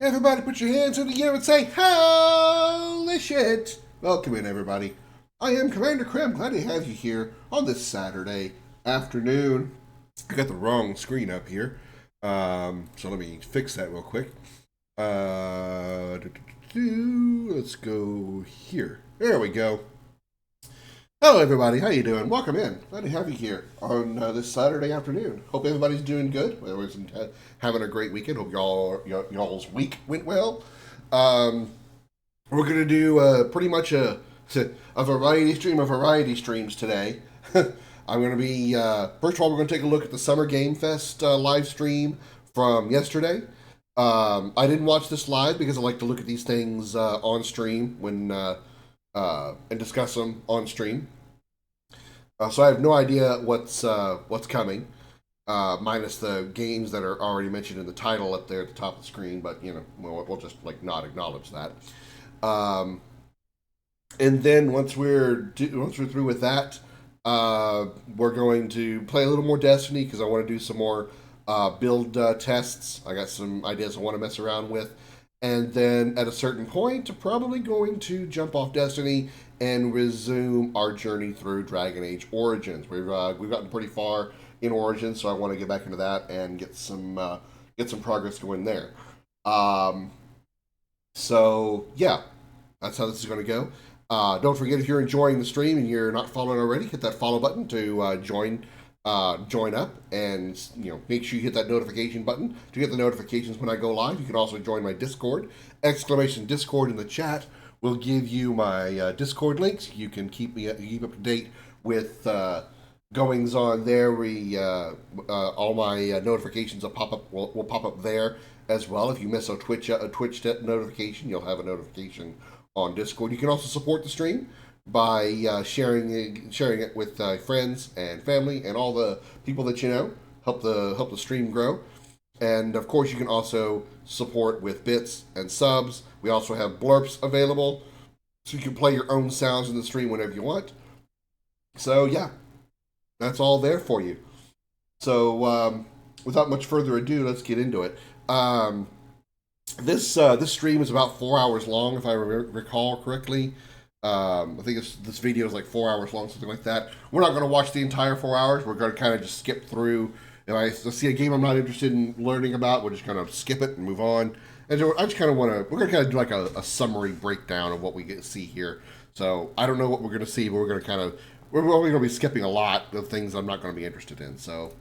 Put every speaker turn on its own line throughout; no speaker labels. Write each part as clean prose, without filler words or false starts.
Everybody put your hands in the air and say, holy shit! Welcome in, everybody. I am Commander Krim. Glad to have you here on this Saturday afternoon. I got the wrong screen up here, so let me fix that real quick. Let's go here. There we go. Hello, everybody. How you doing? Welcome in. Glad to have you here on this Saturday afternoon. Hope everybody's doing good. Everybody's having a great weekend. Hope y'all's week went well. We're gonna do pretty much a variety streams today. I'm gonna be first of all, we're gonna take a look at the Summer Game Fest live stream from yesterday. I didn't watch this live because I like to look at these things on stream when. And discuss them on stream. So I have no idea what's coming, minus the games that are already mentioned in the title up there at the top of the screen. But you know, we'll just like not acknowledge that. And then once we're through with that, we're going to play a little more Destiny because I want to do some more build tests. I got some ideas I want to mess around with. And then at a certain point, probably going to jump off Destiny and resume our journey through Dragon Age Origins. We've gotten pretty far in Origins, so I want to get back into that and get some progress going there. So yeah, that's how this is going to go. Don't forget, if you're enjoying the stream and you're not following already, hit that follow button to join up, and make sure you hit that notification button to get the notifications when I go live. You can also join my Discord. !Discord in the chat will give you my Discord links. You can keep up to date with goings on there. All my notifications will pop up there as well. If you miss a Twitch notification, you'll have a notification on Discord. You can also support the stream by sharing it with friends and family and all the people that you know. Help the stream grow. And of course, you can also support with bits and subs. We also have blurps available, so you can play your own sounds in the stream whenever you want. So yeah, that's all there for you. So without much further ado, let's get into it. This stream is about 4 hours long, if I recall correctly. I think this video is like 4 hours long, something like that. We're not going to watch the entire 4 hours. We're going to kind of just skip through. If I see a game I'm not interested in learning about, we'll just kind of skip it and move on. And so I just kind of want to, we're going to kind of do like a summary breakdown of what we get to see here. So I don't know what we're going to see, but we're going to kind of, we're probably going to be skipping a lot of things I'm not going to be interested in. So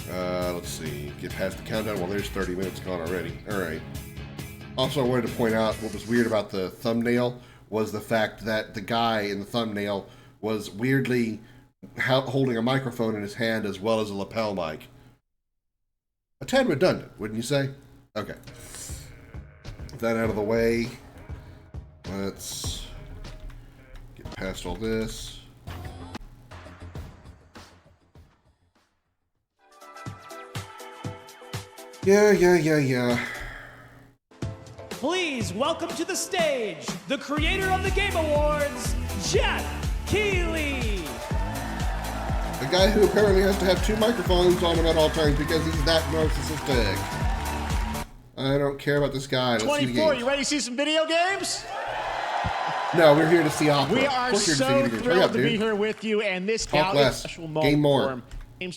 let's see, get past the countdown. Well, there's 30 minutes gone already. All right. Also, I wanted to point out what was weird about the thumbnail was the fact that the guy in the thumbnail was weirdly holding a microphone in his hand as well as a lapel mic. A tad redundant, wouldn't you say? Okay. With that out of the way, let's get past all this. Yeah.
Please welcome to the stage the creator of the Game Awards, Jeff Keighley.
The guy who apparently has to have two microphones on him at all times because he's that narcissistic. I don't care about this guy. Let's
24, you ready to see some video games?
No, we're here to see opera.
We are so thrilled to be here with you, and this
Talk
now is a
less.
special moment
Game more.
for him.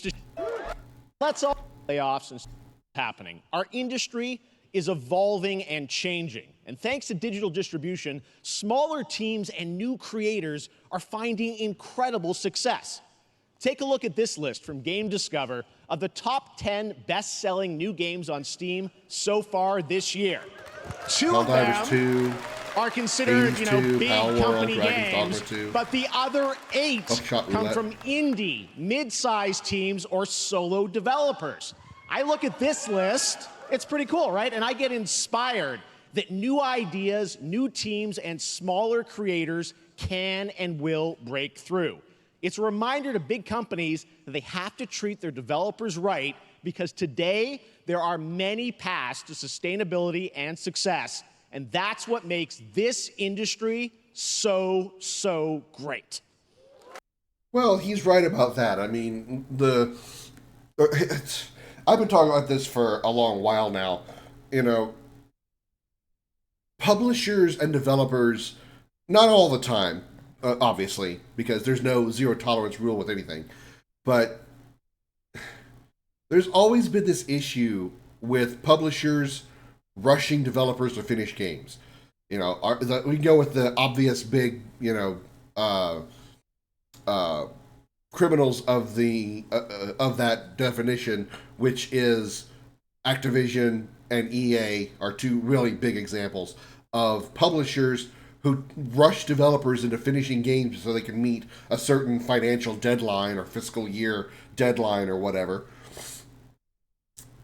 Let's all playoffs and happening. Our industry is evolving and changing. And thanks to digital distribution, smaller teams and new creators are finding incredible success. Take a look at this list from Game Discover of the top 10 best-selling new games on Steam so far this year. Two of them are considered, big company games, but the other 8 come from indie, mid-sized teams or solo developers. I look at this list, it's pretty cool, right? And I get inspired that new ideas, new teams, and smaller creators can and will break through. It's a reminder to big companies that they have to treat their developers right, because today there are many paths to sustainability and success, and that's what makes this industry so great.
Well, he's right about that. I mean, I've been talking about this for a long while now. You know, publishers and developers, not all the time, obviously, because there's no zero tolerance rule with anything, but there's always been this issue with publishers rushing developers to finish games. You know, we go with the obvious big, criminals of the of that definition, which is Activision and EA are two really big examples of publishers who rush developers into finishing games so they can meet a certain financial deadline or fiscal year deadline or whatever.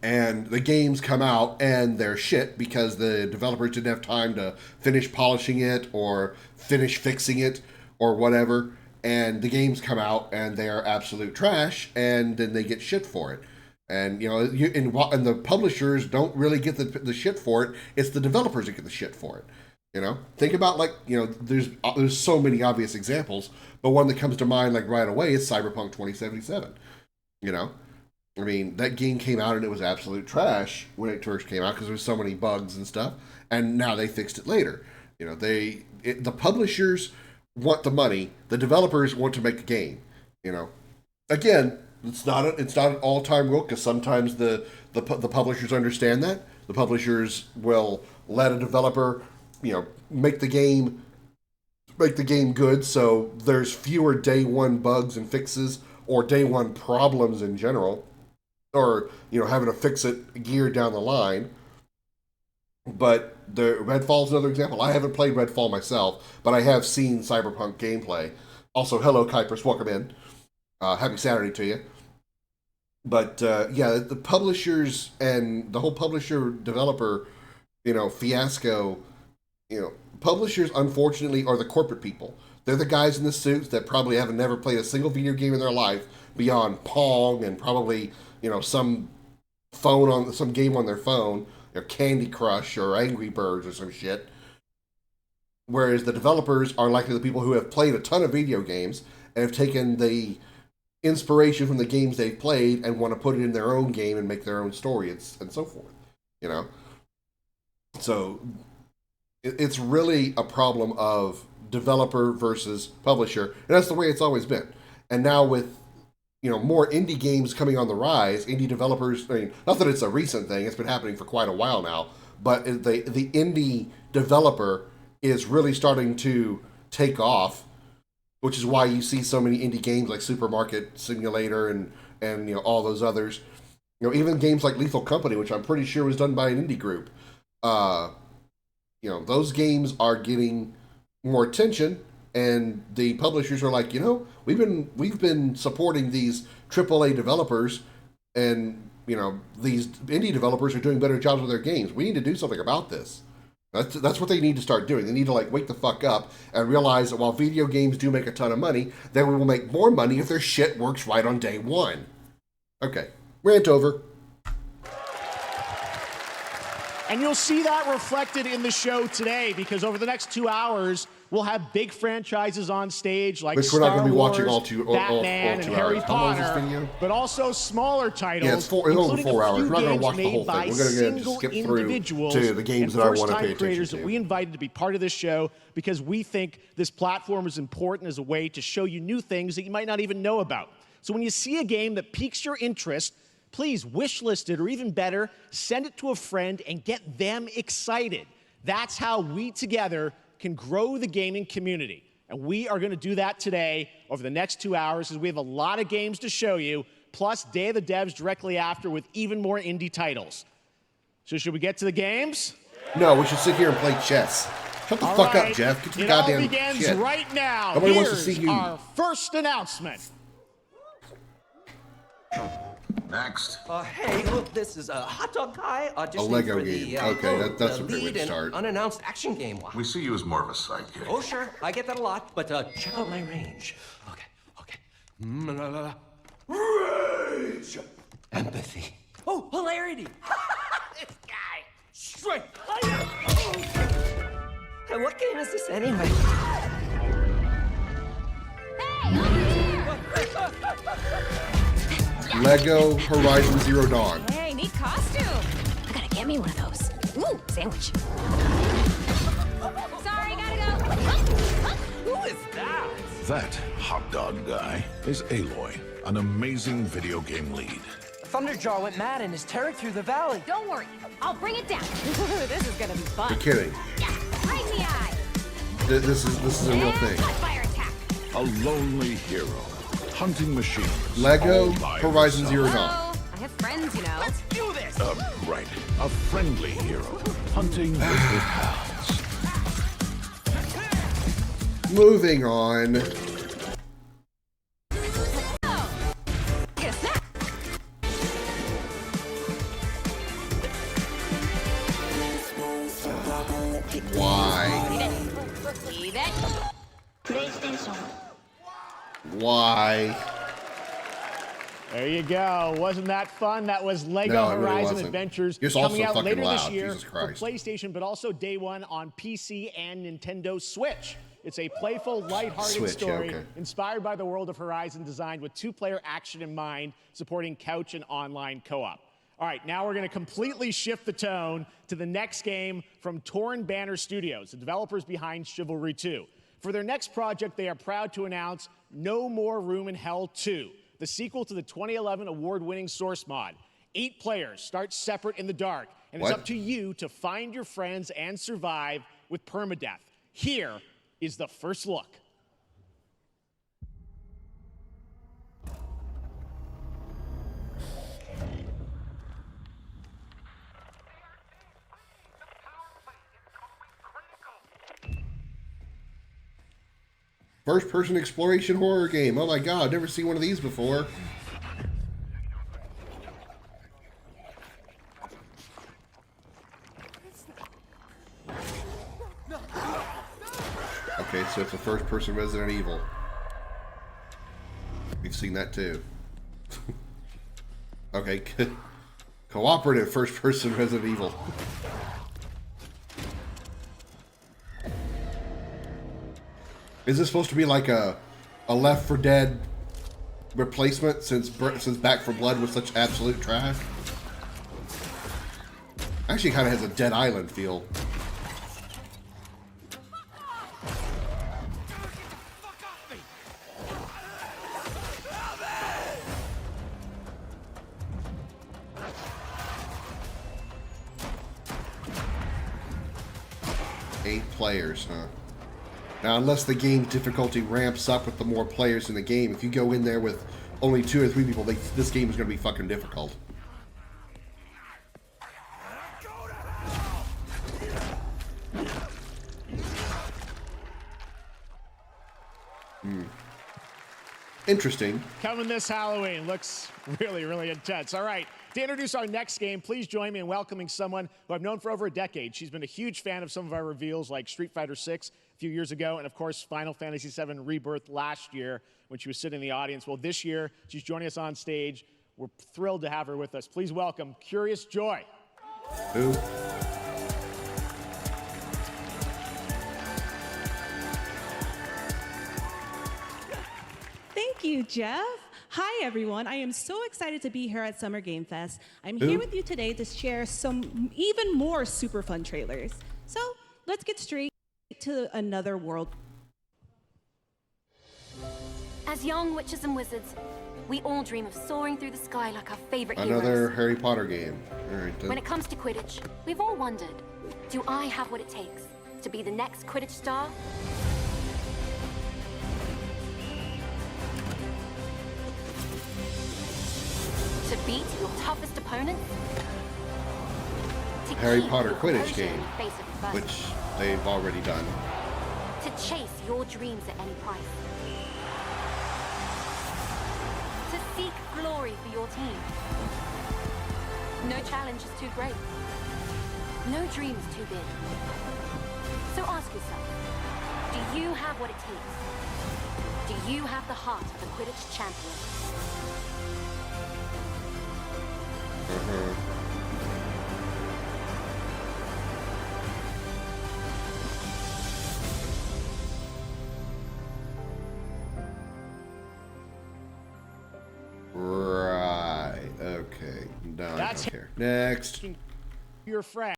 And the games come out and they're shit because the developers didn't have time to finish polishing it or finish fixing it or whatever. And the games come out and they are absolute trash, and then they get shit for it. And and the publishers don't really get the shit for it. It's the developers that get the shit for it. You know, think about there's so many obvious examples, but one that comes to mind like right away is Cyberpunk 2077. You know, I mean, that game came out and it was absolute trash when it first came out because there was so many bugs and stuff, and now they fixed it later. You know, the publishers want the money, the developers want to make the game. You know, again, it's not an all-time rule because sometimes the publishers understand that. The publishers will let a developer, make the game good, so there's fewer day one bugs and fixes or day one problems in general, or having to fix it a year down the line. But the Redfall's another example. I haven't played Redfall myself, but I have seen Cyberpunk gameplay. Also, hello Kuipers, welcome in. Happy Saturday to you. But the publishers and the whole publisher-developer, fiasco. Publishers unfortunately are the corporate people. They're the guys in the suits that probably haven't never played a single video game in their life beyond Pong and probably some game on their phone. Candy Crush or Angry Birds or some shit. Whereas the developers are likely the people who have played a ton of video games and have taken the inspiration from the games they've played and want to put it in their own game and make their own story and so forth. So it's really a problem of developer versus publisher, and that's the way it's always been. And now with more indie games coming on the rise, indie developers, not that it's a recent thing, it's been happening for quite a while now, but the indie developer is really starting to take off, which is why you see so many indie games like Supermarket Simulator and all those others. Even games like Lethal Company, which I'm pretty sure was done by an indie group. Those games are getting more attention. And the publishers are like, we've been supporting these AAA developers, and these indie developers are doing better jobs with their games. We need to do something about this. That's what they need to start doing. They need to wake the fuck up and realize that while video games do make a ton of money, they will make more money if their shit works right on day one. Okay, rant over.
And you'll see that reflected in the show today, because over the next 2 hours, we'll have big franchises on stage like
Which we're not
Star
going to be
Wars,
watching all
Batman, and Harry Potter, but also smaller titles.
Yeah, it's over 4 hours. We're not going to watch the whole thing. We're going to just skip through to the games that I want to pay attention to.
That we invited to be part of this show because we think this platform is important as a way to show you new things that you might not even know about. So when you see a game that piques your interest, please wishlist it, or even better, send it to a friend and get them excited. That's how we together can grow the gaming community. And we are going to do that today over the next 2 hours, as we have a lot of games to show you, plus Day of the Devs directly after with even more indie titles. So should we get to the games?
No, we should sit here and play chess. Shut the fuck up, Jeff. Get to the goddamn shit.
It all begins right now.
Nobody wants to see you.
Our first announcement.
Next.
Hey, look, this is a Hot Dog Guy auditioning
A Lego
for
game.
the,
Okay, that's
the
a great way
lead
to
and
start.
unannounced action game.
We see you as more of a sidekick.
Oh, sure, I get that a lot, but check out my range. Okay. Rage! Empathy. Oh, hilarity! This guy! Strength! And what game is this anyway?
Lego Horizon Zero Dawn.
Hey, neat costume. I gotta get me one of those. Ooh, sandwich. Sorry, gotta go.
Who is that?
That hot dog guy is Aloy, an amazing video game lead.
Thunderjaw went mad and is tearing through the valley.
Don't worry, I'll bring it down. This is gonna be fun.
You're kidding.
Yeah, right in the eye.
This is a real
And
thing.
fire attack.
A lonely hero, hunting machines.
Lego
all by
Horizon
himself.
Zero Dawn.
Oh, I have friends, you know.
Let's do this!
Right. A friendly hero, hunting with his pals.
Moving on.
Get a snack.
Why?
Leave it.
Why?
There you go. Wasn't that fun? That was Lego
No, it really
Horizon
wasn't.
Adventures
It's
coming
also
out
fucking
later this
loud.
year
Jesus
for
Christ.
PlayStation, but also day one on PC and Nintendo Switch. It's a playful, lighthearted
Switch,
story
okay.
inspired by the world of Horizon, designed with two-player action in mind, supporting couch and online co-op. All right, now we're going to completely shift the tone to the next game from Torn Banner Studios, the developers behind Chivalry 2. For their next project, they are proud to announce No More Room in Hell 2, the sequel to the 2011 award-winning Source mod. 8 players start separate in the dark, and it's
What?
up to you to find your friends and survive with permadeath. Here is the first look.
First person exploration horror game. Oh my god, never seen one of these before. Okay, so it's a first person Resident Evil. We've seen that too. Okay, cooperative first person Resident Evil. Is this supposed to be like a Left 4 Dead replacement since Back 4 Blood was such absolute trash? Actually, kind of has a Dead Island feel. Eight players, huh? Now, unless the game difficulty ramps up with the more players in the game, if you go in there with only 2 or 3 people, this game is going to be fucking difficult. Interesting.
Coming this Halloween. Looks really, really intense. All right, to introduce our next game, please join me in welcoming someone who I've known for over a decade. She's been a huge fan of some of our reveals like Street Fighter 6 a few years ago, and of course, Final Fantasy 7 Rebirth last year when she was sitting in the audience. Well, this year, she's joining us on stage. We're thrilled to have her with us. Please welcome Curious Joy.
Who?
Thank you, Jeff. Hi, everyone. I am so excited to be here at Summer Game Fest. I'm here with you today to share some even more super fun trailers. So let's get straight to another world.
As young witches and wizards, we all dream of soaring through the sky like our favorite
Another
heroes.
Harry Potter game. All right, then.
When it comes to Quidditch, we've all wondered, do I have what it takes to be the next Quidditch star? To beat your toughest opponent? To
Harry
keep
Potter
your
Quidditch
composure in
game,
the face of adversity?
which they've already done.
To chase your dreams at any price? To seek glory for your team? No challenge is too great. No dream is too big. So ask yourself, do you have what it takes? Do you have the heart of a Quidditch champion?
Right. Next.
Your friend.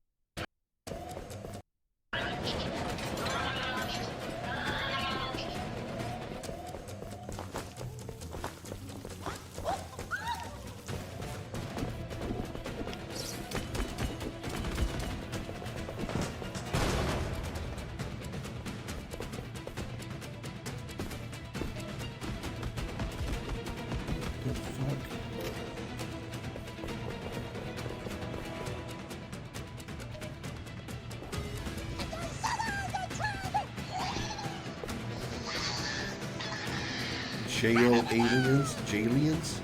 Jail aliens? Jaliens?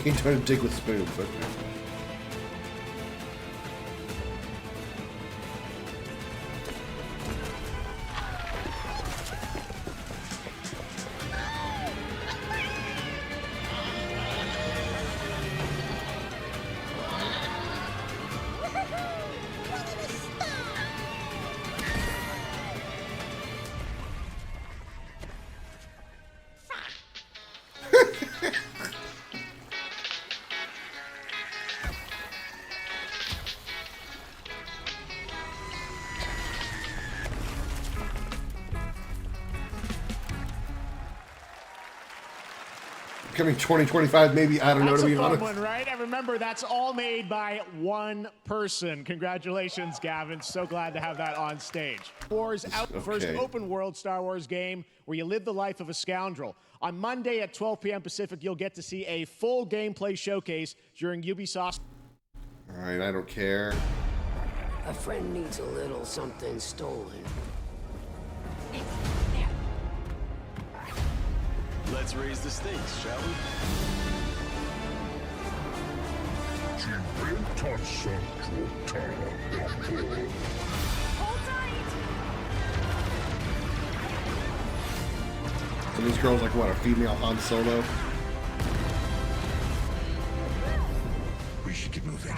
He's trying to dig with spoons. Okay. Coming 2025, maybe. I don't know, to be honest.
That's a fun one, right? And remember, that's all made by one person. Congratulations, Gavin. So glad to have that on stage. Wars Out, the first open world Star Wars game where you live the life of a scoundrel. On Monday at 12 p.m. Pacific, you'll get to see a full gameplay showcase during Ubisoft.
All right, I don't care.
A friend needs a little something stolen.
Let's raise the stakes, shall we?
So this girl's like, what, a female Han Solo?
We should get moving.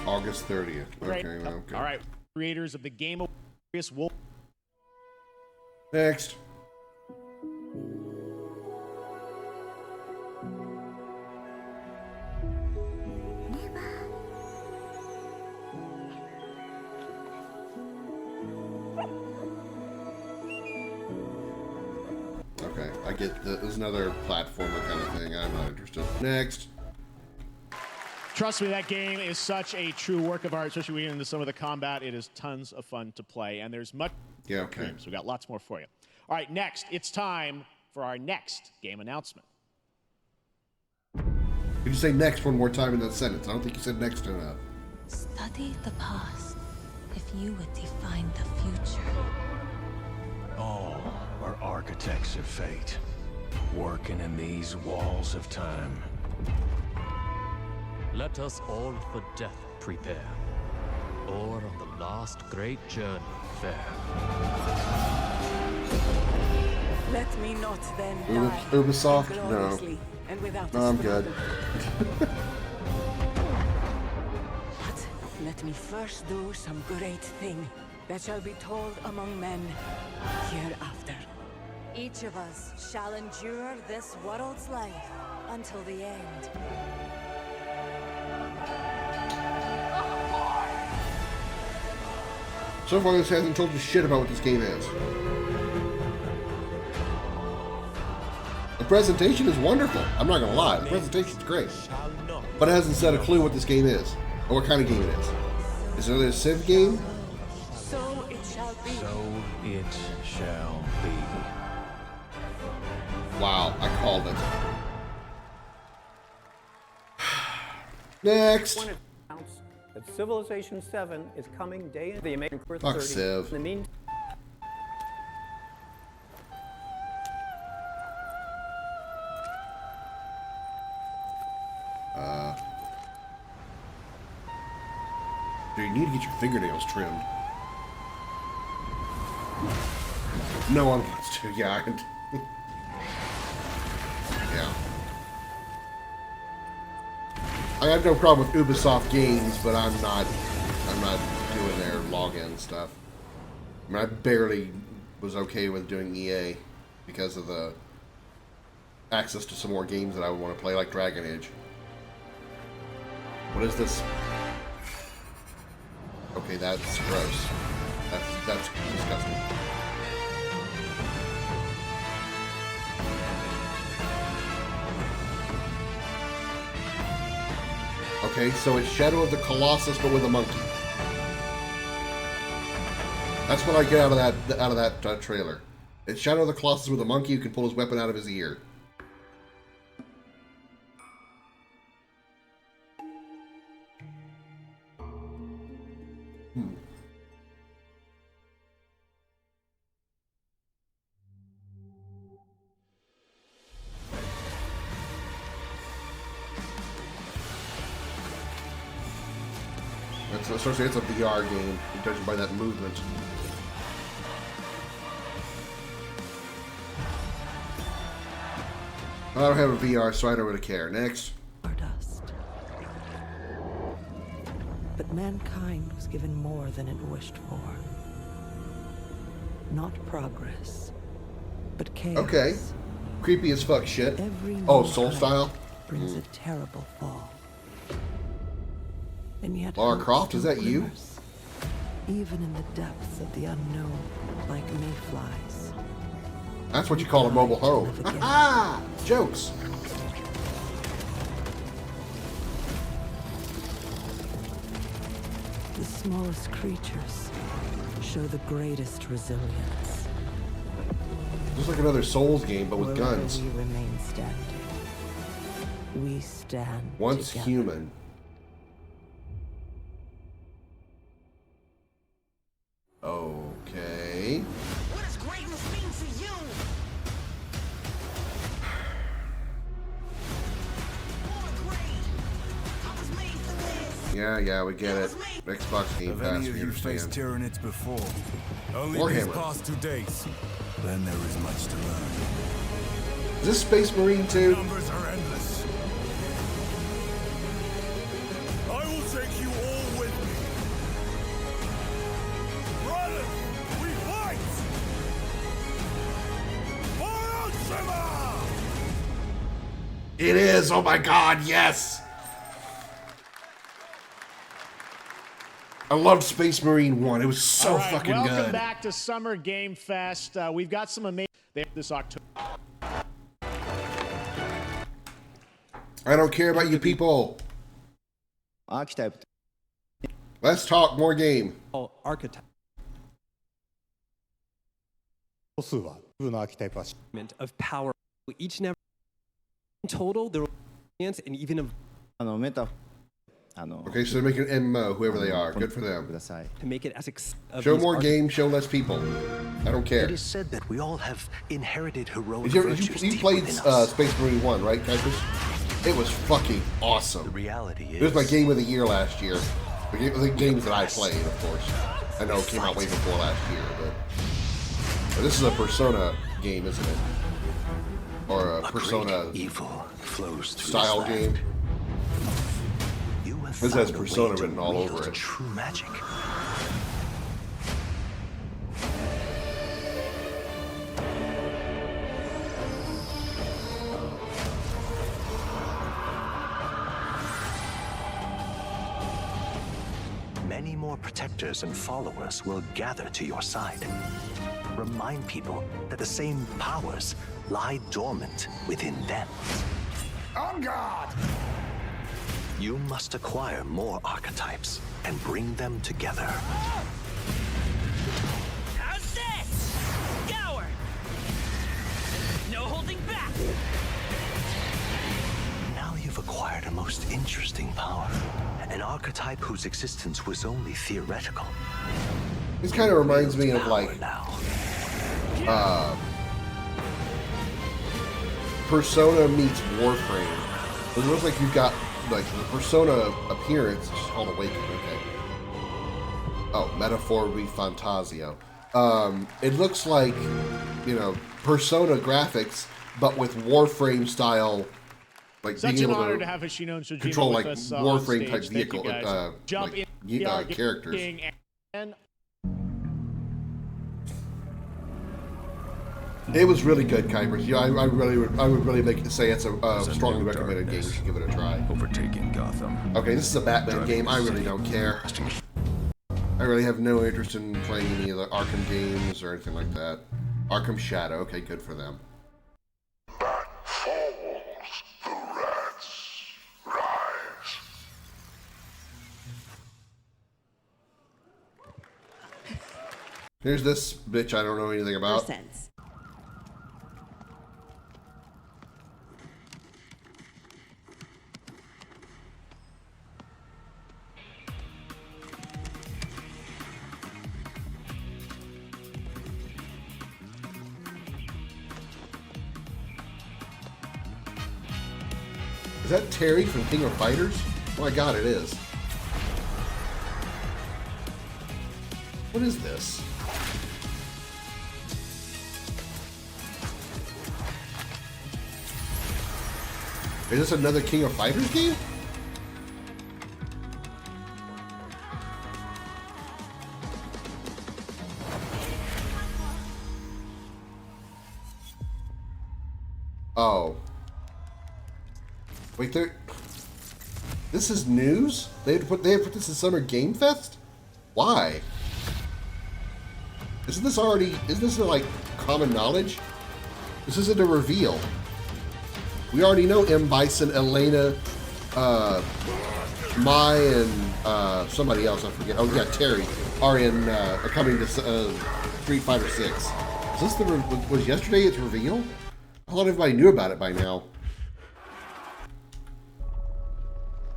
August 30th.
Great.
Okay, well, okay.
All right. Creators of the Game of Wolf.
Next. Okay, I get there's another platformer kind of thing. I'm not interested. Next.
Trust me, that game is such a true work of art, especially when we get into some of the combat. It is tons of fun to play, and there's much.
Yeah, okay.
Dreams. We got lots more for you. All right, next, it's time for our next game announcement.
Could you say next one more time in that sentence? I don't think you said next enough.
Study the past if you would define the future.
All are architects of fate, working in these walls of time.
Let us all for death prepare, or on the last great journey fare.
Let me not then die
Ubisoft? No.
gloriously and without
No, I'm good.
But let me first do some great thing that shall be told among men hereafter.
Each of us shall endure this world's life until the end.
So far, this hasn't told you shit about what this game is. The presentation is wonderful. I'm not gonna lie, the presentation's great. But it hasn't said a clue what this game is, or what kind of game it is. Is it a Civ game?
So it shall be.
So it shall be.
Wow, I called it. Next.
That Civilization 7 is coming day in the American Earth
Fuck
30.
Civ.
In the meantime,
Dude, you need to get your fingernails trimmed. No one wants to. Yeah. Yeah. I have no problem with Ubisoft games, but I'm not doing their login stuff. I mean, I barely was okay with doing EA because of the access to some more games that I would want to play, like Dragon Age. What is this? Okay, that's gross. That's disgusting. Okay, so it's Shadow of the Colossus, but with a monkey. That's what I get out of that trailer. It's Shadow of the Colossus with a monkey who can pull his weapon out of his ear. Especially it's a VR game, judging by that movement. I don't have a VR, so I don't really care. Next.
Dust. But mankind was given more than it wished for. Not progress, but chaos.
Okay. Creepy as fuck shit. Oh, Soul Style?
Brings a terrible fall. And yet
Lara Croft, is that you?
Even in the depths of the unknown, like mayflies.
That's what you call a mobile home. Ah, jokes.
The smallest creatures show the greatest resilience.
Looks like another Souls game, but with
Wherever
guns.
we remain standing. We stand
Once
together.
human. Okay.
What does greatness mean to you?
Yeah, we get it. Xbox Game
Have
Pass,
any of
we
you faced
understand.
Tyranids before? Only
Warhammer.
these past 2 days. Then there is much to learn.
Is this Space Marine 2?
Numbers are endless. I will take you all with me. Brothers, we fight! For Ultima!
It is! Oh my god, yes! I loved Space Marine 1. It was so
All right,
fucking
welcome
good.
back to Summer Game Fest. We've got some amazing this October.
I don't care about you people.
Archetype.
Let's talk more game.
Archetype. Of power. Each and every in total, there will be a chance and even a
Okay, so they're making MMO, whoever they are. Good for them.
to make it as
Show more game, show less people. I don't care.
It is said that we all have inherited heroic
You
virtues deep
played
within us.
Space Marine 1, right, Kuipers? It was fucking awesome.
The reality is,
It was my game of the year last year. The games that I played, of course. I know it came out way before last year, but this is a Persona game, isn't it? Or a Persona
evil flows through
style
this land.
game.
You have
This has
found a way
Persona
to
written all
wield
over it.
True magic. Many more protectors and followers will gather to your side. Remind people that the same powers lie dormant within them.
On guard!
You must acquire more archetypes and bring them together.
How's this? Scour! No holding back!
Now you've acquired a most interesting power. An archetype whose existence was only theoretical.
This kind of reminds me of like Persona meets Warframe. It looks like you've got like the Persona appearance, it's just called Awakening, okay. Oh, Metaphor v Fantasio. It looks like, you know, Persona graphics, but with Warframe style, like
Such
being
an
able
honor
to
to have Hashino Tsujima
control
with
like
us, on
Warframe
stage.
type
Thank
vehicle,
you guys. Jump
like,
in,
characters.
And
It was really good, Kuipers. Yeah, I would really say it's a strongly recommended game. You should give it a try.
Overtaking Gotham.
Okay, this is a Batman game. I really don't care. I really have no interest in playing any of the Arkham games or anything like that. Arkham Shadow. Okay, good for them. Here's this bitch I don't know anything about.
Sense.
Is that Terry from King of Fighters? Oh my god, it is. What is this? Is this another King of Fighters game? Oh. Wait, this is news? They had put this in Summer Game Fest? Why? Isn't this like common knowledge? This isn't a reveal. We already know M. Bison, Elena, Mai, and somebody else, I forget. Oh yeah, Terry are coming to Street Fighter 6. Is this was yesterday its reveal? I thought everybody knew about it by now.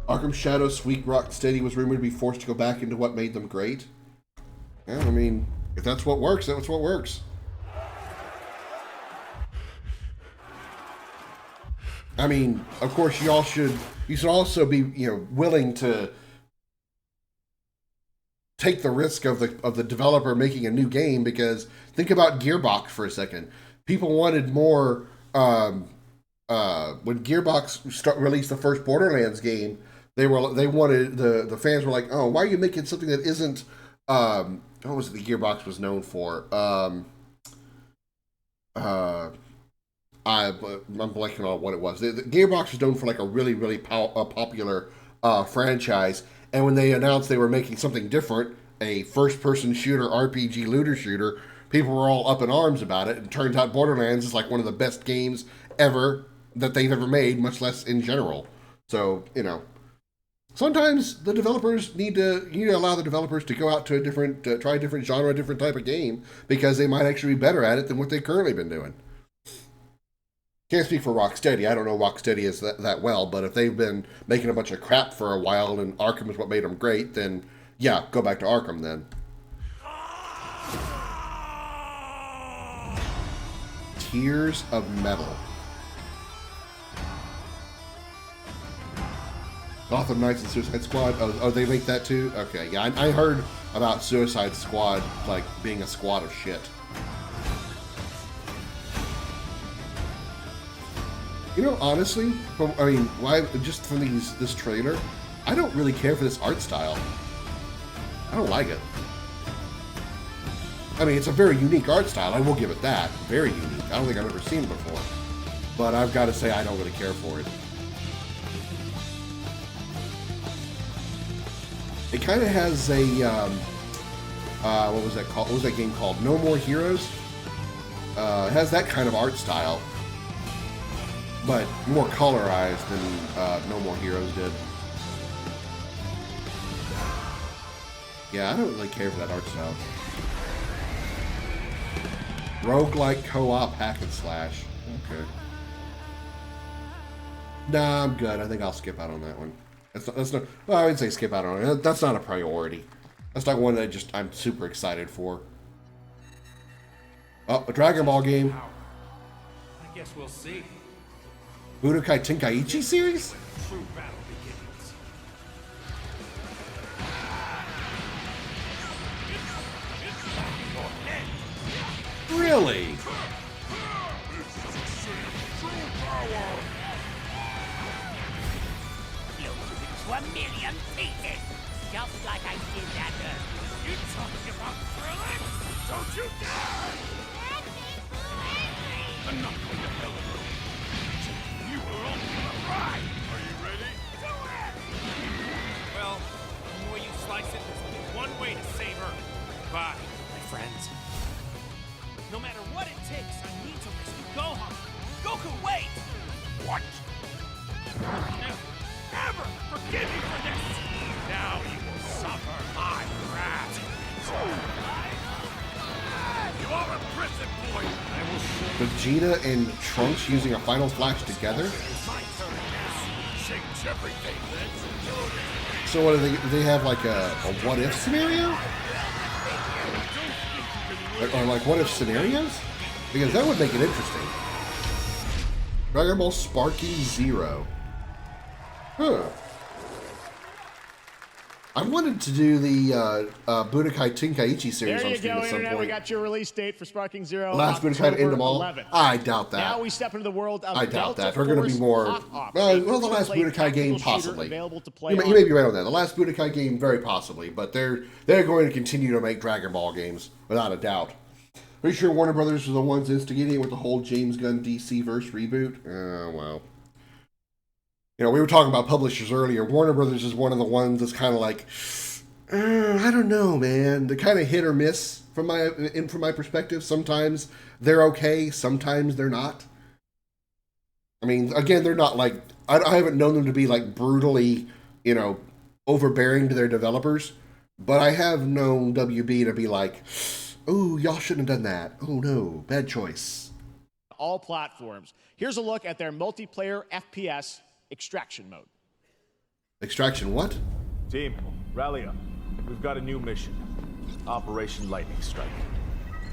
Arkham Shadow, Sweet Rocksteady was rumored to be forced to go back into what made them great. Yeah, I mean, if that's what works, that's what works. I mean, of course, you should also be, willing to take the risk of the developer making a new game, because think about Gearbox for a second. People wanted more when Gearbox released the first Borderlands game. They wanted the fans were like, oh, why are you making something that isn't what was it the Gearbox was known for? I'm blanking on what it was. The Gearbox was known for like a really popular franchise, and when they announced they were making something different, a first-person shooter, RPG looter shooter, people were all up in arms about it. And it turns out Borderlands is like one of the best games ever that they've ever made, much less in general. So, sometimes the developers need to allow the developers to go out to try a different genre, a different type of game, because they might actually be better at it than what they've currently been doing. Can't speak for Rocksteady. I don't know Rocksteady is that well, but if they've been making a bunch of crap for a while and Arkham is what made them great, then yeah, go back to Arkham then. Tears of Metal. Gotham Knights and Suicide Squad. Oh, they make that too? Okay, yeah, I heard about Suicide Squad like being a squad of shit. Honestly, just from this trailer, I don't really care for this art style. I don't like it. I mean, it's a very unique art style. I will give it that. Very unique. I don't think I've ever seen it before. But I've got to say, I don't really care for it. It kind of has a, what was that called? What was that game called? No More Heroes? It has that kind of art style, but more colorized than No More Heroes did. Yeah, I don't really care for that art style. Roguelike co-op hack and slash. Okay. Nah, I'm good. I think I'll skip out on that one. That's not. Well, I would say skip out on it. That's not a priority. That's not one that I'm super excited for. Oh, a Dragon Ball game.
I guess we'll see.
Budokai Tenkaichi series?
True battle begins.
Really?
To a million pieces, just like I did that earlier. You talking about thrilling? Don't you dare! I'm not going to hell alone. You were on for the ride. Are you ready? Do it!
Well, the way you slice it, there's only one way to save Earth. Goodbye, my friends. No matter what it takes, I need to rescue Gohan. Goku, wait!
What?
Ever forgive me for this! Now you will suffer my wrath.
You are a prison boy. I will show
Vegeta and Trunks using a Final Flash together?
my turn. Change everything.
So what do they have like a what-if scenario? Or like what-if scenarios? Because that would make it interesting. Dragon Ball Sparking Zero. Huh. I wanted to do the Budokai Tenkaichi series
There
on
you
stream
go,
at some
Internet. We
point.
got your release date for Sparking Zero.
Last Budokai to end them all?
11th.
I doubt that.
Now we step into the world of
I doubt
Delta
that. They're going to be
Force
more.
Hot Ops,
Well,
a
the last
free-to-play
Budokai game,
tactical shooter
possibly.
available to play
You may be right on that. The last Budokai game, very possibly. But they're going to continue to make Dragon Ball games, without a doubt. Pretty sure Warner Brothers are the ones instigating it with the whole James Gunn DC verse reboot. Oh, well. You know, we were talking about publishers earlier. Warner Brothers is one of the ones that's kind of like, I don't know, man. They're kind of hit or miss from my perspective. Sometimes they're okay, sometimes they're not. I mean, again, they're not like, I haven't known them to be like brutally, you know, overbearing to their developers, but I have known WB to be like, oh, y'all shouldn't have done that. Oh no, bad choice.
all platforms. Here's a look at their multiplayer FPS extraction mode.
Extraction what?
Team, rally up. We've got a new mission. Operation Lightning Strike.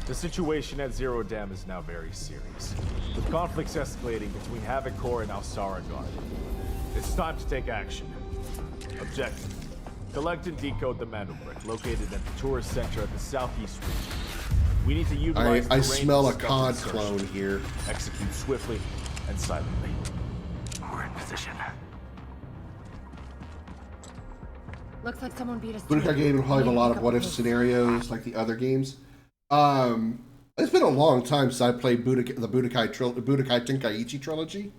The situation at Zero Dam is now very serious, with conflicts escalating between Havoc Corps and Alsara Guard. It's time to take action. Objective: collect and decode the Mandelbrick, located at the tourist center at the southeast region. We need to utilize
I
the
smell a
range of
COD
stealth
clone
insertion.
here.
Execute swiftly and silently.
We're in position.
Looks like someone beat us.
Budokai game will probably have a lot of what-if scenarios like the other games. It's been a long time since I played the Budokai Tenkaichi trilogy.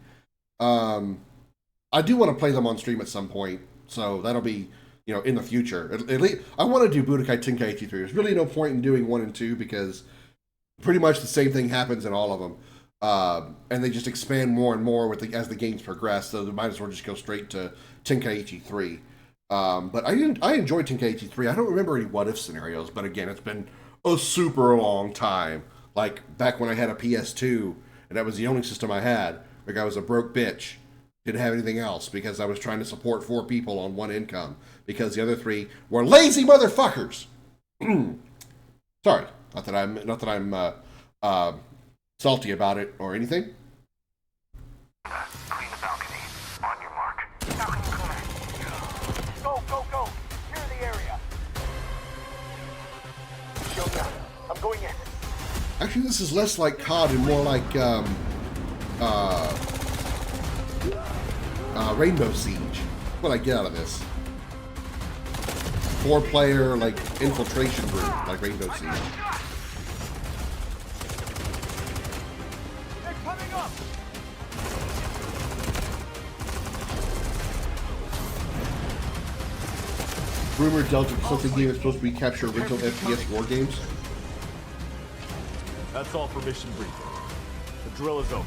I do want to play them on stream at some point, so that'll be, you know, in the future. At least I want to do Budokai Tenkaichi 3. There's really no point in doing 1 and 2 because pretty much the same thing happens in all of them, and they just expand more and more with as the games progress. So they might as well just go straight to Tenkaichi 3. But I enjoyed Tenkaichi 3. I don't remember any what-if scenarios, but again, it's been a super long time. Like back when I had a PS2, and that was the only system I had. Like I was a broke bitch. Didn't have anything else because I was trying to support 4 people on 1 income because the other 3 were lazy motherfuckers. Sorry, not that I'm salty about it or anything.
Clean the balcony. On your mark. Balcony clear. Go, go, go. Clear the area. Shield down. I'm going in.
Actually, this is less like COD and more like Rainbow Siege. What I get out of this? 4-player like infiltration group, like Rainbow Siege.
They're coming up.
Rumored Delta Pacific game is supposed to recapture original FPS war games.
That's all for mission briefing. The drill is over.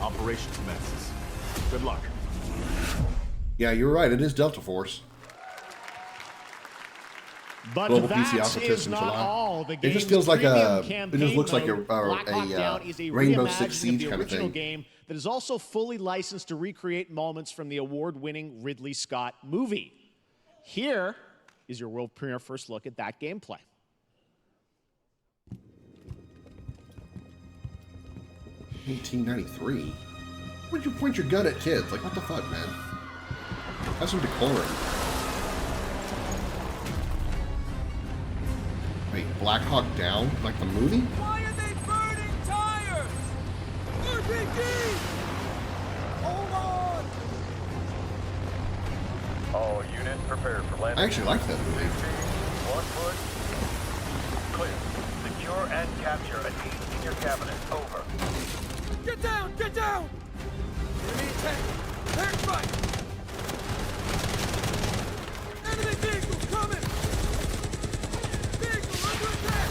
Operation commences. Good luck.
Yeah, you're right. It is Delta Force.
But
Global
that
PC Alpha
is
Test in
not
July.
all. The
It just
game's
feels like
premium
it
campaign
just looks like
mode, Black Hawk Down is a
Rainbow
reimagining
Six Siege
of the
kind of
original
thing.
game that is also fully licensed to recreate moments from the award-winning Ridley Scott movie. Here is your world premiere first look at that gameplay.
$18.93. Where'd you point your gun at kids? Like, what the fuck, man? Have some decorum. Wait, Black Hawk Down? Like the movie?
Why are they
prepared for landing.
I actually like that movie.
1 foot. Clear. Secure and capture a team in your cabinet. Over.
Get down! Get down! Enemy attack! Attack fight! Enemy vehicles coming! Vehicle under attack!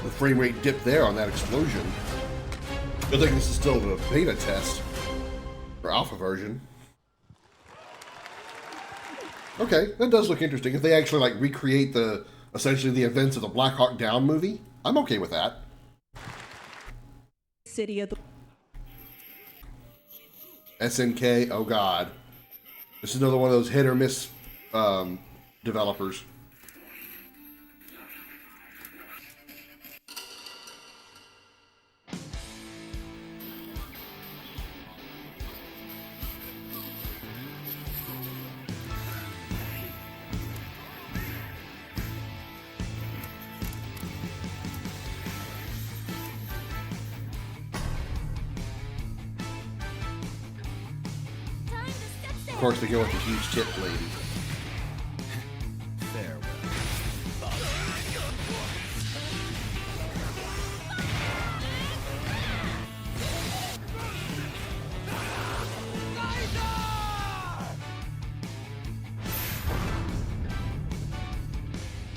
The frame rate dipped there on that explosion. Good thing this is still the beta test. Or alpha version. Okay, that does look interesting. If they actually like recreate essentially the events of the Black Hawk Down movie, I'm okay with that.
City of the
SNK, oh god. This is another one of those hit or miss developers. Of course, they go with the huge tip lady.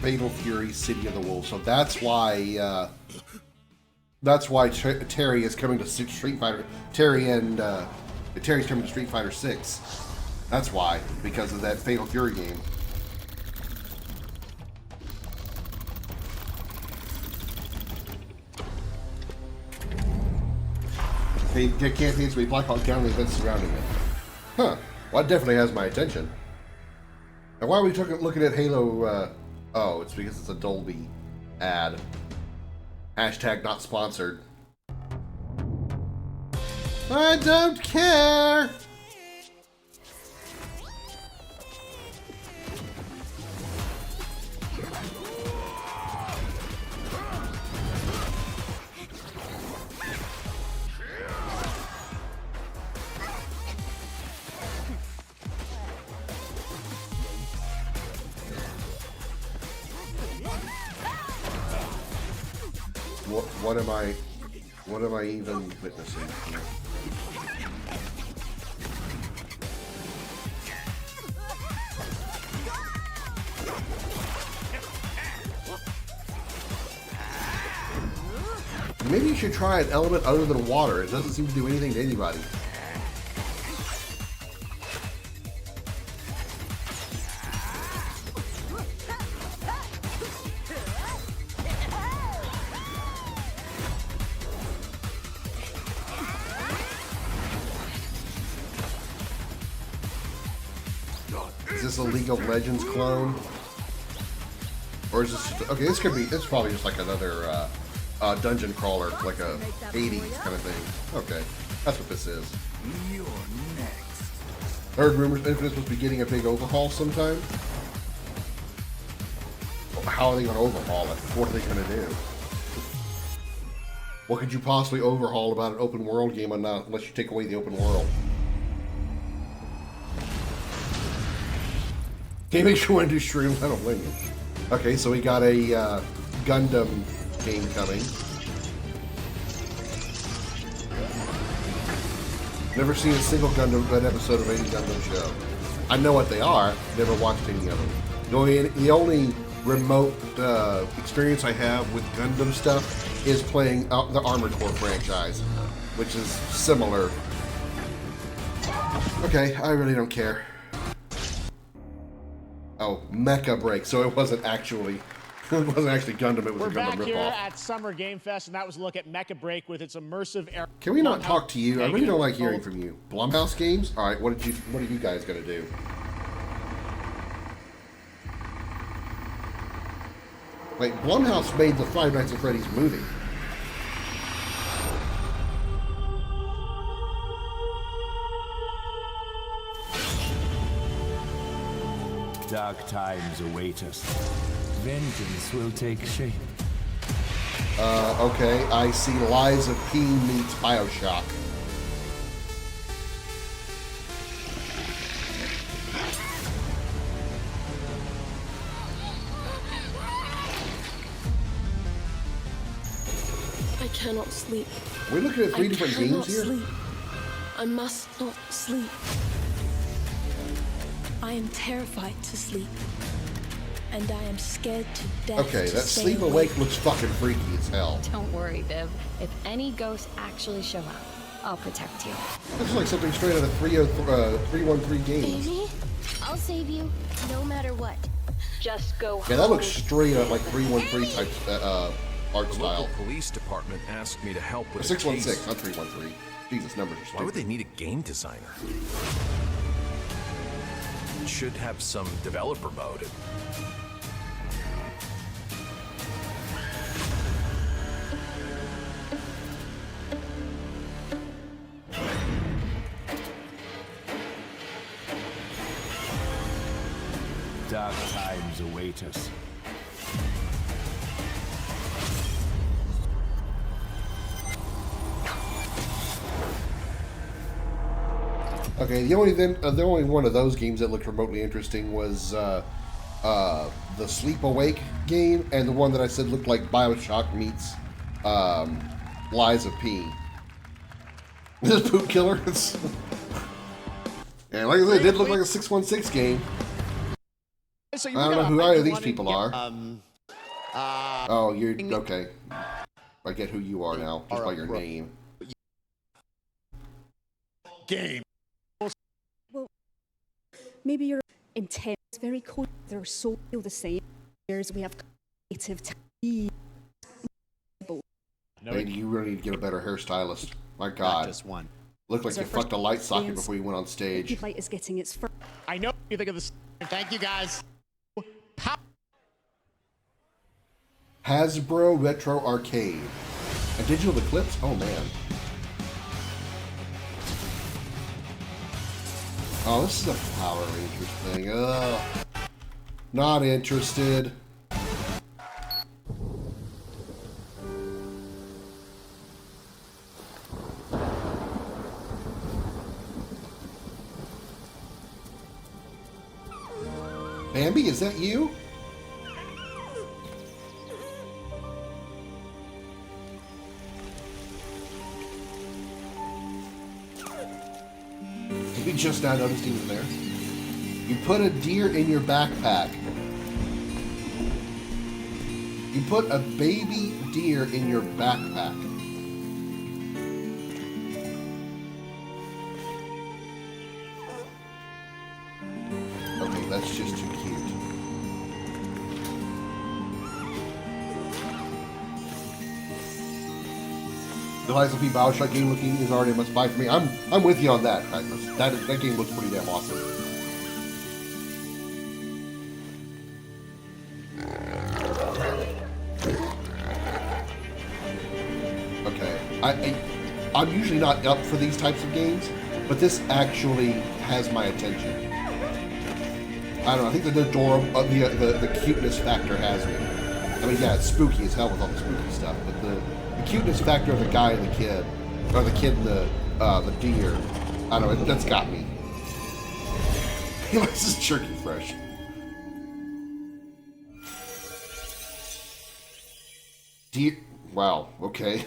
Fatal Fury, City of the Wolves. So that's why Terry is coming to Street Fighter. Terry's coming to Street Fighter 6. That's why, because of that Fatal Fury game. They can't be Black Hawk Down the events surrounding it. Huh. Well, that definitely has my attention. And why are we looking at Halo? Oh, it's because it's a Dolby ad. Hashtag not sponsored. I don't care! What am I even witnessing here? Maybe you should try an element other than water. It doesn't seem to do anything to anybody. Is this a League of Legends clone? Or is this just, okay, this is probably just like another dungeon crawler, like a 80s kind of thing. Okay, that's what this is.
You're next.
I heard rumors Infinite's supposed to be getting a big overhaul sometime. How are they going to overhaul it? What are they going to do? What could you possibly overhaul about an open world game unless you take away the open world? Can you make sure when to stream? I don't blame you. Okay, so we got a Gundam game coming. Never seen a single Gundam episode of any Gundam show. I know what they are, never watched any of them. The only remote experience I have with Gundam stuff is playing the Armored Core franchise, which is similar. Okay, I really don't care. Oh, Mecha Break. So it wasn't actually Gundam. It was
We're
a Gundam
back here
ripoff.
at Summer Game Fest, and that was a look at Mecha Break with its immersive air.
Can we not talk to you? I really don't like hearing from you. Blumhouse Games. All right, what are you guys gonna do? Like Blumhouse made the Five Nights at Freddy's movie.
Dark times await us. Vengeance will take shape.
Okay, I see Lies of P meets BioShock.
cannot sleep.
We're looking at 3 different games here.
Sleep. I must not sleep. I am terrified to sleep. And I am scared to death.
Okay, that sleep awake looks fucking freaky as hell.
Don't worry, Viv. If any ghosts actually show up, I'll protect you.
Looks like something straight out of 313 games.
Amy, I'll save you, no matter what. Just go home.
Yeah, that looks straight up like 313 type art
The
style.
local police department asked me to help with
616, not 313. Jesus, numbers are stupid.
Why would they need a game designer? It should have some developer mode.
Dark times await us.
Okay, the only one of those games that looked remotely interesting was the Sleep Awake game, and the one that I said looked like BioShock meets Lies of P. This Poop Killer. And like I said, it did look like a 616 game.
So
I don't know who either of these people are. Oh, you're okay. I get who you are now, just by your name.
Game.
Well, maybe you're intense, very cold. They're so feel the same. We have creative tea.
Lady, you really need to get a better hairstylist. My God.
Just one.
Looked like you fucked a light socket before you went on stage.
Light is getting its first.
I know you think of this. Thank you, guys.
Hasbro Retro Arcade. A digital eclipse? Oh, man. Oh, this is a Power Rangers thing. Ugh. Not interested. Bambi, is that you? You just now noticed he was there. You put a deer in your backpack. You put a baby deer in your backpack. Okay, that's just too cute. The Lies of P BioShock game looking is already a must buy for me. I'm with you on that, Practice. That game looks pretty damn awesome. Okay, I'm usually not up for these types of games, but this actually has my attention. I don't know. I think the adorable, the cuteness factor has me. I mean, yeah, it's spooky as hell with all the spooky stuff, but the cuteness factor of the guy and the kid, or the kid and the deer, I don't know, that's got me. He likes his turkey fresh. Deer, wow, okay.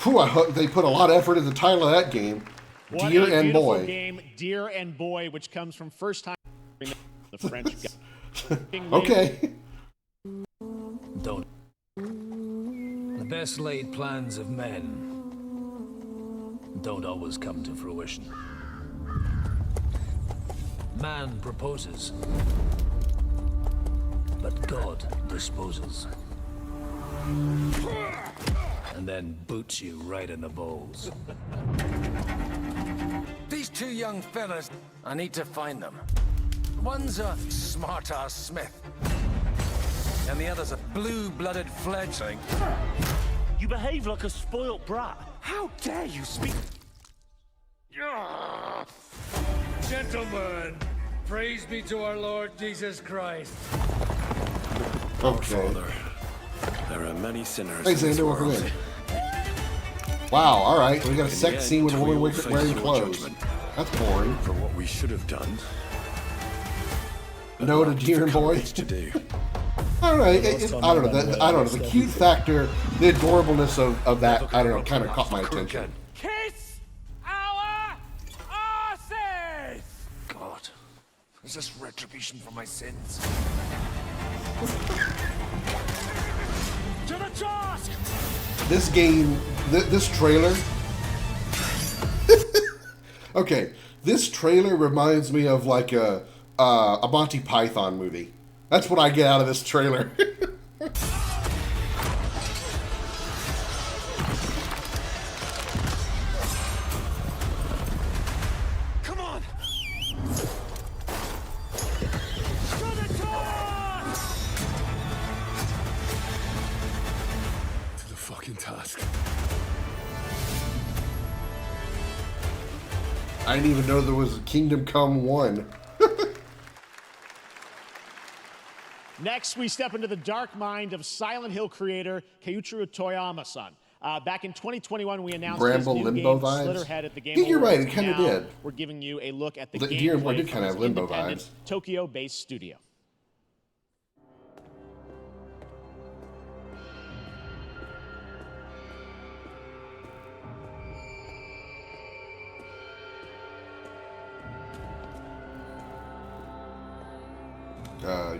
Whew, they put a lot of effort in the title of that game.
What
Deer
a
and
beautiful
Boy.
game, Deer and Boy, which comes from first time the French guy.
Okay.
Don't. The best laid plans of men don't always come to fruition. Man proposes, but God disposes. And then boots you right in the balls.
These two young fellas, I need to find them. One's a smart-ass smith, and the other's a blue-blooded fledgling.
You behave like a spoilt brat.
How dare you speak?
Gentlemen, praise be to our Lord Jesus Christ.
Okay.
There are many sinners.
Hey, Xander, welcome in. Wow, alright. We got a sex scene with a woman wearing clothes. That's boring.
For what we should have done.
No to Deer and Boy.
To do.
I don't know. I don't know. I don't know. The cute factor, the adorableness of that, I don't know, kind of caught my attention.
Kiss our asses!
God, is this retribution for my sins?
To the task!
This game, this trailer. Okay, this trailer reminds me of like a Monty Python movie. That's what I get out of this trailer.
Come on!
To the fucking task.
I didn't even know there was a Kingdom Come 1.
Next, we step into the dark mind of Silent Hill creator Keiichiro Toyama-san. Back in 2021, we announced
Bramble
his new
Limbo
game,
vibes?
Slitterhead, at the Game
Yeah, you're
Awards.
right, it kinda
Now,
did.
We're giving you a look at the
Dear Lord,
gameplay
it did
from
kinda
his
have Limbo
independent,
vibes.
Tokyo-based studio.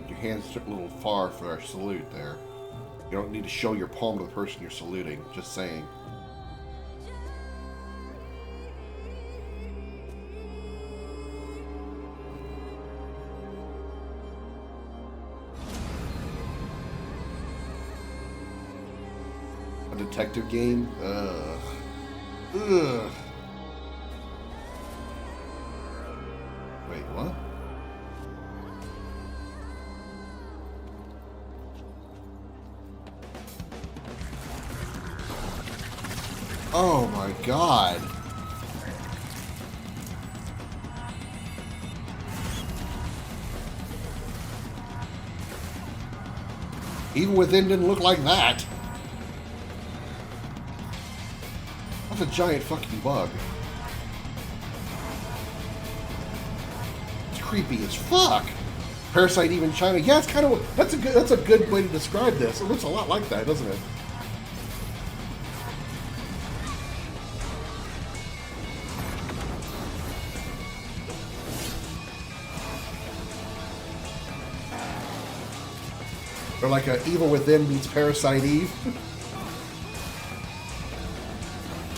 Your hands took a little far for our salute there. You don't need to show your palm to the person you're saluting. Just saying. A detective game? Ugh. Ugh. Wait, what? Oh my god. Even Within didn't look like that. That's a giant fucking bug. It's creepy as fuck. Parasite Eve in China. Yeah, it's kind of that's a good way to describe this. It looks a lot like that, doesn't it? Or like a Evil Within meets Parasite Eve.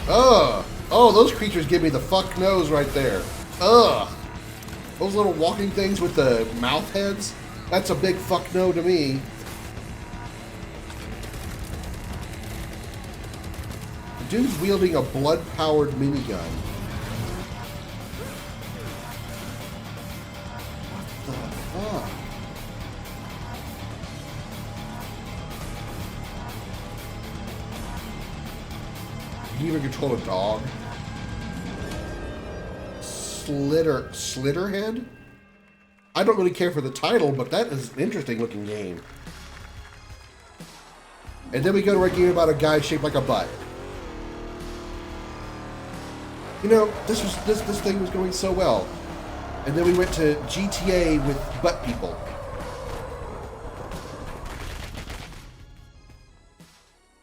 Ugh. Oh, those creatures give me the fuck nose right there. Ugh. Those little walking things with the mouth heads. That's a big fuck no to me. The dude's wielding a blood-powered minigun. What the fuck? You can even control a dog. Slitterhead? I don't really care for the title, but that is an interesting looking game. And then we go to our game about a guy shaped like a butt. You know, this thing was going so well. And then we went to GTA with butt people.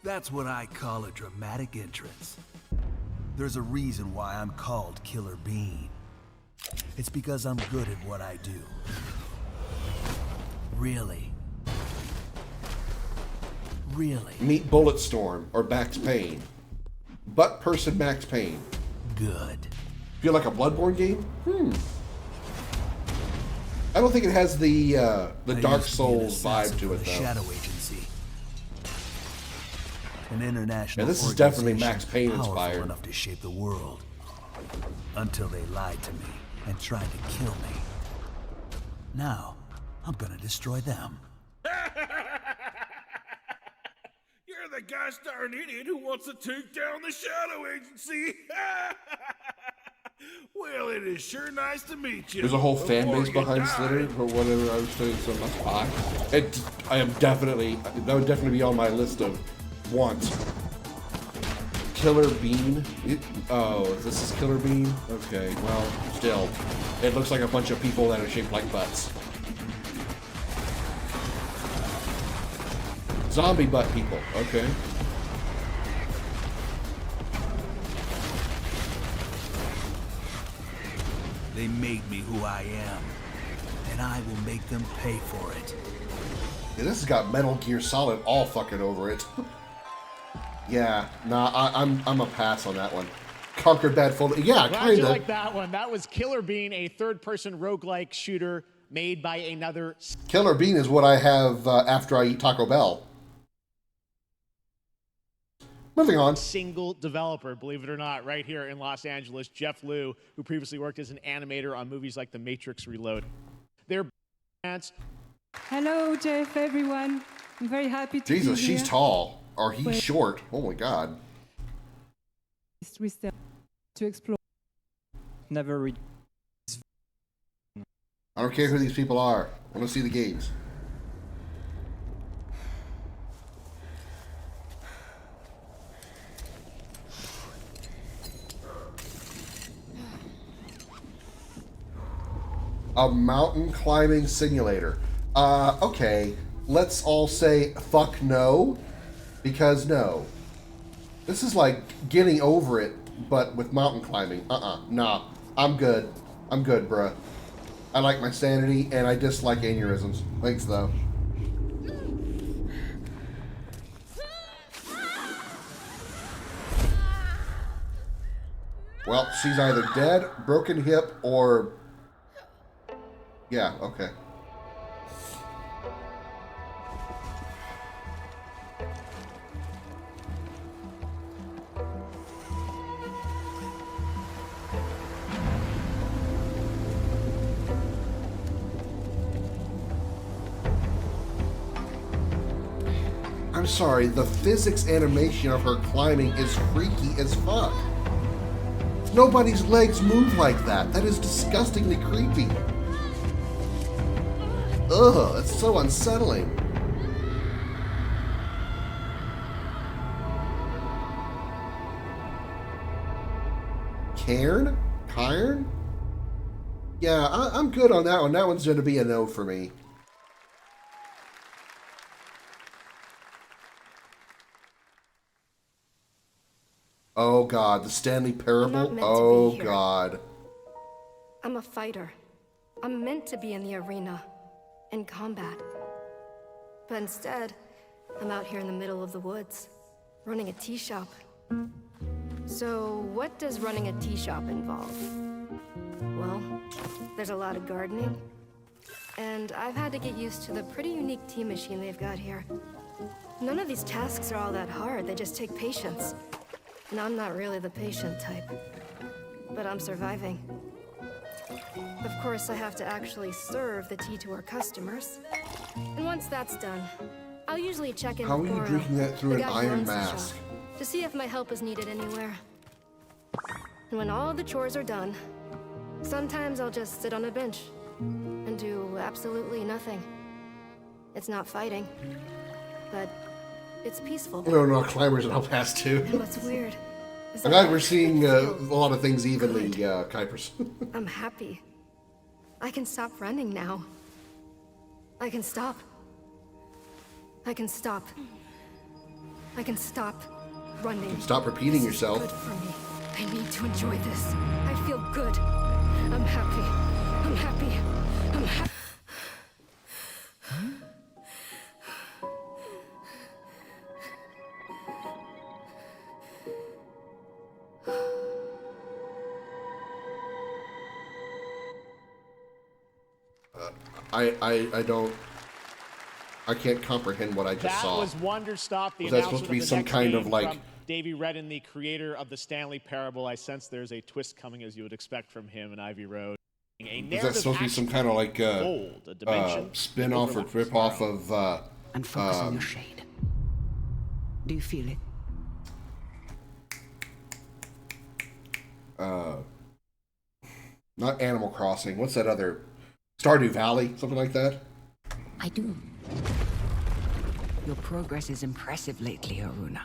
That's what I call a dramatic entrance. There's a reason why I'm called Killer Bean. It's because I'm good at what I do. Really. Really.
Meet Bulletstorm or Max Payne. Butt person Max Payne.
Good.
Feel like a Bloodborne game? I don't think it has the Dark Souls vibe to it though.
Shadow Agency. An international
Yeah, this is definitely
organization
Max Payne
powerful
inspired.
enough to shape the world. Until they lied to me and tried to kill me. Now, I'm gonna destroy them.
You're the gosh darn idiot who wants to take down the Shadow Agency! Well, it is sure nice to meet you.
There's a whole fan
Before
base
you
behind
die.
Slitter or whatever I was saying so much. I am definitely, that would definitely be on my list of wants. Killer Bean? This is Killer Bean? Okay, well, still. It looks like a bunch of people that are shaped like butts. Zombie butt people. Okay.
They made me who I am, and I will make them pay for it.
Yeah, this has got Metal Gear Solid all fucking over it. Yeah, nah, I'm a pass on that one. Conquered Bad Full. Yeah,
Glad
kinda.
you like that one. That was Killer Bean, a third-person roguelike shooter made by another
Killer Bean is what I have after I eat Taco Bell. Moving on.
Single developer, believe it or not, right here in Los Angeles, Jeff Liu, who previously worked as an animator on movies like The Matrix Reloaded. Their brands.
Hello, Jeff, everyone. I'm very happy to
Jesus,
be here.
she's tall. Or he's short. Oh my god.
We still to explore.
Never read.
I don't care who these people are. I want to see the games. A mountain climbing simulator. Okay. Let's all say fuck no. Because no. This is like getting over it, but with mountain climbing. Nah. I'm good. I'm good, bruh. I like my sanity, and I dislike aneurysms. Thanks, though. Well, she's either dead, broken hip, or... Yeah, okay. I'm sorry, the physics animation of her climbing is freaky as fuck. Nobody's legs move like that. That is disgustingly creepy. Ugh, it's so unsettling. Cairn? Cairn? Yeah, I'm good on that one. That one's going to be a no for me. Oh god, the Stanley Parable? Oh god.
I'm a fighter. I'm meant to be in the arena, in combat. But instead, I'm out here in the middle of the woods, running a tea shop. So, what does running a tea shop involve? Well, there's a lot of gardening, and I've had to get used to the pretty unique tea machine they've got here. None of these tasks are all that hard, they just take patience. And I'm not really the patient type, but I'm surviving. Of course, I have to actually serve the tea to our customers. And once that's done, I'll usually check in
How are
with
you
Goro,
drinking that through
the
an
guy who
iron
runs the
mask?
shop, to see if my help is needed anywhere. And when all the chores are done, sometimes I'll just sit on a bench and do absolutely nothing. It's not fighting, but it's peaceful.
No, climbers in El Paso too.
And what's weird is
I'm glad we're seeing a lot of things evenly, Kuipers.
I'm happy. I can stop running now. I can stop. I can stop. I can stop running.
Stop repeating
This is
yourself.
good for me. I need to enjoy this. I feel good. I'm happy. I'm happy. I'm happy.
I can't comprehend what I just saw.
That was Wonder Stop, the
Was that
announcement
supposed to be
of the
some
next
kind of,
game
like-
from Davey Redden, the creator of the Stanley Parable. I sense there's a twist coming, as you would expect from him in Ivy Road. A
Is that supposed to be some kind of like
a dimension
spin-off or rip-off of
And focus on your shade. Do you feel it?
not Animal Crossing. What's that other? Stardew Valley, something like that.
I do. Your progress is impressive lately, Aruna.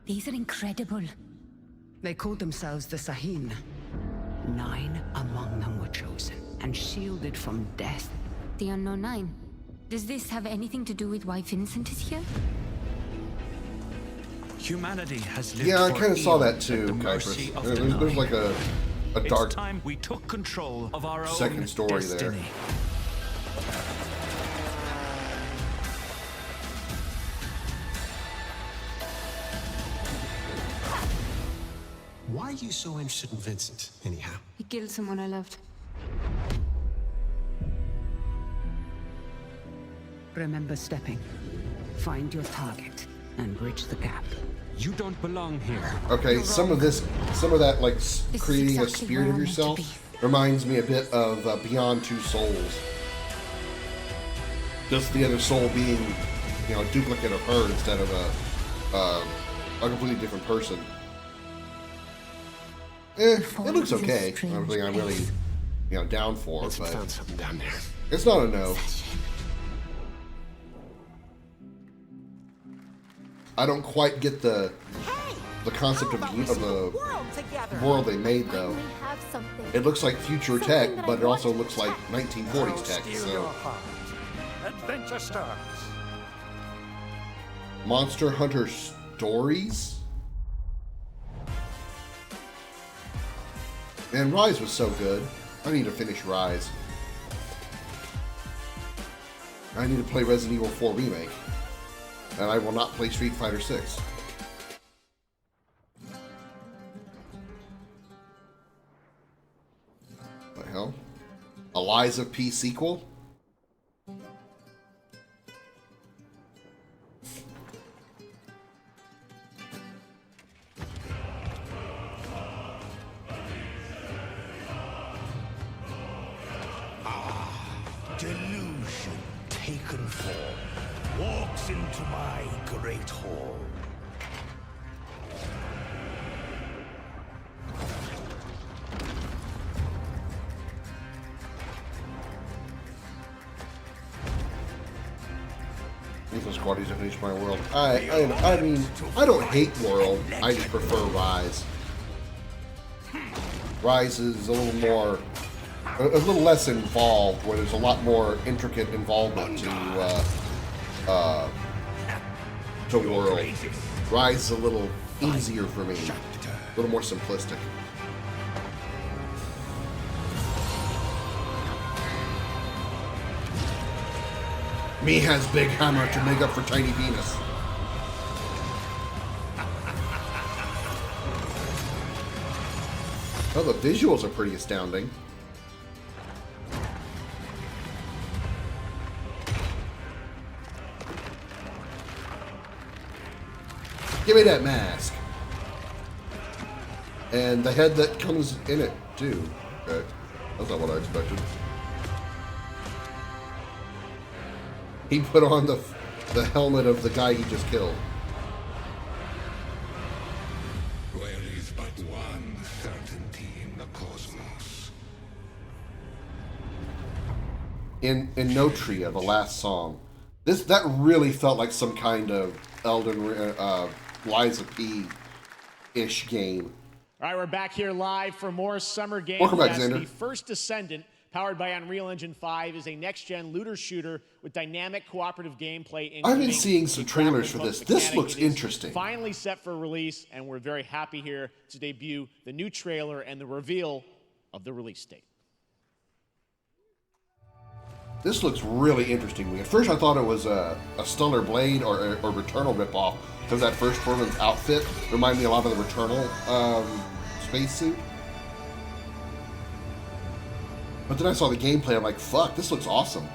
These are incredible.
They called themselves the Sahin. 9 among them were chosen and shielded from death.
The Unknown Nine.
Does this have anything to do with why Vincent is here?
Humanity has lived
Yeah, I
for
kind of saw that
eons
too,
at the mercy
Kuiper.
of
There's
denial.
like a dark
It's time we took control of our
second
own
story
destiny.
there.
Why are you so interested in Vincent, anyhow?
He killed someone I loved.
Remember stepping. Find your target and bridge the gap. You don't belong here.
Okay, some of that, like creating a
exactly
spirit
where
of
I'm meant to
yourself, reminds me a bit of Beyond Two Souls. Just the other soul being, you know, a duplicate of her instead of a completely different person. It looks okay. Everything I'm really, you know, down for, but
Found something down there.
it's not a no. I don't quite get the concept of the world they made though. It looks like future tech, but it also looks like 1940s tech. So
Adventure starts.
Monster Hunter Stories. Man, Rise was so good. I need to finish Rise. I need to play Resident Evil 4 Remake. And I will not play Street Fighter 6. What the hell? A Lies of P sequel?
Delusion taken form walks into my great hall.
Lethal Squad needs to finish my World. I mean, I don't hate World. I just prefer Rise. Rise is a little more, a little less involved, where there's a lot more intricate involvement to World. Rise is a little easier for me, a little more simplistic. Me has big hammer to make up for tiny penis. Oh, the visuals are pretty astounding. Give me that mask. And the head that comes in it, too. Okay. That's not what I expected. He put on the helmet of the guy he just killed.
There is but one certainty in the cosmos.
In Notria, the last song, that really felt like some kind of Lies of P-ish game.
All right, we're back here live for more Summer Game
Welcome back,
Fest.
Xander.
The First Descendant, powered by Unreal Engine 5, is a next-gen looter shooter with dynamic cooperative gameplay.
I've been
including
seeing some trailers for
grapple
this.
hook
This
mechanic.
looks
It is
interesting.
Finally set for release, and we're very happy here to debut the new trailer and the reveal of the release date.
This looks really interesting to me. At first I thought it was a Stellar Blade or Returnal ripoff, because that first person's outfit reminded me a lot of the Returnal spacesuit. But then I saw the gameplay, I'm like, fuck, this looks awesome.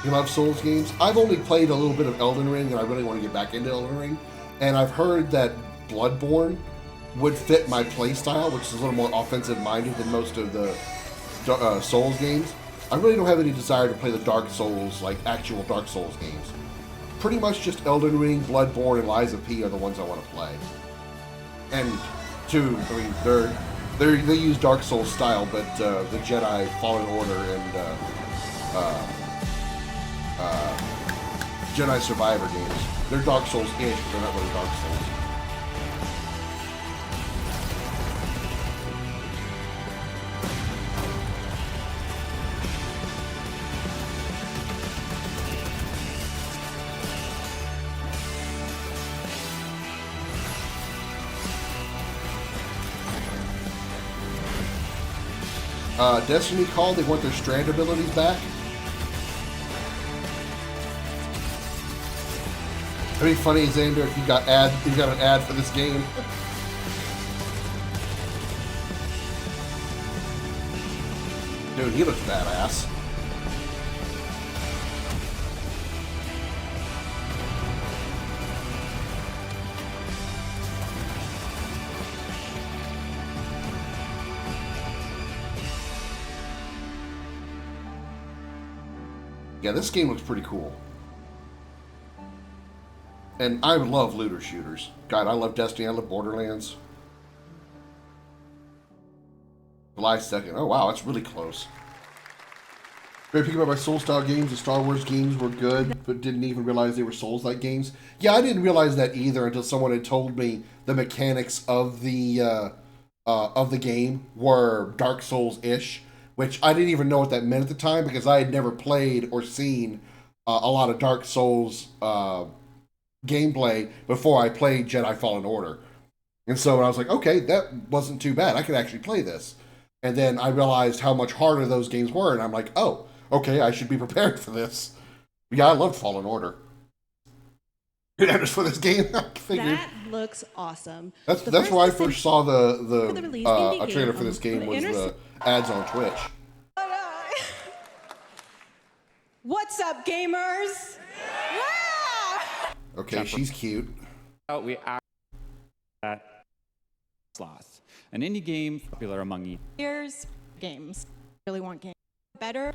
You love Souls games? I've only played a little bit of Elden Ring, and I really want to get back into Elden Ring. And I've heard that Bloodborne would fit my playstyle, which is a little more offensive-minded than most of the Souls games. I really don't have any desire to play the Dark Souls, like actual Dark Souls games. Pretty much just Elden Ring, Bloodborne, and Lies of P are the ones I want to play. And two, I mean, they use Dark Souls style, but the Jedi Fallen Order and Jedi Survivor games, they're Dark Souls-ish, but they're not really Dark Souls. Destiny called, they want their strand abilities back. It'd be funny, Xander, if you got an ad for this game. Dude, he looks badass. Yeah, this game looks pretty cool. And I love looter shooters. God, I love Destiny, I love Borderlands. July 2nd. Oh, wow, that's really close. Very picky about my Souls-style games. The Star Wars games were good, but didn't even realize they were Souls-like games. Yeah, I didn't realize that either until someone had told me the mechanics of the game were Dark Souls-ish, which I didn't even know what that meant at the time because I had never played or seen a lot of Dark Souls gameplay before I played Jedi Fallen Order. And so I was like, okay, that wasn't too bad. I could actually play this. And then I realized how much harder those games were, and I'm like, oh, okay, I should be prepared for this. Yeah, I loved Fallen Order. Just for this game, I figured.
That looks awesome.
That's where I first saw a trailer for this game was the ads on Twitch.
What's up, gamers?
Okay, she's cute.
We are Sloth, an indie game popular among you.
Here's games. Really want games better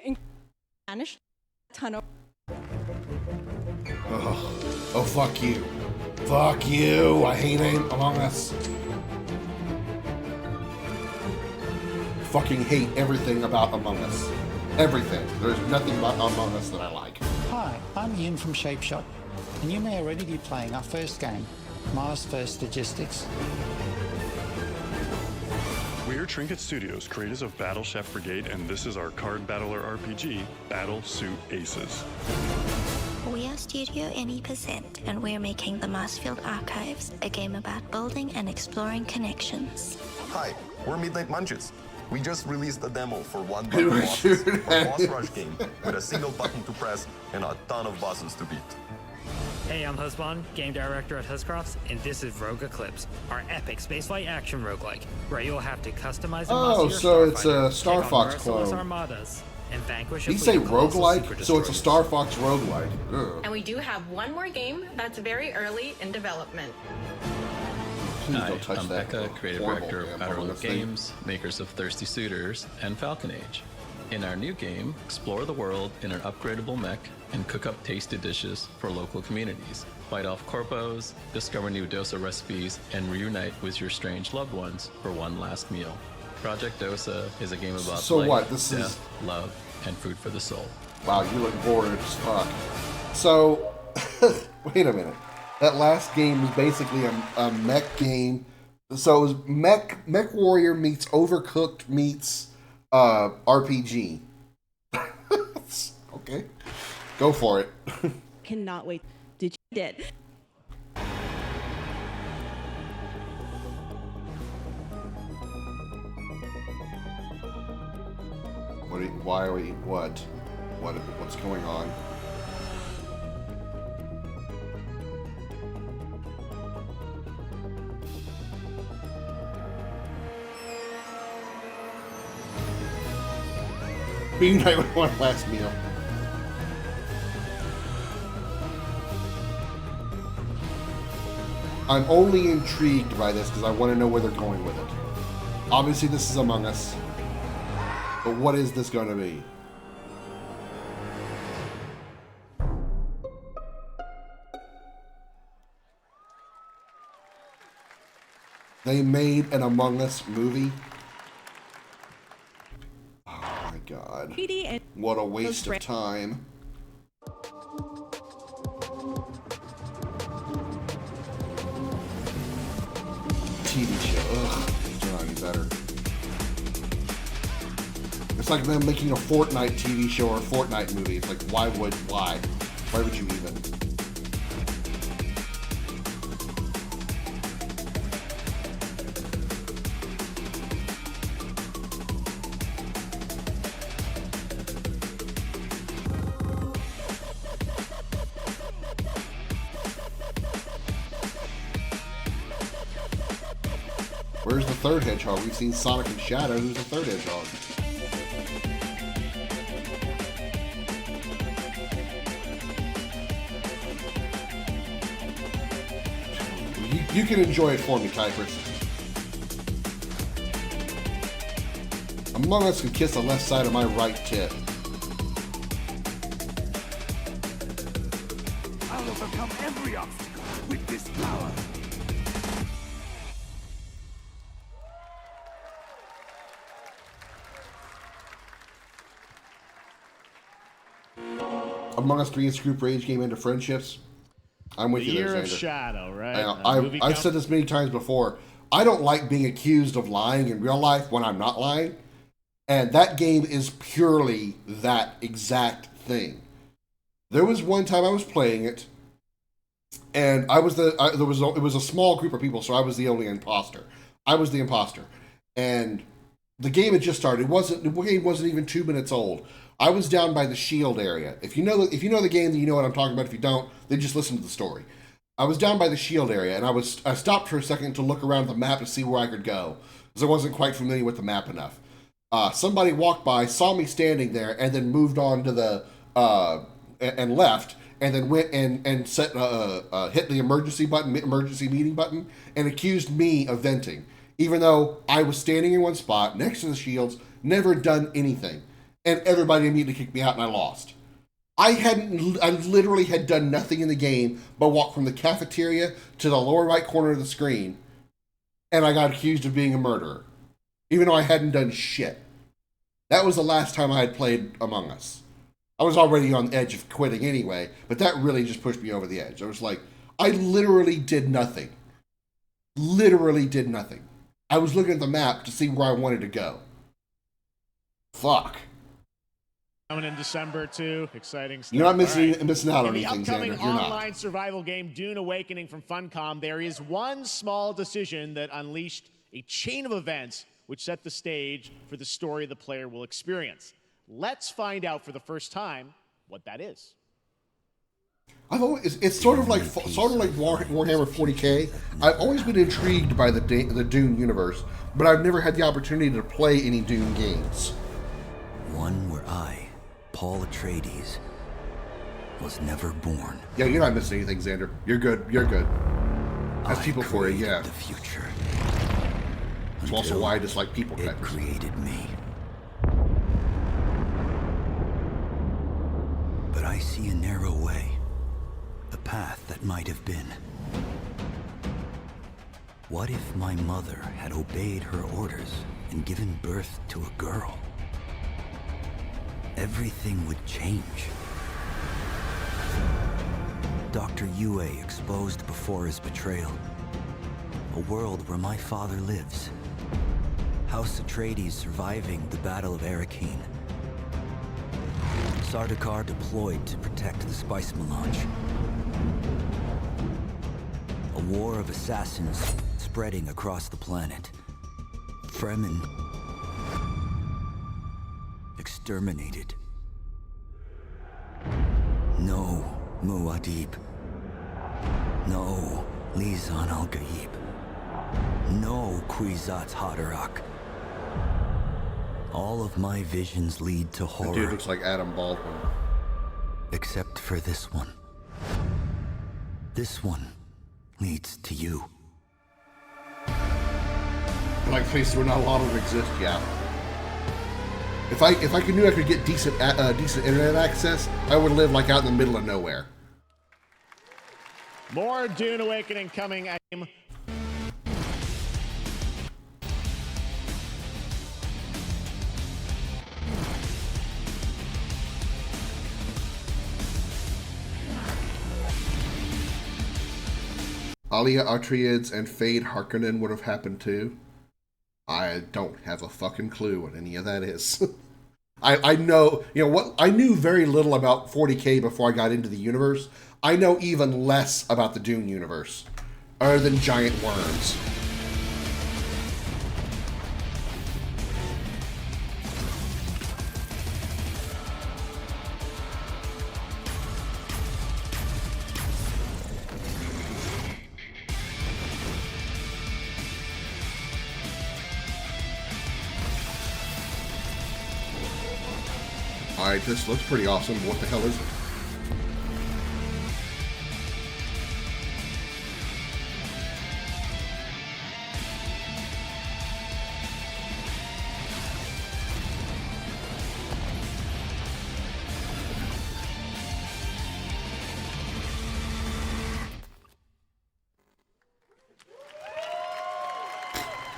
in Spanish. Ton of.
Oh, fuck you. Fuck you. I hate Among Us. Fucking hate everything about Among Us. Everything. There's nothing about Among Us that I like.
Hi, I'm Ian from Shape Shop, and you may already be playing our first game, Mars First Logistics.
We're Trinket Studios, creators of Battle Chef Brigade, and this is our card battler RPG, Battle Suit Aces.
We are Studio Any%, and we're making the Marsfield Archives, a game about building and exploring connections.
Hi, we're Midnight Munches. We just released a demo for one button bosses, a boss rush game with a single button to press and a ton of bosses to beat.
Hey, I'm Husband, game director at Huscrofts, and this is Rogue Eclipse, our epic spaceflight action roguelike, where you'll have to customize
Oh, so it's a Star Fox clone.
Armadas and vanquish.
Did you say roguelike? So it's a Star Fox roguelike. Ugh.
And we do have one more game that's very early in development.
Please
Hi,
don't touch
I'm
that
Becca, creative director of Outer
Among
Loop
Us thing.
Games, makers of Thirsty Suitors and Falcon Age. In our new game, explore the world in an upgradable mech and cook up tasty dishes for local communities. Fight off corpos, discover new dosa recipes, and reunite with your strange loved ones for one last meal. Project Dosa is a game about life, death, love, and food for the soul.
Wow, you look bored as fuck. So, wait a minute. That last game was basically a mech game. So it was Mech Warrior meets Overcooked meets RPG. Okay, go for it.
Cannot wait. Did you did?
Why are we? What's going on? Reunite with one last meal. I'm only intrigued by this because I want to know where they're going with it. Obviously, this is Among Us. But what is this going to be? They made an Among Us movie? Oh my god. What a waste of time. TV show. Ugh, it's not any better. It's like them making a Fortnite TV show or a Fortnite movie. It's like, why would you even? Where's the third hedgehog? We've seen Sonic and Shadow. Who's the third hedgehog? You can enjoy it for me, Typers. Among Us can kiss the left side of my right tip.
I'll overcome every obstacle with this power.
Among Us 3 is group rage game into friendships. I'm with
The
you there,
Year of
Xander.
Shadow, right?
I've said this many times before. I don't like being accused of lying in real life when I'm not lying. And that game is purely that exact thing. There was one time I was playing it, and it was a small group of people, so I was the only imposter. I was the imposter. And the game had just started. The game wasn't even 2 minutes old. I was down by the shield area. If you know the game, then you know what I'm talking about. If you don't, then just listen to the story. I was down by the shield area, and I stopped for a second to look around the map to see where I could go, because I wasn't quite familiar with the map enough. Somebody walked by, saw me standing there, and then moved on to the and left, and then went and hit the emergency meeting button, and accused me of venting, even though I was standing in one spot next to the shields, never done anything. And everybody immediately kicked me out, and I lost. I literally had done nothing in the game but walk from the cafeteria to the lower right corner of the screen, and I got accused of being a murderer, even though I hadn't done shit. That was the last time I had played Among Us. I was already on the edge of quitting anyway, but that really just pushed me over the edge. I was like, I literally did nothing. Literally did nothing. I was looking at the map to see where I wanted to go. Fuck.
Coming in December too, exciting stuff.
You're not missing out on
in
anything,
the upcoming
Xander. You're not.
online survival game Dune Awakening from Funcom, there is one small decision that unleashed a chain of events which set the stage for the story the player will experience. Let's find out for the first time what that is.
It's sort of like Warhammer 40K. I've always been intrigued by the Dune universe, but I've never had the opportunity to play any Dune games.
One where I, Paul Atreides, was never born.
Yeah, you're not missing anything, Xander. You're good. You're good. That's people for you, yeah.
The future.
It's also why I dislike people
It created me. But I see a narrow way. A path that might have been. What if my mother had obeyed her orders and given birth to a girl? Everything would change. Dr. Yue exposed before his betrayal. A world where my father lives. House Atreides surviving the Battle of Arrakeen. Sardaukar deployed to protect the spice melange. A war of assassins spreading across the planet. Fremen exterminated. No Muad'Dib. No Lisan al-Gaib. No Kwisatz Haderach. All of my visions lead to horror.
That dude looks like Adam Baldwin.
Except for this one. This one leads to you.
Like places where not a lot of them exist, yeah. If I knew I could get decent internet access, I would live like out in the middle of nowhere.
More Dune Awakening coming at him.
Alia Atreides and Fade Harkonnen would have happened too. I don't have a fucking clue what any of that is. I know, you know what? I knew very little about 40K before I got into the universe. I know even less about the Dune universe, other than giant worms. Alright, this looks pretty awesome. What the hell is it?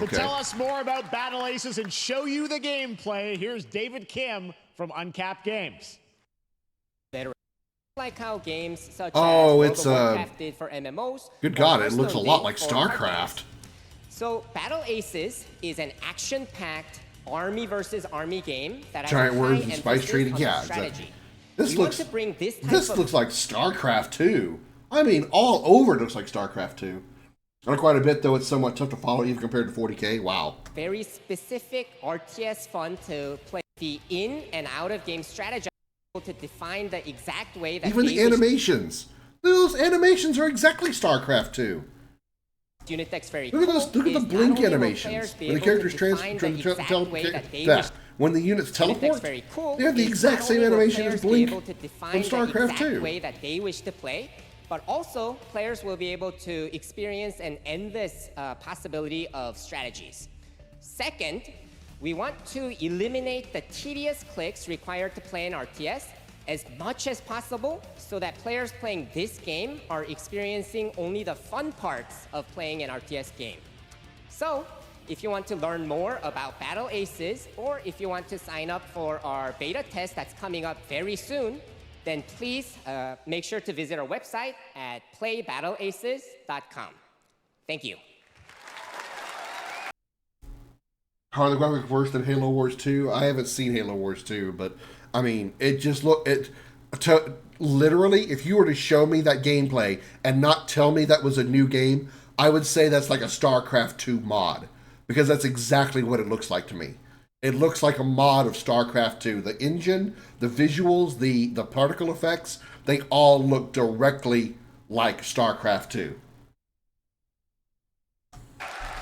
To tell us more about Battle Aces and show you the gameplay, here's David Kim from Uncapped Games.
Like how games such
Oh,
as
it's
Warcraft did for MMOs.
Good God, it looks a lot like StarCraft.
So Battle Aces is an action-packed army versus army game that has
Giant
a high
words and spice
emphasis
trading.
on
Yeah,
strategy.
this
We
looks.
want to bring this type
This
of
looks like StarCraft 2. I mean, all over it looks like StarCraft 2. Not quite a bit though. It's somewhat tough to follow even compared to 40K. Wow.
very specific RTS fun to play the in and out of game strategy to define the exact way that
Even
they
the animations. Those animations are exactly StarCraft 2.
unit deck's very
Look at
cool
those. Look at the
is not
blink
only will
animations.
players be
When the
able
characters
to
transfer,
define the exact way that they wish-
when the units
Unit deck's
teleport,
very cool
they have the
is
exact
not
same
only will
animation as
players be
Blink
able to
from
define the
StarCraft
exact
2.
way that they wish to play, but also players will be able to experience an endless possibility of strategies. Second, we want to eliminate the tedious clicks required to play an RTS as much as possible so that players playing this game are experiencing only the fun parts of playing an RTS game. So, if you want to learn more about Battle Aces, or if you want to sign up for our beta test that's coming up very soon, then please make sure to visit our website at playbattleaces.com. Thank you.
How are the graphics worse than Halo Wars 2? I haven't seen Halo Wars 2, but I mean, it just literally, if you were to show me that gameplay and not tell me that was a new game, I would say that's like a StarCraft 2 mod, because that's exactly what it looks like to me. It looks like a mod of StarCraft 2. The engine, the visuals, the particle effects, they all look directly like StarCraft 2.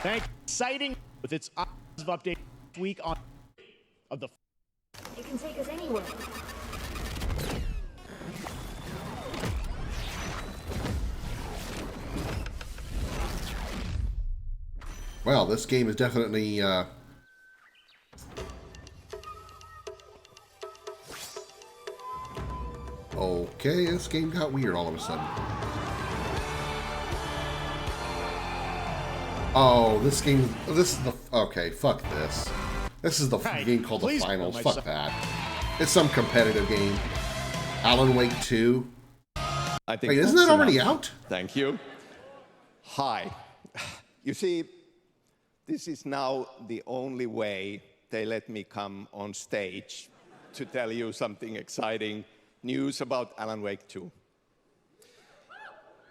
Thank you. Exciting with its update week on of the.
You can take us anywhere.
Well, this game is definitely okay, this game got weird all of a sudden. Oh, this is the, okay, fuck this. This is the game called The Finals, fuck that. It's some competitive game. Alan Wake 2.
I think
Wait, isn't that
that's
already
enough.
out?
Thank you. Hi. You see, this is now the only way they let me come on stage to tell you something exciting news about Alan Wake 2.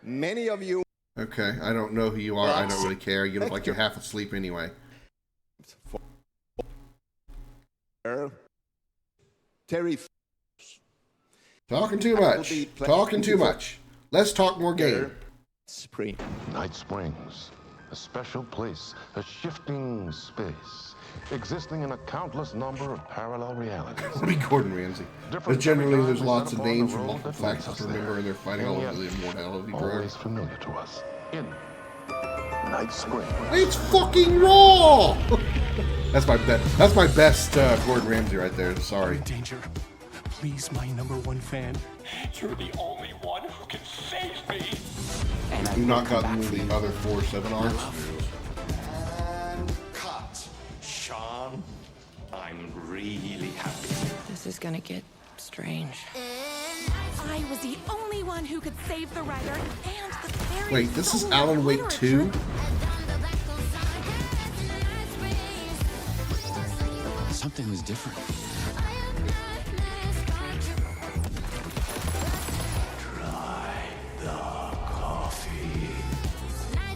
Many of you...
Okay, I don't know who you are, I don't really care. You look like you're half asleep anyway.
Terry...
Talking too much. Talking too much. Let's talk more game.
Spring.
Night Springs, a special place, a shifting space, existing in a countless number of parallel realities.
It'll be Gordon Ramsay. But generally, there's lots of names from multiple factions to remember, and they're fighting all over the immortality drug.
Always familiar to us. In Night Springs.
It's fucking raw! That's my best Gordon Ramsay right there. Sorry.
Danger. Please, my #1 fan.
You're the only one who can save me.
You've not gotten the other 4-7 arcs?
And cut. Sean, I'm really happy.
This is gonna get strange.
I was the only one who could save the writer and the fairy.
Wait, this is Alan Wake 2?
Something was different.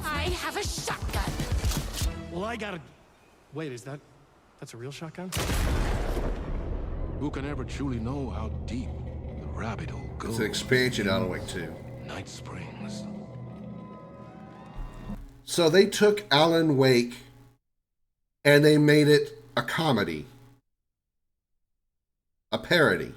I have a shotgun.
Well, I gotta... Wait, that's a real shotgun?
Who can ever truly know how deep the rabbit hole goes?
It's an expansion Alan Wake 2.
Night Springs.
So they took Alan Wake and they made it a comedy. A parody.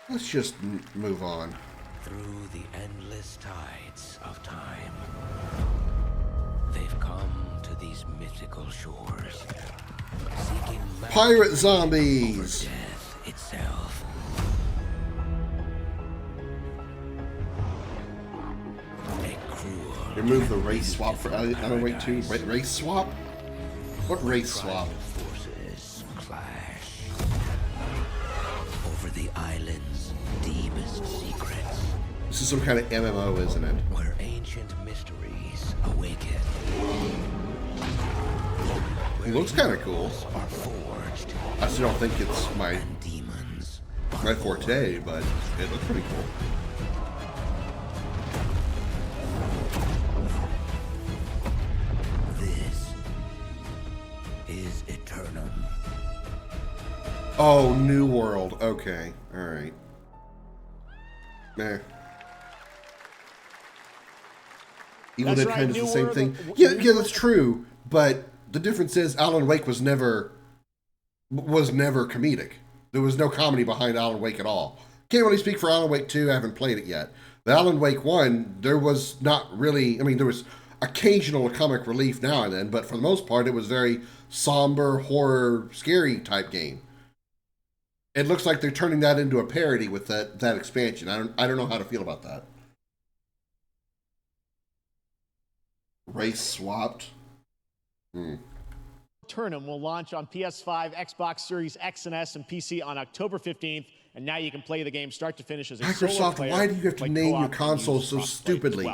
Let's just move on.
Through the endless tides of time, they've come to these mythical shores, seeking
Pirate zombies!
death itself.
Remove the race swap for Alan Wake 2. Race swap? What race swap?
Forces clash over the island's deepest secrets.
This is some kind of MMO, isn't it?
Where ancient mysteries awaken.
It looks kind of cool.
Are forged.
I still don't think it's my forte, but it looks pretty cool.
Is Eternum.
Oh, New World. Okay. Alright. Meh. Evil Dead kind of the same thing. Yeah, that's true. But the difference is Alan Wake was never comedic. There was no comedy behind Alan Wake at all. Can't really speak for Alan Wake 2. I haven't played it yet. The Alan Wake 1, there was not really... I mean, there was occasional comic relief now and then, but for the most part, it was very somber, horror, scary type game. It looks like they're turning that into a parody with that expansion. I don't know how to feel about that. Race swapped.
Eternum will launch on PS5, Xbox Series X and S, and PC on October 15th. And now you can play the game start to finish as a solo
Microsoft,
player.
why do you have to name your console so stupidly?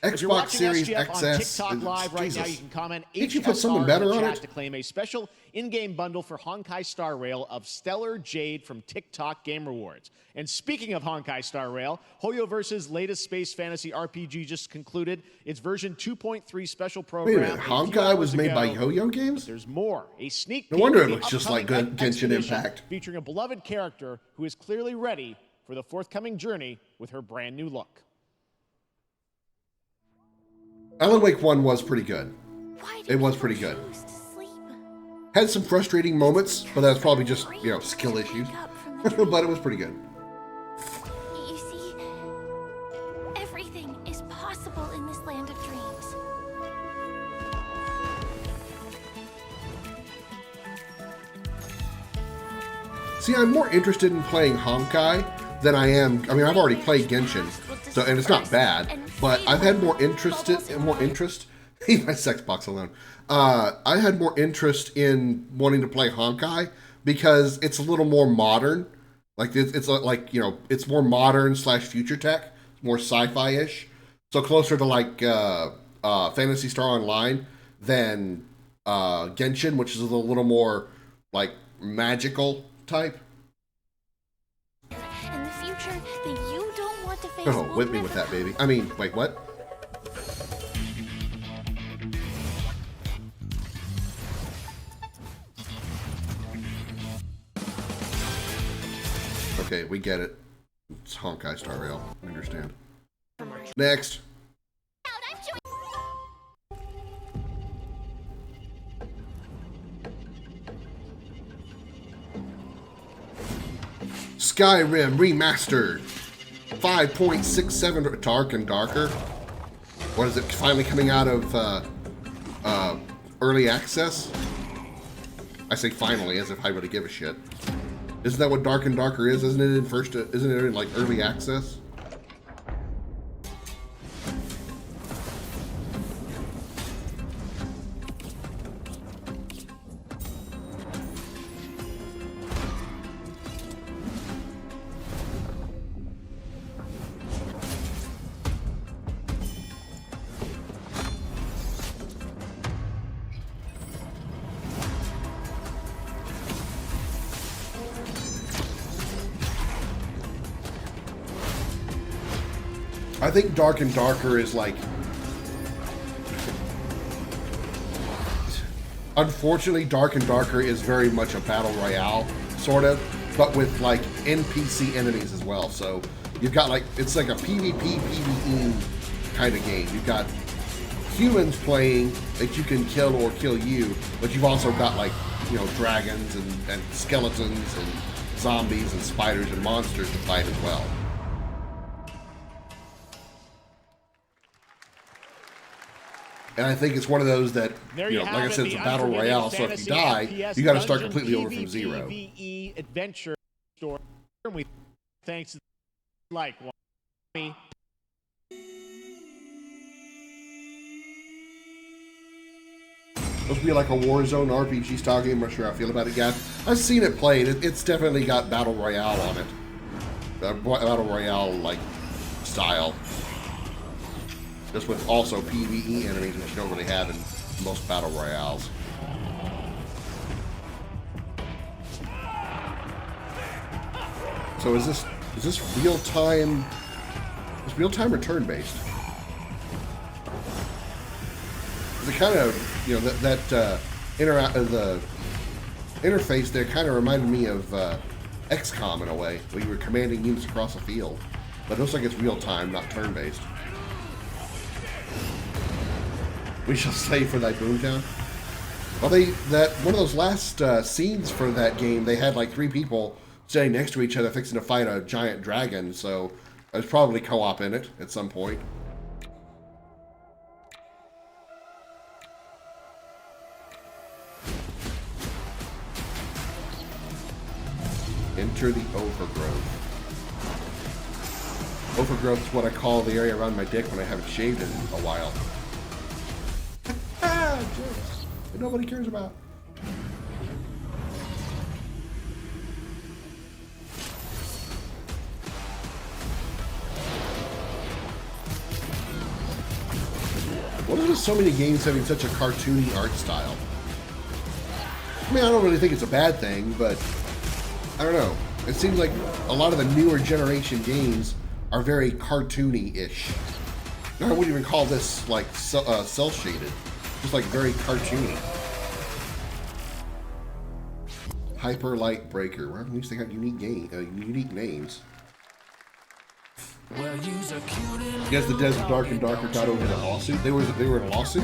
Xbox Series XS.
On TikTok Live right
Jesus.
now, you can comment.
Did you put something better on it?
To claim a special in-game bundle for Honkai Star Rail of Stellar Jade from TikTok Game Rewards. And speaking of Honkai Star Rail, Hoyoverse's latest space fantasy RPG just concluded its version 2.3 special program.
Wait a minute, Honkai was made by Yo-Yo Games?
There's more. A sneak
No
peek
wonder
of
it
the
looks just like
upcoming
Genshin
expedition
Impact.
featuring a beloved character who is clearly ready for the forthcoming journey with her brand new look.
Alan Wake 1 was pretty good. It was pretty good. Had some frustrating moments, but that's probably just, skill issues. But it was pretty good.
You see, everything is possible in this land of dreams.
See, I'm more interested in playing Honkai than I am. I mean, I've already played Genshin, and it's not bad. But I've had more interest. Leave my sex box alone. I had more interest in wanting to play Honkai because it's a little more modern. Like it's like it's more modern / future tech, more sci-fi-ish. So closer to like Phantasy Star Online than Genshin, which is a little more like magical type.
In the future that you don't want to face.
Oh, whip me with that, baby. I mean, wait, what? Okay, we get it. It's Honkai Star Rail. I understand. Next. Skyrim Remastered. 5.67 Dark and Darker. What is it? Finally coming out of early access? I say finally, as if I really give a shit. Isn't that what Dark and Darker is? Isn't it in isn't it in like early access? I think Dark and Darker is like... Unfortunately, Dark and Darker is very much a battle royale, sort of, but with like NPC enemies as well. So you've got like, it's like a PvP, PvE kind of game. You've got humans playing that you can kill or kill you, but you've also got like dragons and skeletons and zombies and spiders and monsters to fight as well. And I think it's one of those that, like I said, it's a battle royale, so if you die, you got to start completely over from zero.
PvE adventure story. We thanks to like me.
Supposed to be like a Warzone RPG style game. I'm not sure how I feel about it yet. I've seen it played. It's definitely got battle royale on it. Battle royale like style. Just with also PvE enemies, which you don't really have in most battle royales. So is this real time? Is real time or turn based? The kind of the interface there kind of reminded me of XCOM in a way, where you were commanding units across the field. But it looks like it's real time, not turn based. We shall slay for thy boomtown. Well, one of those last scenes for that game, they had like 3 people standing next to each other fixing to fight a giant dragon, so there's probably co-op in it at some point. Enter the overgrowth. Overgrowth is what I call the area around my dick when I haven't shaved in a while. Jokes that nobody cares about. What are there so many games having such a cartoony art style? I mean, I don't really think it's a bad thing, but I don't know. It seems like a lot of the newer generation games are very cartoony-ish. I wouldn't even call this like cel-shaded. Just like very cartoony. Hyper Light Breaker. Well, at least they got unique names. Yes, the Desert Dark and Darker got over the lawsuit. They were in a lawsuit.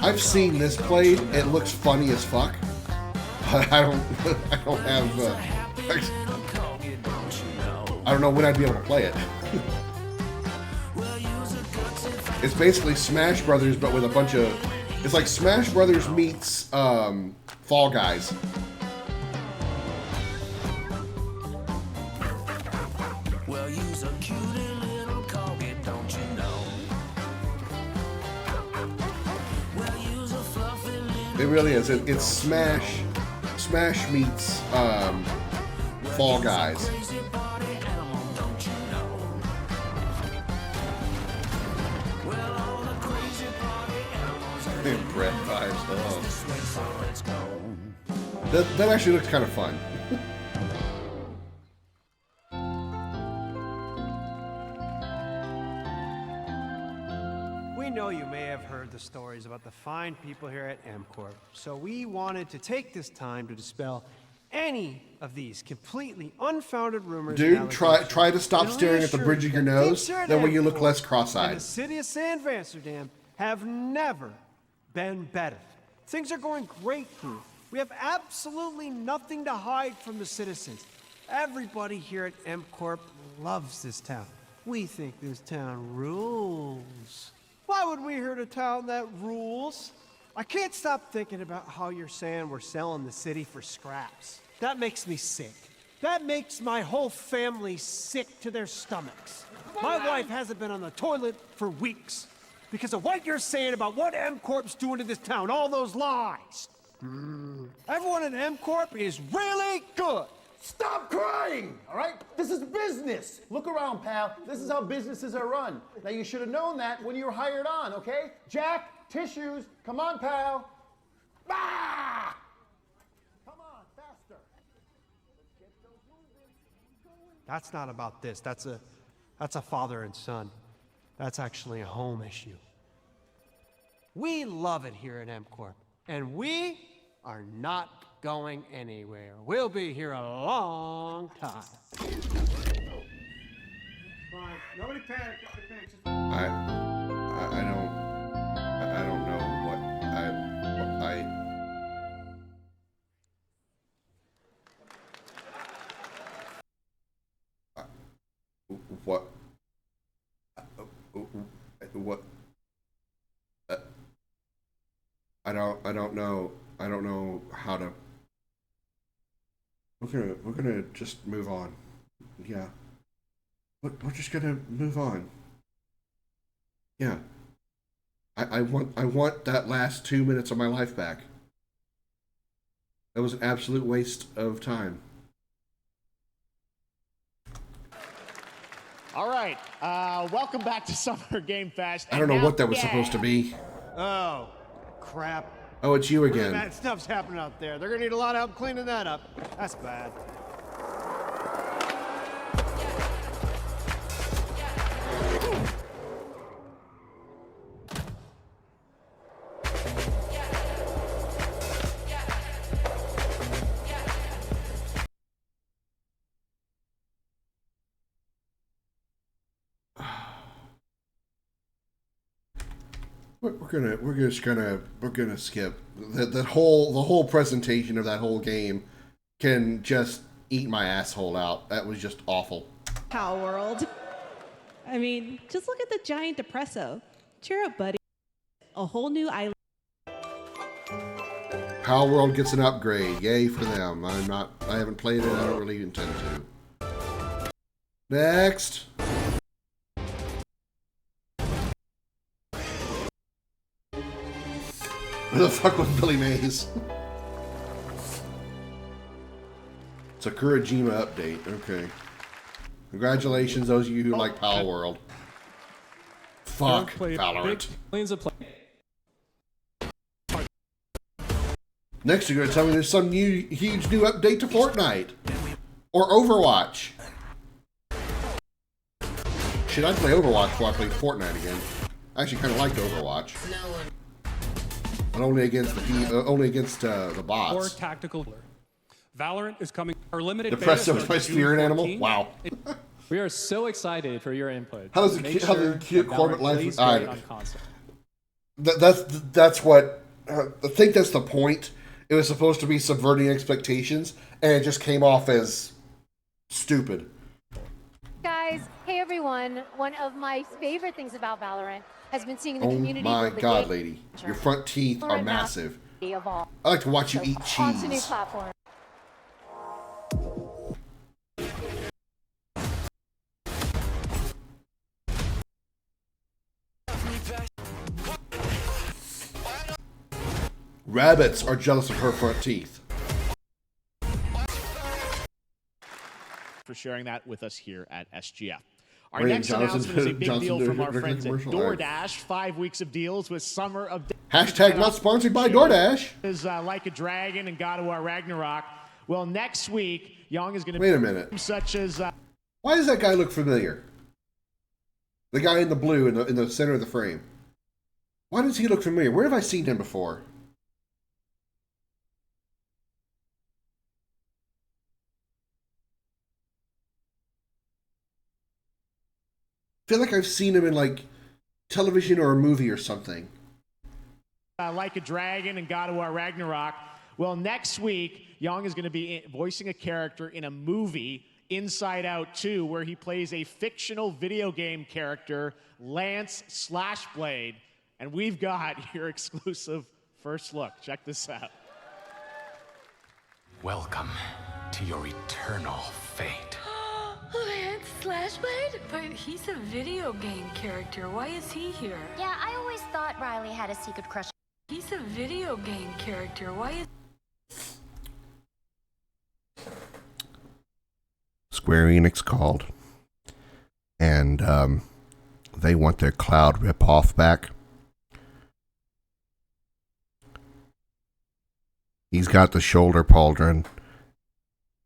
I've seen this played. It looks funny as fuck. But I don't have. I don't know when I'd be able to play it. It's basically Smash Brothers, but with a bunch of... It's like Smash Brothers meets Fall Guys. It really is. It's Smash meets Fall Guys. Bread vibes. Oh. That actually looks kind of fun.
We know you may have heard the stories about the fine people here at MCorp, so we wanted to take this time to dispel any of these completely unfounded rumors.
Dude, try to stop staring at the bridge of your nose. That way you look less cross-eyed.
The city of San Amsterdam have never been better. Things are going great here. We have absolutely nothing to hide from the citizens. Everybody here at MCorp loves this town. We think this town rules. Why would we hurt a town that rules? I can't stop thinking about how you're saying we're selling the city for scraps. That makes me sick. That makes my whole family sick to their stomachs. My wife hasn't been on the toilet for weeks because of what you're saying about what MCorp's doing to this town, all those lies. Everyone at MCorp is really good.
Stop crying, all right? This is business. Look around, pal. This is how businesses are run. Now, you should have known that when you were hired on, okay? Jack, tissues. Come on, pal. Ah! Come on, faster. Let's get those moving.
That's not about this. That's a father and son. That's actually a home issue. We love it here at MCorp, and we are not going anywhere. We'll be here a long time. Fine. Nobody panic. Nobody panic.
I don't know what I don't know how to. We're gonna just move on. Yeah. We're just gonna move on. Yeah. I want that last 2 minutes of my life back. That was an absolute waste of time.
All right, welcome back to Summer Game Fest.
I don't know what that was supposed to be.
Oh, crap.
Oh, it's you
Really
again.
bad stuff's happening out there. They're gonna need a lot of help cleaning that up. That's bad.
We're gonna skip the whole presentation of that whole game. Can just eat my asshole out. That was just awful.
Power World. I mean, just look at the giant depresso. Cheer up, buddy. A whole new island.
Power World gets an upgrade. Yay for them. I haven't played it. I don't really intend to. Next. Where the fuck was Billy Mays? Sakurajima update. Okay. Congratulations, those of you who like Power World. Fuck Valorant. Next, you're gonna tell me there's some huge new update to Fortnite or Overwatch. Shit, I'd play Overwatch before I played Fortnite again. I actually kind of liked Overwatch. But only against the bots.
Or tactical. Valorant is coming. Our limited
Depressive by Spirit Animal. Wow.
We are so excited for your input.
How does the cute corporate life?
On console.
That's what I think. That's the point. It was supposed to be subverting expectations, and it just came off as stupid.
Guys, hey everyone! One of my favorite things about Valorant has been seeing the community.
Oh my god, lady! Your front teeth are massive. I like to watch you eat cheese.
Onto new platform.
Rabbits are jealous of her front teeth.
For sharing that with us here at SGF. Our next announcement is a big deal from our friends at DoorDash. 5 weeks of deals with Summer of
Hashtag not sponsored by DoorDash.
Is Like a Dragon and God of War Ragnarok. Well, next week, Young is going to
wait a minute.
Such as
why does that guy look familiar? The guy in the blue in the center of the frame. Why does he look familiar? Where have I seen him before? I feel like I've seen him in like television or a movie or something.
Like a Dragon and God of War Ragnarok. Well, next week, Young is going to be voicing a character in a movie, Inside Out 2, where he plays a fictional video game character, Lance Slashblade. And we've got your exclusive first look. Check this out.
Welcome to your eternal fate.
Lance Slashblade? But he's a video game character. Why is he here?
Yeah, I always thought Riley had a secret crush.
He's a video game character. Why is...
Square Enix called. And they want their Cloud ripoff back. He's got the shoulder pauldron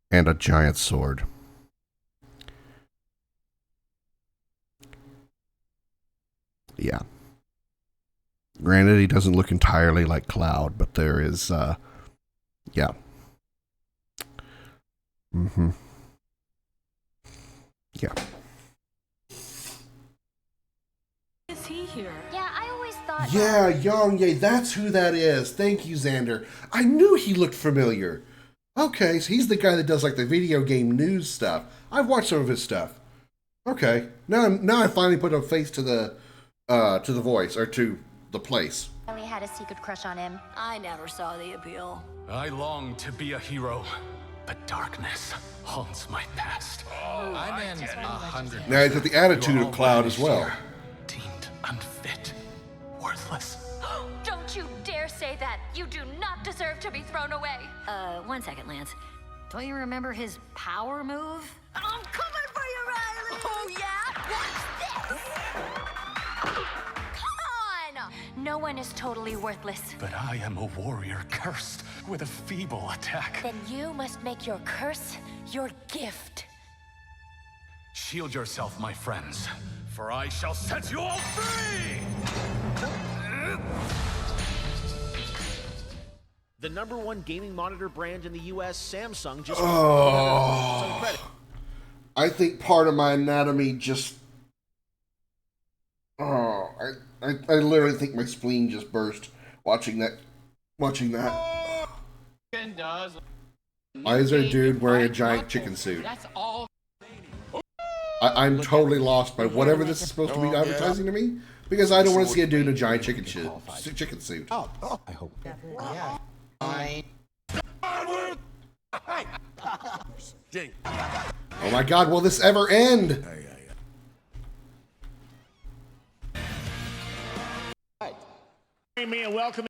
and a giant sword. Yeah. Granted, he doesn't look entirely like Cloud, but there is, yeah. Mm-hmm. Yeah.
Is he here?
Yeah, I always thought...
Yeah, Young, yeah, that's who that is. Thank you, Xander. I knew he looked familiar. Okay, so he's the guy that does, like, the video game news stuff. I've watched some of his stuff. Okay. Now I finally put a face to the voice, or to the place.
Ellie had a secret crush on him. I never saw the appeal.
I long to be a hero, but darkness haunts my past. I'm in 100.
Now he's got the attitude of Cloud as well.
Deemed unfit, worthless.
Don't you dare say that! You do not deserve to be thrown away! 1 second, Lance. Don't you remember his power move? I'm coming for you, Riley! Oh, yeah? Watch this! Come on! No one is totally worthless.
But I am a warrior cursed with a feeble attack.
Then you must make your curse your gift.
Shield yourself, my friends, for I shall set you all free!
The #1 gaming monitor brand in the U.S., Samsung, just...
I think part of my anatomy just... I literally think my spleen just burst watching that. Why is there a dude wearing a giant chicken suit? I'm totally lost by whatever this is supposed to be advertising to me, because I don't want to see a dude in a giant chicken suit.
I hope.
Oh my God, will this ever end?
Me and welcome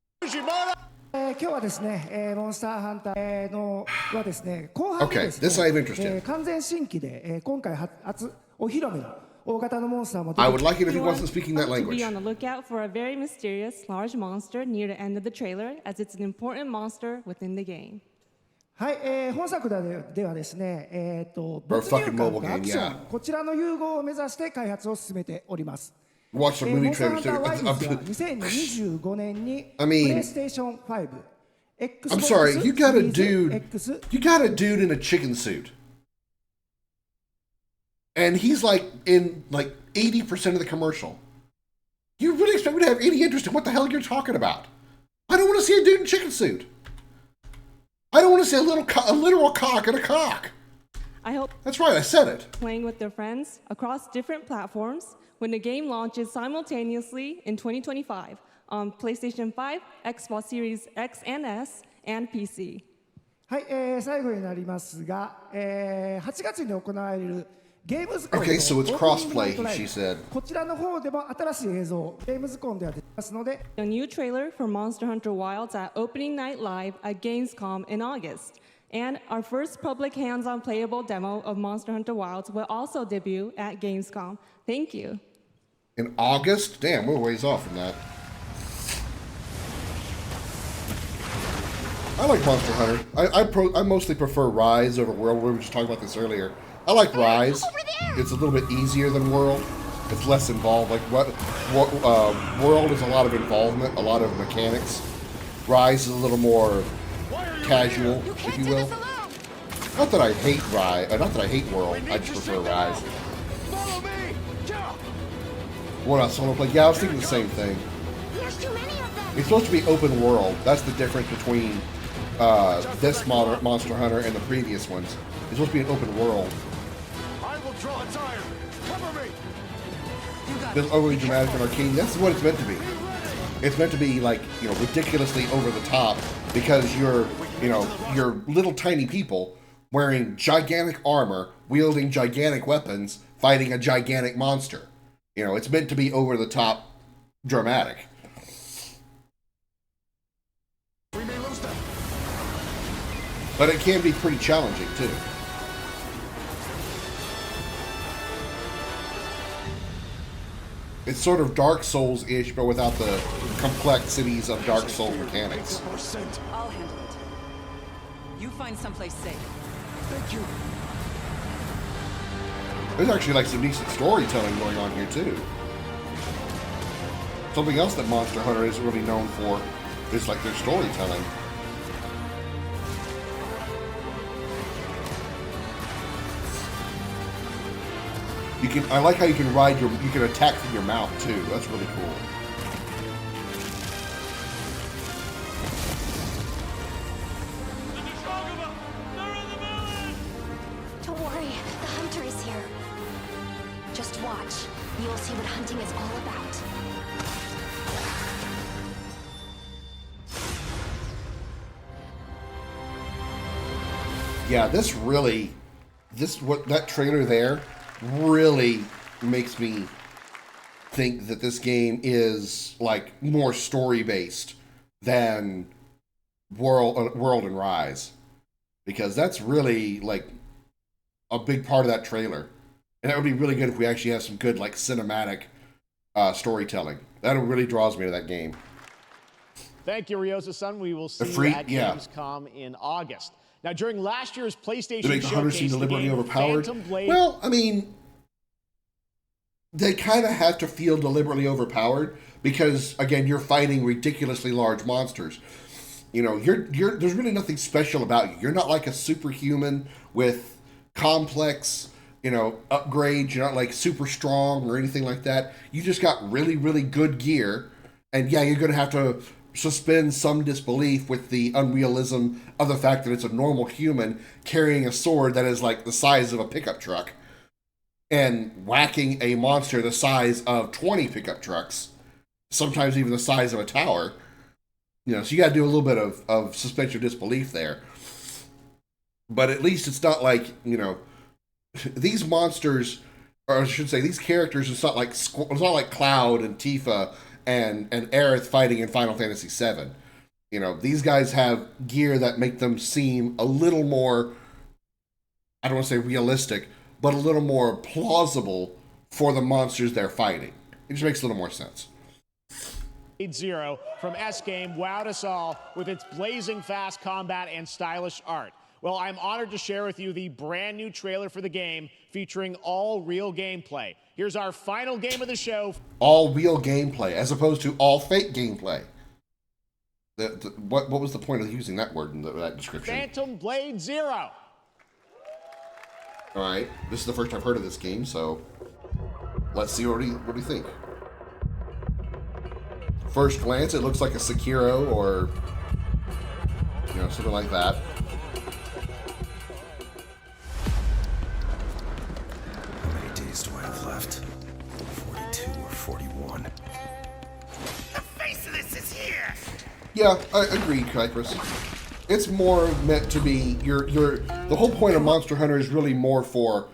今日はですね、モンスターハンターのはですね、後半にですね、
this I'm interested.
完全新規で、今回初お披露目の大型のモンスターも出て
I would like it if he wasn't speaking that language.
Be on the lookout for a very mysterious large monster near the end of the trailer, as it's an important monster within the game.
はい、本作ではですね、没入
fucking
感
mobile
とア
game,
クション、
yeah.
こちらの融合を目指して開発を進めております。
Watch the movie
モンスターハ
trailers.
ンターワイズは2025年に
I mean,
プレイステーション5、
I'm sorry, you got a dude in a chicken suit. And he's like in like 80% of the commercial. You really expect me to have any interest in what the hell you're talking about? I don't want to see a dude in a chicken suit. I don't want to see a literal cock in a cock.
I hope
that's right, I said it.
Playing with their friends across different platforms when the game launches simultaneously in 2025 on PlayStation 5, Xbox Series X and S, and PC.
はい、最後になりますが、8月に行われるゲームズコンの
Okay, so it's
オープニング
crossplay,
ナイトライブ
she said.
こちらの方でも新しい映像、ゲームズコンでは出ますので、
A new trailer for Monster Hunter Wilds at Opening Night Live at Gamescom in August. And our first public hands-on playable demo of Monster Hunter Wilds will also debut at Gamescom. Thank you.
In August? Damn, we're a ways off from that. I like Monster Hunter. I mostly prefer Rise over World. We were just talking about this earlier. I like Rise. It's a little bit easier than World. It's less involved. Like World is a lot of involvement, a lot of mechanics. Rise is a little more casual, if you will. Not that I hate Rise. Not that I hate World. I just prefer Rise. What else? Someone play? Yeah, I was thinking the same thing. It's supposed to be open world. That's the difference between this Monster Hunter and the previous ones. It's supposed to be an open world.
I will draw a tire. Cover me.
This overly dramatic and arcane. That's what it's meant to be. It's meant to be like, you know, ridiculously over the top because you're little tiny people wearing gigantic armor, wielding gigantic weapons, fighting a gigantic monster. You know, it's meant to be over the top dramatic. But it can be pretty challenging too. It's sort of Dark Souls-ish, but without the complexities of Dark Souls mechanics.
I'll handle it. You find someplace safe.
Thank you.
There's actually like some decent storytelling going on here too. Something else that Monster Hunter is really known for is like their storytelling. I like how you can you can attack from your mouth too. That's really cool.
Don't worry, the hunter is here. Just watch. You'll see what hunting is all about.
Yeah, that trailer there really makes me think that this game is like more story based than World and Rise, because that's really like a big part of that trailer, and that would be really good if we actually have some good like cinematic storytelling. That really draws me to that game.
Thank you, Ryosa-san. We will see
free-
you at
yeah.
Gamescom in August. Now, during last year's PlayStation
To make the hunter seem
showcase, the
deliberately
game
overpowered.
Phantom Blade...
Well, I mean, they kind of have to feel deliberately overpowered because, again, you're fighting ridiculously large monsters. You know, there's really nothing special about you. You're not like a superhuman with complex, you know, upgrades. You're not like super strong or anything like that. You just got really, really good gear. And yeah, you're going to have to suspend some disbelief with the unrealism of the fact that it's a normal human carrying a sword that is like the size of a pickup truck and whacking a monster the size of 20 pickup trucks, sometimes even the size of a tower. You know, so you got to do a little bit of suspension of disbelief there. But at least it's not like, you know, these monsters, or I should say, these characters, it's not like Cloud and Tifa and Aerith fighting in Final Fantasy VII. You know, these guys have gear that make them seem a little more, I don't want to say realistic, but a little more plausible for the monsters they're fighting. It just makes a little more sense.
8-0 from S-Game wowed us all with its blazing fast combat and stylish art. Well, I'm honored to share with you the brand new trailer for the game featuring all real gameplay. Here's our final game of the show.
All real gameplay, as opposed to all fake gameplay. What was the point of using that word in that description?
Phantom Blade Zero.
All right, this is the first I've heard of this game, so let's see what do you think. First glance, it looks like a Sekiro or, you know, something like that.
How many days do I have left? 42 or 41?
The face of this is here!
Yeah, I agree, Kypris. It's more meant to be the whole point of Monster Hunter is really more for,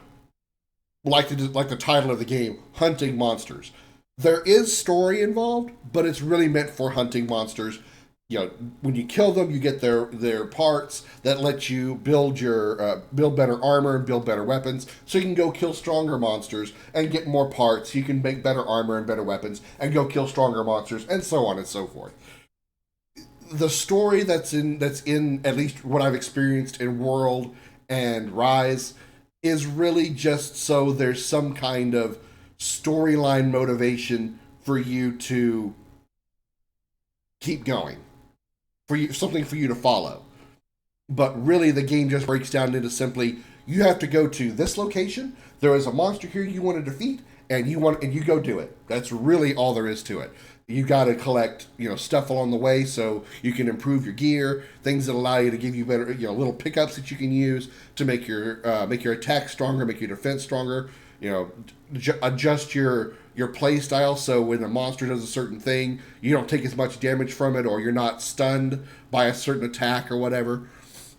like the title of the game, hunting monsters. There is story involved, but it's really meant for hunting monsters. You know, when you kill them, you get their parts that let you build better armor and build better weapons, so you can go kill stronger monsters and get more parts. You can make better armor and better weapons and go kill stronger monsters, and so on and so forth. The story that's in at least what I've experienced in World and Rise is really just so there's some kind of storyline motivation for you to keep going, something for you to follow. But really the game just breaks down into simply, you have to go to this location, there is a monster here you want to defeat, and you go do it. That's really all there is to it. You got to collect, you know, stuff along the way so you can improve your gear, things that allow you to give you better, you know, little pickups that you can use to make your attack stronger, make your defense stronger. You know, adjust your play style so when a monster does a certain thing, you don't take as much damage from it, or you're not stunned by a certain attack or whatever.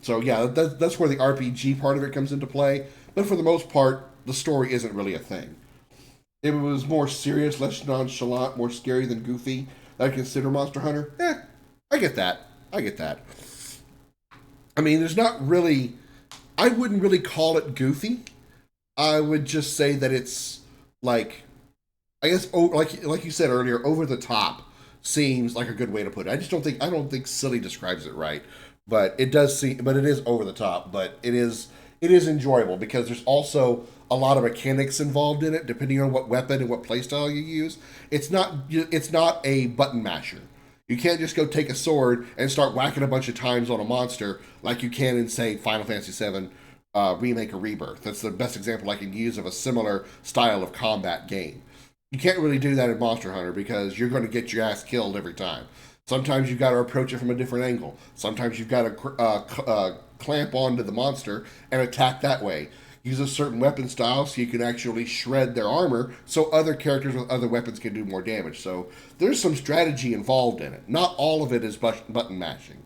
So yeah, that's where the RPG part of it comes into play. But for the most part, the story isn't really a thing. If it was more serious, less nonchalant, more scary than goofy, I consider Monster Hunter. I get that. I mean, there's not really, I wouldn't really call it goofy. I would just say that it's like, I guess, like you said earlier, over the top seems like a good way to put it. I don't think silly describes it right, but it does seem, but it is over the top, but it is enjoyable because there's also a lot of mechanics involved in it, depending on what weapon and what playstyle you use. It's not a button masher. You can't just go take a sword and start whacking a bunch of times on a monster like you can in, say, Final Fantasy VII Remake or Rebirth. That's the best example I can use of a similar style of combat game. You can't really do that in Monster Hunter because you're going to get your ass killed every time. Sometimes you've got to approach it from a different angle. Sometimes you've got to clamp onto the monster and attack that way. Use a certain weapon style so you can actually shred their armor so other characters with other weapons can do more damage. So there's some strategy involved in it. Not all of it is button mashing.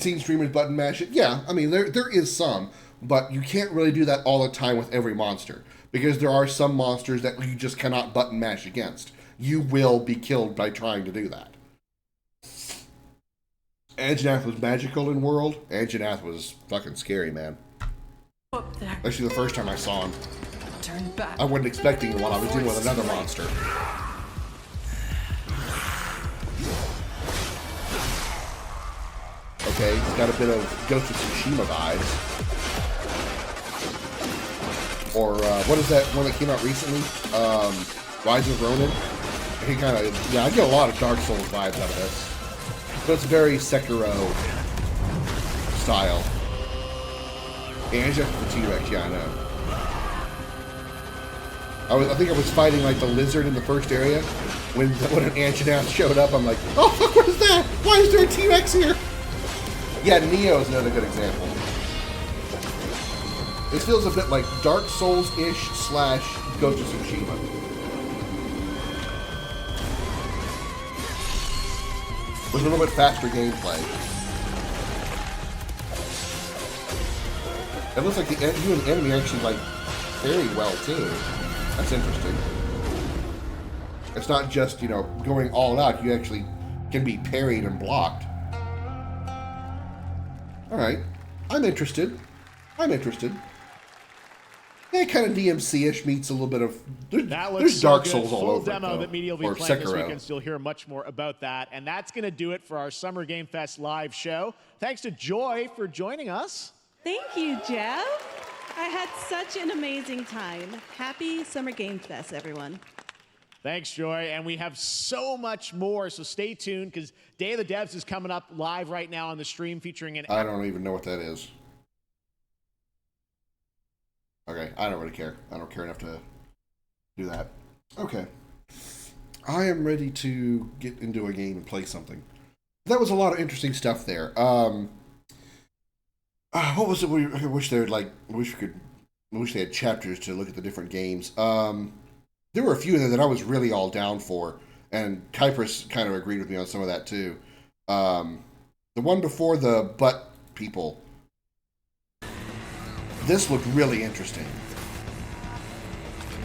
seen streamers button mash it. Yeah, I mean, there is some, but you can't really do that all the time with every monster, because there are some monsters that you just cannot button mash against. You will be killed by trying to do that. Anjanath was magical in World. Anjanath was fucking scary, man.
Up there.
Especially the first time I saw him.
Turn back.
I wasn't expecting it while I was dealing with another monster. Okay, he's got a bit of Ghost of Tsushima vibes. Or, what is that one that came out recently? Rise of Ronin? He kind of, yeah, I get a lot of Dark Souls vibes out of this. But it's very Sekiro style. And just the T-Rex, yeah, I know. I think I was fighting like the lizard in the first area. When an Anjanath showed up, I'm like, oh fuck, what is that? Why is there a T-Rex here? Yeah, Neo is another good example. This feels a bit like Dark Souls-ish / Ghost of Tsushima. With a little bit faster gameplay. It looks like you and the enemy actually like very well too. That's interesting. It's not just, you know, going all out. You actually can be parried and blocked. Alright. I'm interested. Yeah, kind of DMC-ish meets a little bit of... There's Dark Souls all over
demo
it,
that media will be playing this weekend, so you'll hear much more about that. And that's going to do it for our Summer Game Fest live show. Thanks to Joy for joining us.
Thank you, Jeff. I had such an amazing time. Happy Summer Game Fest, everyone.
Thanks, Joy. And we have so much more, so stay tuned, because Day of the Devs is coming up live right now on the stream, featuring an...
I don't even know what that is. Okay, I don't really care. I don't care enough to do that. Okay. I am ready to get into a game and play something. That was a lot of interesting stuff there. What was it? I wish they would I wish they had chapters to look at the different games. There were a few in there that I was really all down for, and Kypris kind of agreed with me on some of that too. The one before the butt people. This looked really interesting.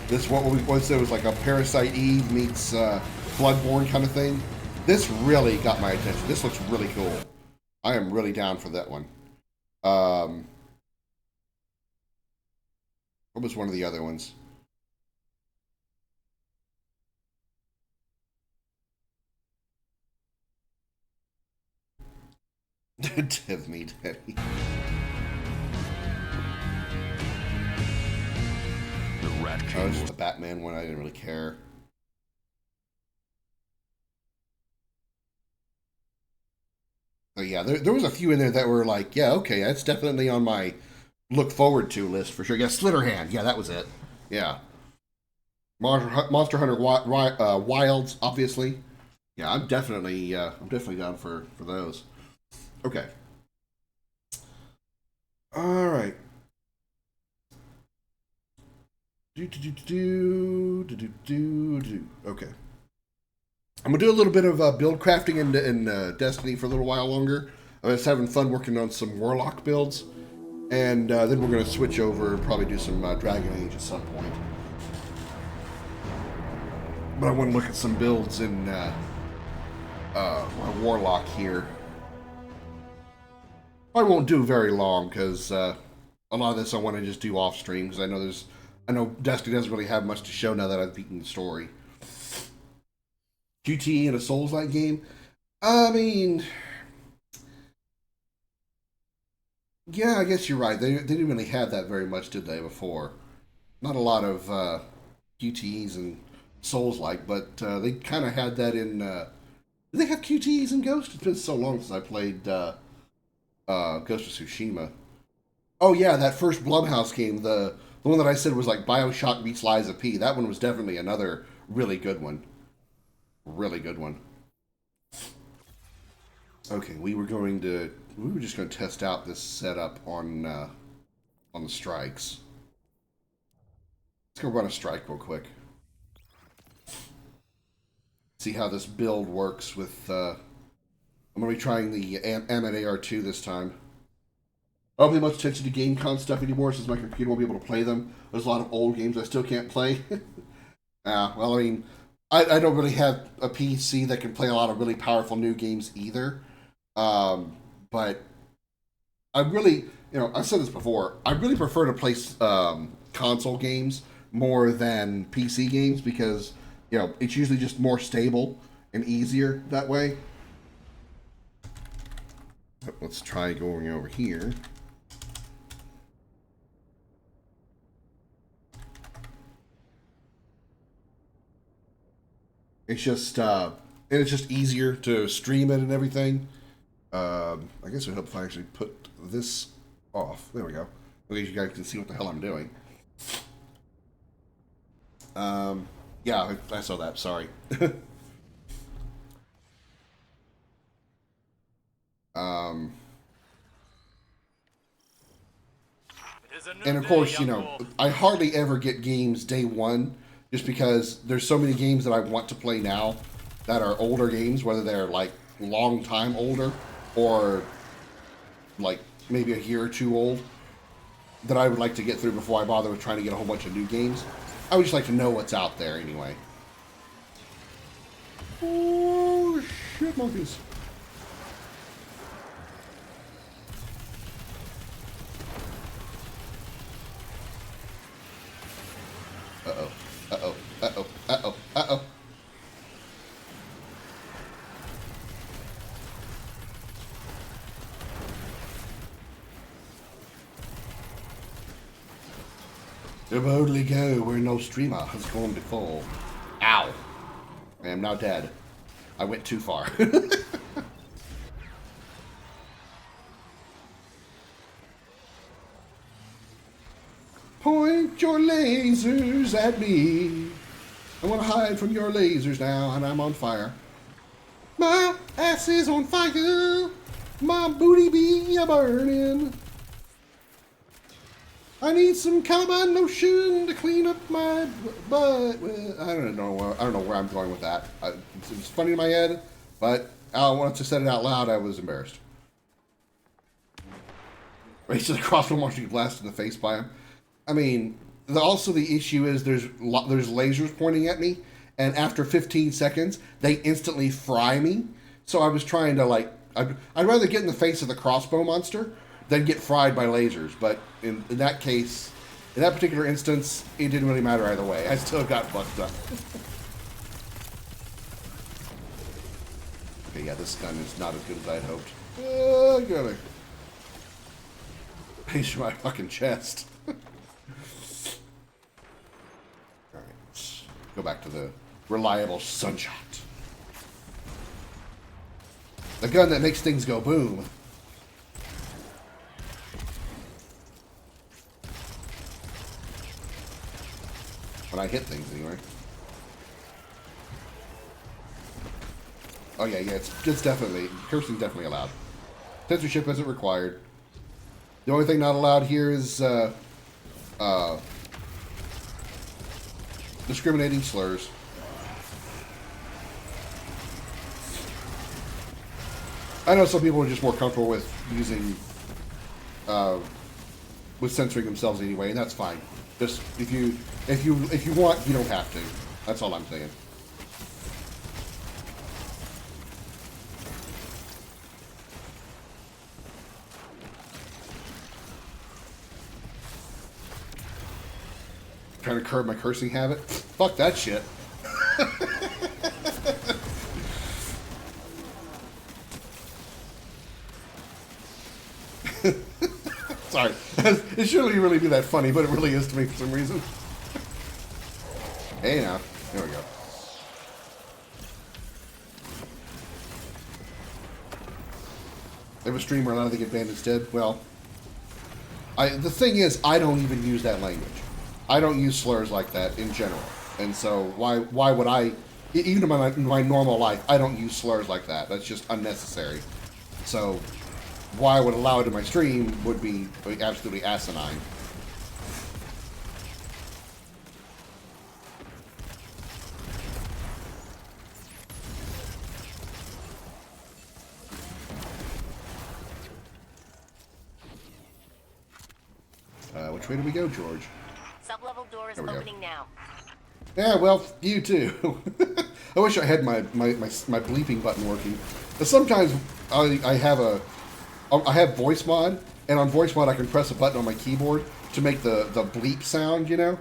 This once there was like a Parasite Eve meets Bloodborne kind of thing. This really got my attention. This looks really cool. I am really down for that one. What was one of the other ones? Dev me, Daddy. Oh, it's just the Batman one. I didn't really care. But yeah, there was a few in there that were like, yeah, okay, that's definitely on my look forward to list for sure. Yeah, Slitterhand. Yeah, that was it. Yeah. Monster Hunter Wilds, obviously. Yeah, I'm definitely down for those. Okay. All right. Okay. I'm going to do a little bit of build crafting in Destiny for a little while longer. I was having fun working on some Warlock builds. And then we're going to switch over and probably do some Dragon Age at some point. But I want to look at some builds in my Warlock here. I won't do very long because a lot of this I want to just do off stream because I know Destiny doesn't really have much to show now that I've beaten the story. QTE in a Souls-like game? I mean... Yeah, I guess you're right. They didn't really have that very much, did they, before? Not a lot of QTEs and Souls-like, but they kind of had that in... Did they have QTEs in Ghost? It's been so long since I played Ghost of Tsushima. Oh yeah, that first Blumhouse game, the one that I said was like Bioshock meets Lies of P. That one was definitely another really good one. Really good one. Okay, we were just going to test out this setup on the strikes. Let's go run a strike real quick. See how this build works with I'm going to be trying the Ammon AR2 this time. I don't pay much attention to GameCon stuff anymore since my computer won't be able to play them. There's a lot of old games I still can't play. Well, I mean, I don't really have a PC that can play a lot of really powerful new games either. But I really, you know, I've said this before, I really prefer to play console games more than PC games because, you know, it's usually just more stable and easier that way. Let's try going over here. It's just easier to stream it and everything. I guess it would help if I actually put this off. There we go. At least you guys can see what the hell I'm doing. Yeah, I saw that. Sorry. And of course, you know, I hardly ever get games day one just because there's so many games that I want to play now that are older games, whether they're like long time older or like maybe a year or two old, that I would like to get through before I bother with trying to get a whole bunch of new games. I would just like to know what's out there anyway. Oh, shit, monkeys. Uh-oh, uh-oh, uh-oh, uh-oh, uh-oh. To boldly go where no streamer has gone before. Ow. I am now dead. I went too far. Point your lasers at me. I want to hide from your lasers now, and I'm on fire. My ass is on fire. My booty be a burning. I need some calamine lotion to clean up my butt. I don't know where I'm going with that. It was funny in my head, but once I said it out loud, I was embarrassed. Race to the crossbow monster, you blasted in the face by him. I mean, also the issue is there's lasers pointing at me, and after 15 seconds, they instantly fry me. So I was trying to I'd rather get in the face of the crossbow monster than get fried by lasers. But in that case, in that particular instance, it didn't really matter either way. I still got fucked up. Okay, yeah, this gun is not as good as I'd hoped. I gotta pace my fucking chest. Alright, let's go back to the reliable sunshot. The gun that makes things go boom. When I hit things, anyway. Oh yeah, it's definitely, cursing's definitely allowed. Censorship isn't required. The only thing not allowed here is discriminating slurs. I know some people are just more comfortable with using, with censoring themselves anyway, and that's fine. Just if you want, you don't have to. That's all I'm saying. Trying to curb my cursing habit? Fuck that shit. Sorry. It shouldn't really be that funny, but it really is to me for some reason. Hey now. There we go. They have a stream where a lot of they get banned instead. Well, the thing is, I don't even use that language. I don't use slurs like that in general. And so why would I, even in my normal life, I don't use slurs like that. That's just unnecessary. So why I would allow it in my stream would be absolutely asinine. Which way do we go, George?
Sublevel door is
There we go.
opening now.
Yeah, well, you too. I wish I had my bleeping button working. But sometimes I have voice mod, and on voice mod I can press a button on my keyboard to make the bleep sound, you know?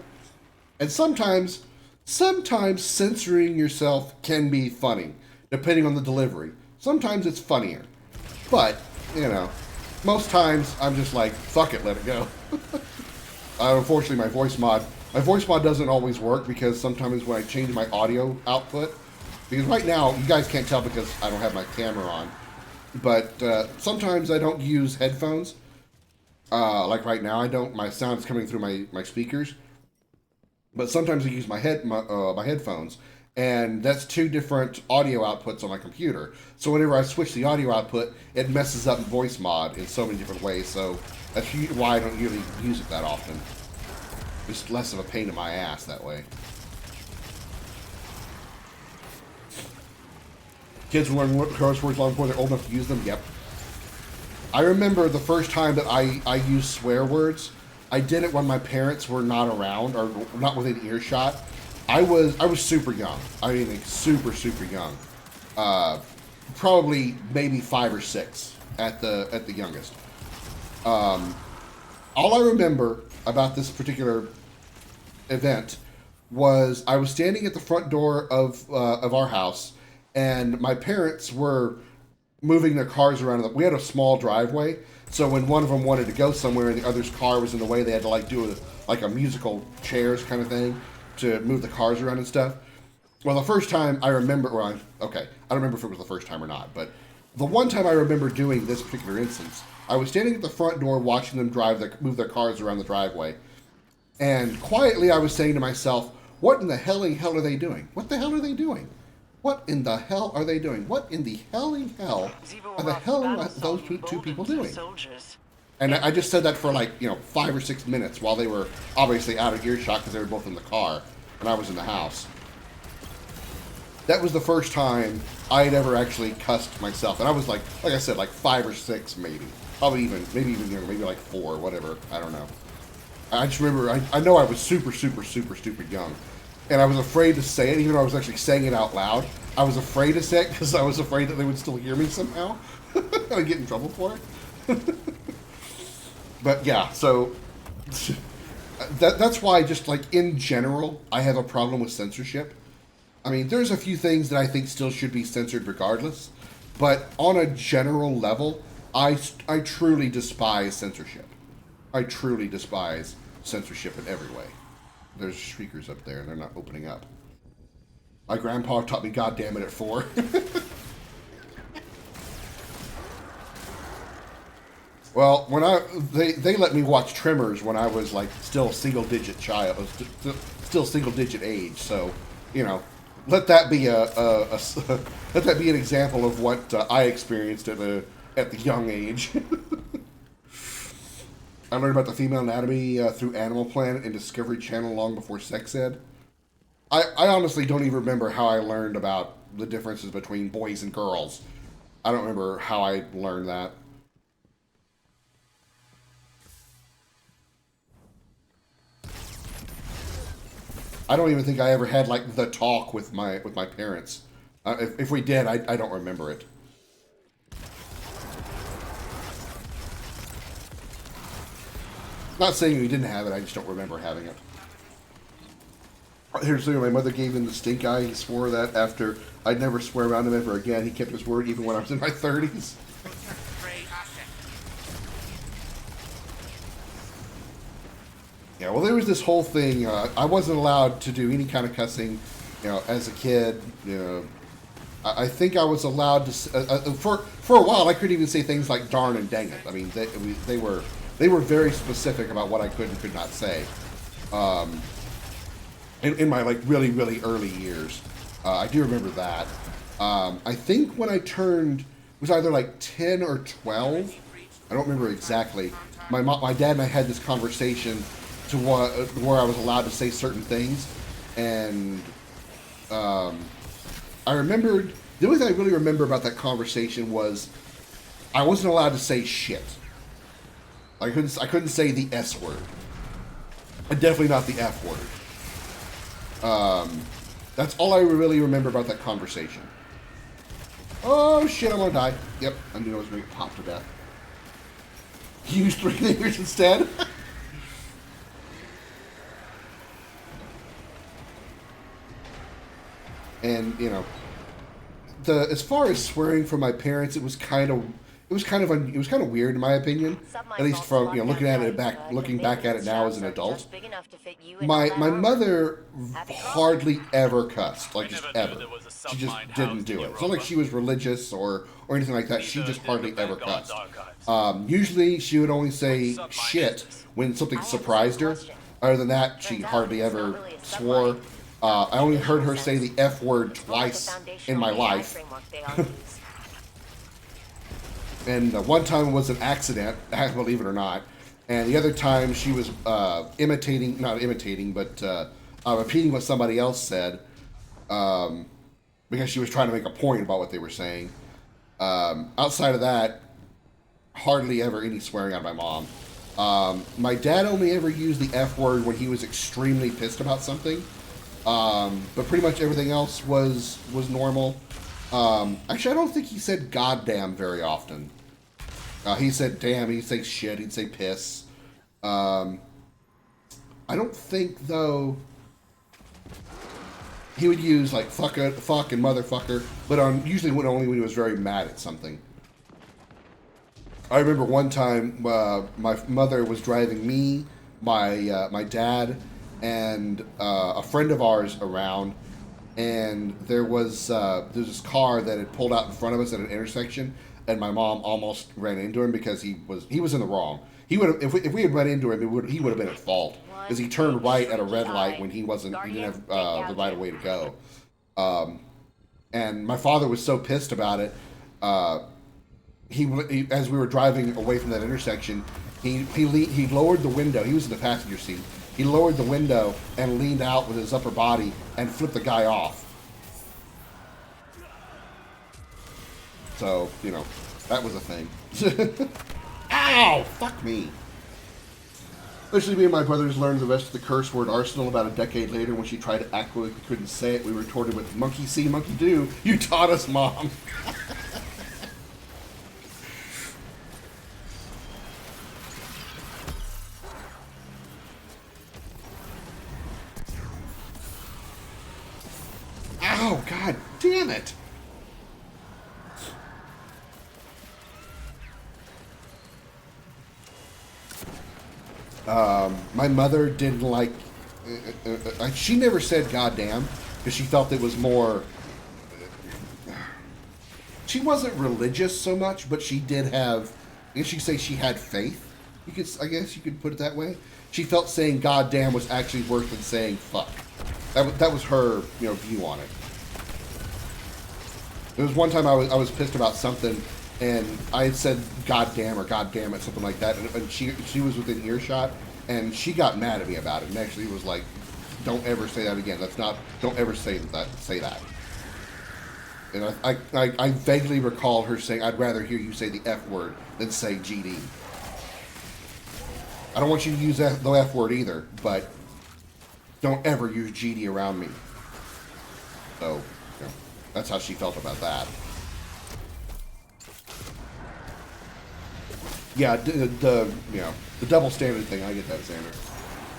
And sometimes censoring yourself can be funny, depending on the delivery. Sometimes it's funnier. But, you know, most times I'm just like, fuck it, let it go. Unfortunately, my voice mod doesn't always work because sometimes when I change my audio output, because right now, you guys can't tell because I don't have my camera on, but sometimes I don't use headphones. Like right now, I don't. My sound is coming through my speakers. But sometimes I use my headphones, and that's two different audio outputs on my computer. So whenever I switch the audio output, it messes up voice mod in so many different ways. So that's why I don't really use it that often. It's less of a pain in my ass that way. Kids will learn curse words long before they're old enough to use them. Yep. I remember the first time that I used swear words. I did it when my parents were not around or not within earshot. I was super young. I mean, like super young. Probably maybe 5 or 6 at the youngest. All I remember about this particular event was I was standing at the front door of our house, and my parents were moving their cars around. We had a small driveway, so when one of them wanted to go somewhere and the other's car was in the way, they had to like do a musical chairs kind of thing to move the cars around and stuff. Well, the first time I remember, I don't remember if it was the first time or not, but the one time I remember doing this particular instance, I was standing at the front door watching them move their cars around the driveway, and quietly I was saying to myself, what in the hell are they doing? What the hell are they doing? What in the hell are they doing? What in the hell are those two people doing? And I just said that for 5 or 6 minutes while they were obviously out of earshot because they were both in the car and I was in the house. That was the first time I had ever actually cussed myself. And I was like I said, 5 or 6 maybe. Probably maybe even younger, maybe 4, whatever. I don't know. I just remember, I know I was super young. And I was afraid to say it, even though I was actually saying it out loud. I was afraid to say it because I was afraid that they would still hear me somehow. I'd get in trouble for it. But yeah, so that's why just in general, I have a problem with censorship. I mean, there's a few things that I think still should be censored regardless. But on a general level, I truly despise censorship. I truly despise censorship in every way. There's speakers up there, and they're not opening up. My grandpa taught me "goddammit" at 4. Well, when they let me watch Tremors when I was still single-digit child, still single-digit age. So, let that be let that be an example of what I experienced at the young age. I learned about the female anatomy through Animal Planet and Discovery Channel long before sex ed. I honestly don't even remember how I learned about the differences between boys and girls. I don't remember how I learned that. I don't even think I ever had the talk with my parents. If we did, I don't remember it. Not saying we didn't have it, I just don't remember having it. Here's the thing, my mother gave him the stink eye. He swore that after I'd never swear around him ever again. He kept his word even when I was in my 30s. Yeah, well, there was this whole thing. I wasn't allowed to do any kind of cussing, as a kid. I think I was allowed to. For a while, I couldn't even say things like "darn" and "dang it." I mean, they were very specific about what I could and could not say. In my really early years, I do remember that. I think when I turned, it was either 10 or 12. I don't remember exactly. My dad and I had this conversation to where I was allowed to say certain things, and I remembered, the only thing I really remember about that conversation was I wasn't allowed to say shit. I couldn't say the S word. And definitely not the F word. That's all I really remember about that conversation. Oh shit, I'm gonna die. Yep, I knew I was gonna get popped to death. Use 3 fingers instead. And you know, as far as swearing from my parents, it was kind of weird in my opinion. At least from looking back at it now as an adult. My mother hardly ever cussed, like just ever. She just didn't do it. It's not like she was religious or anything like that. She just hardly ever cussed. Usually she would only say shit when something surprised her. Other than that, she hardly ever swore. I only heard her say the F word twice in my life. And one time was an accident, believe it or not. And the other time she was repeating what somebody else said because she was trying to make a point about what they were saying. Outside of that, hardly ever any swearing out of my mom. My dad only ever used the F word when he was extremely pissed about something. But pretty much everything else was normal. Actually, I don't think he said goddamn very often. He said damn, he'd say shit, he'd say piss. I don't think, though, he would use, like, fuck and motherfucker, but usually only when he was very mad at something. I remember one time, my mother was driving me, my dad, and a friend of ours around, and there was this car that had pulled out in front of us at an intersection, and my mom almost ran into him because he was in the wrong. He would have, if we had run into him, he would have been at fault because he turned right at a red light when he didn't have the right of way to go. And my father was so pissed about it. He as we were driving away from that intersection, he lowered the window. He was in the passenger seat. He lowered the window and leaned out with his upper body and flipped the guy off. So, that was a thing. Ow! Fuck me. Eventually, me and my brothers learned the rest of the curse word arsenal about a decade later. When she tried to act like we couldn't say it, we retorted with, monkey see, monkey do. You taught us, Mom. Ow, God damn it. My mother didn't like, she never said goddamn because she felt it was more, she wasn't religious so much, but she did have, I guess you could say she had faith. I guess you could put it that way. She felt saying goddamn was actually worse than saying fuck. That was her, view on it. There was one time I was pissed about something, and I had said goddamn or goddamn it, something like that, and she was within earshot, and she got mad at me about it, and actually was like, don't ever say that again. Don't ever say that. And I vaguely recall her saying, I'd rather hear you say the F word than say GD. I don't want you to use the F word either, but don't ever use GD around me. So, that's how she felt about that. Yeah, the double standard thing, I get that, Xander.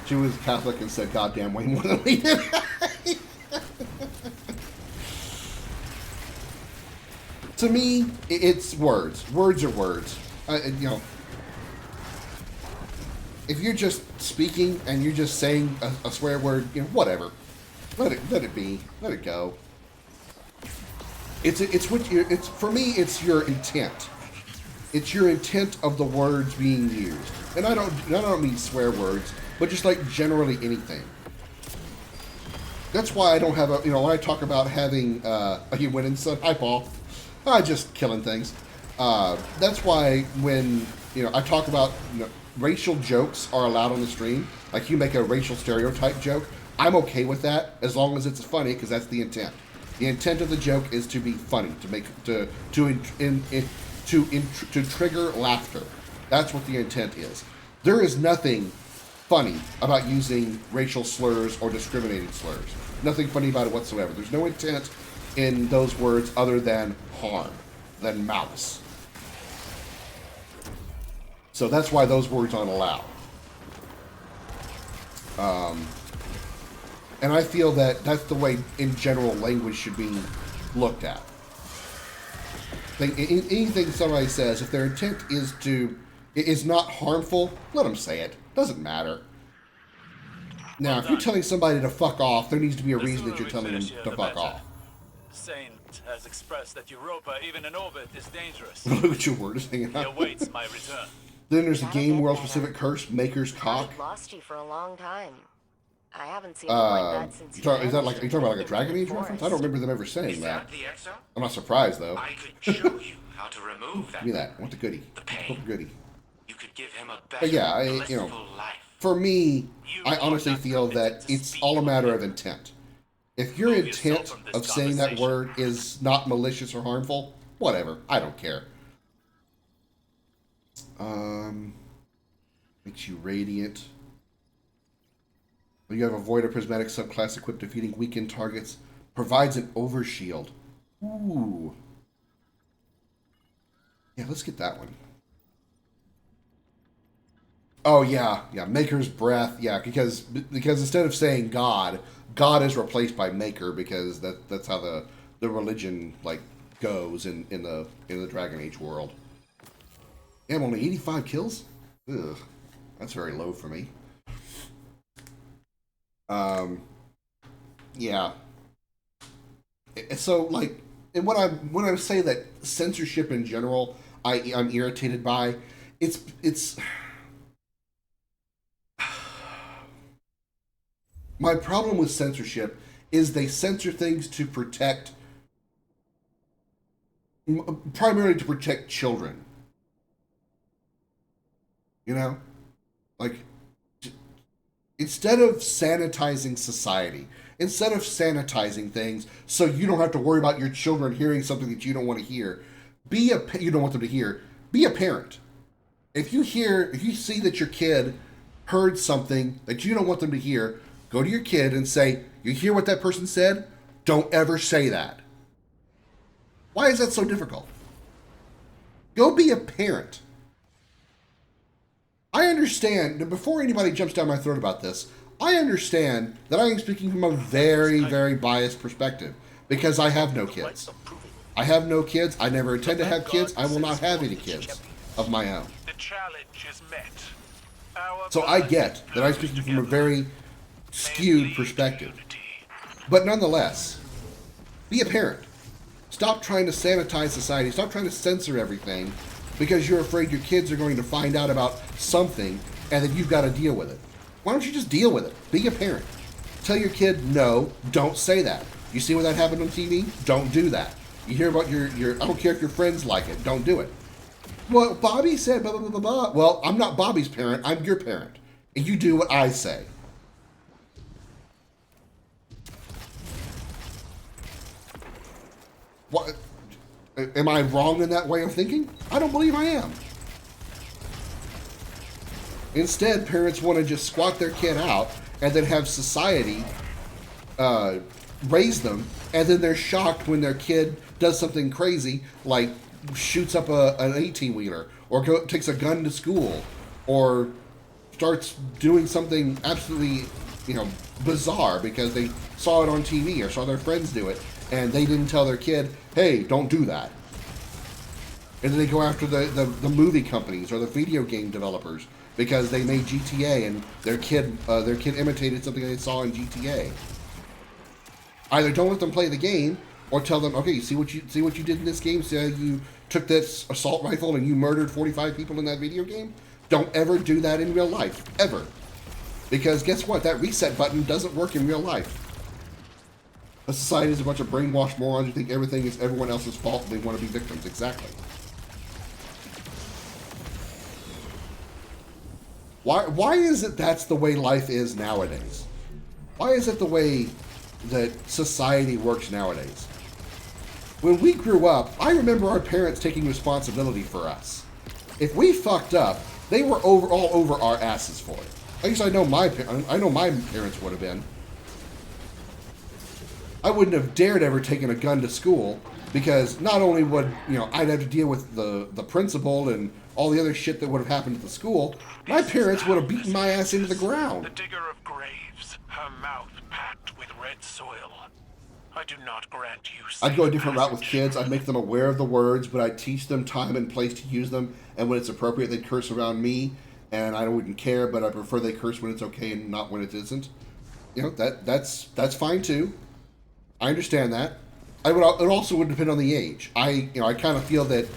She was Catholic and said goddamn way more than we did. To me, it's words. Words are words. If you're just speaking and you're just saying a swear word, whatever. Let it be. Let it go. For me, it's your intent. It's your intent of the words being used. And I don't mean swear words, but just like generally anything. That's why I don't have when I talk about having you went in, son. Hi, Paul. Just killing things. That's why when I talk about racial jokes are allowed on the stream, like you make a racial stereotype joke, I'm okay with that as long as it's funny, because that's the intent. The intent of the joke is to be funny, to trigger laughter. That's what the intent is. There is nothing funny about using racial slurs or discriminating slurs. Nothing funny about it whatsoever. There's no intent in those words other than harm, than malice. So that's why those words aren't allowed. And I feel that that's the way, in general, language should be looked at. Anything somebody says, if their intent is not harmful, let them say it. Doesn't matter. Now, if you're telling somebody to fuck off, there needs to be a reason that you're telling them to fuck off.
Saint has expressed that Europa, even in orbit, is dangerous.
Look at your word.
He awaits my return.
Then there's a game world-specific curse, Maker's Cock.
I've lost you for a long time. I haven't seen you like that since
Is that like, are you talking about like a Dragon Age reference? I don't remember them ever saying that. I'm not surprised, though.
I could show you how to remove that.
Give me that. I want the goodie. What the goodie?
You could give him a better,
But yeah,
blissful life.
for me, I honestly feel that it's all a matter of intent. If your intent of saying that word is not malicious or harmful, whatever. I don't care. Makes you radiant. You have avoid a prismatic subclass equipped defeating weakened targets. Provides an overshield. Ooh. Yeah, let's get that one. Oh yeah, yeah. Maker's breath. Yeah, because instead of saying God, God is replaced by Maker because that's how the religion like goes in the Dragon Age world. Yeah, I'm only 85 kills. Ugh, that's very low for me. Yeah. So like, and when I say that censorship in general, I'm irritated by, it's my problem with censorship is they censor things to protect, primarily to protect children. You know, like, instead of sanitizing society, instead of sanitizing things so you don't have to worry about your children hearing something that you don't want to hear, you don't want them to hear, be a parent. If you see that your kid heard something that you don't want them to hear, go to your kid and say, you hear what that person said? Don't ever say that. Why is that so difficult? Go be a parent. I understand, before anybody jumps down my throat about this, I understand that I am speaking from a very, very biased perspective because I have no kids. I have no kids. I never intend to have kids. I will not have any kids of my own.
The challenge is met.
So I get that I'm speaking from a very skewed perspective. But nonetheless, be a parent. Stop trying to sanitize society. Stop trying to censor everything because you're afraid your kids are going to find out about something and then you've got to deal with it. Why don't you just deal with it? Be a parent. Tell your kid, no, don't say that. You see when that happened on TV? Don't do that. You hear about your I don't care if your friends like it. Don't do it. Well, Bobby said blah, blah, blah, blah, blah. Well, I'm not Bobby's parent. I'm your parent. And you do what I say. What? Am I wrong in that way of thinking? I don't believe I am. Instead, parents want to just squat their kid out and then have society raise them, and then they're shocked when their kid does something crazy, like shoots up an 18-wheeler, or takes a gun to school, or starts doing something absolutely, bizarre because they saw it on TV or saw their friends do it, and they didn't tell their kid, hey, don't do that. And then they go after the movie companies or the video game developers because they made GTA and their kid imitated something they saw in GTA. Either don't let them play the game, or tell them, okay, see what you did in this game. See how you took this assault rifle and you murdered 45 people in that video game? Don't ever do that in real life, ever. Because guess what? That reset button doesn't work in real life. A society is a bunch of brainwashed morons who think everything is everyone else's fault and they want to be victims. Exactly. Why is it that's the way life is nowadays? Why is it the way that society works nowadays? When we grew up, I remember our parents taking responsibility for us. If we fucked up, they were all over our asses for it. At least I know my parents would have been. I wouldn't have dared ever taken a gun to school because not only would, I'd have to deal with the principal and all the other shit that would have happened at the school, my parents would have beaten my ass into the ground.
The digger of graves, her mouth packed with red soil. I do not grant you.
I'd go a different route with kids. I'd make them aware of the words, but I'd teach them time and place to use them, and when it's appropriate, they'd curse around me, and I wouldn't care, but I prefer they curse when it's okay and not when it isn't. That's fine too. I understand that. It also would depend on the age. I kind of feel that,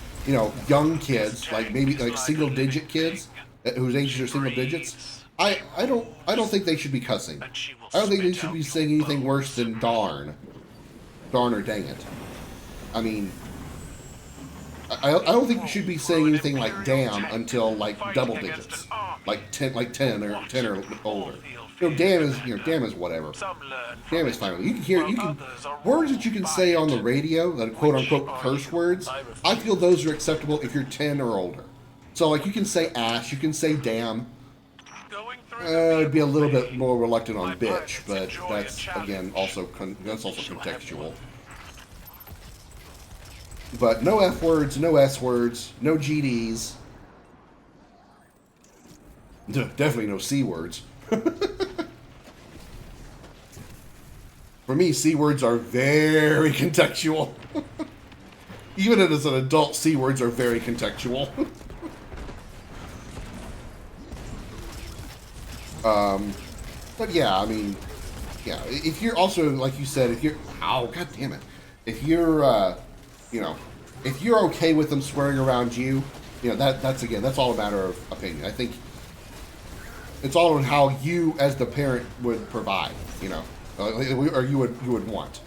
young kids, like maybe like single digit kids whose ages are single digits, I don't think they should be cussing. I don't think they should be saying anything worse than darn or dang it. I mean, I don't think you should be saying anything like damn until like double digits, like 10 or older. Damn is whatever. Damn is fine. Words that you can say on the radio, that quote unquote curse words, I feel those are acceptable if you're 10 or older. So like you can say ass, you can say damn. I'd be a little bit more reluctant on bitch, but that's again also contextual. But no F words, no S words, no GDs. Definitely no C words. For me, C words are very contextual. Even as an adult, C words are very contextual. But yeah, I mean, yeah, if you're also, like you said, if you're, oh, god damn it. If you're, if you're okay with them swearing around you, that's all a matter of opinion. I think it's all on how you, as the parent, would provide, or you would want.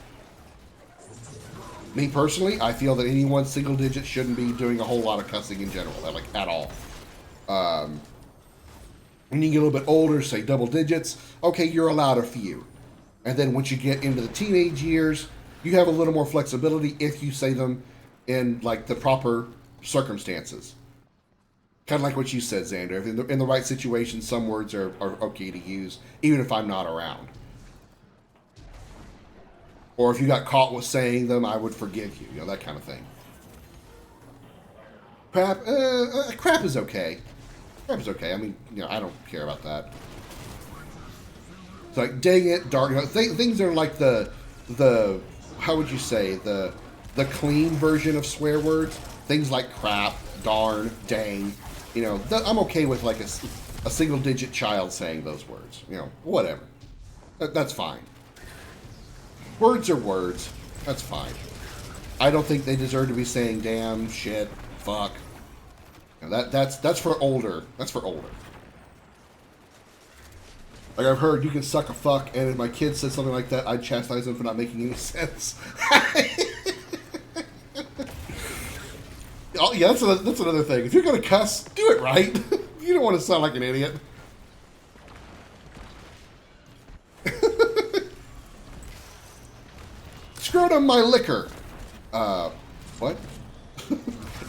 Me personally, I feel that anyone single digit shouldn't be doing a whole lot of cussing in general, like at all. When you get a little bit older, say double digits, okay, you're allowed a few. And then once you get into the teenage years, you have a little more flexibility if you say them in like the proper circumstances. Kind of like what you said, Xander. If in the right situation, some words are okay to use, even if I'm not around. Or if you got caught with saying them, I would forgive you. That kind of thing. Crap is okay. Crap is okay. I mean, I don't care about that. It's like, dang it, dark. Things are like the how would you say, the clean version of swear words. Things like crap, darn, dang. I'm okay with like a single digit child saying those words. Whatever. That's fine. Words are words. That's fine. I don't think they deserve to be saying damn, shit, fuck. That's for older. That's for older. Like I've heard, you can suck a fuck, and if my kid said something like that, I'd chastise them for not making any sense. Oh yeah, that's another thing. If you're gonna cuss, do it right. You don't want to sound like an idiot. Scrotum my liquor. What?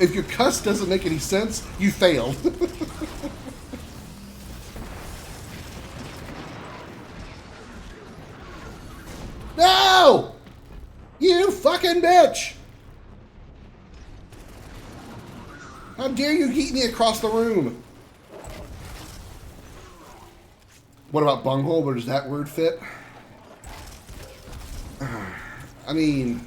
If your cuss doesn't make any sense, you failed. No! You fucking bitch! How dare you yeet me across the room? What about bunghole? Where does that word fit? I mean,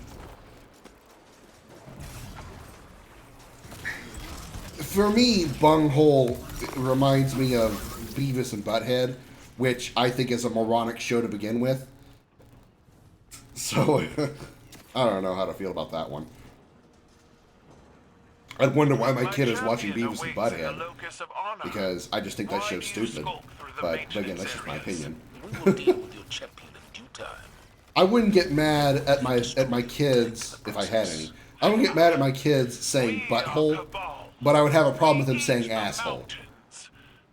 for me, bunghole reminds me of Beavis and Butthead, which I think is a moronic show to begin with. So, I don't know how to feel about that one. I wonder why my kid is watching Beavis and Butthead, because I just think that show's stupid. But again, that's just my opinion. I wouldn't get mad at my kids if I had any. I wouldn't get mad at my kids saying butthole, but I would have a problem with them saying asshole.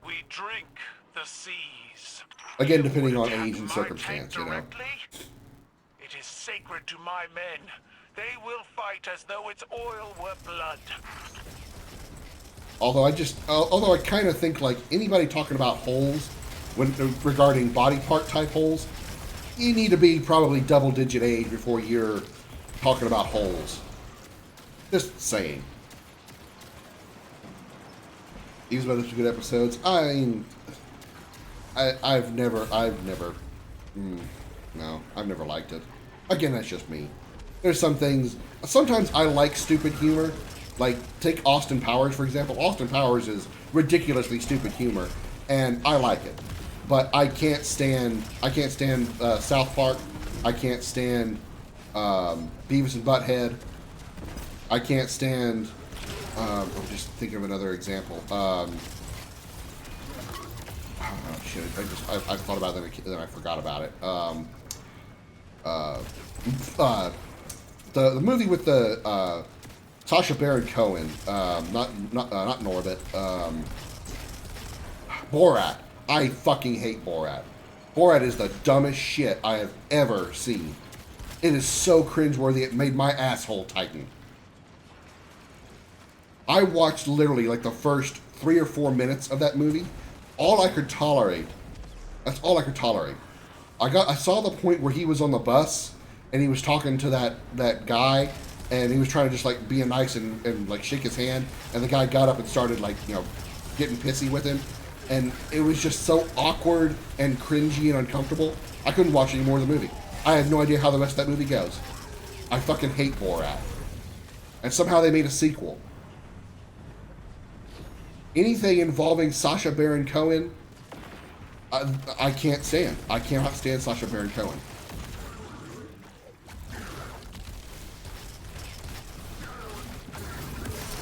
We drink the seas.
Again, depending on age and circumstance,
It is sacred to my men. They will fight as though its oil were blood.
Although I kind of think like anybody talking about holes when regarding body part type holes, you need to be probably double-digit age before you're talking about holes. Just saying. These are good episodes. I mean, I've never liked it. Again, that's just me. There's some things, sometimes I like stupid humor. Like, take Austin Powers, for example. Austin Powers is ridiculously stupid humor, and I like it. But I can't stand South Park. I can't stand Beavis and Butthead. I can't stand, I'm just thinking of another example. Oh, shit, I thought about it, then I forgot about it. The movie with the Sacha Baron Cohen, not Norbit, Borat. I fucking hate Borat. Borat is the dumbest shit I have ever seen. It is so cringeworthy, it made my asshole tighten. I watched literally like the first 3 or 4 minutes of that movie. All I could tolerate. That's all I could tolerate. I saw the point where he was on the bus and he was talking to that guy, and he was trying to just like be nice and like shake his hand, and the guy got up and started like, you know, getting pissy with him, and it was just so awkward and cringy and uncomfortable. I couldn't watch any more of the movie. I have no idea how the rest of that movie goes. I fucking hate Borat. And somehow they made a sequel. Anything involving Sacha Baron Cohen, I can't stand. I cannot stand Sacha Baron Cohen.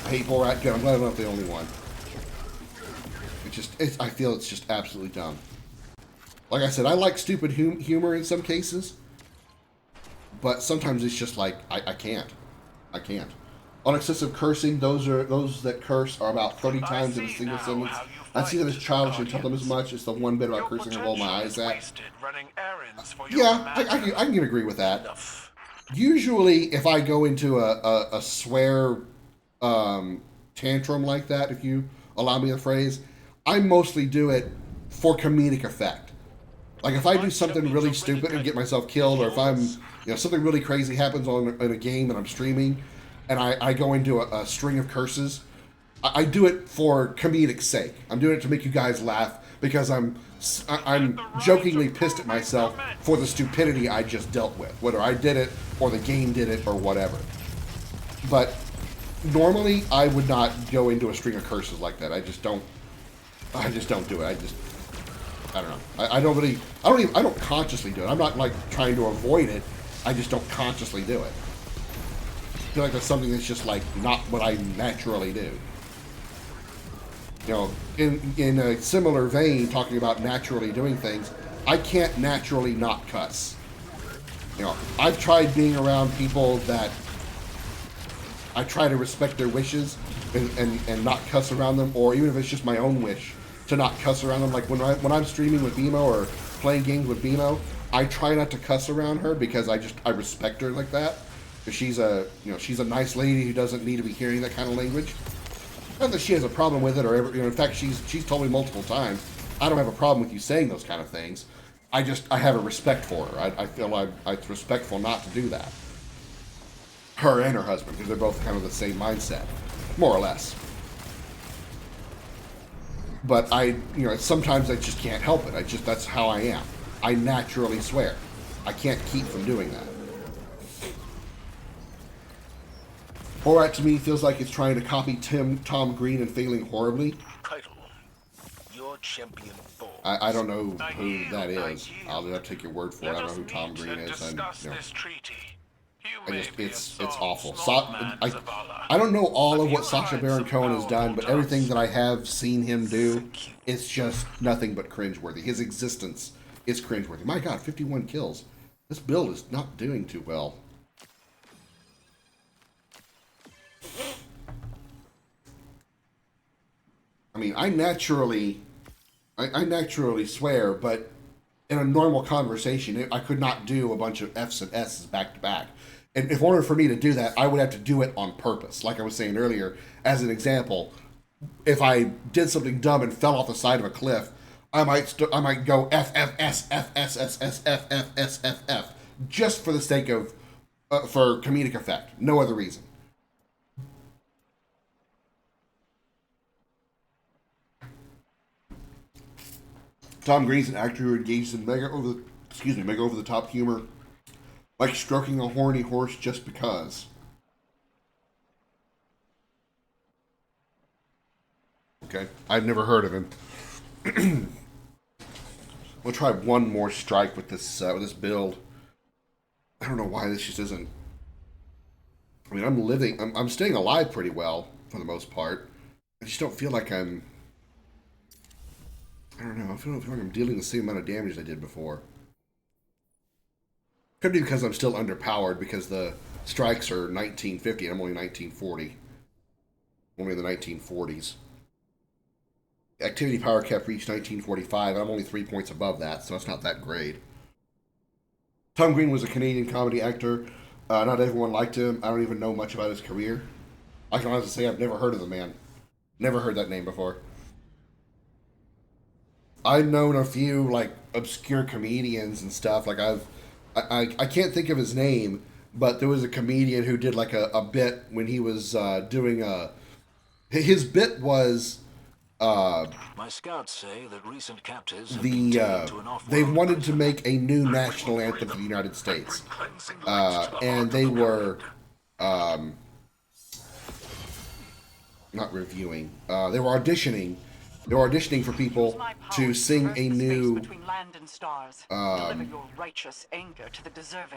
I hate Borat. Good. I'm glad I'm not the only one. I feel it's just absolutely dumb. Like I said, I like stupid humor in some cases, but sometimes it's just like I can't. I can't. On excessive cursing, those that curse are about 30 times in a single sentence. I see that as childish and tell them as much. It's the one bit about cursing I roll my eyes at. Yeah, I can agree with that. Usually, if I go into a swear tantrum like that, if you allow me the phrase, I mostly do it for comedic effect. Like if I do something really stupid and get myself killed, or if I'm, you know, something really crazy happens in a game that I'm streaming, and I go into a string of curses, I do it for comedic sake. I'm doing it to make you guys laugh because I'm jokingly pissed at myself for the stupidity I just dealt with, whether I did it or the game did it or whatever. But normally I would not go into a string of curses like that. I just don't do it. I don't know. I don't consciously do it. I'm not like trying to avoid it. I just don't consciously do it. I feel like that's something that's just like not what I naturally do. You know, in a similar vein, talking about naturally doing things, I can't naturally not cuss. You know, I've tried being around people that I try to respect their wishes and not cuss around them, or even if it's just my own wish, to not cuss around them. Like when I'm streaming with BMO or playing games with BMO, I try not to cuss around her because I respect her like that. Because she's a nice lady who doesn't need to be hearing that kind of language. Not that she has a problem with it, or ever, you know, in fact, she's told me multiple times, I don't have a problem with you saying those kind of things. I have a respect for her. I feel it's respectful not to do that. Her and her husband, because they're both kind of the same mindset, more or less. But sometimes I just can't help it. That's how I am. I naturally swear. I can't keep from doing that. Borat to me feels like it's trying to copy Tom Green and failing horribly.
Your champion falls.
I don't know who that is. I'll have to take your word for it. I don't know who Tom Green is. And, it's awful. I don't know all of what Sacha Baron Cohen has done, but everything that I have seen him do, it's just nothing but cringeworthy. His existence is cringeworthy. My God, 51 kills. This build is not doing too well. I mean, I naturally swear, but in a normal conversation, I could not do a bunch of F's and S's back to back. And in order for me to do that, I would have to do it on purpose. Like I was saying earlier, as an example, if I did something dumb and fell off the side of a cliff, I might go FFSFFSFFSFF just for the sake of for comedic effect. No other reason. Tom Green's an actor who engages in mega over the top humor, like stroking a horny horse just because. Okay, I've never heard of him. We'll try one more strike with this build. I don't know why this just isn't. I mean, I'm staying alive pretty well for the most part. I just don't feel like I'm. I don't know. I feel like I'm dealing the same amount of damage I did before. Could be because I'm still underpowered because the strikes are 1950 and I'm only 1940. Only in the 1940s. Activity power cap reached 1945, and I'm only 3 points above that, so it's not that great. Tom Green was a Canadian comedy actor. Not everyone liked him. I don't even know much about his career. I can honestly say I've never heard of the man. Never heard that name before. I've known a few like obscure comedians and stuff. Like I can't think of his name, but there was a comedian who did like a bit when he was doing his bit was.
My scouts say that recent captives have been taken to an
they wanted to make a new national anthem for the United States, and they were not reviewing. They were auditioning. They were auditioning for people to sing a new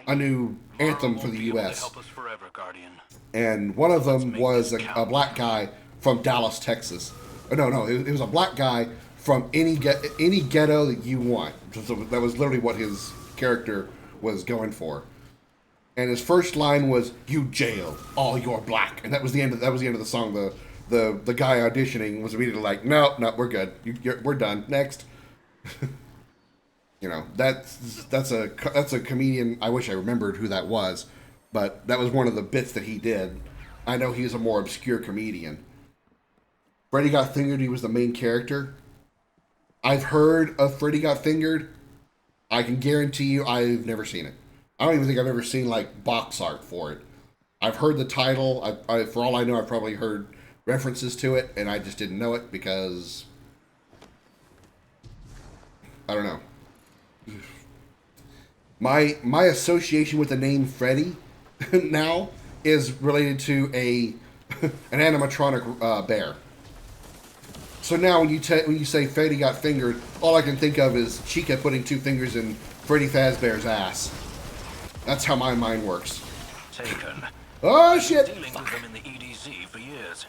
a new anthem for the U.S. And one of them was a black guy from Dallas, Texas. No, it was a black guy from any ghetto that you want. So that was literally what his character was going for. And his first line was, "You jailed all your black," and that was the end of the song. The guy auditioning was immediately like, "No, we're good. We're done. Next." You know, that's a comedian. I wish I remembered who that was, but that was one of the bits that he did. I know he's a more obscure comedian. Freddy Got Fingered, he was the main character. I've heard of Freddy Got Fingered. I can guarantee you I've never seen it. I don't even think I've ever seen, like, box art for it. I've heard the title. For all I know, I've probably heard references to it, and I just didn't know it because... I don't know. My association with the name Freddy now is related to an animatronic bear. So now when you say Freddy Got Fingered, all I can think of is Chica putting 2 fingers in Freddy Fazbear's ass. That's how my mind works.
Taken.
Oh shit!
Dealing with them in the EDZ for years.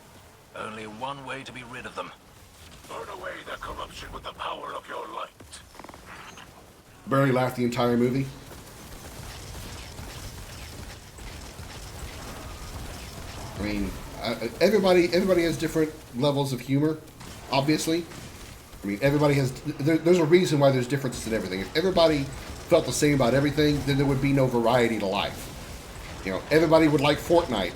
Only one way to be rid of them.
Burn away the corruption with the power of your light.
Barely laughed the entire movie. I mean, everybody has different levels of humor. Obviously, I mean, everybody has. There's a reason why there's differences in everything. If everybody felt the same about everything, then there would be no variety to life. You know, everybody would like Fortnite.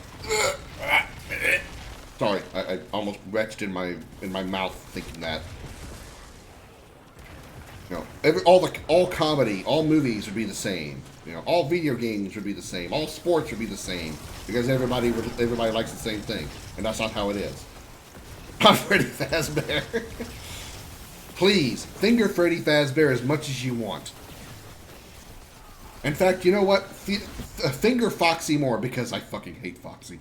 Sorry, I almost retched in my mouth thinking that. You know, all comedy, all movies would be the same. You know, all video games would be the same. All sports would be the same because everybody likes the same thing, and that's not how it is. Not Freddy Fazbear. Please, finger Freddy Fazbear as much as you want. In fact, you know what? Finger Foxy more because I fucking hate Foxy.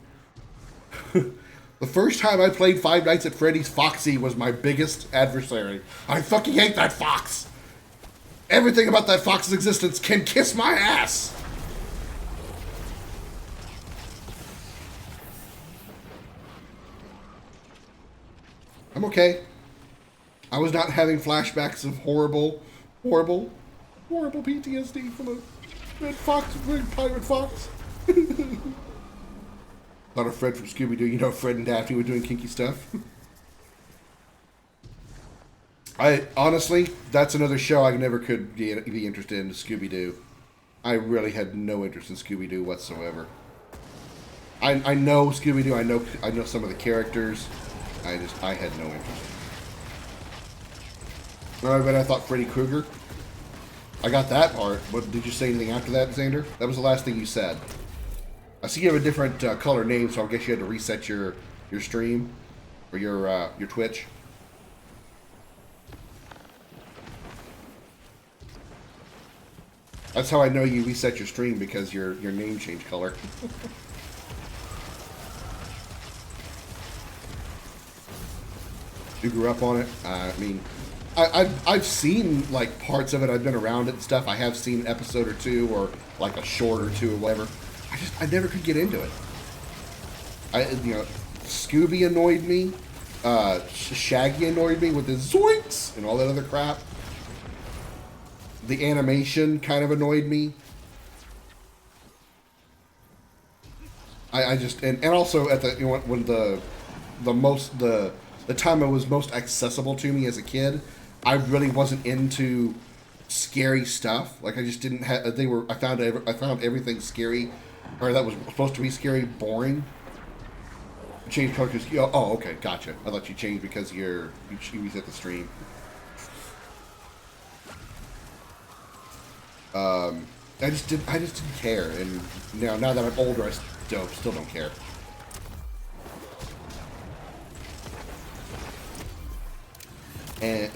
The first time I played Five Nights at Freddy's, Foxy was my biggest adversary. I fucking hate that fox. Everything about that fox's existence can kiss my ass. I'm okay. I was not having flashbacks of horrible PTSD from a pirate fox. Thought of Fred from Scooby-Doo. You know, Fred and Daphne were doing kinky stuff. Honestly, that's another show I never could be interested in, Scooby-Doo. I really had no interest in Scooby-Doo whatsoever. I know Scooby-Doo. I know some of the characters. I had no interest. I bet I thought Freddy Krueger. I got that part. But did you say anything after that, Xander? That was the last thing you said. I see you have a different color name, so I guess you had to reset your stream or your Twitch. That's how I know you reset your stream, because your name changed color. You grew up on it. I mean, I've seen like parts of it. I've been around it and stuff. I have seen an episode or two, or like a short or two, or whatever. I never could get into it. Scooby annoyed me. Shaggy annoyed me with his zoinks and all that other crap. The animation kind of annoyed me. I just and also at the when the time it was most accessible to me as a kid, I really wasn't into scary stuff. Like I just didn't have. I found everything scary, or that was supposed to be scary, boring. Change color because oh okay, gotcha. I thought you changed because you reset the stream. I just didn't care, and now that I'm older, I still don't care.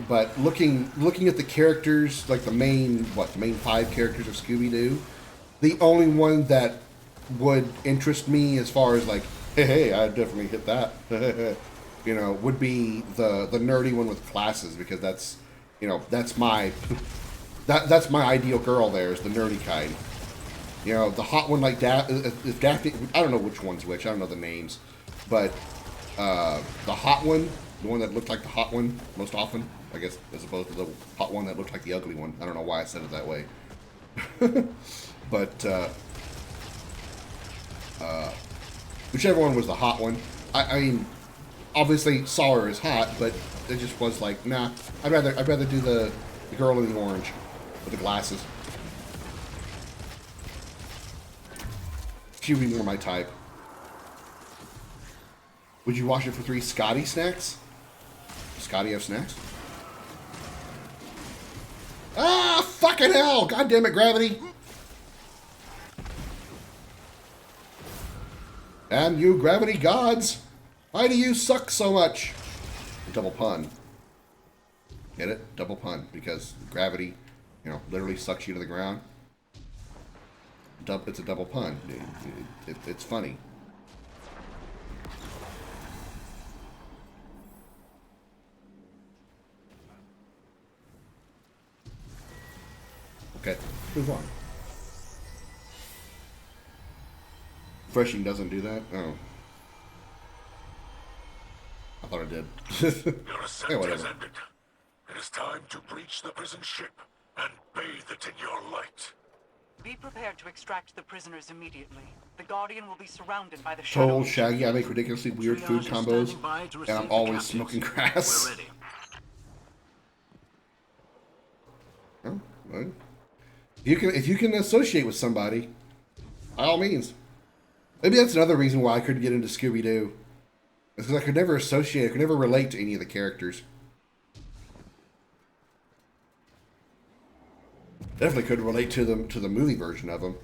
But looking at the characters, like the main 5 characters of Scooby-Doo, the only one that would interest me as far as like, hey, I'd definitely hit that, would be the nerdy one with glasses, because that's my that's my ideal girl. There is the nerdy kind. The hot one like Daphne. I don't know which one's which. I don't know the names, but the hot one. The one that looked like the hot one most often, I guess, as opposed to the hot one that looked like the ugly one. I don't know why I said it that way. But, whichever one was the hot one. I mean, obviously Sawyer is hot, but it just was like, nah, I'd rather do the girl in the orange with the glasses. She would be more my type. Would you wash it for 3 Scotty snacks? Scotty have snacks? Ah, fucking hell! God damn it, Gravity! Damn you, Gravity gods! Why do you suck so much? Double pun. Get it? Double pun. Because gravity, literally sucks you to the ground. It's a double pun. It's funny. Okay, move on. Freshing doesn't do that? Oh. I thought it did.
Your ascent has ended. It is time to breach the prison ship and bathe it in your light.
Be prepared to extract the prisoners immediately. The Guardian will be surrounded by the shadow.
Told Shaggy, I make ridiculously weird food combos, and I'm always smoking grass.
We're ready.
Oh, well. If you can associate with somebody, by all means. Maybe that's another reason why I couldn't get into Scooby-Doo. It's because I could never associate, I could never relate to any of the characters. Definitely couldn't relate to them, to the movie version of them.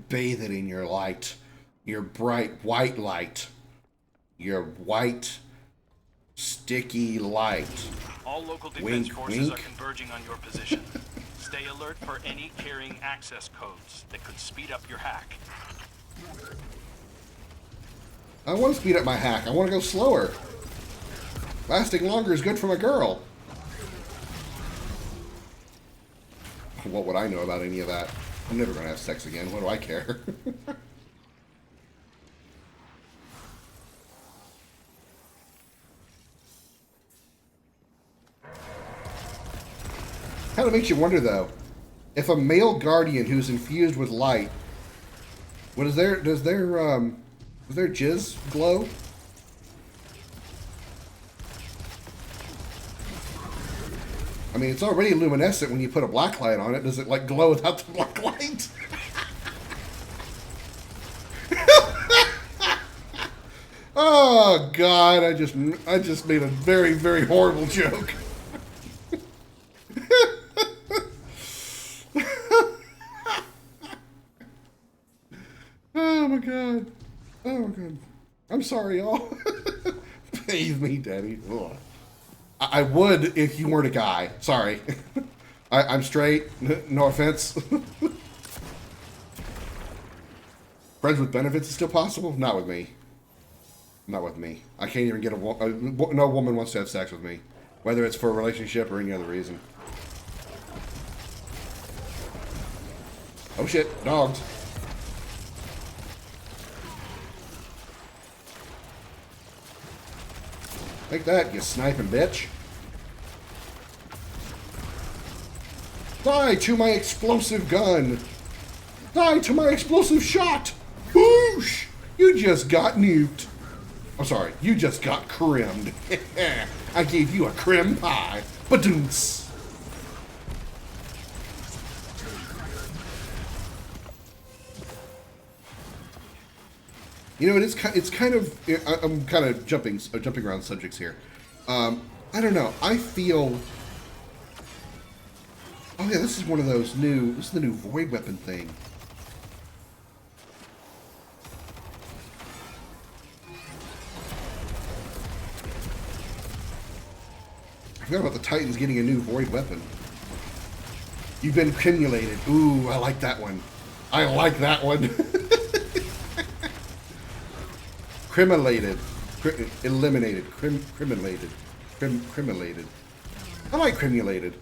Bathe it in your light. Your bright white light. Your white, sticky light.
All local defense
wink,
forces
wink.
are converging on your position. Stay alert for any carrying access codes that could speed up your hack.
I want to speed up my hack. I want to go slower. Lasting longer is good for my girl. What would I know about any of that? I'm never going to have sex again. What do I care? Kind of makes you wonder, though, if a male guardian who's infused with light, does their jizz glow? I mean, it's already luminescent when you put a black light on it. Does it, like, glow without the black light? Oh, God, I just made a very, very horrible joke. Oh, my God. Oh, my God. I'm sorry, y'all. Bathe me, Daddy. Ugh. I would if you weren't a guy. Sorry. I'm straight. No offense. Friends with benefits is still possible? Not with me. Not with me. I can't even get no woman wants to have sex with me. Whether it's for a relationship or any other reason. Oh shit, dogs. Take that, you sniping bitch. Die to my explosive gun. Die to my explosive shot. Whoosh! You just got nuked. I'm sorry, you just got crimmed. I gave you a crim pie. Badoomts. You know, it's kind of, I'm kind of jumping around subjects here. I don't know. I feel, oh yeah, this is one of those this is the new void weapon thing. I forgot about the Titans getting a new void weapon. You've been crimulated. Ooh, I like that one. I like that one. Criminated. Eliminated. Criminated. Criminated. I like crimulated.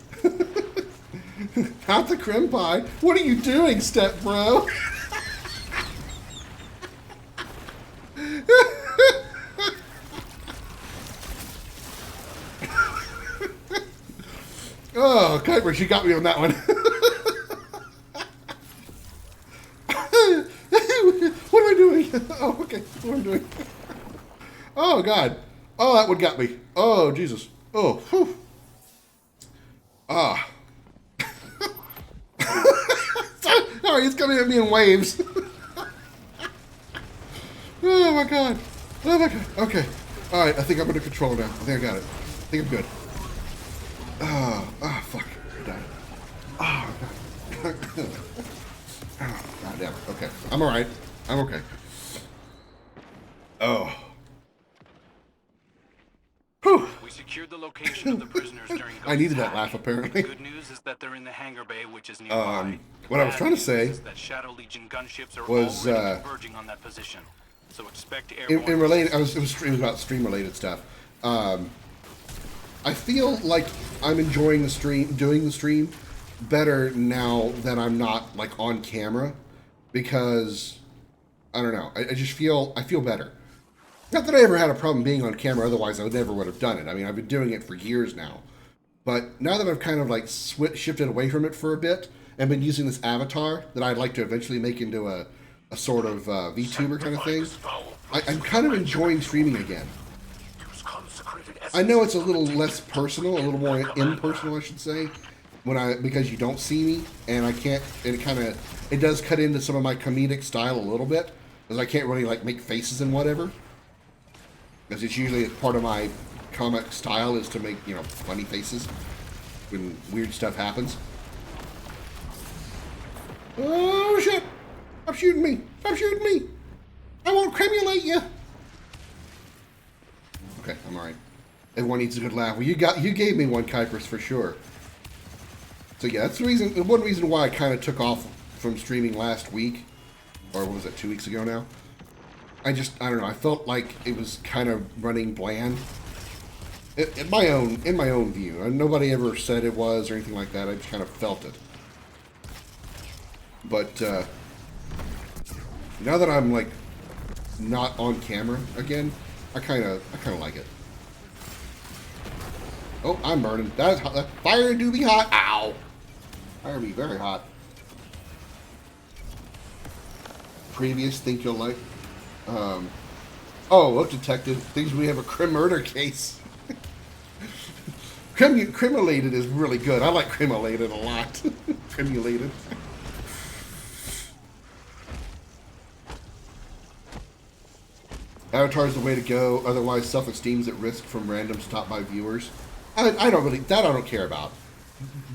Not the crim pie. What are you doing, step bro? Oh, Kuiper, she got me on that one. What am I doing? Oh, okay. What am I doing? Oh, God. Oh, that one got me. Oh, Jesus. Oh, whew. Ah. Sorry, it's coming at me in waves. Oh, my God. Oh, my God. Okay. All right, I think I'm under control now. I think I got it. I think I'm good. Oh, fuck. I died. Oh, God. Oh, God damn it. Okay. I'm all right. I'm okay. Oh. Whew.
We secured the location of the prisoners during
I needed that laugh, apparently.
The good news is that they're in the hangar bay, which is nearby.
What I was trying to say
is that Shadow Legion gunships are
was
already converging on that position. So expect
in related. It was about stream related stuff. I feel like I'm enjoying the stream, doing the stream better now that I'm not like on camera, because I don't know. I just feel better. Not that I ever had a problem being on camera. Otherwise, I never would have done it. I mean, I've been doing it for years now. But now that I've kind of like shifted away from it for a bit and been using this avatar that I'd like to eventually make into a sort of VTuber kind of thing, I'm kind of enjoying streaming again. I know it's a little less personal, a little more impersonal, I should say, because you don't see me, and I can't. And it does cut into some of my comedic style a little bit, because I can't really like make faces and whatever. Because it's usually part of my comic style is to make, you know, funny faces when weird stuff happens. Oh shit! Stop shooting me! Stop shooting me! I won't cremulate you. Okay, I'm alright. Everyone needs a good laugh. Well, you gave me one, Kuipers, for sure. So yeah, that's the reason. One reason why I kind of took off from streaming last week, or what was it, 2 weeks ago now? I don't know. I felt like it was kind of running bland. In my own view. Nobody ever said it was or anything like that. I just kind of felt it. But now that I'm like not on camera again, I kind of like it. Oh, I'm burning. That's hot. That fire do be hot. Ow! Fire be very hot. Previous think you'll like. Oh, look, detective. Thinks we have a Krim murder case. Crimulated is really good. I like crimulated a lot. Crimulated. Avatar is the way to go. Otherwise, self-esteem's at risk from random stop-by viewers. I don't care about.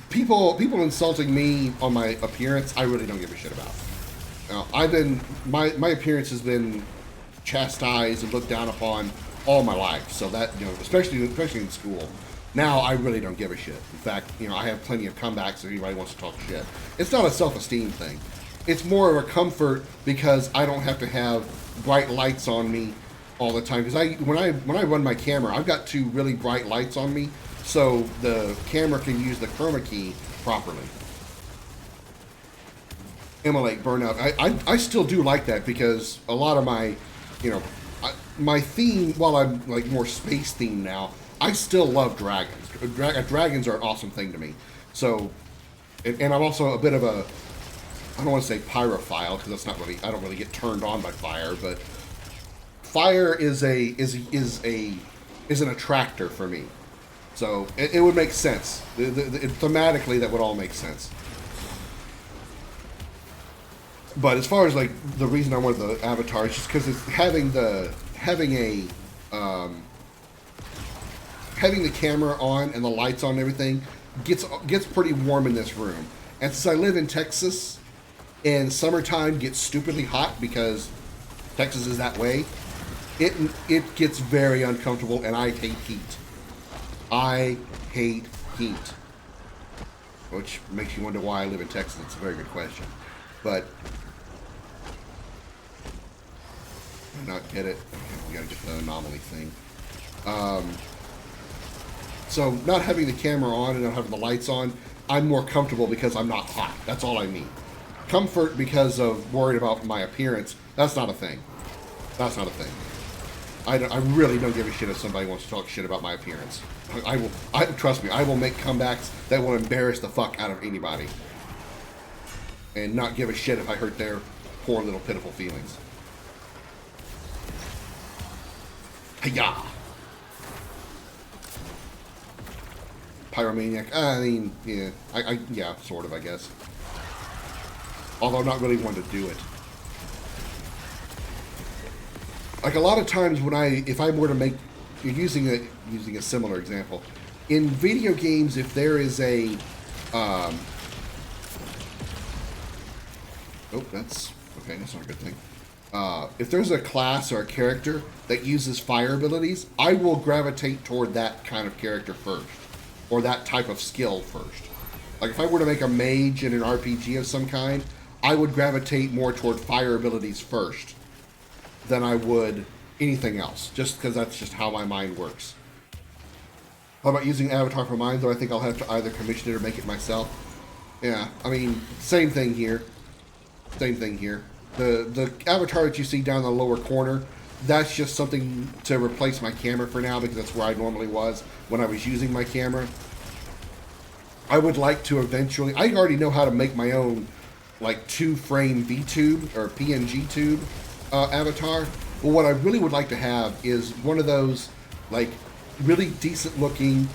People insulting me on my appearance, I really don't give a shit about. My appearance has been chastised and looked down upon all my life. So that, especially in school. Now I really don't give a shit. In fact, I have plenty of comebacks if anybody wants to talk shit. It's not a self-esteem thing. It's more of a comfort because I don't have to have bright lights on me all the time. Because when I run my camera, I've got 2 really bright lights on me, so the camera can use the chroma key properly. Immolate burnout. I still do like that because a lot of my, my theme, while I'm like more space themed now, I still love dragons. Dragons are an awesome thing to me. So, and I'm also a bit of a, I don't want to say pyrophile because that's not really, I don't really get turned on by fire, but fire is an attractor for me. So it would make sense. Thematically, that would all make sense. But as far as like the reason I wanted the avatar is just because it's having the camera on and the lights on and everything gets pretty warm in this room. And since I live in Texas, and summertime gets stupidly hot because Texas is that way, it gets very uncomfortable, and I hate heat. I hate heat. Which makes you wonder why I live in Texas. It's a very good question. But not get it. Okay, we gotta get the anomaly thing. So not having the camera on and not having the lights on, I'm more comfortable because I'm not hot. That's all I mean. Comfort because of worried about my appearance, that's not a thing. That's not a thing. I really don't give a shit if somebody wants to talk shit about my appearance. Trust me, I will make comebacks that will embarrass the fuck out of anybody. And not give a shit if I hurt their poor little pitiful feelings. Hiya! Pyromaniac. I mean, yeah. Yeah, sort of, I guess. Although not really one to do it. Like a lot of times when if I were to make, using a similar example, in video games, if there is a, oh, that's not a good thing. If there's a class or a character that uses fire abilities, I will gravitate toward that kind of character first, or that type of skill first. Like if I were to make a mage in an RPG of some kind, I would gravitate more toward fire abilities first than I would anything else, just because that's just how my mind works. How about using Avatar for mine, though? I think I'll have to either commission it or make it myself. Yeah, I mean, same thing here. Same thing here. The avatar that you see down in the lower corner, that's just something to replace my camera for now, because that's where I normally was when I was using my camera. I would like to eventually, I already know how to make my own like 2-frame VTube or PNG tube avatar. But what I really would like to have is one of those like really decent looking,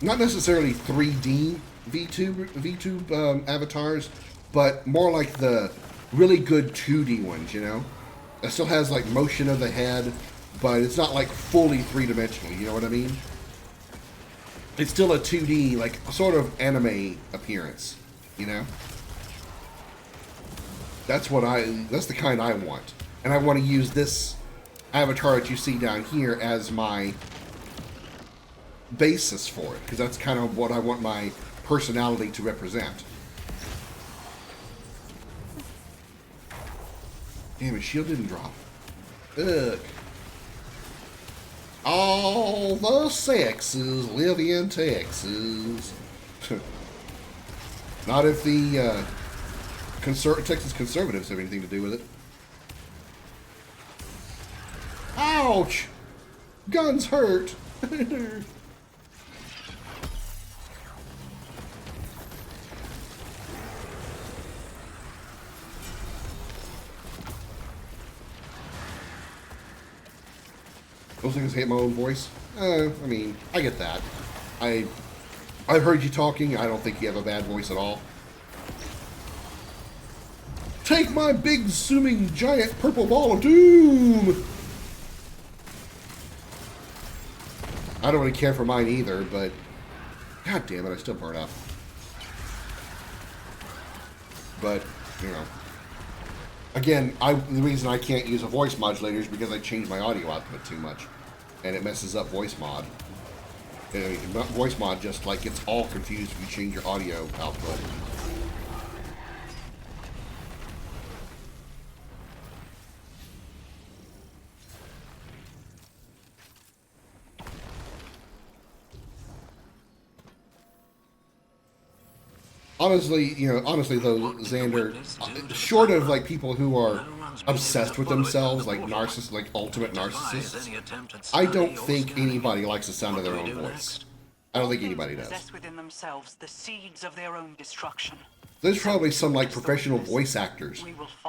not necessarily 3D VTube avatars, but more like the really good 2D ones, you know? It still has like motion of the head, but it's not like fully 3-dimensional, you know what I mean? It's still a 2D, like sort of anime appearance, you know? That's the kind I want. And I want to use this avatar that you see down here as my basis for it, because that's kind of what I want my personality to represent. Damn, his shield didn't drop. Ugh. All the sexes live in Texas. Not if the Texas conservatives have anything to do with it. Ouch! Guns hurt! Those things hate my own voice? I mean, I get that. I've heard you talking. I don't think you have a bad voice at all. Take my big, zooming, giant purple ball of doom! I don't really care for mine either, but... God damn it, I still burn up. But, you know... Again, the reason I can't use a voice modulator is because I change my audio output too much. And it messes up voice mod. Voice mod just, like, gets all confused if you change your audio output. Honestly, though, Xander, short of like people who are obsessed with themselves, like narcissists, like ultimate narcissists, I don't think anybody likes the sound of their own voice. I don't think anybody does.
Possess within themselves the seeds of their own destruction.
There's probably some like professional voice actors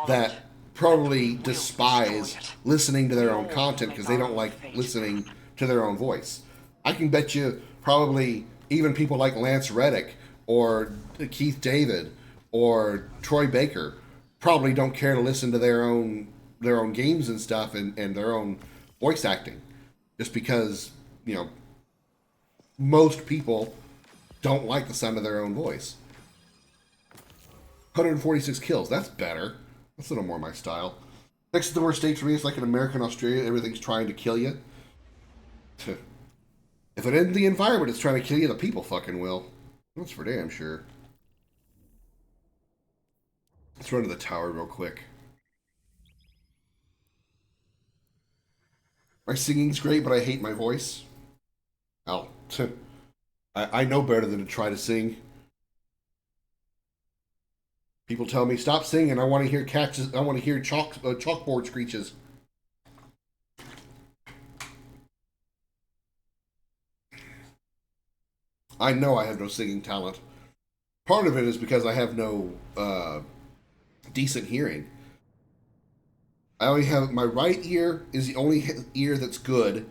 that probably despise listening to their own content because they don't like listening to their own voice. I can bet you probably even people like Lance Reddick or Keith David or Troy Baker probably don't care to listen to their own games and stuff and their own voice acting, just because, you know, most people don't like the sound of their own voice. 146 kills, that's better. That's a little more my style. Next to the worst state for me is like in America and Australia, everything's trying to kill you. If it isn't the environment that's trying to kill you, the people fucking will. That's for damn sure. Let's run to the tower real quick. My singing's great, but I hate my voice. Oh, I know better than to try to sing. People tell me, stop singing, I want to hear catches, I want to hear chalkboard screeches. I know I have no singing talent. Part of it is because I have no decent hearing. I only have my right ear is the only ear that's good,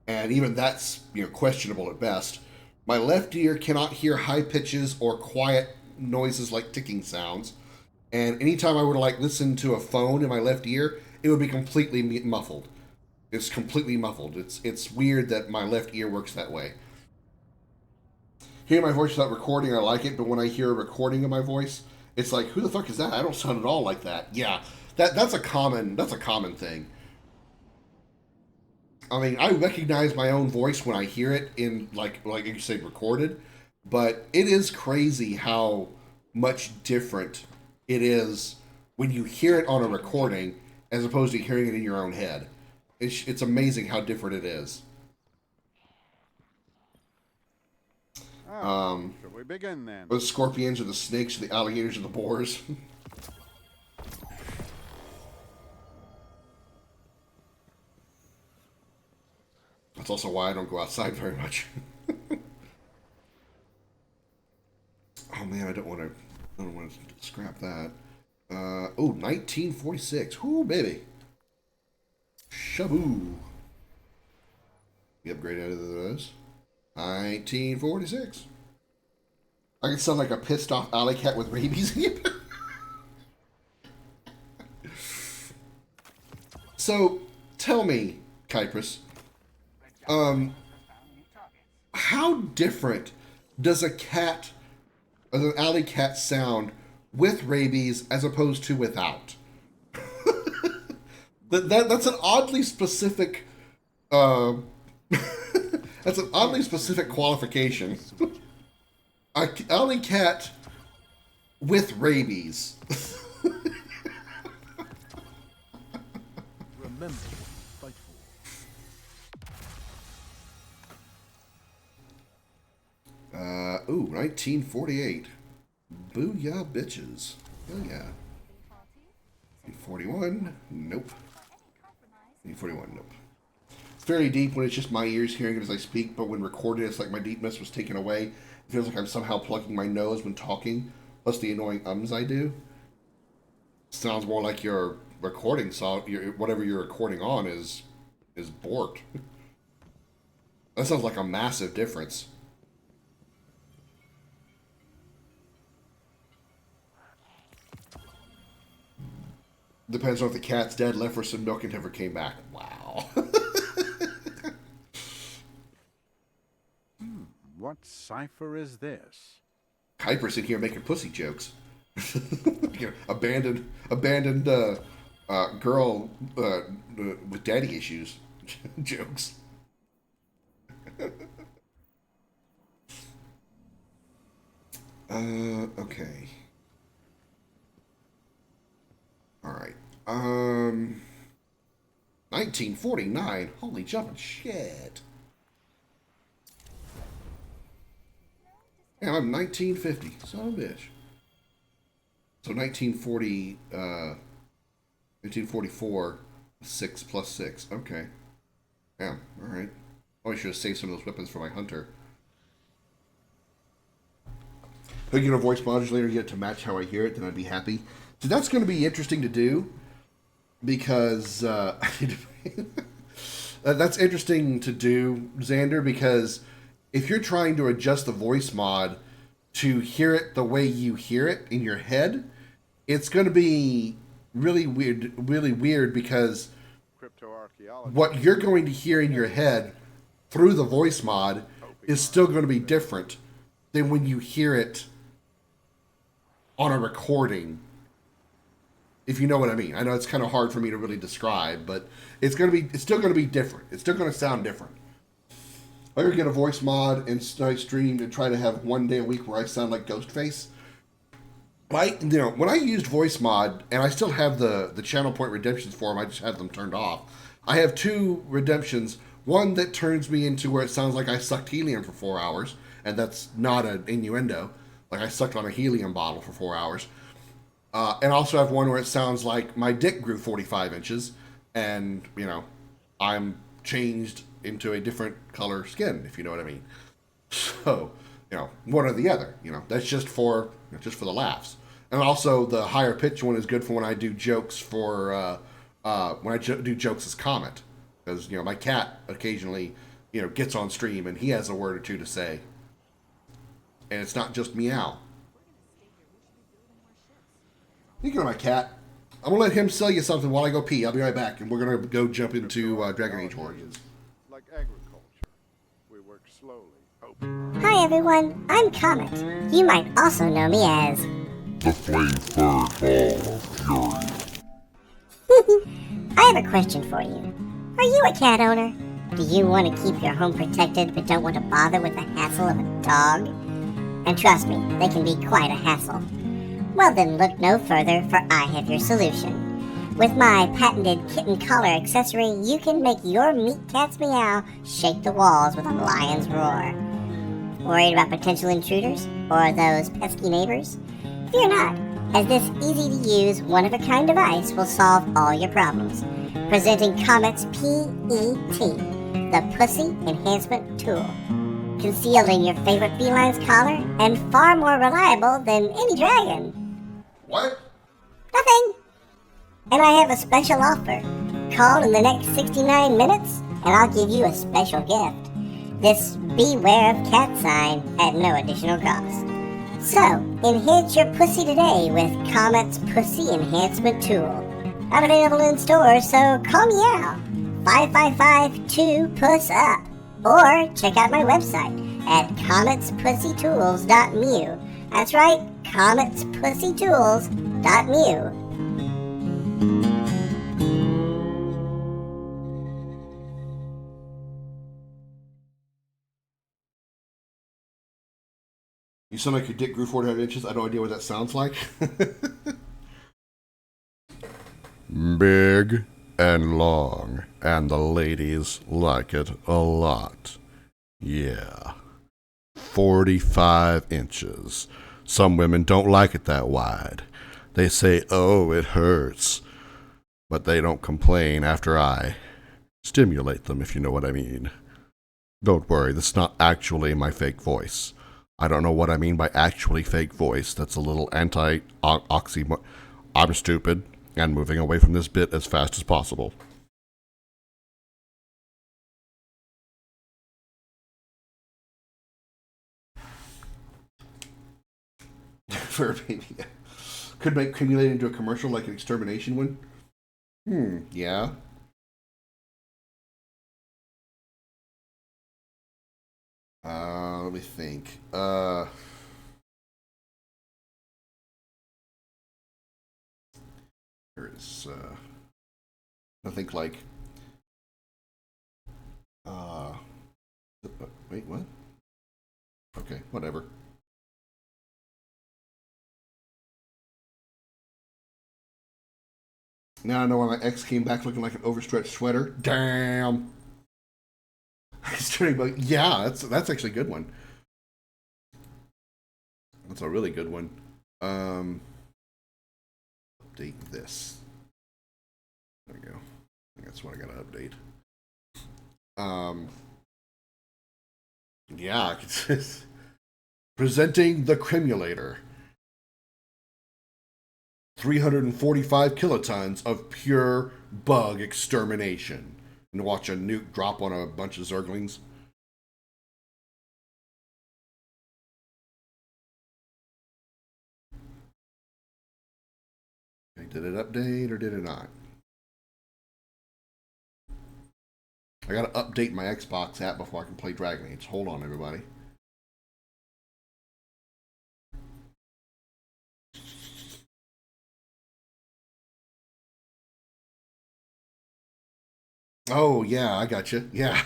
and even that's, you know, questionable at best. My left ear cannot hear high pitches or quiet noises like ticking sounds. And anytime I were to like listen to a phone in my left ear, it would be completely muffled. It's completely muffled. It's weird that my left ear works that way. Hearing my voice without recording, I like it, but when I hear a recording of my voice, it's like, who the fuck is that? I don't sound at all like that. Yeah, that's a common thing. I mean, I recognize my own voice when I hear it in like you say recorded, but it is crazy how much different it is when you hear it on a recording as opposed to hearing it in your own head. It's amazing how different it is.
Should we begin then?
The scorpions or the snakes or the alligators or the boars. That's also why I don't go outside very much. Oh man, I don't want to scrap that. Oh, 1946. Whoo, baby. Shaboo. We upgrade out of those. 1946. I can sound like a pissed off alley cat with rabies. So, tell me, Kyprus, how different does an alley cat sound with rabies as opposed to without? That's an oddly specific. That's an oddly specific qualification. An alley cat with rabies.
Remember, fight
for. Ooh, 1948. Booyah, bitches. Hell yeah. 1941. Nope. 1941. Nope. It's fairly deep when it's just my ears hearing it as I speak, but when recorded, it's like my deepness was taken away. It feels like I'm somehow plugging my nose when talking, plus the annoying ums I do. Sounds more like your recording whatever you're recording on is borked. That sounds like a massive difference. Depends on if the cat's dead, left for some milk, and never came back. Wow.
What cipher is this?
Kuiper's in here making pussy jokes. Abandoned girl with daddy issues jokes. Okay. All right. 1949. Holy jumping shit. Yeah, I'm 1950. Son of a bitch. So 1940, 1944, 6 plus 6. Okay. Yeah, alright. Oh, I should have saved some of those weapons for my hunter. If I get a voice modulator yet to match how I hear it, then I'd be happy. So that's going to be interesting to do. Because, that's interesting to do, Xander, because if you're trying to adjust the voice mod to hear it the way you hear it in your head, it's going to be really weird because what you're going to hear in your head through the voice mod is still going to be different than when you hear it on a recording. If you know what I mean. I know it's kind of hard for me to really describe, but it's still going to be different. It's still going to sound different. I could get a voice mod and stream to try to have one day a week where I sound like Ghostface. When I used voice mod, and I still have the channel point redemptions for them, I just have them turned off. I have 2 redemptions. One that turns me into where it sounds like I sucked helium for 4 hours, and that's not an innuendo. Like I sucked on a helium bottle for 4 hours. And also have one where it sounds like my dick grew 45 inches, and, I'm changed into a different color skin, if you know what I mean. So, one or the other. That's just for the laughs. And also, the higher pitch one is good for when I do jokes do jokes as comment, because my cat occasionally gets on stream and he has a word or two to say, and it's not just meow. Speaking of my cat, I'm gonna let him sell you something while I go pee. I'll be right back, and we're gonna go jump into Dragon Age Origins.
Like agriculture, we work slowly.
Hi everyone, I'm Comet. You might also know me as
the Flame-Third Ball of Fury.
I have a question for you. Are you a cat owner? Do you want to keep your home protected but don't want to bother with the hassle of a dog? And trust me, they can be quite a hassle. Well then look no further, for I have your solution. With my patented kitten collar accessory, you can make your meat cat's meow shake the walls with a lion's roar. Worried about potential intruders? Or those pesky neighbors? Fear not, as this easy-to-use, one-of-a-kind device will solve all your problems. Presenting Comet's PET, the Pussy Enhancement Tool. Concealed in your favorite feline's collar, and far more reliable than any dragon.
What?
Nothing. And I have a special offer. Call in the next 69 minutes, and I'll give you a special gift. This Beware of Cat sign at no additional cost. So, enhance your pussy today with Comet's Pussy Enhancement Tool. Not available in stores, so call me out. 555-2-PUSS-UP. Or check out my website at cometspussytools.mu. That's right, cometspussytools.mu.
You sound like your dick grew 45 inches. I have no idea what that sounds like.
Big and long, and the ladies like it a lot. Yeah. 45 inches. Some women don't like it that wide. They say, oh, it hurts. But they don't complain after I stimulate them, if you know what I mean. Don't worry, this is not actually my fake voice. I don't know what I mean by actually fake voice. That's a little anti-oxymoron. I'm stupid, and moving away from this bit as fast as possible.
For a baby. Could make accumulate into a commercial like an extermination one. Yeah. Let me think. There's, I think like, wait, what? Okay, whatever. Now I know why my ex came back looking like an overstretched sweater. Damn. Yeah, that's actually a good one. That's a really good one. Update this. There we go. I think that's what I gotta update. Yeah, presenting the Crimulator. 345 kilotons of pure bug extermination. And watch a nuke drop on a bunch of Zerglings. Okay, did it update or did it not? I gotta update my Xbox app before I can play Dragon Age. Hold on, everybody. Oh, yeah, I got you. Yeah.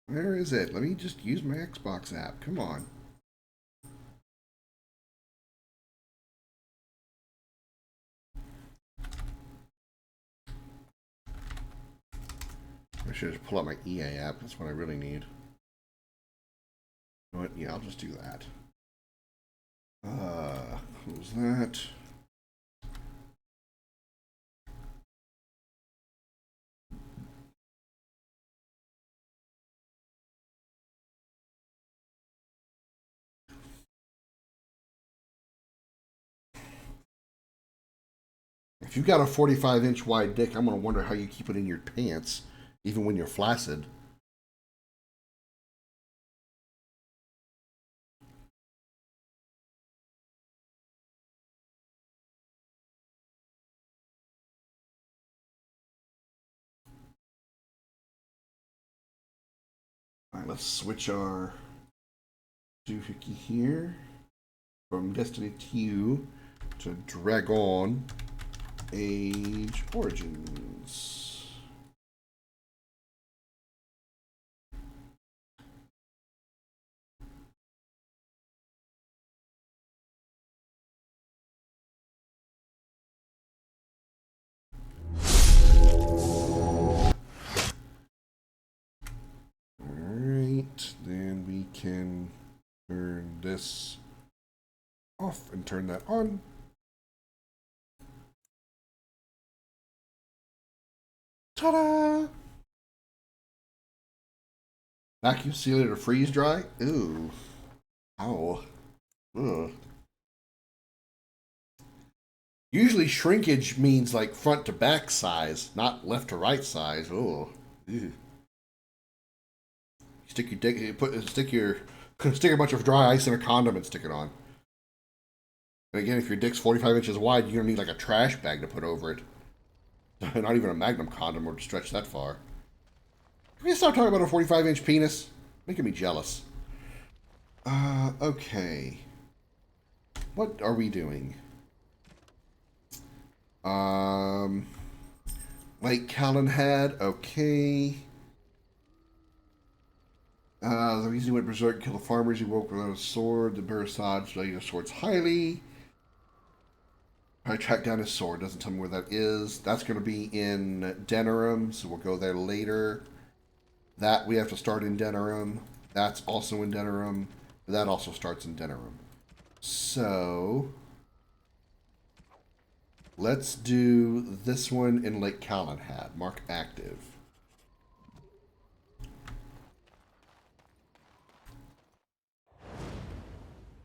Where is it? Let me just use my Xbox app. Come on. I should just pull out my EA app. That's what I really need. You know what? Yeah, I'll just do that. Close that. If you've got a 45-inch wide dick, I'm going to wonder how you keep it in your pants, even when you're flaccid. All right, let's switch our doohickey here from Destiny 2 to Dragon Age Origins. Alright, then we can turn this off and turn that on. Ta-da! Vacuum seal it or freeze dry? Ooh. Ow. Ugh. Usually shrinkage means like front to back size, not left to right size. Oh. Stick your dick, stick a bunch of dry ice in a condom and stick it on. And again, if your dick's 45 inches wide, you're gonna need like a trash bag to put over it. Not even a Magnum condom would stretch that far. Can we stop talking about a 45-inch penis? Making me jealous. Okay. What are we doing? Lake Callanhead, okay. The reason he went berserk, kill the farmers, he woke without a sword, the Barisage valued his swords highly. I tracked down his sword, doesn't tell me where that is. That's going to be in DENERIM, so we'll go there later. That we have to start in DENERIM. That's also in DENERIM. That also starts in DENERIM. So let's do this one in Lake Callanhead. Mark active.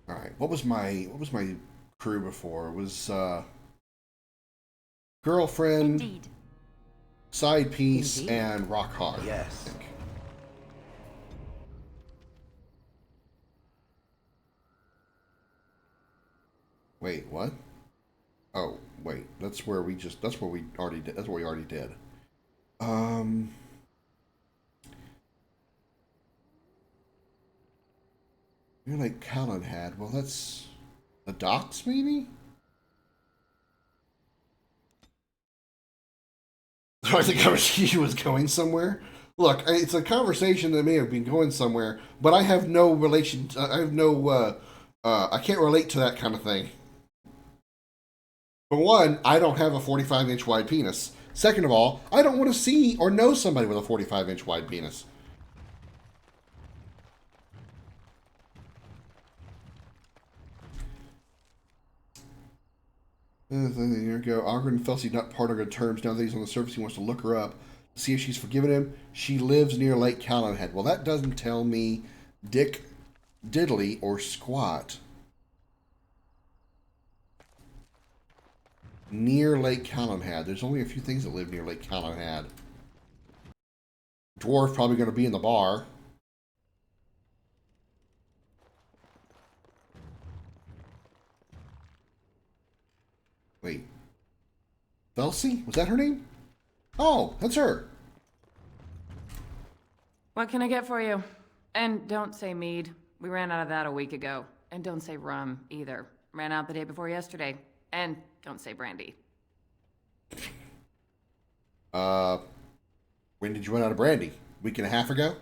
All right. What was my crew before? It was girlfriend,
Indeed.
side piece, and rock hard.
Yes.
Wait, what? Oh, wait. That's where we already did. That's what we already did. You're like Callan had. Well, that's the docks, maybe? I think the conversation was going somewhere. Look, it's a conversation that may have been going somewhere, but I have no relation. I have no. I can't relate to that kind of thing. For one, I don't have a 45-inch wide penis. Second of all, I don't want to see or know somebody with a 45-inch wide penis. There you go. Ogren felt he's not part of good terms. Now that he's on the surface, he wants to look her up to see if she's forgiven him. She lives near Lake Callahan. Well, that doesn't tell me dick, diddly, or squat. Near Lake Callahan. There's only a few things that live near Lake Callahan. Dwarf probably going to be in the bar. Wait. Felsie? Was that her name? Oh, that's her.
What can I get for you? And don't say mead. We ran out of that a week ago. And don't say rum, either. Ran out the day before yesterday. And don't say brandy.
When did you run out of brandy? Week and a half ago?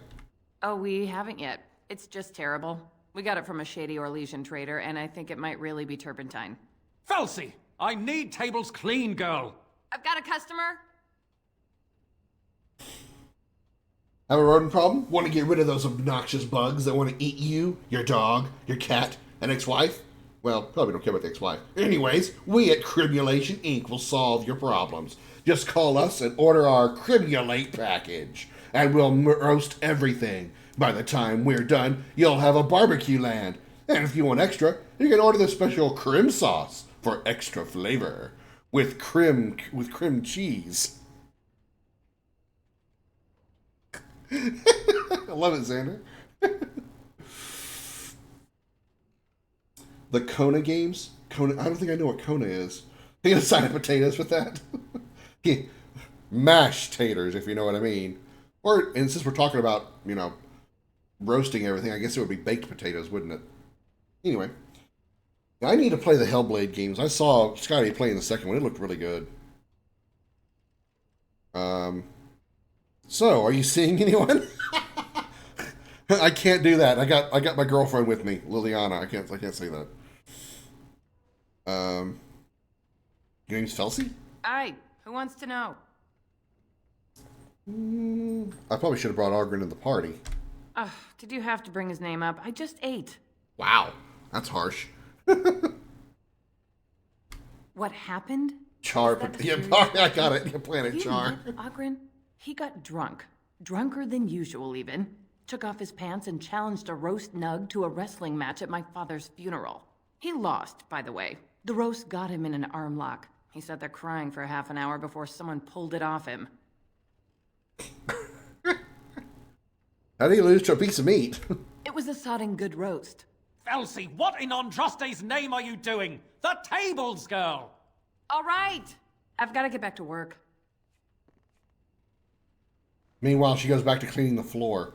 Oh, we haven't yet. It's just terrible. We got it from a shady Orlesian trader, and I think it might really be turpentine.
Felsie! I need tables clean, girl.
I've got a customer.
Have a rodent problem? Want to get rid of those obnoxious bugs that want to eat you, your dog, your cat, and ex-wife? Well, probably don't care about the ex-wife. Anyways, we at Crimulation Inc. will solve your problems. Just call us and order our Crimulate package, and we'll roast everything. By the time we're done, you'll have a barbecue land. And if you want extra, you can order the special Krim sauce for extra flavor with Krim cheese. I love it, Xander. The Kona games. Kona. I don't think I know what Kona is. You get a side of potatoes with that. Yeah. Mashed taters, if you know what I mean. Or, and since we're talking about, you know, roasting everything, I guess it would be baked potatoes, wouldn't it? Anyway. I need to play the Hellblade games. I saw Scotty playing the second one. It looked really good. So, are you seeing anyone? I can't do that. I got my girlfriend with me, Liliana. I can't say that. Your name's Felsie?
Aye. Who wants to know?
I probably should have brought Ogren to the party.
Did you have to bring his name up? I just ate.
Wow. That's harsh.
What happened?
Char. Yeah, I got it. Planet Char.
Ogren, he got drunk. Drunker than usual, even. Took off his pants and challenged a roast nug to a wrestling match at my father's funeral. He lost, by the way. The roast got him in an arm lock. He sat there crying for half an hour before someone pulled it off him.
How did he lose to a piece of meat?
It was a sodding good roast.
Felsie, what in Andraste's name are you doing? The tables, girl!
All right. I've got to get back to work.
Meanwhile, she goes back to cleaning the floor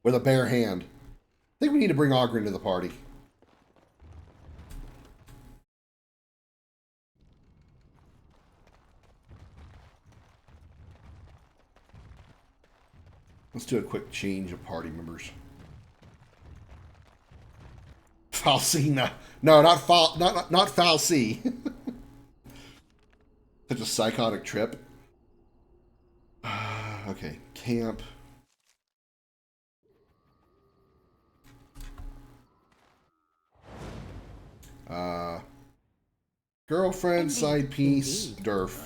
with a bare hand. I think we need to bring Ogren to the party. Let's do a quick change of party members. Falsina. No, not Falsey. Such a psychotic trip. Okay, camp. Girlfriend, side piece, Durf.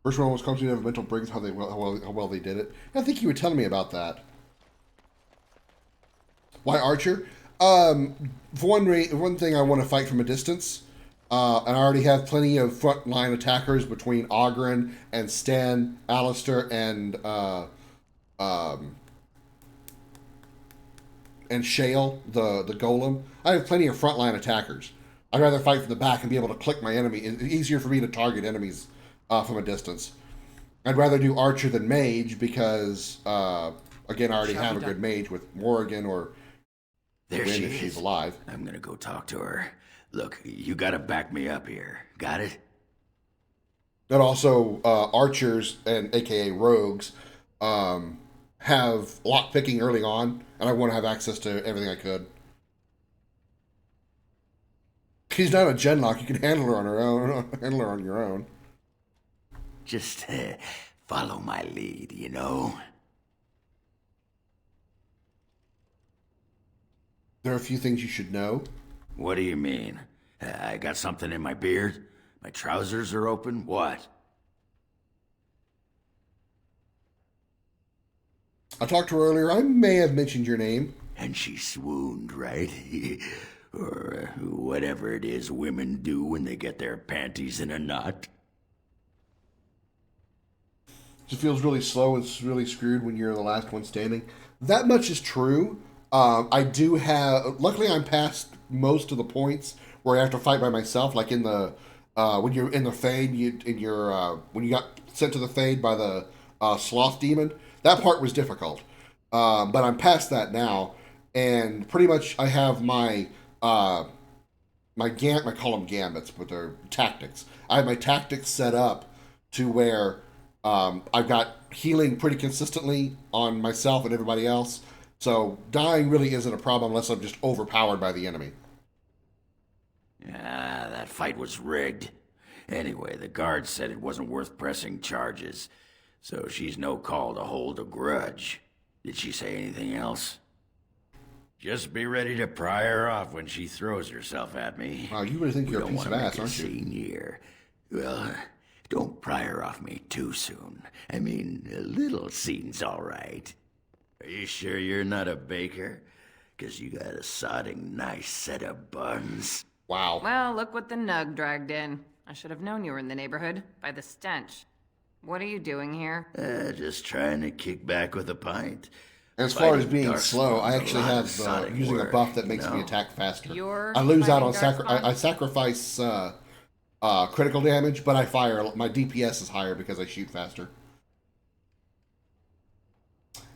First one was constantly have mental breaks, how well they did it. I think you were telling me about that. Why Archer? For one thing, I want to fight from a distance. And I already have plenty of frontline attackers between Ogren and Stan, Alistair, and and shale the golem, I have plenty of frontline attackers. I'd rather fight from the back and be able to click my enemy. It's easier for me to target enemies from a distance. I'd rather do archer than mage because, again, I already have a good mage with Morrigan or
there she
if
is.
She's alive.
I'm gonna go talk to her. Look, you gotta back me up here. Got it?
And also, archers and AKA rogues have lock picking early on, and I want to have access to everything I could. She's not a genlock. You can handle her on her own. Handle her on your own.
Just follow my lead, you know?
There are a few things you should know.
What do you mean? I got something in my beard? My trousers are open? What?
I talked to her earlier. I may have mentioned your name.
And she swooned, right? Or whatever it is women do when they get their panties in a knot.
It feels really slow and really screwed when you're the last one standing. That much is true. I do have... Luckily, I'm past most of the points where I have to fight by myself. Like in the... when you're in the Fade, when you got sent to the Fade by the Sloth Demon, that part was difficult. But I'm past that now. And pretty much I have I call them gambits, but they're tactics. I have my tactics set up to where I've got healing pretty consistently on myself and everybody else. So dying really isn't a problem unless I'm just overpowered by the enemy.
That fight was rigged. Anyway, the guard said it wasn't worth pressing charges, so she's no call to hold a grudge. Did she say anything else? Just be ready to pry her off when she throws herself at me.
Wow, you really think you're a piece of ass, aren't you?
Here. Well, don't pry her off me too soon. I mean, a little scene's all right. Are you sure you're not a baker? 'Cause you got a sodding nice set of buns.
Wow.
Well, look what the nug dragged in. I should have known you were in the neighborhood by the stench. What are you doing here?
Just trying to kick back with a pint.
As far as being slow, I actually have using a buff that makes me attack faster. I lose out on I sacrifice critical damage, but I fire. My DPS is higher because I shoot faster.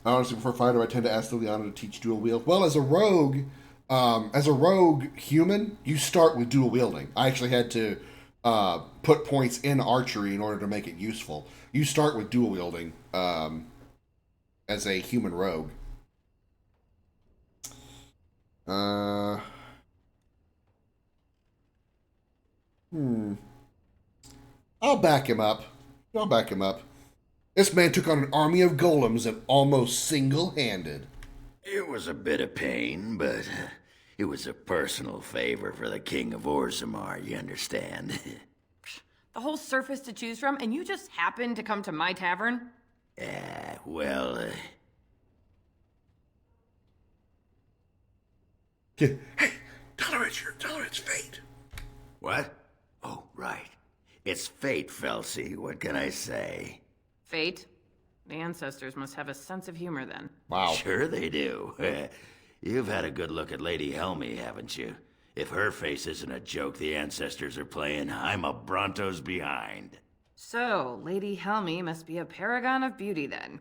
I honestly prefer fighter. I tend to ask Liliana to teach dual wield. Well, as a rogue human, you start with dual wielding. I actually had to put points in archery in order to make it useful. You start with dual wielding as a human rogue. I'll back him up. This man took on an army of golems and almost single-handed.
It was a bit of pain, but it was a personal favor for the King of Orzammar, you understand?
The whole surface to choose from, and you just happened to come to my tavern?
Well,
Hey, tell her it's fate.
What? Oh, right. It's fate, Felsi. What can I say?
Fate? The ancestors must have a sense of humor then.
Wow.
Sure they do. You've had a good look at Lady Helmy, haven't you? If her face isn't a joke the ancestors are playing, I'm a Bronto's behind.
So, Lady Helmy must be a paragon of beauty then.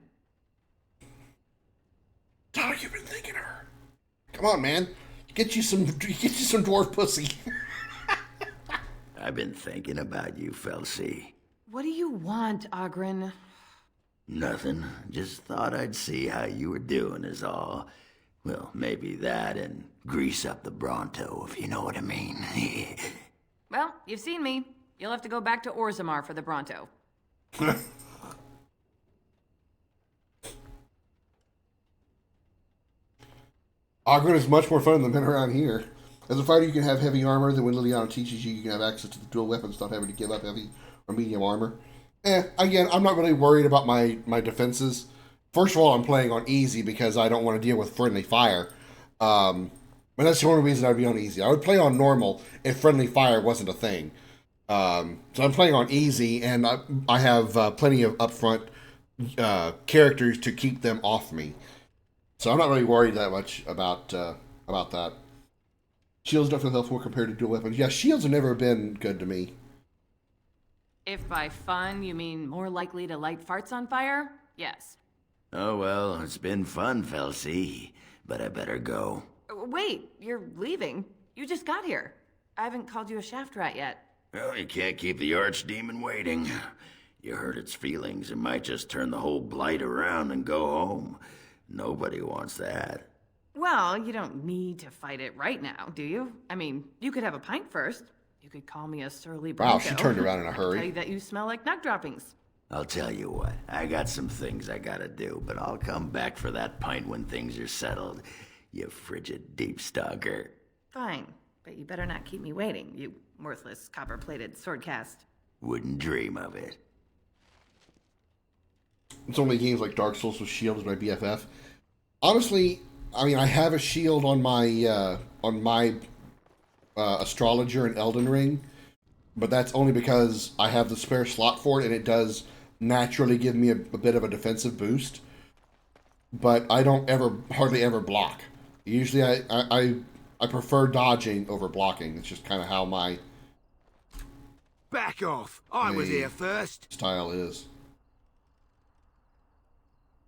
Tell her you've been thinking of her. Come on, man. Get you some dwarf pussy.
I've been thinking about you, Felsi.
What do you want, Ogren?
Nothing. Just thought I'd see how you were doing is all. Well, maybe that and grease up the Bronto, if you know what I mean.
Well, you've seen me. You'll have to go back to Orzammar for the Bronto.
Ogren is much more fun than men around here. As a fighter, you can have heavy armor. Then when Liliana teaches you, you can have access to the dual weapons without having to give up heavy or medium armor. Again, I'm not really worried about my defenses. First of all, I'm playing on easy because I don't want to deal with friendly fire. But that's the only reason I'd be on easy. I would play on normal if friendly fire wasn't a thing. So I'm playing on easy, and I have plenty of upfront characters to keep them off me. So I'm not really worried that much about that. Shields don't feel helpful compared to dual weapons. Yeah, shields have never been good to me.
If by fun you mean more likely to light farts on fire, yes.
Oh well, it's been fun, Felsie, but I better go.
Wait, you're leaving? You just got here. I haven't called you a shaft rat yet.
Well, you can't keep the archdemon waiting. You hurt its feelings, it might just turn the whole blight around and go home. Nobody wants that.
Well, you don't need to fight it right now, do you? I mean, you could have a pint first. You could call me a surly bronco.
Wow, she turned around in a hurry.
Tell you that you smell like nut droppings.
I'll tell you what, I got some things I gotta do, but I'll come back for that pint when things are settled, you frigid deep stalker.
Fine, but you better not keep me waiting, you worthless copper-plated sword cast.
Wouldn't dream of it.
It's only games like Dark Souls with shield as my BFF. Honestly, I mean, I have a shield on my astrologer in Elden Ring, but that's only because I have the spare slot for it, and it does naturally give me a bit of a defensive boost. But I don't hardly ever block. Usually, I prefer dodging over blocking. It's just kind of how my
back off! I was here first.
Style is.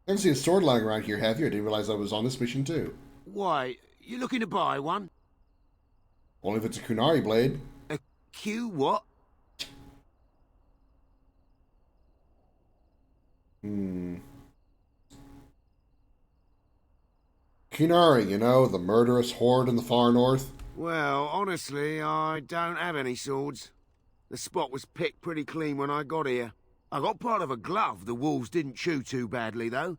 I haven't seen a sword lying around here, have you? I didn't realize I was on this mission too.
Why, you looking to buy one?
Only if it's a Kunari blade.
A Q what?
Kunari, you know, the murderous horde in the far north.
Well, honestly, I don't have any swords. The spot was picked pretty clean when I got here. I got part of a glove the wolves didn't chew too badly, though.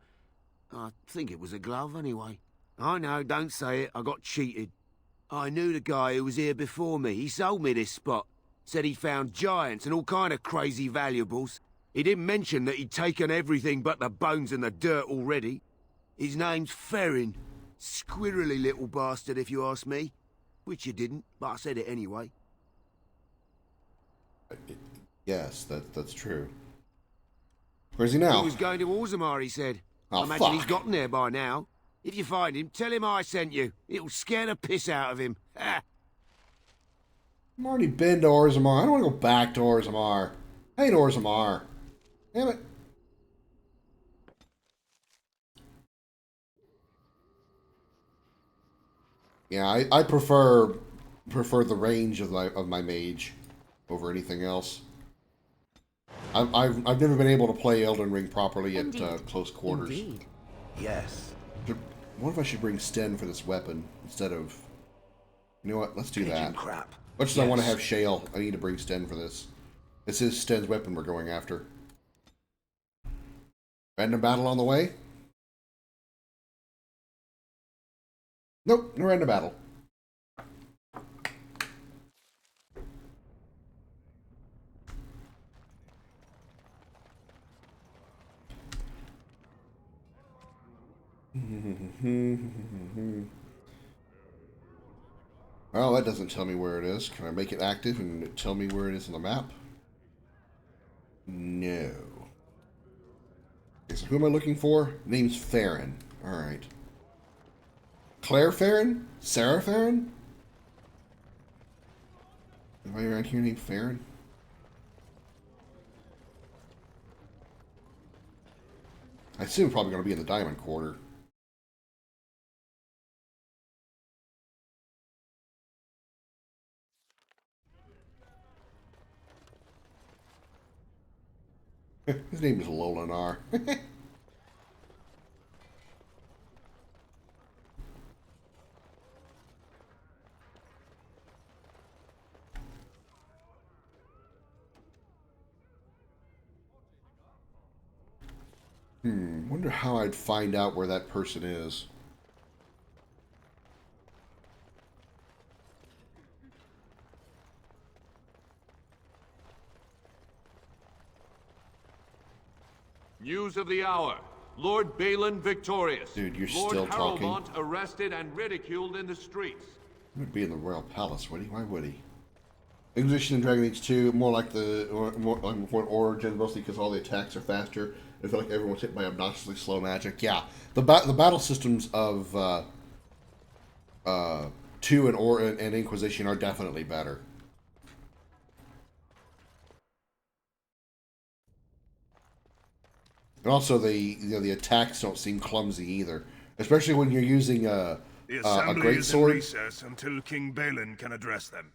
I think it was a glove, anyway. I know, don't say it, I got cheated. I knew the guy who was here before me. He sold me this spot. Said he'd found giants and all kind of crazy valuables. He didn't mention that he'd taken everything but the bones and the dirt already. His name's Ferrin. Squirrely little bastard, if you ask me. Which you didn't, but I said it anyway.
Yes, that's true. Where's he now?
He was going to Orzammar, he said.
Oh,
I imagine
fuck.
he's gotten there by now. If you find him, tell him I sent you. It'll scare the piss out of him. Ha!
I've already been to Orzammar. I don't want to go back to Orzammar. I hate Orzammar. Damn it. Yeah, I prefer the range of my mage over anything else. I've never been able to play Elden Ring properly at close quarters.
Indeed. Yes.
What if I should bring Sten for this weapon instead of? You know what? Let's do
Pigeon
that.
crap.
Much as I want to have Shale, I need to bring Sten for this. This is Sten's weapon we're going after. Random battle on the way? Nope, no random battle. Well, that doesn't tell me where it is. Can I make it active and tell me where it is on the map? No. Okay, so who am I looking for? Name's Farron. Alright. Claire Farron? Sarah Farron? Anybody around here named Farron? I assume probably going to be in the Diamond Quarter. His name is Lolanar. Wonder how I'd find out where that person is.
News of the hour. Lord Balin victorious.
Dude, you're
Lord
still talking.
Harrowmont arrested and ridiculed in the streets.
He would be in the Royal Palace, would he? Why would he? Inquisition and Dragon Age 2, more like more Origin, mostly because all the attacks are faster. I feel like everyone's hit by obnoxiously slow magic. Yeah, the battle systems of 2 and Inquisition are definitely better. And also, the attacks don't seem clumsy either, especially when you're using a great sword.
In recess until King Balin can address them.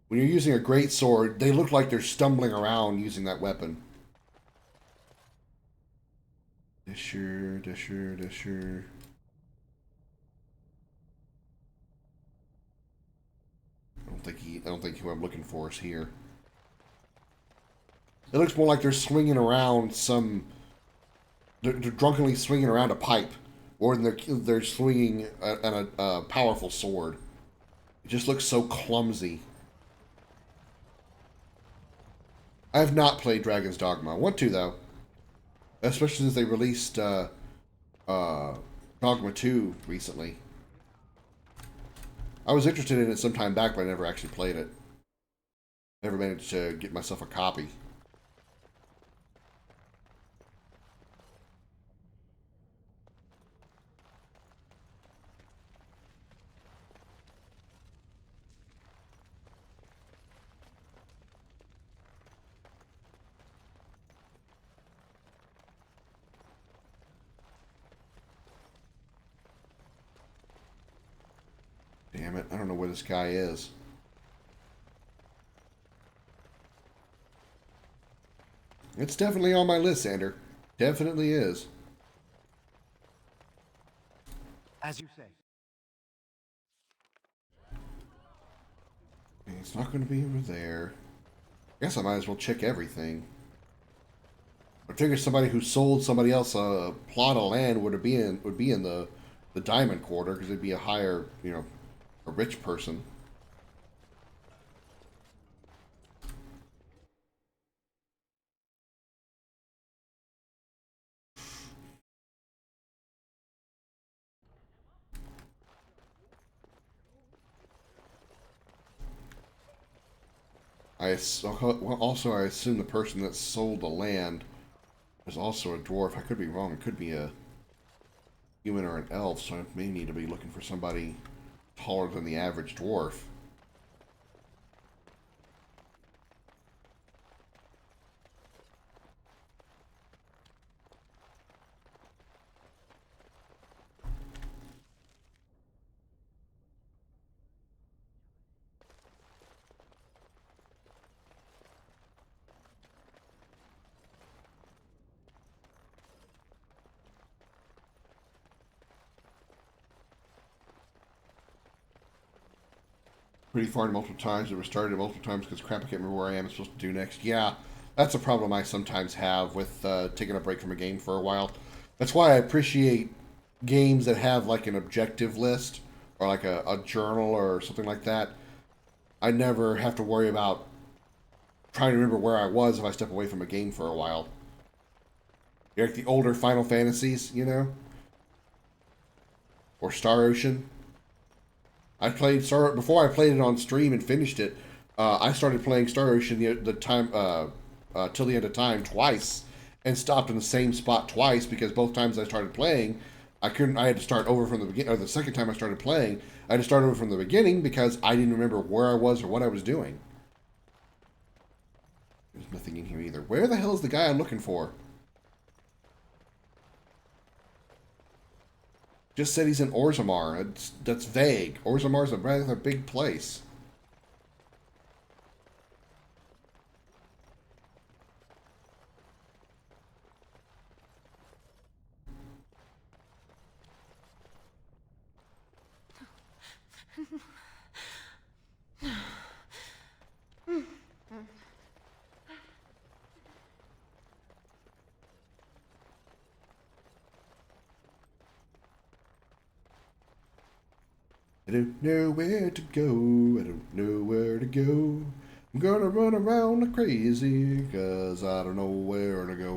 When you're using a great sword, they look like they're stumbling around using that weapon. Disher. I don't think who I'm looking for is here. It looks more like they're swinging around they're drunkenly swinging around a pipe, or they're swinging a powerful sword. It just looks so clumsy. I have not played Dragon's Dogma. I want to, though. Especially since they released Dogma 2 recently. I was interested in it some time back, but I never actually played it. Never managed to get myself a copy. Damn it, I don't know where this guy is. It's definitely on my list, Sander. Definitely is.
As you say.
It's not going to be over there. I guess I might as well check everything. I figure somebody who sold somebody else a plot of land would be in the diamond quarter, because it'd be a higher, a rich person. I assume the person that sold the land is also a dwarf. I could be wrong. It could be a human or an elf, so I may need to be looking for somebody taller than the average dwarf. Pretty far multiple times. It restarted multiple times because crap, I can't remember where I am supposed to do next. Yeah, that's a problem I sometimes have with taking a break from a game for a while. That's why I appreciate games that have like an objective list or like a journal or something like that. I never have to worry about trying to remember where I was if I step away from a game for a while. Like the older Final Fantasies, or Star Ocean. I played before I played it on stream and finished it. I started playing Star Ocean the time till the end of time twice, and stopped in the same spot twice because both times I started playing, I had to start over from the beginning. Or the second time I started playing, I had to start over from the beginning because I didn't remember where I was or what I was doing. There's nothing in here either. Where the hell is the guy I'm looking for? Just said he's in Orzammar. That's vague. Orzammar's a rather big place. I don't know where to go, I don't know where to go. I'm gonna run around like crazy, 'cause I don't know where to go.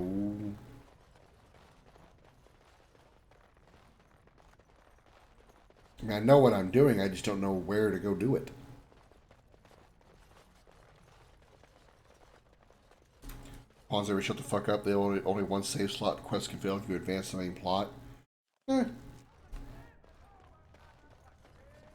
I mean, I know what I'm doing, I just don't know where to go do it. Pawns ever shut the fuck up. They only one save slot quest can fail if you advance the main plot.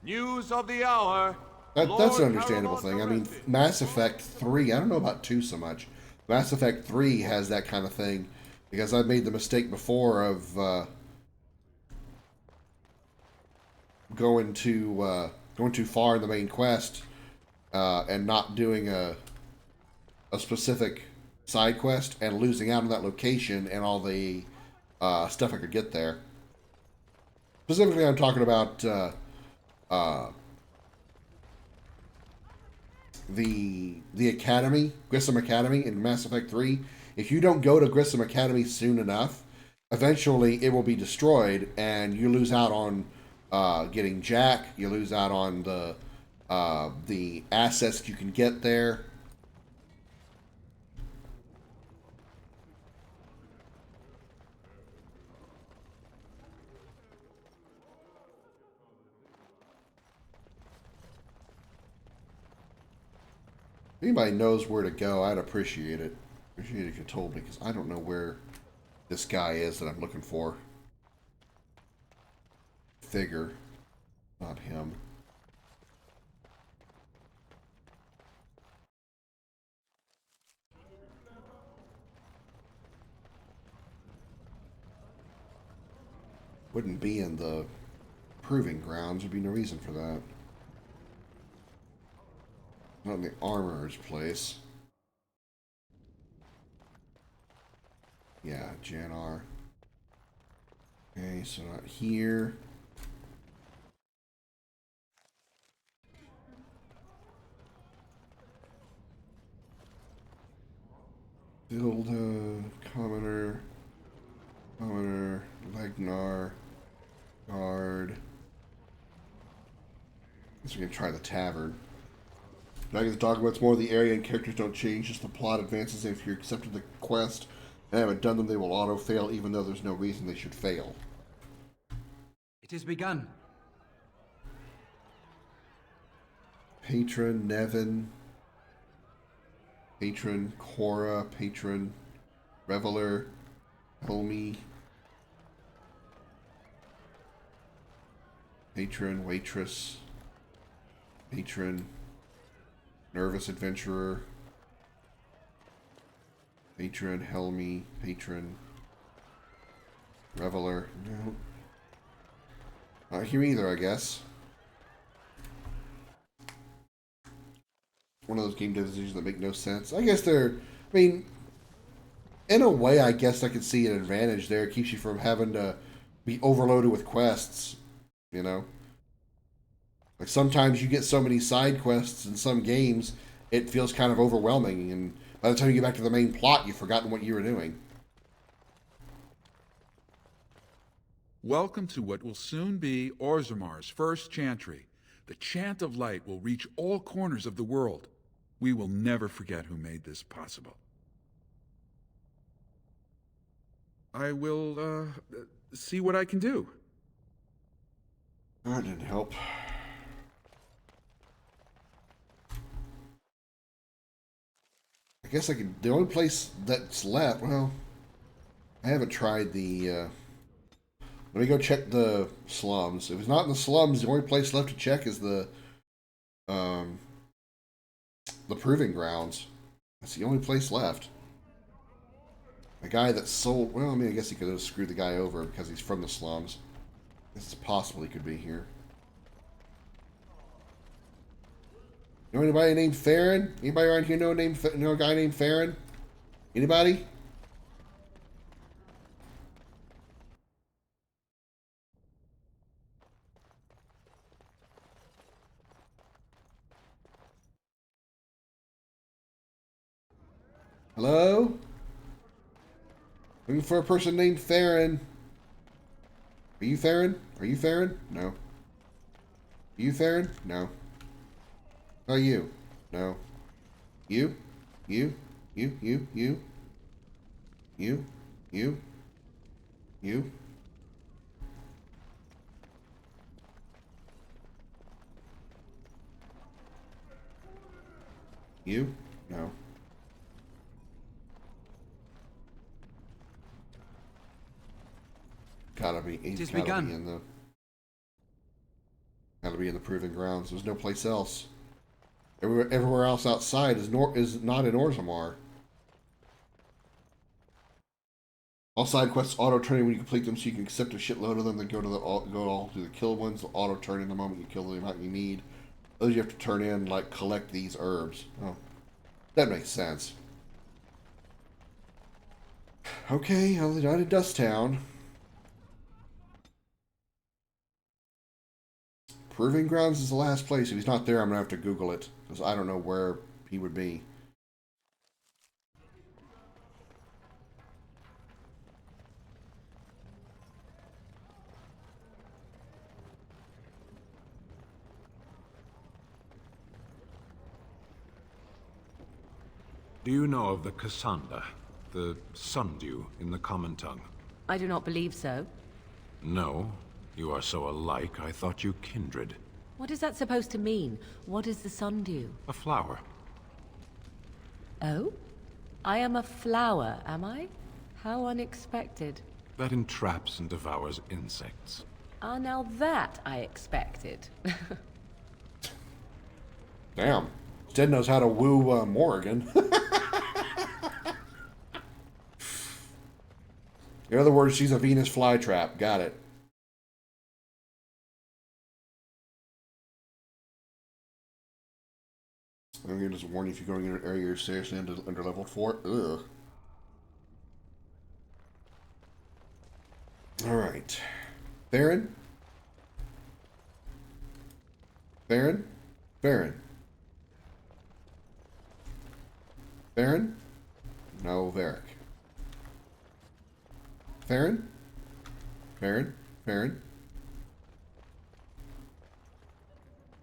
News of the hour.
That's an understandable thing. I mean, Mass Effect 3, I don't know about 2 so much. Mass Effect 3 has that kind of thing, because I've made the mistake before of going too far in the main quest and not doing a specific side quest and losing out on that location and all the stuff I could get there. Specifically, I'm talking about the Academy, Grissom Academy in Mass Effect 3. If you don't go to Grissom Academy soon enough, eventually it will be destroyed and you lose out on getting Jack, you lose out on the assets that you can get there. If anybody knows where to go, I'd appreciate it. Appreciate it if you told me, because I don't know where this guy is that I'm looking for. Figure. Not him. Wouldn't be in the proving grounds. There'd be no reason for that. Not in the armorer's place. Yeah, Janar. Okay, so not here. Builda, Commoner, Legnar, Guard. Guess we can try the tavern. Dragons Dogma, it's more the area and characters don't change, just the plot advances. If you're accepted the quest and haven't done them, they will auto-fail, even though there's no reason they should fail.
It has begun.
Patron, Nevin. Patron, Cora, Patron, Reveler, Helmi. Patron, Waitress. Patron, Nervous Adventurer. Patron, Helmi, Patron, Reveler. No. Not here either, I guess. One of those game decisions that make no sense. I guess they're, I mean, in a way, I guess I could see an advantage there. It keeps you from having to be overloaded with quests, you know? Like sometimes you get so many side quests in some games, it feels kind of overwhelming, and by the time you get back to the main plot, you've forgotten what you were doing.
Welcome to what will soon be Orzammar's first chantry. The chant of light will reach all corners of the world. We will never forget who made this possible. I will, see what I can do.
That didn't help. I guess I can, the only place that's left, well, I haven't tried the, let me go check the slums. If it's not in the slums, the only place left to check is the proving grounds. That's the only place left. The guy that sold, well, I mean, I guess he could have screwed the guy over because he's from the slums. It's possible he could be here. Know anybody named Farron? Anybody around here know a guy named Farron? Anybody? Hello? Looking for a person named Farron. Are you Farron? Are you Farron? No. Are you Farron? No. How are you? No. You? You? You? You? You? You? You? You? You? No. be.
It has
Gotta
begun.
be in the. Gotta be in the proving grounds. There's no place else. Everywhere else outside is not in Orzammar. All side quests auto turning when you complete them, so you can accept a shitload of them. Then go all to the kill ones. They'll auto turn in the moment you kill the amount you need. Those you have to turn in, like collect these herbs. Oh, that makes sense. Okay, I'm out of Dust Town. Proving Grounds is the last place. If he's not there, I'm gonna have to Google it because I don't know where he would be.
Do you know of the Cassandra, the sundew in the common tongue?
I do not believe so.
No. You are so alike, I thought you kindred.
What is that supposed to mean? What is the sundew?
A flower.
Oh? I am a flower, am I? How unexpected.
That entraps and devours insects.
Ah, now that I expected.
Damn. Jed knows how to woo Morrigan. In other words, she's a Venus flytrap. Got it. I'm going to just warn you if you're going in an area you're seriously under level 4. Ugh. Alright. Baron? Baron? Baron? Baron? No, Varric. Farron? Farron? Farron?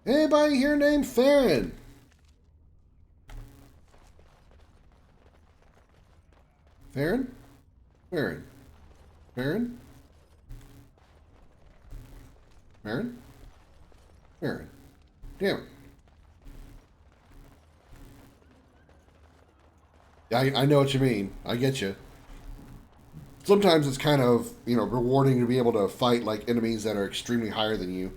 Anybody here named Farron? Farron? Farron? Farron? Farron? Farron? Damn it. I know what you mean. I get you. Sometimes it's kind of, rewarding to be able to fight like enemies that are extremely higher than you.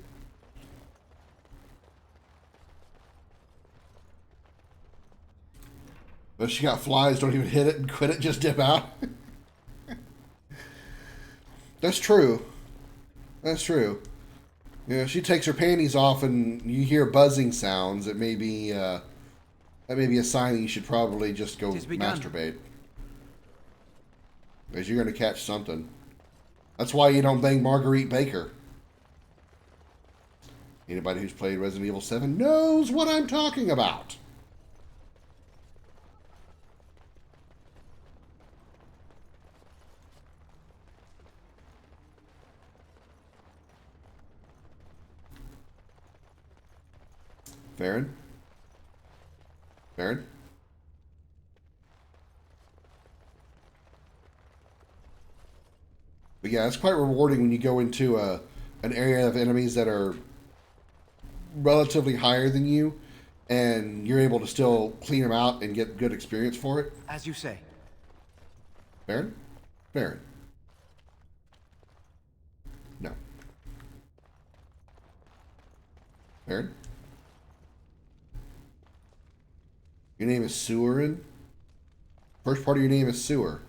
But she got flies, don't even hit it and quit it, just dip out. That's true. That's true. Yeah, she takes her panties off and you hear buzzing sounds. It may be, that may be a sign that you should probably just go masturbate. Because you're going to catch something. That's why you don't bang Marguerite Baker. Anybody who's played Resident Evil 7 knows what I'm talking about. Farron? Farron? But yeah, it's quite rewarding when you go into an area of enemies that are relatively higher than you, and you're able to still clean them out and get good experience for it.
As you say.
Baron? Baron. No. Baron? Your name is Sewerin? First part of your name is Sewer.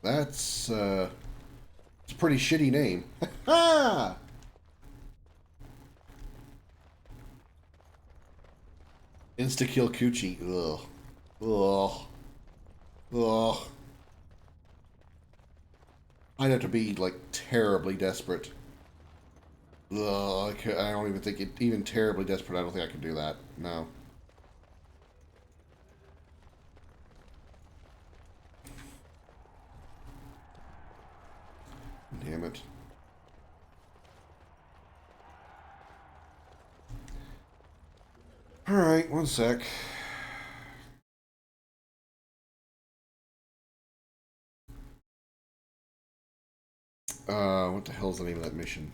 That's, it's a pretty shitty name. Ha! Insta-kill Coochie. Ugh. Ugh. Ugh. I'd have to be, like, terribly desperate. Ugh. I don't even think it... Even terribly desperate, I don't think I could do that. No. Damn it. Alright, one sec. What the hell's the name of that mission?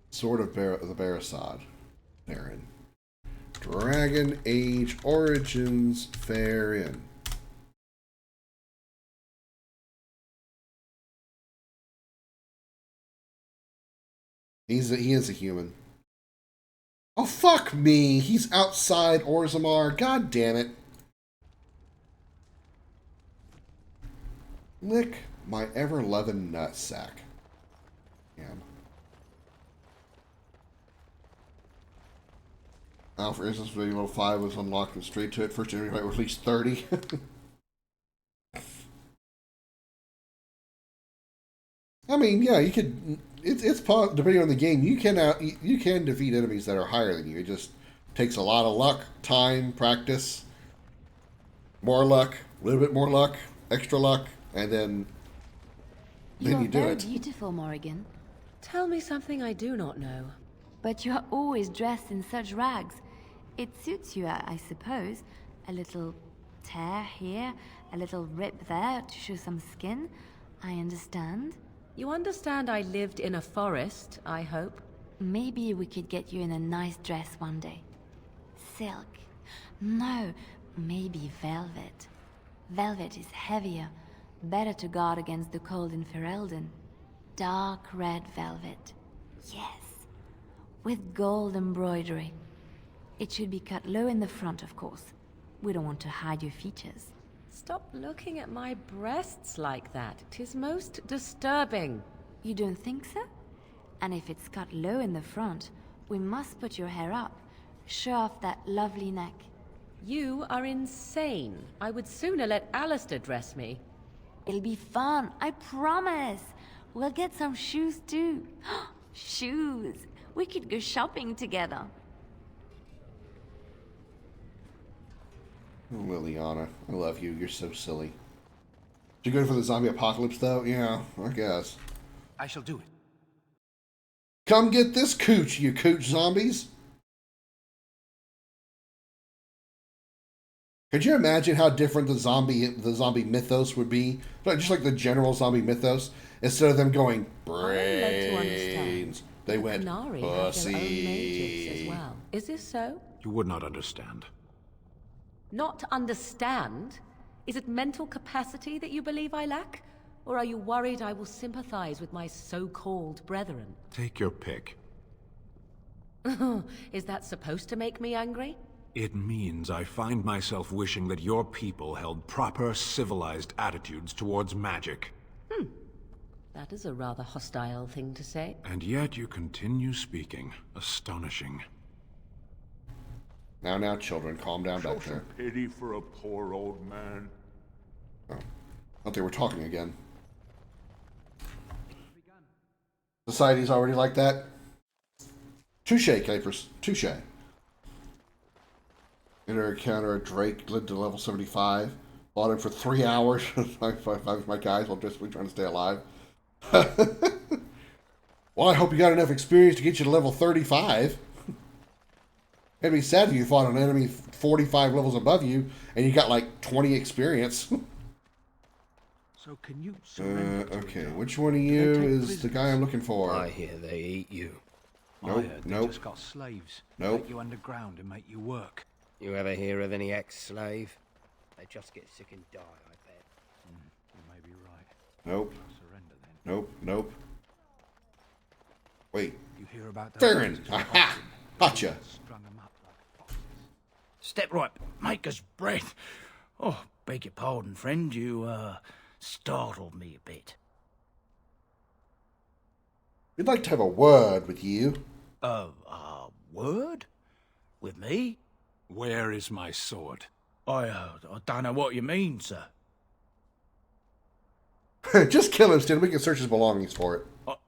Sword of the Barasad. Baron. Dragon Age Origins Farron. He is a human. Oh, fuck me. He's outside Orzammar. God damn it. Lick my ever-loving nutsack. Damn. Now, for instance, video level 5 was unlocked and straight to it. First enemy fight was at least 30. I mean, yeah, you could. It's depending on the game. You can defeat enemies that are higher than you. It just takes a lot of luck, time, practice, more luck, a little bit more luck, extra luck, and then you do it.
You're beautiful, Morrigan.
Tell me something I do not know.
But you're always dressed in such rags. It suits you, I suppose. A little tear here, a little rip there to show some skin. I understand.
You understand I lived in a forest, I hope?
Maybe we could get you in a nice dress one day. Silk. No, maybe velvet. Velvet is heavier, better to guard against the cold in Ferelden. Dark red velvet. Yes. With gold embroidery. It should be cut low in the front, of course. We don't want to hide your features.
Stop looking at my breasts like that. 'Tis most disturbing.
You don't think so? And if it's cut low in the front, we must put your hair up. Show off that lovely neck.
You are insane. I would sooner let Alistair dress me.
It'll be fun, I promise. We'll get some shoes too. Shoes! We could go shopping together.
Liliana, I love you. You're so silly. You good for the zombie apocalypse, though? Yeah, I guess.
I shall do it.
Come get this cooch, you cooch zombies. Could you imagine how different the zombie mythos would be? Just like the general zombie mythos. Instead of them going brains, they went pussy.
As well. Is this so?
You would not understand.
Not understand? Is it mental capacity that you believe I lack? Or are you worried I will sympathize with my so-called brethren?
Take your pick.
Is that supposed to make me angry?
It means I find myself wishing that your people held proper, civilized attitudes towards magic.
That is a rather hostile thing to say.
And yet you continue speaking. Astonishing.
Now, children, calm down back
Show
there.
some pity for a poor old man.
Oh, I thought they were talking again. Society's already like that. Touche, Capers. Touche. Enter encounter a Drake, led to level 75. Fought him for 3 hours. My guys while desperately trying to stay alive. Well, I hope you got enough experience to get you to level 35. It'd be sad if you fought an enemy 45 levels above you and you got like 20 experience.
So can you surrender
okay, which one of you is the guy I'm looking for?
I hear they eat you.
Nope,
I heard they just got slaves.
Nope.
Take you underground and make you work.
You ever hear of any ex-slave? They just get sick and die, I bet.
You may be right.
Nope.
Surrender then.
Nope. Wait.
You hear about that?
Farron! Aha! Gotcha.
Strung 'em up like foxes.
Step right, maker's breath. Oh, beg your pardon, friend. You, startled me a bit.
We'd like to have a word with you.
Word? With me?
Where is my sword?
I don't know what you mean, sir.
Just kill him, Stin. We can search his belongings for it.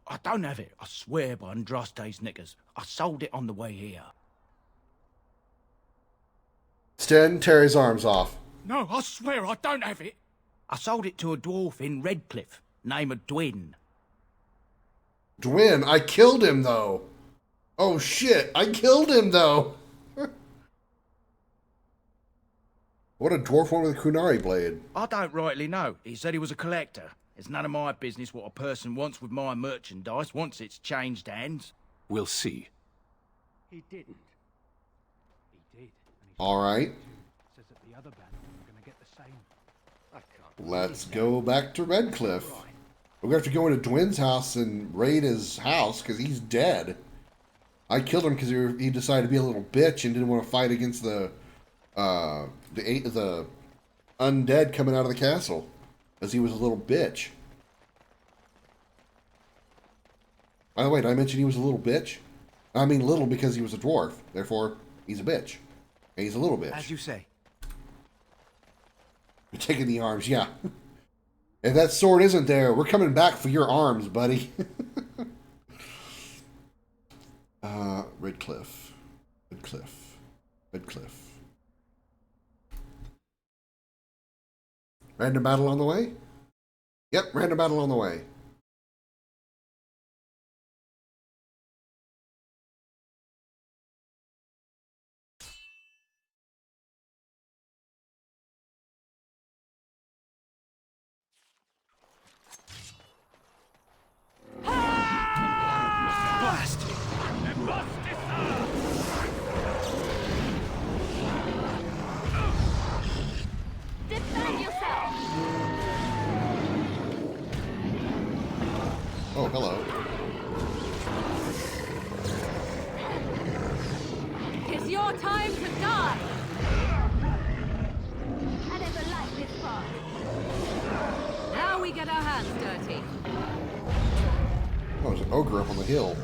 I don't have it. I swear by Andraste's knickers. I sold it on the way here.
Sten, tear his arms off.
No, I swear I don't have it. I sold it to a dwarf in Redcliffe, name of Dwin.
Dwin? I killed him, though. Oh, shit. I killed him, though. What a dwarf one with a kunari blade.
I don't rightly know. He said he was a collector. It's none of my business what a person wants with my merchandise once it's changed hands.
We'll see.
He didn't. He did.
All right.
Says that the other band are going to get the same.
Let's go back to Redcliffe. We're going to have to go into Dwin's house and raid his house because he's dead. I killed him because he decided to be a little bitch and didn't want to fight against the undead coming out of the castle, as he was a little bitch. By the way, did I mention he was a little bitch? I mean little because he was a dwarf. Therefore, he's a bitch. And he's a little bitch.
As you say.
You're taking the arms, yeah. If that sword isn't there, we're coming back for your arms, buddy. Redcliffe. Redcliffe. Redcliffe. Random battle on the way? Yep, random battle on the way.
Blast!
Defend yourself!
Oh, hello.
It's your time to die!
I never liked this part.
Now we get our hands dirty.
Oh, there's an ogre up on the hill.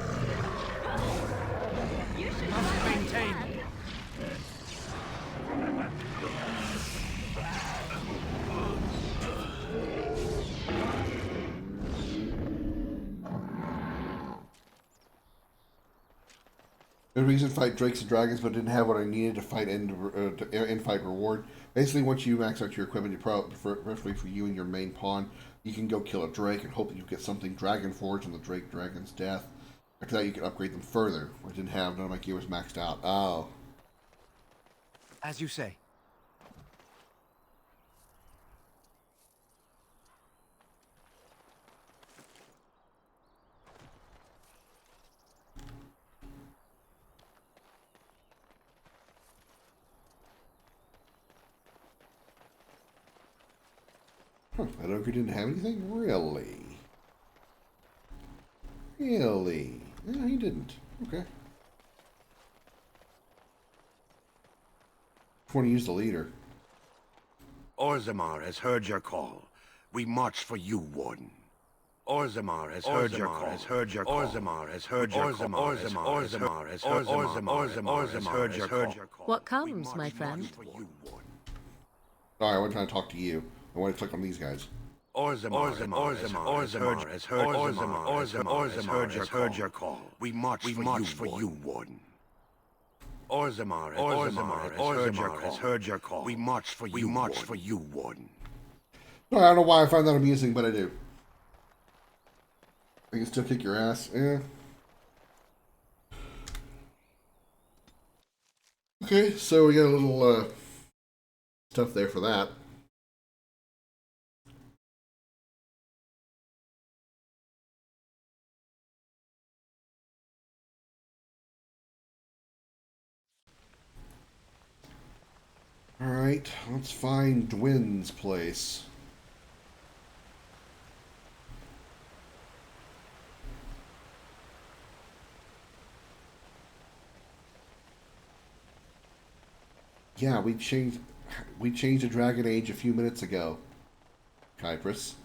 Must maintain.
Good reason to fight drakes and dragons, but didn't have what I needed to fight end fight reward. Basically, once you max out your equipment, preferably for you and your main pawn, you can go kill a drake and hope that you get something dragon forged on the dragon's death. After that, you can upgrade them further. I didn't have, none of my gear was maxed out. Oh.
As you say.
Huh, that ogre didn't have anything? Really? Really? No, he didn't. Okay. I want to use the leader.
Orzammar has heard your call. We march for you, Warden. Orzammar has heard your call. Orzammar has heard your call. Orzammar has heard your call.
What comes, my friend?
Sorry, I wasn't trying to talk to you. I want to click on these guys.
Orzammar has heard your call. We march for you, Warden. Orzammar has heard your call. We march for you, Warden.
No, I don't know why I find that amusing, but I do. I can still kick your ass. Yeah. Okay, so we got a little stuff there for that. Alright, let's find Dwin's place. Yeah, we changed the Dragon Age a few minutes ago, Kyprus.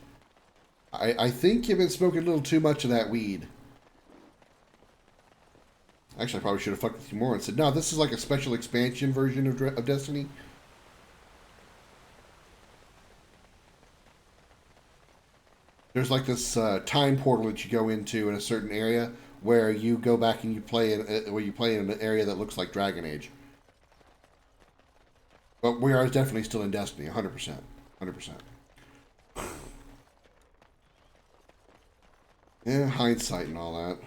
I think you've been smoking a little too much of that weed. Actually, I probably should have fucked with you more and said, no, this is like a special expansion version of Destiny. There's like this time portal that you go into in a certain area where you go back and you play in an area that looks like Dragon Age. But we are definitely still in Destiny, 100%. 100%. Yeah, hindsight and all that.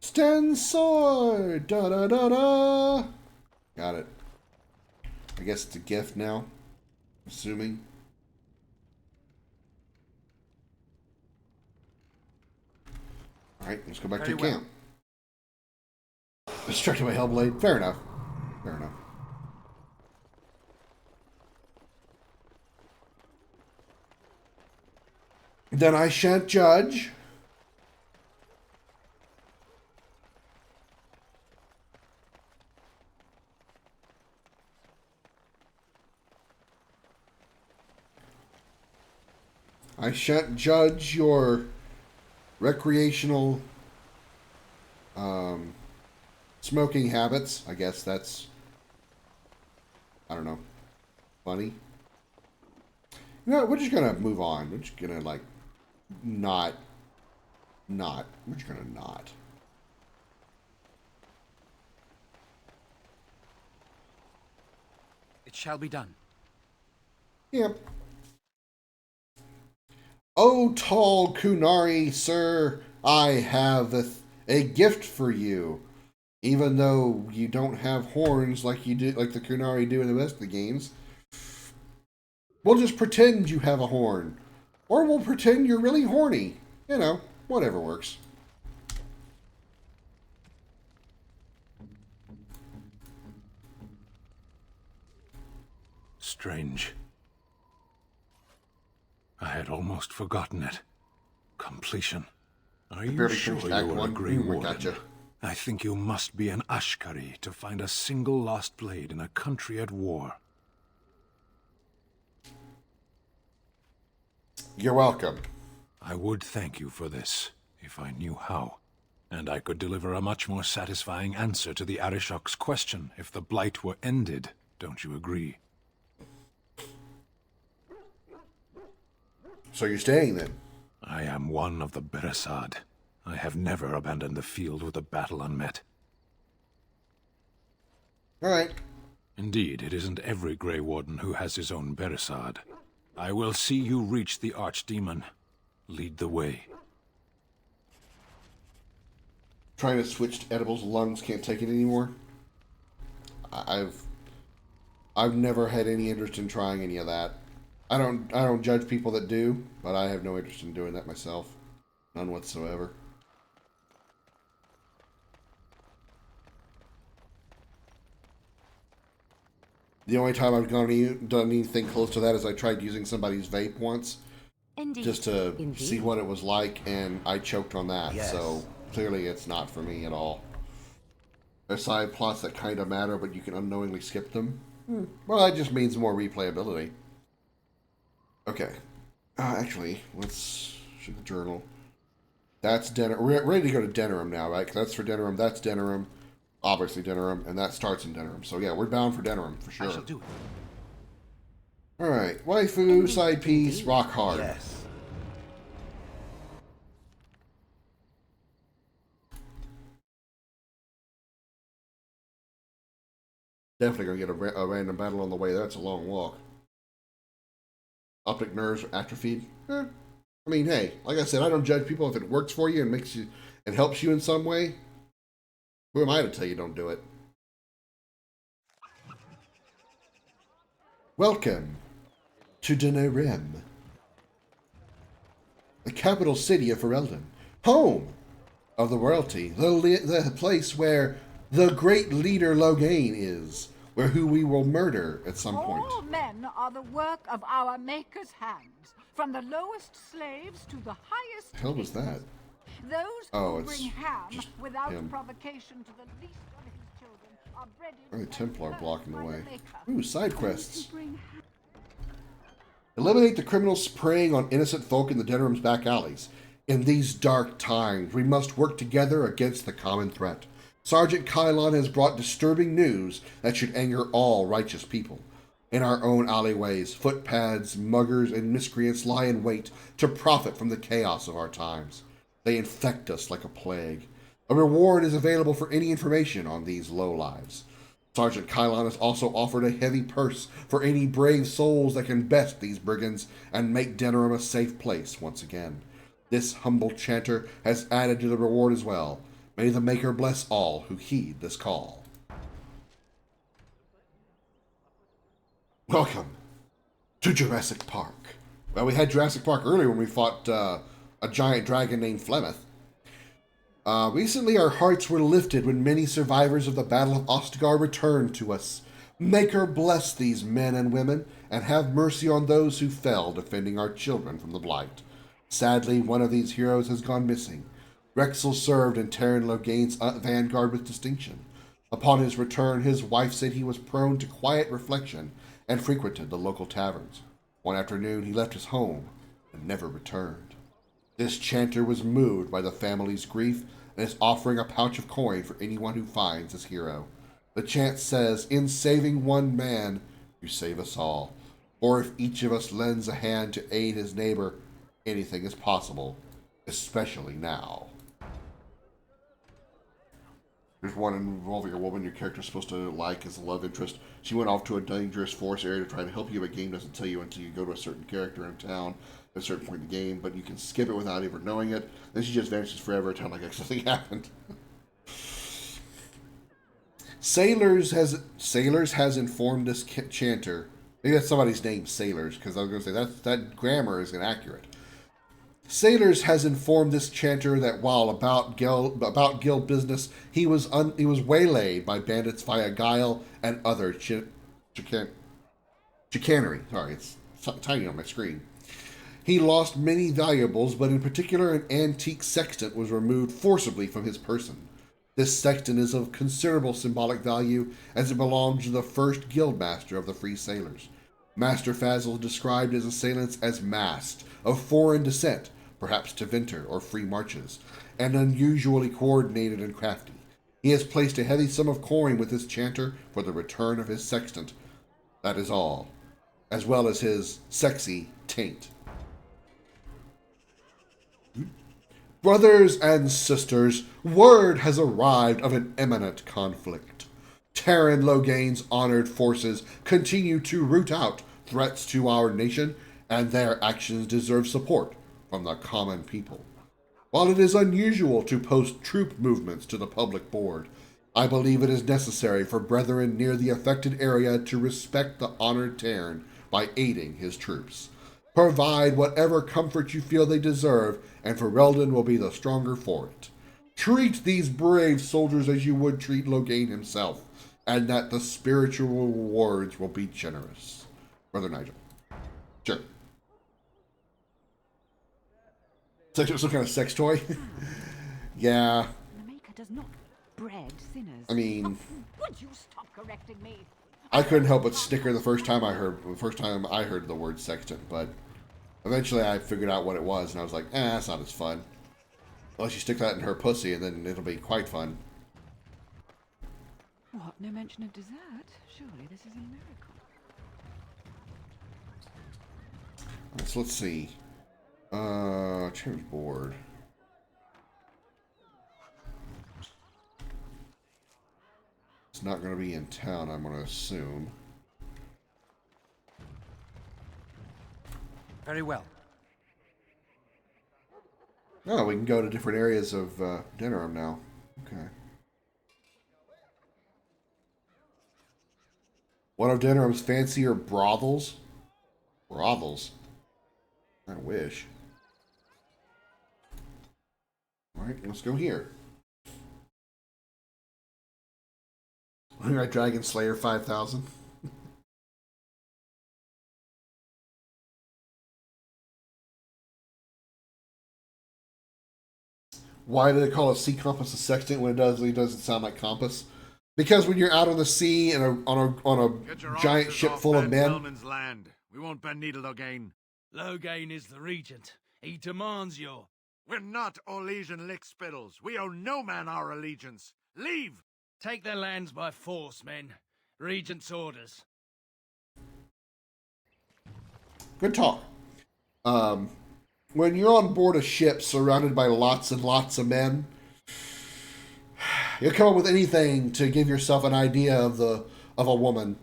Sten sword! Da da da da! Got it. I guess it's a gift now. Assuming. Alright, let's go back to camp. Distracted by Hellblade. Fair enough. Fair enough. Then I shan't judge. I shan't judge your recreational smoking habits. I guess that's, I don't know, funny. You know, we're just gonna move on. We're just gonna like not. We're just gonna not.
It shall be done.
Yep. O tall Kunari, sir, I have a gift for you. Even though you don't have horns like you do, like the Kunari do in the rest of the games, we'll just pretend you have a horn, or we'll pretend you're really horny. You know, whatever works.
Strange. I had almost forgotten it. Completion. Are you sure you are a Grey Warden? I think you must be an Ashkari to find a single lost blade in a country at war.
You're welcome.
I would thank you for this, if I knew how. And I could deliver a much more satisfying answer to the Arishok's question if the Blight were ended. Don't you agree?
So you're staying then?
I am one of the Beresad. I have never abandoned the field with a battle unmet.
All right.
Indeed, it isn't every Grey Warden who has his own Beresad. I will see you reach the Archdemon. Lead the way.
Trying to switch to edibles, lungs can't take it anymore. I've never had any interest in trying any of that. I don't judge people that do, but I have no interest in doing that myself. None whatsoever. The only time I've done anything close to that is I tried using somebody's vape once.
Indeed.
Just to see what it was like, and I choked on that.
Yes.
So clearly it's not for me at all. There's side plots that kind of matter, but you can unknowingly skip them. Well, that just means more replayability. Okay. Actually, let's show the journal. That's DENERIM. We're ready to go to DENERIM now, right? 'Cause that's for DENERIM. That's DENERIM. Obviously DENERIM. And that starts in DENERIM. So yeah, we're bound for DENERIM for sure.
I shall do it.
Alright. Waifu, side piece, rock hard.
Yes.
Definitely gonna get a random battle on the way. That's a long walk. Optic nerves are atrophied. I mean, hey, like I said, I don't judge people if it works for you and makes you and helps you in some way. Who am I to tell you don't do it? Welcome to DENERIM, the capital city of Ferelden, home of the royalty, the place where the great leader Loghain is, where who we will murder at some point.
All men are the work of our Maker's hands, from the lowest slaves to the highest.
The hell was that?
Those who bring
it's
ham
just
without
him.
provocation to the least of his children are breaded.
Oh, the Templar blocking the
by
way.
Maker.
Ooh, side quests.
Those who bring ham-
Eliminate the criminals preying on innocent folk in the DENERIM's back alleys. In these dark times, we must work together against the common threat. Sergeant Kylon has brought disturbing news that should anger all righteous people. In our own alleyways, footpads, muggers, and miscreants lie in wait to profit from the chaos of our times. They infect us like a plague. A reward is available for any information on these lowlives. Sergeant Kylon has also offered a heavy purse for any brave souls that can best these brigands and make DENERIM a safe place once again. This humble chanter has added to the reward as well. May the Maker bless all who heed this call. Welcome to Jurassic Park. Well, we had Jurassic Park earlier when we fought a giant dragon named Flemeth. Recently, our hearts were lifted when many survivors of the Battle of Ostgar returned to us. Maker bless these men and women, and have mercy on those who fell defending our children from the Blight. Sadly, one of these heroes has gone missing. Rexel served in Terran Loghain's vanguard with distinction. Upon his return, his wife said he was prone to quiet reflection and frequented the local taverns. One afternoon, he left his home and never returned. This chanter was moved by the family's grief and is offering a pouch of coin for anyone who finds his hero. The chant says, "In saving one man, you save us all." Or if each of us lends a hand to aid his neighbor, anything is possible, especially now. There's one involving a woman your character is supposed to like as a love interest. She went off to a dangerous forest area to try to help you, but the game doesn't tell you until you go to a certain character in town at a certain point in the game, but you can skip it without ever knowing it. Then she just vanishes forever, kind of like nothing happened. Sailors has informed this chanter. Maybe that's somebody's name, Sailors, because I was going to say that grammar is inaccurate. Sailors has informed this chanter that while about guild business, he was waylaid by bandits via guile and other chicanery. Sorry, it's tiny on my screen. He lost many valuables, but in particular an antique sextant was removed forcibly from his person. This sextant is of considerable symbolic value, as it belonged to the first guild master of the Free Sailors. Master Fazil described his assailants as masked, of foreign descent, perhaps Tevinter or Free Marches, and unusually coordinated and crafty. He has placed a heavy sum of coin with his chanter for the return of his sextant. That is all, as well as his sexy taint. Brothers and sisters, word has arrived of an imminent conflict. Terran Loghain's honored forces continue to root out threats to our nation, and their actions deserve support from the common people. While it is unusual to post troop movements to the public board, I believe it is necessary for brethren near the affected area to respect the honored Terran by aiding his troops. Provide whatever comfort you feel they deserve, and Ferelden will be the stronger for it. Treat these brave soldiers as you would treat Loghain himself, and that the spiritual rewards will be generous. Brother Nigel. Sure. It's like some kind of sex toy. Yeah.
The Maker does not breed sinners.
I mean,
would you stop correcting me?
I couldn't help but snicker the first time I heard the word sextant, but eventually I figured out what it was, and I was like, that's not as fun. Unless you stick that in her pussy, and then it'll be quite fun.
What? No mention of dessert? Surely this is a miracle.
So let's see. Change board. It's not going to be in town, I'm going to assume.
Very well.
Oh, we can go to different areas of DENERIM now. Okay. One of DENERIM's fancier brothels? Brothels? I wish. Alright, let's go here. Alright, Dragon Slayer 5000. Why do they call a sea compass a sextant when it doesn't sound like compass? Because when you're out on the sea and on a giant ship full of men.
Land. We won't bend needle Loghain.
Loghain is the regent. He demands your...
We're not Orlesian lick spittles. We owe no man our allegiance. Leave!
Take their lands by force, men. Regent's orders.
Good talk. When you're on board a ship surrounded by lots and lots of men, you'll come up with anything to give yourself an idea of a woman.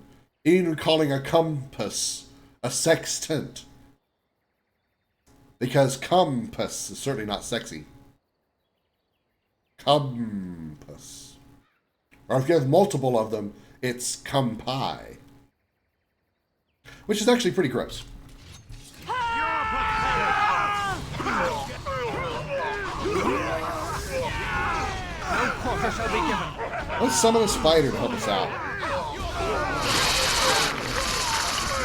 Even calling a compass a sextant. Because compass is certainly not sexy. Compass. Or if you have multiple of them, it's compi. which is actually pretty gross.
No quarter shall be given.
Let's summon a spider to help us out.
It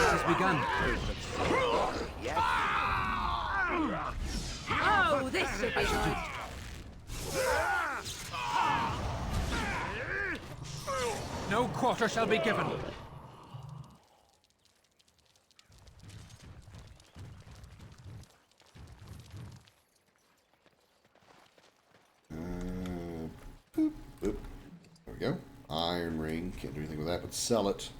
has begun.
Oh, this should be good.
No quarter shall be given.
Boop. There we go. Iron ring. Can't do anything with that, but sell it.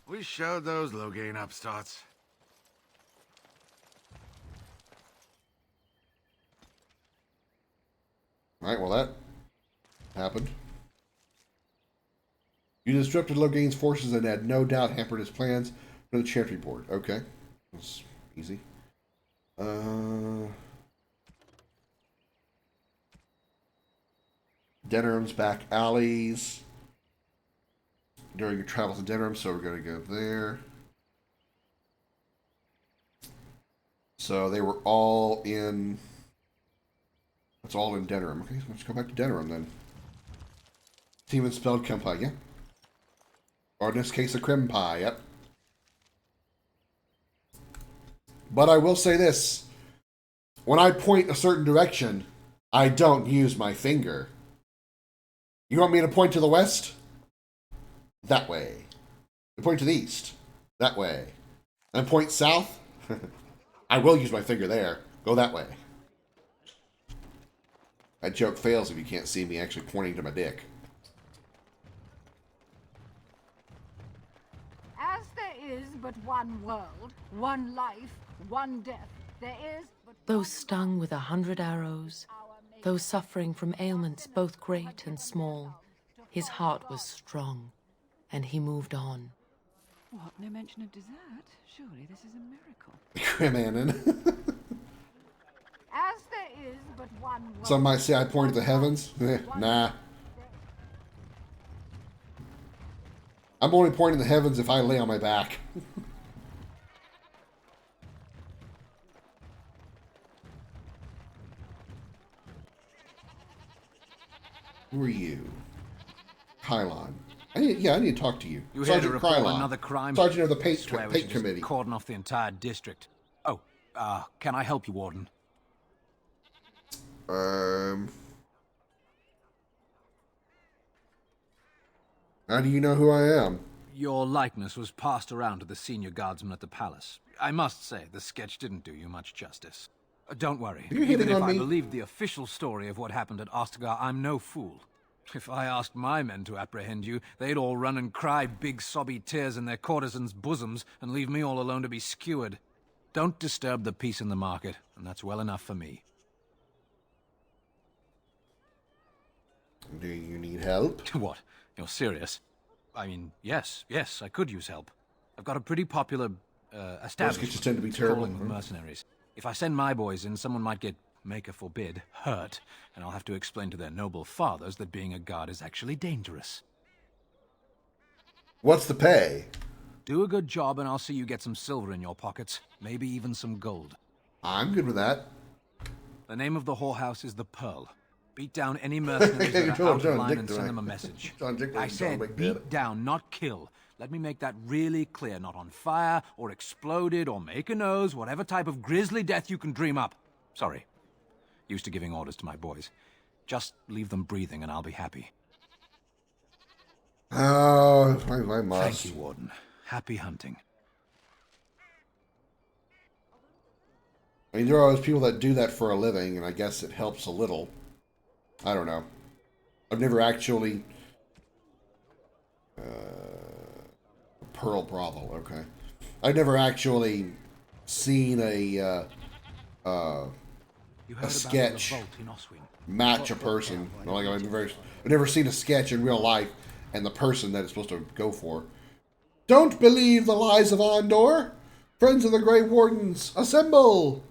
We showed those low-gain upstarts.
Alright, well that happened. You disrupted Logain's forces and had no doubt hampered his plans for the Chantry board. Okay. That's easy. Denerim's back alleys. During your travels in Denerim, so we're going to go there. So they were all in... It's all in Denerim. Okay, so let's go back to Denerim then. Team and spelled Kempai, yeah. Or in this case, a Krim pie, yep. But I will say this. When I point a certain direction, I don't use my finger. You want me to point to the west? That way. I point to the east. That way. And point south? I will use my finger there. Go that way. That joke fails if you can't see me actually pointing to my dick.
As there is but one world, one life, one death, there is but
Those stung with 100 arrows, those suffering from ailments both great and small, his heart was strong, and he moved on.
What? No mention of dessert? Surely this is a miracle.
Crimanin.
As there is but one world.
Some might say I point to the heavens. Nah. I'm only pointing the heavens if I lay on my back. Who are you? Kylon. I need to talk to you.
You here to
Sergeant
report
Krylon,
another crime?
Sergeant of the paint
Swear we should just
committee.
Cordon off the entire district. Oh, can I help you, Warden?
How do you know who I am?
Your likeness was passed around to the senior guardsman at the palace. I must say, the sketch didn't do you much justice. Don't worry.
Are you
Even
hitting
if
on
I
me?
believed the official story of what happened at Ostagar, I'm no fool. If I asked my men to apprehend you, they'd all run and cry big sobby tears in their courtesans' bosoms and leave me all alone to be skewered. Don't disturb the peace in the market, and that's well enough for me.
Do you need help?
What? You're serious? I mean, yes, I could use help. I've got a pretty popular establishment.
just tend to be terrible,
crawling with
huh?
mercenaries. If I send my boys in, someone might get, maker forbid, hurt, and I'll have to explain to their noble fathers that being a guard is actually dangerous.
What's the pay?
Do a good job and I'll see you get some silver in your pockets, maybe even some gold.
I'm good with that.
The name of the whorehouse is the Pearl. Beat down any mercenaries that are out of line and send them a message. I said beat down, not kill. Let me make that really clear. Not on fire, or exploded, or make a nose, whatever type of grisly death you can dream up. Sorry. Used to giving orders to my boys. Just leave them breathing and I'll be happy.
Oh, I must.
Thank you, Warden. Happy hunting.
I mean, there are always people that do that for a living, and I guess it helps a little. I don't know. I've never actually... Pearl Bravo, okay. I've never actually seen a sketch match a person. Like I've never seen a sketch in real life and the person that it's supposed to go for. Don't believe the lies of Andor! Friends of the Grey Wardens, assemble!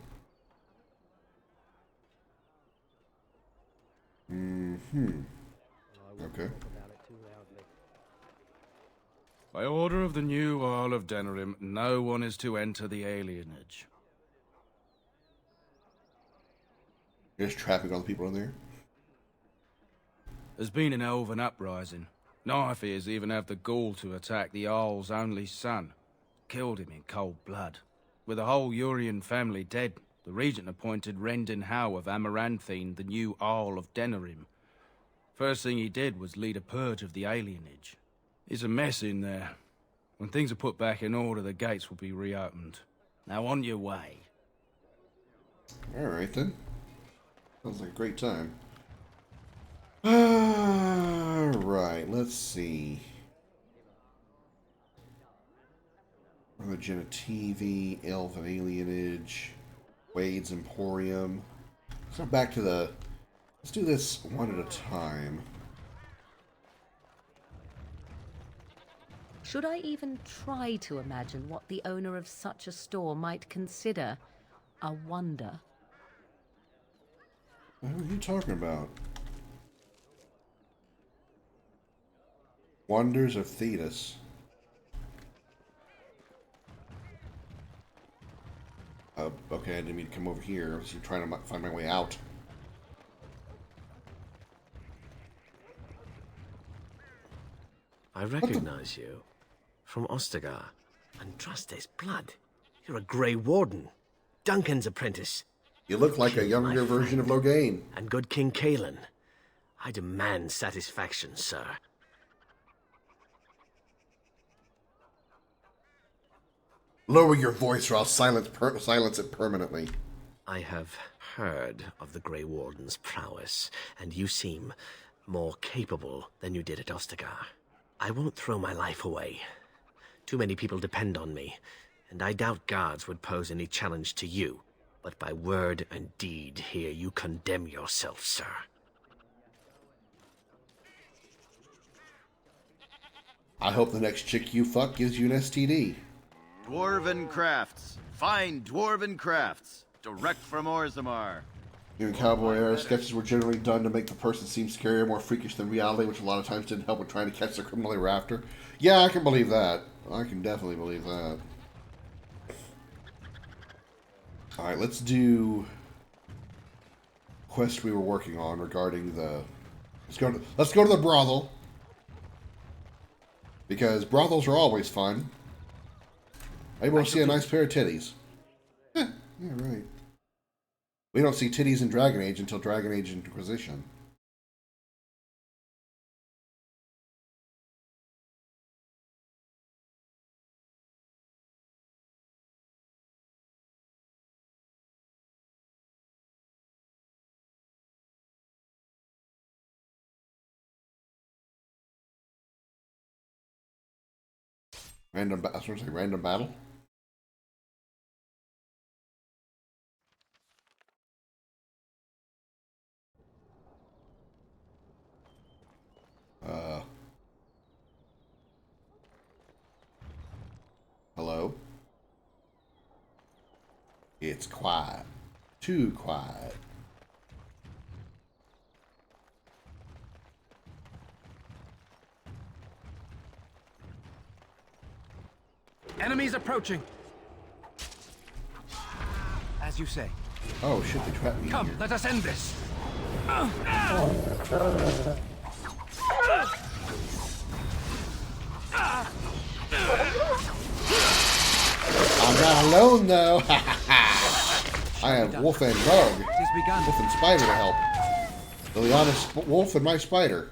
Okay.
By order of the new Earl of DENERIM, no one is to enter the alienage.
You're just trapping all the people in there?
There's been an elven uprising. Knife ears even have the gall to attack the Earl's only son. Killed him in cold blood. With the whole Urian family dead, the regent appointed Rendon Howe of Amaranthine the new Earl of DENERIM. First thing he did was lead a purge of the alienage. It's a mess in there. When things are put back in order, the gates will be reopened. Now on your way.
Alright then. Sounds like a great time. Alright, let's see. Origin TV, Elven Alienage, Wade's Emporium. Let's go back to the... Let's do this one at a time.
Should I even try to imagine what the owner of such a store might consider a wonder?
What are you talking about? Wonders of Thetis. Okay, I didn't mean to come over here. I was trying to find my way out.
I recognize you. From Ostagar. And trust his blood. You're a Grey Warden. Duncan's apprentice.
You look like a younger version of Loghain.
And good King Kalen. I demand satisfaction, sir.
Lower your voice or I'll silence it permanently.
I have heard of the Grey Warden's prowess, and you seem more capable than you did at Ostagar. I won't throw my life away. Too many people depend on me, and I doubt guards would pose any challenge to you. But by word and deed here you condemn yourself, sir.
I hope the next chick you fuck gives you an STD.
Dwarven crafts. Fine dwarven crafts. Direct from Orzammar.
In Cowboy era, sketches were generally done to make the person seem scarier, more freakish than reality, which a lot of times didn't help with trying to catch the criminal they were after. Yeah, I can believe that. I can definitely believe that. Alright, let's do quest we were working on regarding the... Let's go to the brothel. Because brothels are always fun. Maybe we'll see a nice pair of titties. Yeah, right. We don't see titties in Dragon Age until Dragon Age Inquisition. I was going to say random battle. Hello? It's quiet. Too quiet.
Enemies approaching. As you say.
Oh shit, they trapped me.
Come, let us end this.
I'm not alone though. I have Wolf and Dog. Wolf and Spider to help. Liliana's Wolf and my Spider.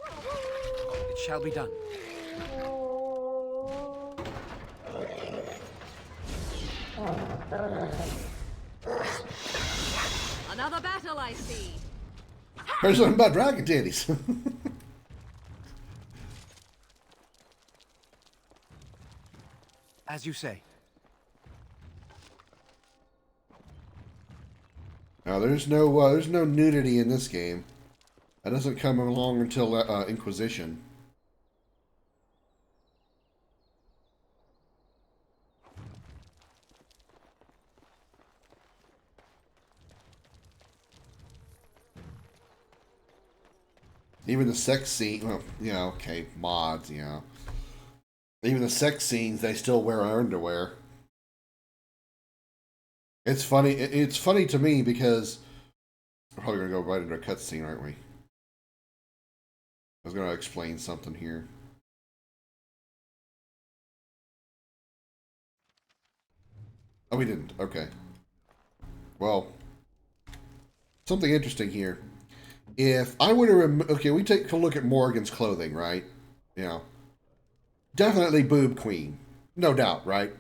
It shall be done.
Another battle, I see.
There's something about dragon titties.
As you say.
Now there's no nudity in this game. That doesn't come along until Inquisition. Even the sex scene, well, you know, okay, mods, you know. Even the sex scenes, they still wear underwear. It's funny. It's funny to me because we're probably gonna go right into a cutscene, aren't we? I was gonna explain something here. Oh, we didn't. Okay. Well, something interesting here. If I were to okay, we take a look at Morgan's clothing, right? You know, definitely boob queen, no doubt, right?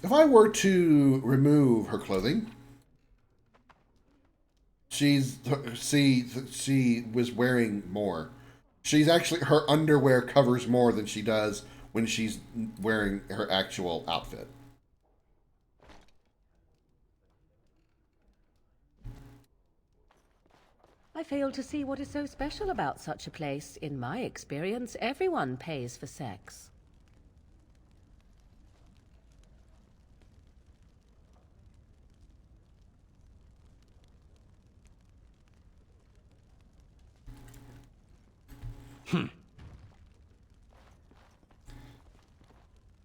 If I were to remove her clothing, she was wearing more. She's actually, her underwear covers more than she does when she's wearing her actual outfit.
I fail to see what is so special about such a place. In my experience, everyone pays for sex.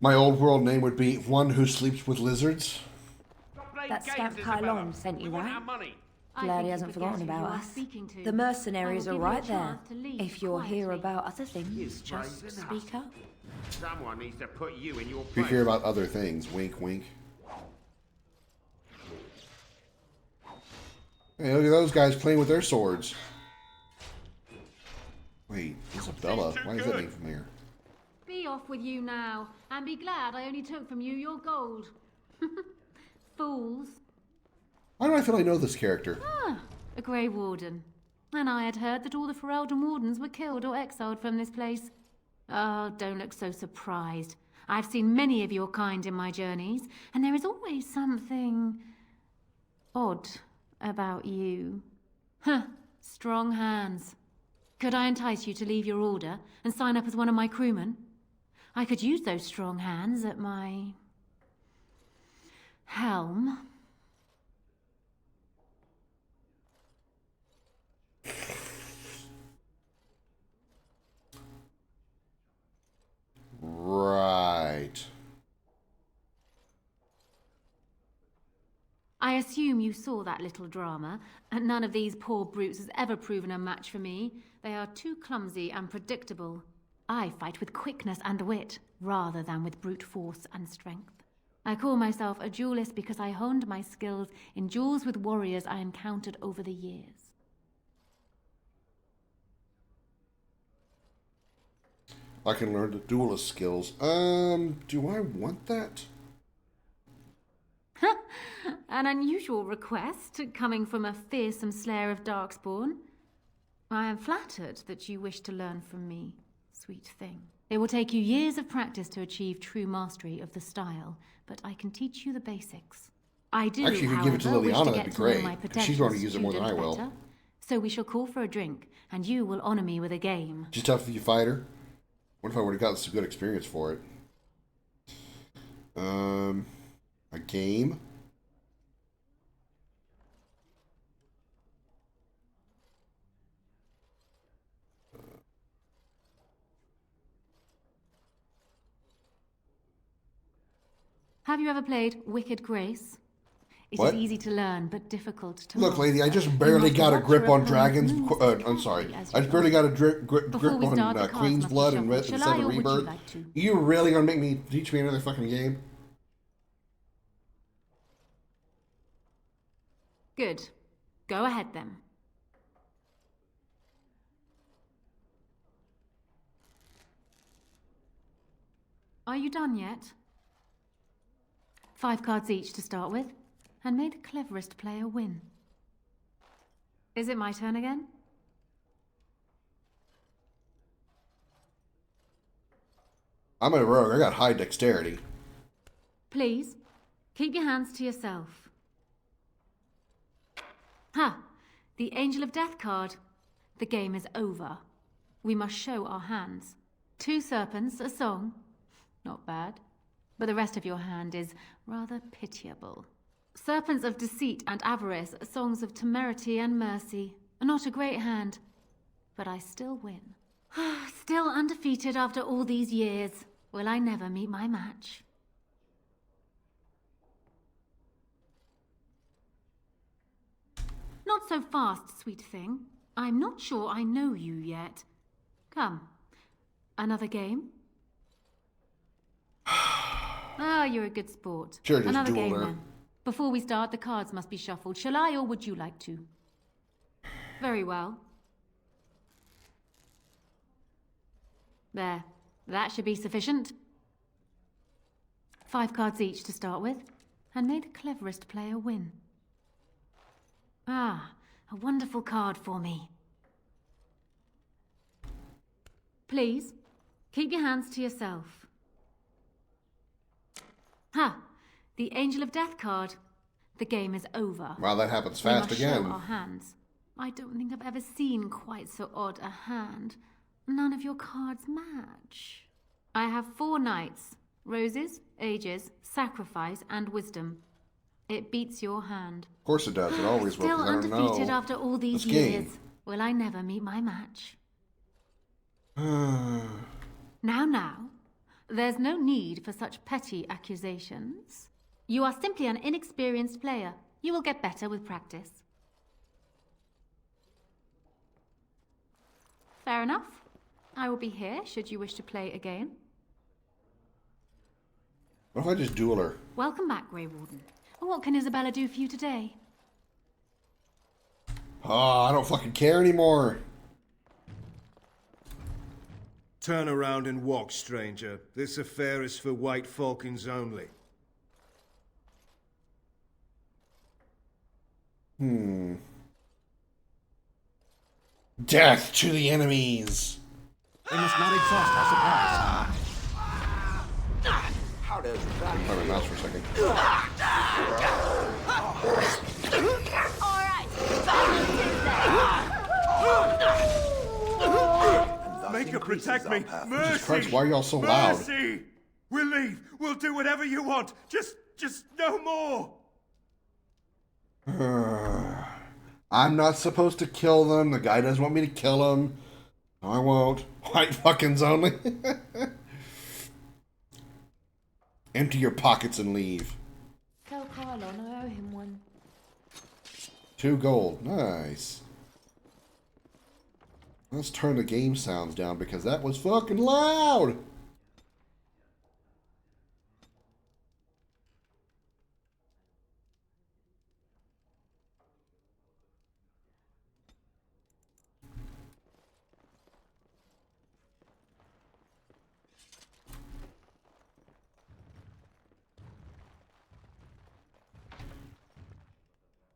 My old world name would be One Who Sleeps with Lizards.
That scamp Kylon sent you, right? Glad he hasn't forgotten about us. The mercenaries are right there. If you'll hear about other things, just speak up.
Someone needs to put you in your
If you hear about other things, wink, wink. Hey, look at those guys playing with their swords. Wait, Isabella, why is that name familiar?
Be off with you now, and be glad I only took from you your gold. Fools.
Why do I feel I know this character?
Ah, a Grey Warden. And I had heard that all the Ferelden Wardens were killed or exiled from this place. Oh, don't look so surprised. I've seen many of your kind in my journeys, and there is always something odd about you. Huh, strong hands. Could I entice you to leave your order and sign up as one of my crewmen? I could use those strong hands at my helm.
Right.
I assume you saw that little drama, and none of these poor brutes has ever proven a match for me. They are too clumsy and predictable. I fight with quickness and wit, rather than with brute force and strength. I call myself a duelist because I honed my skills in duels with warriors I encountered over the years.
I can learn the duelist skills. Do I want that?
An unusual request, coming from a fearsome slayer of Darkspawn. I am flattered that you wish to learn from me, sweet thing. It will take you years of practice to achieve true mastery of the style, but I can teach you the basics. I do,
actually, if you give it to Liliana, that'd be great. She's going to use it more than I will.
Better. So we shall call for a drink, and you will honor me with a game.
She's tough if you fight her. What if I would have gotten some good experience for it? A game?
Have you ever played Wicked Grace? It
What?
is easy to learn, but difficult to
Look, lady, I just barely got a grip on Dragons. I'm sorry. I just barely got a grip on Queen's Blood and Seven Rebirth. You really gonna make me teach me another fucking game?
Good. Go ahead then. Are you done yet? 5 cards each to start with, and may the cleverest player win. Is it my turn again?
I'm a rogue. I got high dexterity.
Please, keep your hands to yourself. Ha! The Angel of Death card. The game is over. We must show our hands. 2 serpents, a song. Not bad. But the rest of your hand is rather pitiable. Serpents of deceit and avarice, songs of temerity and mercy. Not a great hand, but I still win. Still undefeated after all these years. Will I never meet my match? Not so fast, sweet thing. I'm not sure I know you yet. Come. Another game? Ah, you're a good sport.
Sure, just
Another
duel
game
her.
then. Before we start, the cards must be shuffled. Shall I, or would you like to? Very well. There. That should be sufficient. 5 cards each to start with, and may the cleverest player win. Ah, a wonderful card for me. Please, keep your hands to yourself. Ha! The Angel of Death card. The game is over.
Wow, that happens
We
fast
must
again.
show our hands. I don't think I've ever seen quite so odd a hand. None of your cards match. I have 4 knights. Roses, ages, sacrifice, and wisdom. It beats your hand.
Of course it does. It always will.
Still
'Cause I don't
undefeated
know
after all these
this game.
years. Will I never meet my match? Now. There's no need for such petty accusations. You are simply an inexperienced player. You will get better with practice. Fair enough. I will be here should you wish to play again.
What if I just duel her?
Welcome back, Grey Warden. What can Isabella do for you today?
Oh, I don't fucking care anymore.
Turn around and walk, stranger. This affair is for White Falcons only.
Death to the enemies.
They must not exhaust our supplies.
How does that
Play my mouse for a second.
Make her protect me! Mercy!
Jesus Christ, why are y'all so loud?
Mercy! We'll leave. We'll do whatever you want. Just no more.
I'm not supposed to kill them. The guy doesn't want me to kill him. I won't. White fuckings only. Empty your pockets and leave.
Tell Carlon I owe him one.
2 gold. Nice. Let's turn the game sounds down because that was fucking loud.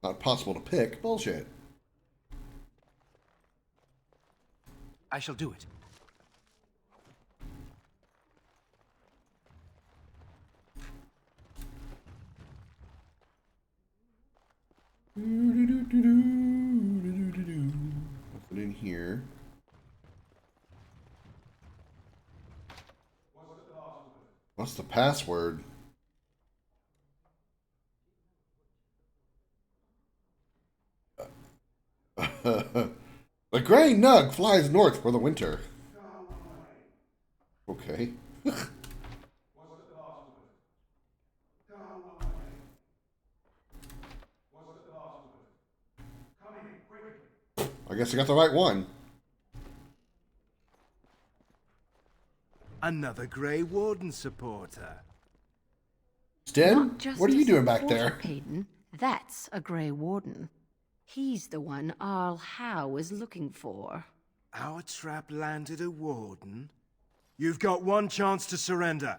Not possible to pick. Bullshit.
I shall do it.
Put it in here. What's the password? The gray nug flies north for the winter. Okay. I guess I got the right one.
Another Grey Warden supporter.
Sten, what are you doing back there?
Hayden, that's a Grey Warden. He's the one Arl Howe is looking for.
Our trap landed a warden? You've got one chance to surrender.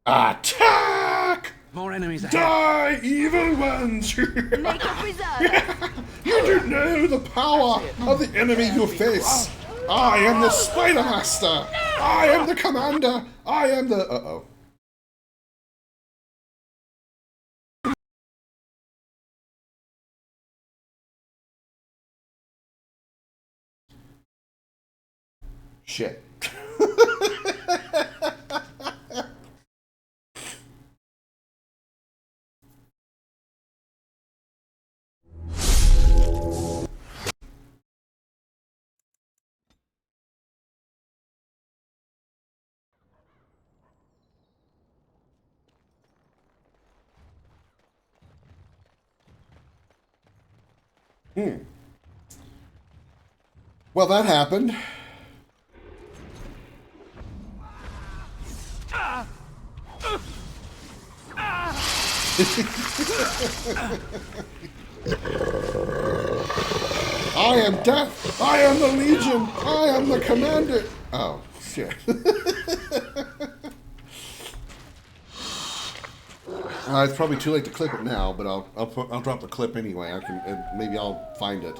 Attack!
More enemies ahead.
Die, evil ones!
Make a preserve!
You don't know the power of the enemy you face. I am the Spider Master. I am the Commander. I am the... Uh-oh. Shit. Well, that happened. I am death. I am the Legion. I am the commander. Oh, shit. It's probably too late to clip it now, but I'll drop the clip anyway. Maybe I'll find it.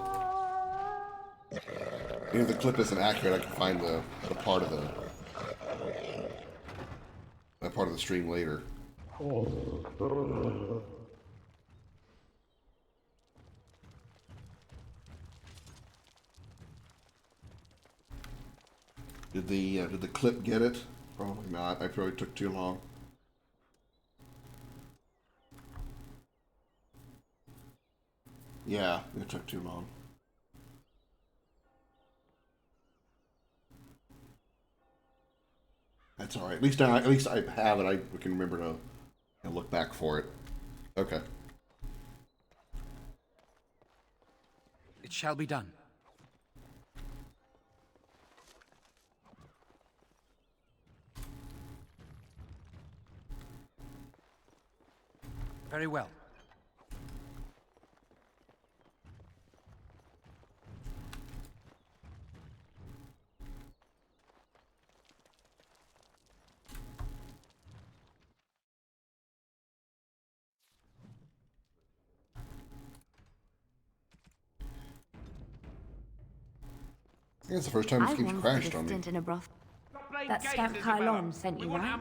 Even if the clip isn't accurate, I can find the part of the stream later. Did the clip get it? Probably not. I probably took too long. Yeah, it took too long. That's all right. At least I have it. I can remember to look back for it. Okay.
It shall be done. Very well.
I think it's the first time this game's crashed on me.
That scamp Kylon sent you, right?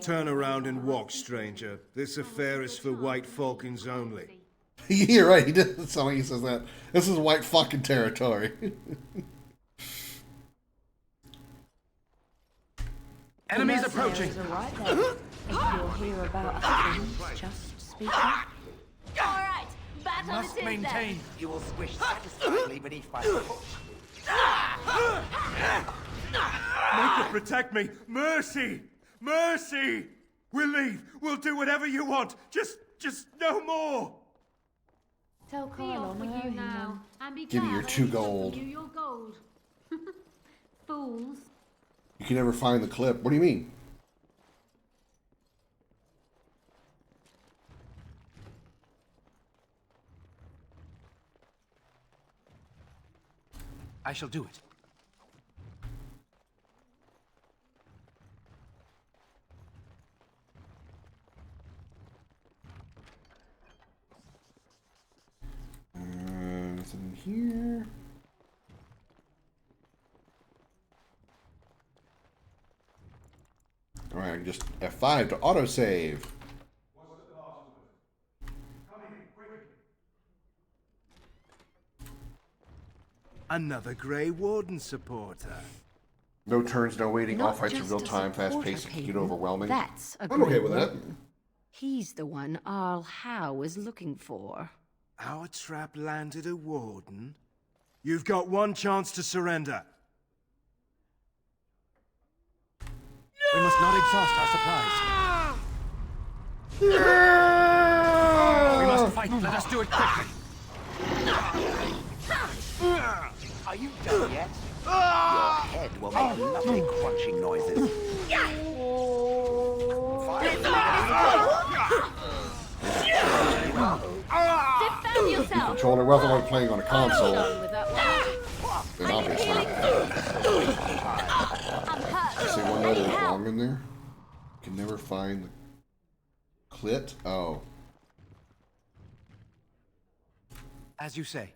Turn around and walk, stranger. This affair is for white falcons only.
You're right, he did sound like he says that. This is white fucking territory.
Enemies approaching!
Right there. If you'll hear about other things, just speak up.
Alright, battle
Must
it is
maintain.
then.
You will squish satisfyingly beneath my foot.
Maker, protect me! Mercy! Mercy! We'll leave. We'll do whatever you want. Just no more.
Tell
Be off
Kylon
with
I owe
you
him
now,
one.
and be
Give me
glad
your
I
2
took from
gold.
You your gold. Fools.
You can never find the clip. What do you mean?
I shall do it.
Nothing here. All right, just F5 to autosave.
Another Grey Warden supporter.
No turns, no waiting. All
Not
fights are
just
real
a
time, fast
supporter,
paced, can get
Peyton.
overwhelming.
That's a
I'm okay
Grey
with that.
Warden. He's the one Arl Howe is looking for.
Our trap landed a warden? You've got one chance to surrender.
We must not exhaust our supplies. We must fight. Let us do it quickly.
Are you done yet? Your head will make lovely crunching noises.
Defend yourself.
Controller, rather like playing on a console.
Done with that one.
Then obviously. I see one note is wrong in there. Can never find the clit. Oh.
As you say.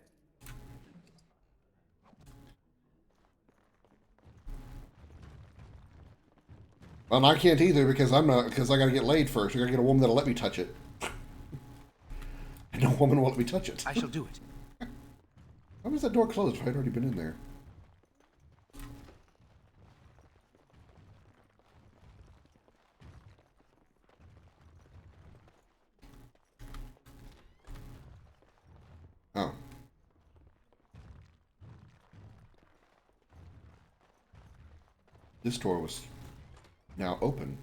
Well, I can't either because I gotta get laid first. I gotta get a woman that'll let me touch it. And no woman will let me touch it.
I shall do it.
Why was that door closed if I'd already been in there? Oh. This door was now open.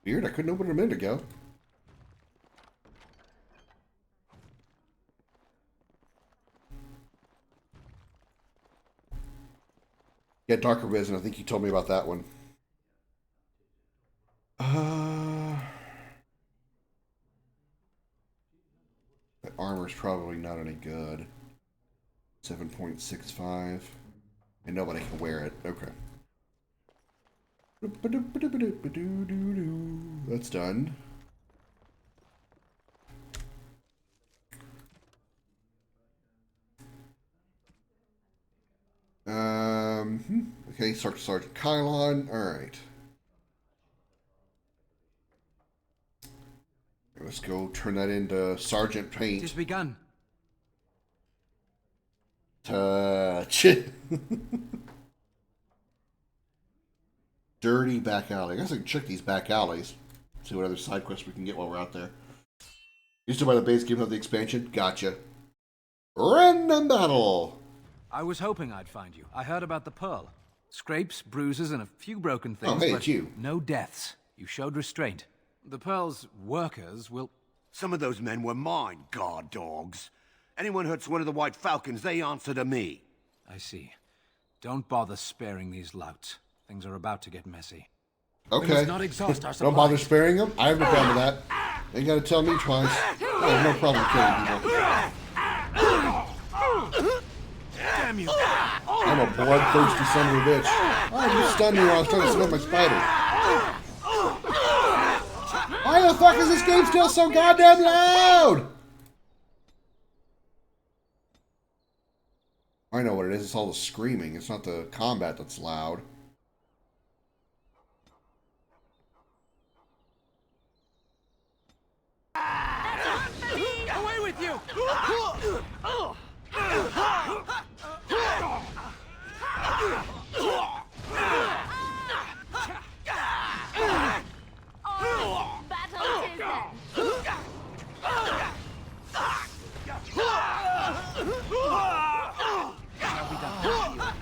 Weird, I couldn't open it a minute ago. Yeah, Darker Vision. I think you told me about that one. That armor's probably not any good. 7.65. And nobody can wear it. Okay. That's done. Okay, Sergeant Kylon. Alright. Let's go turn that into Sergeant Paint.
Just begun.
Touch. Dirty back alley. I guess I can check these back alleys. See what other side quests we can get while we're out there. You still by the base game of the expansion? Gotcha. Random battle.
I was hoping I'd find you. I heard about the Pearl. Scrapes, bruises, and a few broken things.
Oh, hey,
but
it's you.
No deaths. You showed restraint. The Pearl's workers will...
Some of those men were mine, guard dogs. Anyone hurts one of the White Falcons, they answer to me.
I see. Don't bother sparing these louts. Things are about to get messy.
Okay.
Not exhaust our
Don't bother sparing them. I have no problem with that. Ain't got to tell me twice. I have no problem killing people.
Damn you!
I'm a bloodthirsty son of a bitch. Oh, you stunned me while I was trying to smoke my spider. Why the fuck is this game still so goddamn loud? I know what it is. It's all the screaming. It's not the combat that's loud.
Away with you!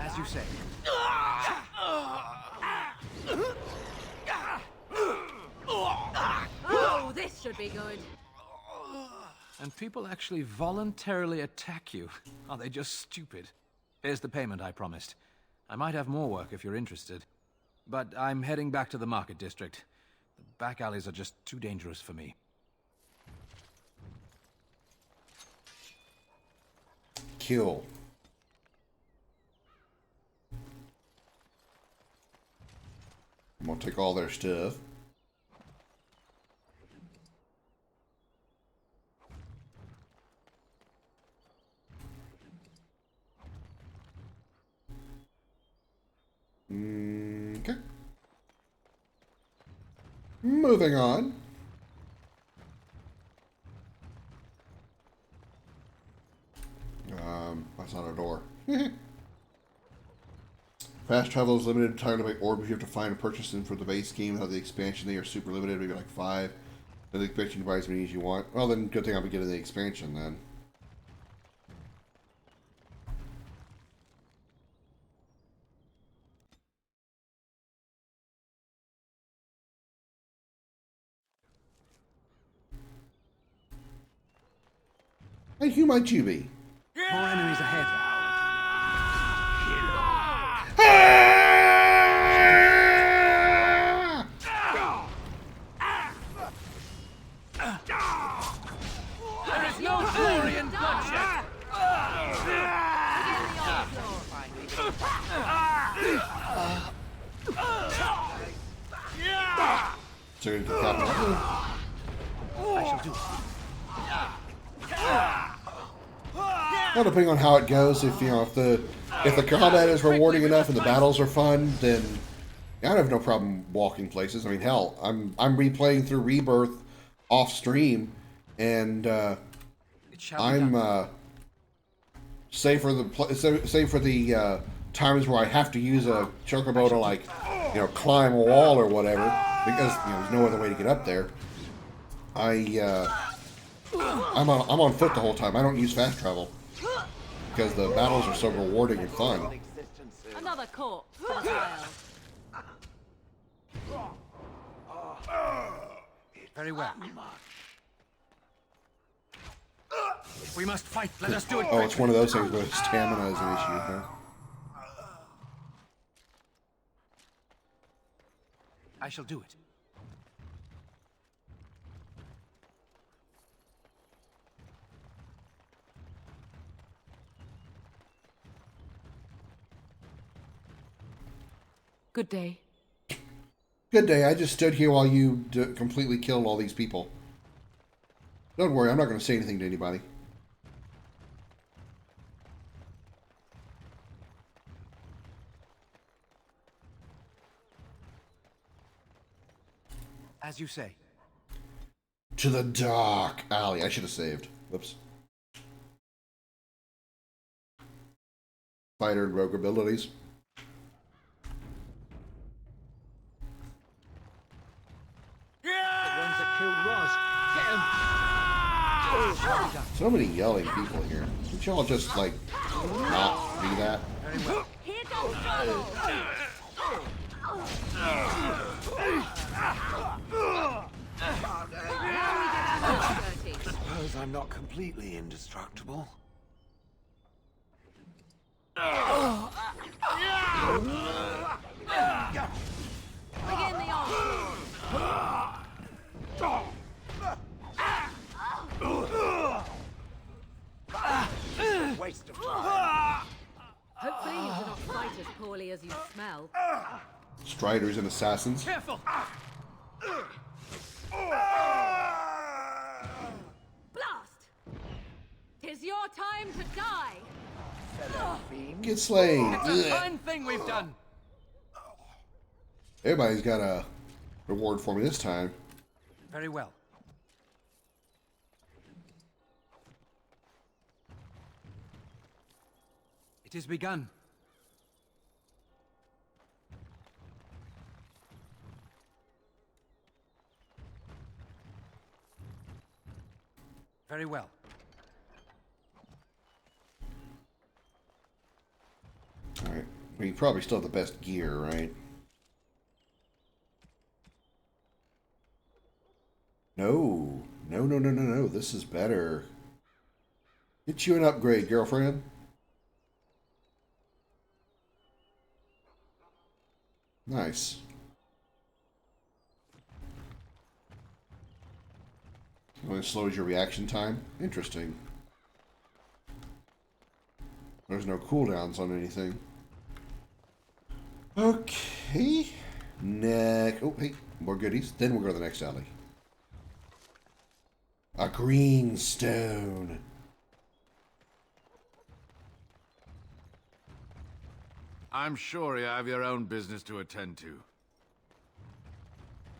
As you say.
Oh, this should be good.
And people actually voluntarily attack you. Are they just stupid? Here's the payment I promised. I might have more work if you're interested. But I'm heading back to the market district. The back alleys are just too dangerous for me.
Kill. I'm gonna take all their stuff. Okay. Moving on. That's not a door. Fast travel is limited time to buy orbs. You have to find and purchase them for the base game. How the expansion, they are super limited, maybe like 5. Then the expansion, you buy as many as you want. Well, then good thing I'll be getting the expansion then. And who might you be?
More enemies ahead. There is no glory in bloodshed.
So you can
I shall do it.
Well, depending on how it goes, if the combat is rewarding enough and the battles are fun, then I have no problem walking places. I mean, hell, I'm replaying through Rebirth off stream, and I'm save for the times where I have to use a chocobo to, like, climb a wall or whatever, because there's no other way to get up there. I'm on foot the whole time. I don't use fast travel because the battles are so rewarding and fun.
Another corpse for the pile.
Very well. If we must fight, let us do it.
Oh, it's one of those things where stamina is an issue, huh?
I shall do it.
Good day.
Good day. I just stood here while you completely killed all these people. Don't worry, I'm not going to say anything to anybody.
As you say.
To the dark alley. I should have saved. Whoops. Fighter and rogue abilities. So many yelling people here. Can't y'all just, like, not do that?
Suppose I'm not completely indestructible.
Begin the onslaught.
Waste of time.
Hopefully you do not fight as poorly as you smell.
Striders and assassins.
Careful! Blast! 'Tis your time to die!
Get slain.
It's a fine thing we've done.
Everybody's got a reward for me this time.
Very well. It is begun. Very well.
Alright. Well, you probably still have the best gear, right? No. No, no, no, no, no. This is better. Get you an upgrade, girlfriend. Nice. Only slows your reaction time. Interesting. There's no cooldowns on anything. Okay. Next. Oh, hey, more goodies. Then we'll go to the next alley. A green stone.
I'm sure you have your own business to attend to.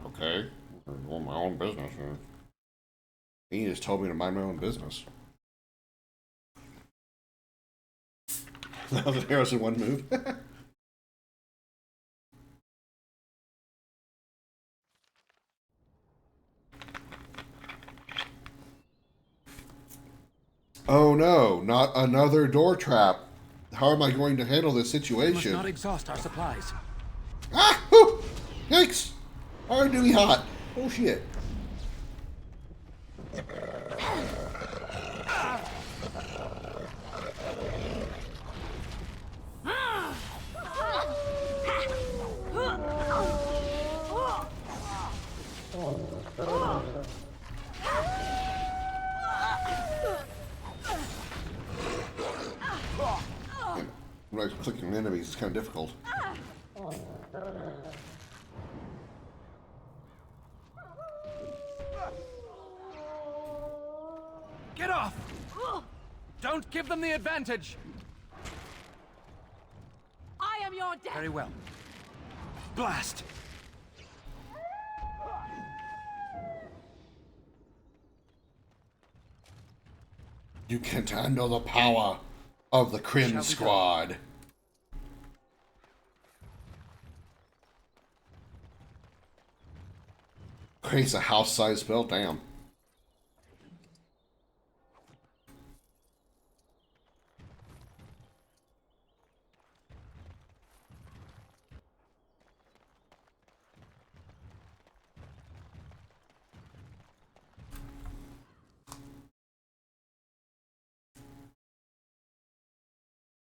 Okay. I'm doing my own business. He just told me to mind my own business. That was Harrison one move. Oh no, not another door trap. How am I going to handle this situation?
We must not exhaust our supplies.
Ah! Whew! Yikes! Hard to be hot. Oh shit. When I click on enemies, it's kind of difficult.
Get off! Don't give them the advantage!
I am your death!
Very well. Blast!
You can't handle the power of the Krim squad. Creates a house-sized spell. Damn.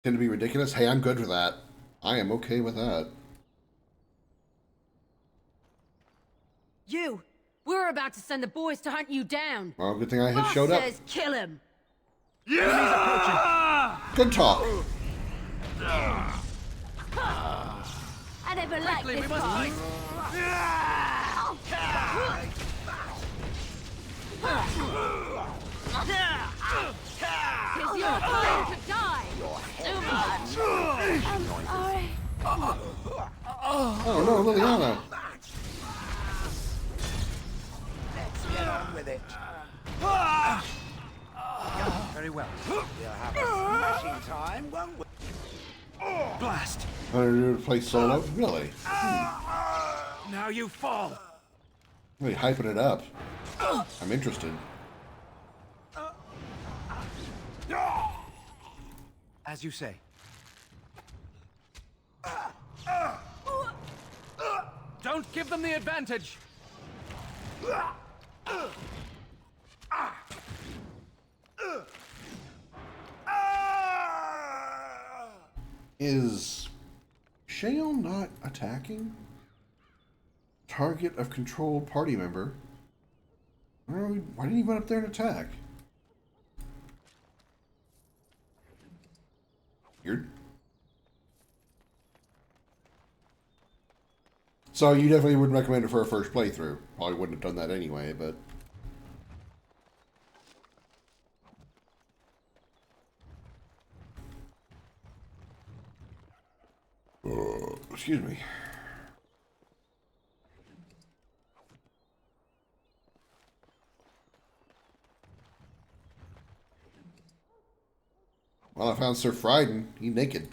Going to be ridiculous? Hey, I'm good with that. I am okay with that.
You! We're about to send the boys to hunt you down.
Well, good thing I had showed up.
Says kill him.
Yeah! Good talk.
I never liked this part.
It's your time to die.
Too much. I'm sorry.
Oh no, Liliana.
Let's get on with it.
Very well.
We'll have a smashing time, won't we?
Blast!
To play solo? Really?
Now you fall.
Really hyping it up. I'm interested.
As you say. Don't give them the advantage.
Is Shale not attacking? Target of controlled party member. Why didn't he run up there and attack? Weird. So you definitely wouldn't recommend it for a first playthrough. Probably wouldn't have done that anyway, but... excuse me. Well, I found Sir Fryden. He's naked.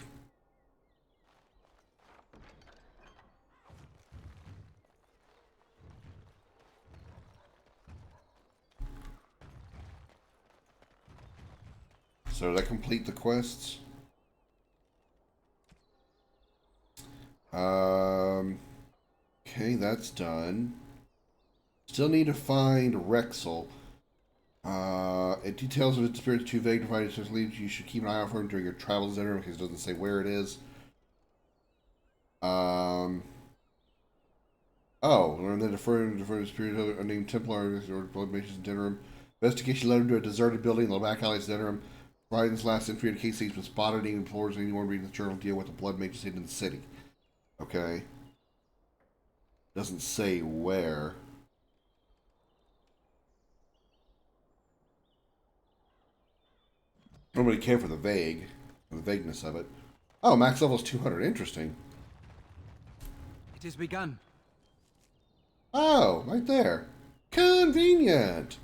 So did I complete the quests? Okay, that's done. Still need to find Rexel. It details of its disappearance too vague to find its leads. You should keep an eye out for him during your travels there because it doesn't say where it is. Oh, learn that deferring the spirit of unnamed Templar or blood mages in DENERIM. Investigation led him to a deserted building in the back alleys of DENERIM. Fryden's last entry indicates he's been spotted. He implores anyone reading the journal to deal with the blood mages hidden in the city. Okay. Doesn't say where. I don't really care for the vagueness of it. Oh, max level is 200. Interesting.
It has begun.
Oh, right there. Convenient.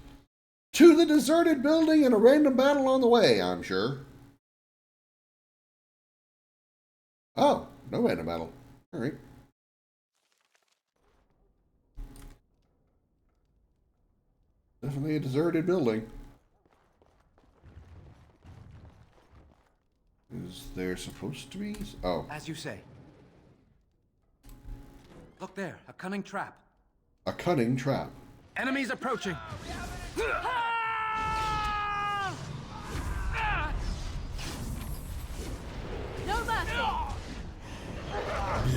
To the deserted building and a random battle on the way, I'm sure. Oh, no random battle. All right. Definitely a deserted building. Is there supposed to be? Oh.
As you say. Look there, a cunning trap.
A cunning trap.
Enemies approaching.
No mercy.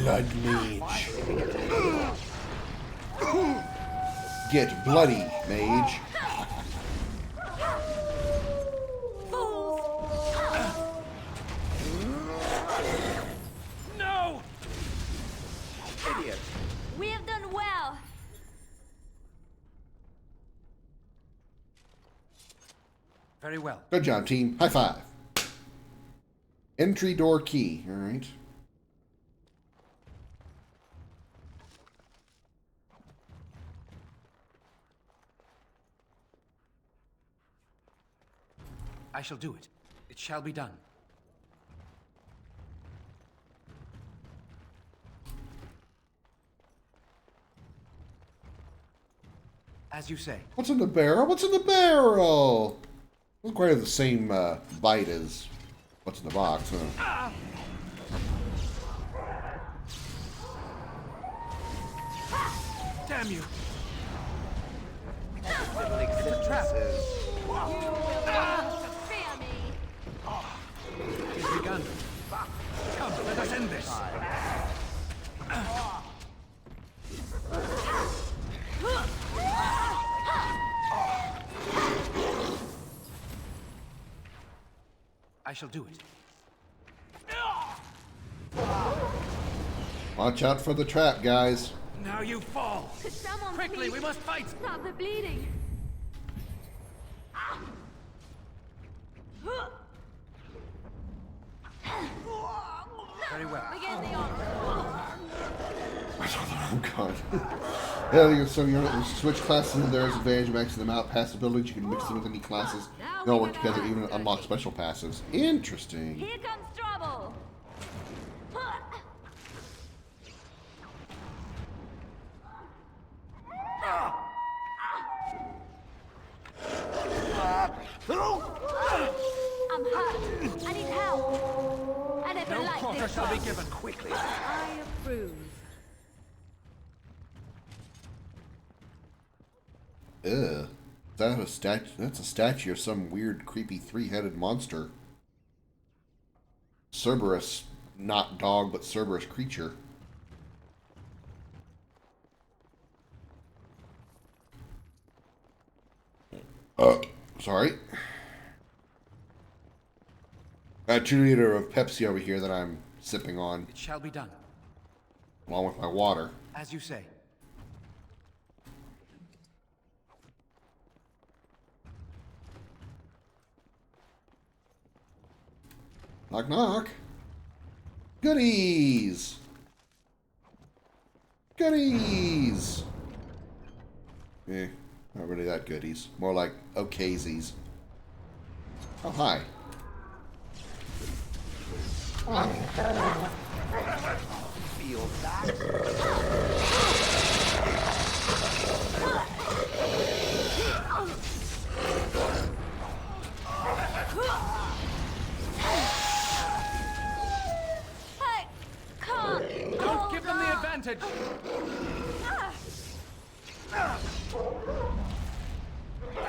Blood mage. Get bloody, mage.
No!
Idiot. We have done well.
Very well.
Good job, team. High five. Entry door key. All right.
I shall do it. It shall be done. As you say.
What's in the barrel? What's in the barrel? Doesn't quite have the same bite as what's in the box, huh?
Damn you!
It's a trap.
It has begun. Come, let us end this. I shall do it.
Watch out for the trap, guys.
Now you fall.
Could someone
Quickly,
please
we must fight.
stop the bleeding?
Very well.
We get the arm.
Oh god. Yeah, so you switch classes and there's advantage maxing them out. Pass abilities, you can mix them with any classes. They all work together, even unlock special passives. Interesting.
Here comes trouble. I'm hurt. I need help. I never liked
quarter
this
shall be
one.
given quickly.
I approve.
Ugh. That a statue? That's a statue of some weird, creepy, three-headed monster. Cerberus, not dog, but Cerberus creature. Sorry. Got a 2 liter of Pepsi over here that I'm sipping on.
It shall be done.
Along with my water.
As you say.
Knock, knock. Goodies! Goodies! Not really that goodies. More like okaysies. Oh, hi.
Feel that?
Don't give them the advantage.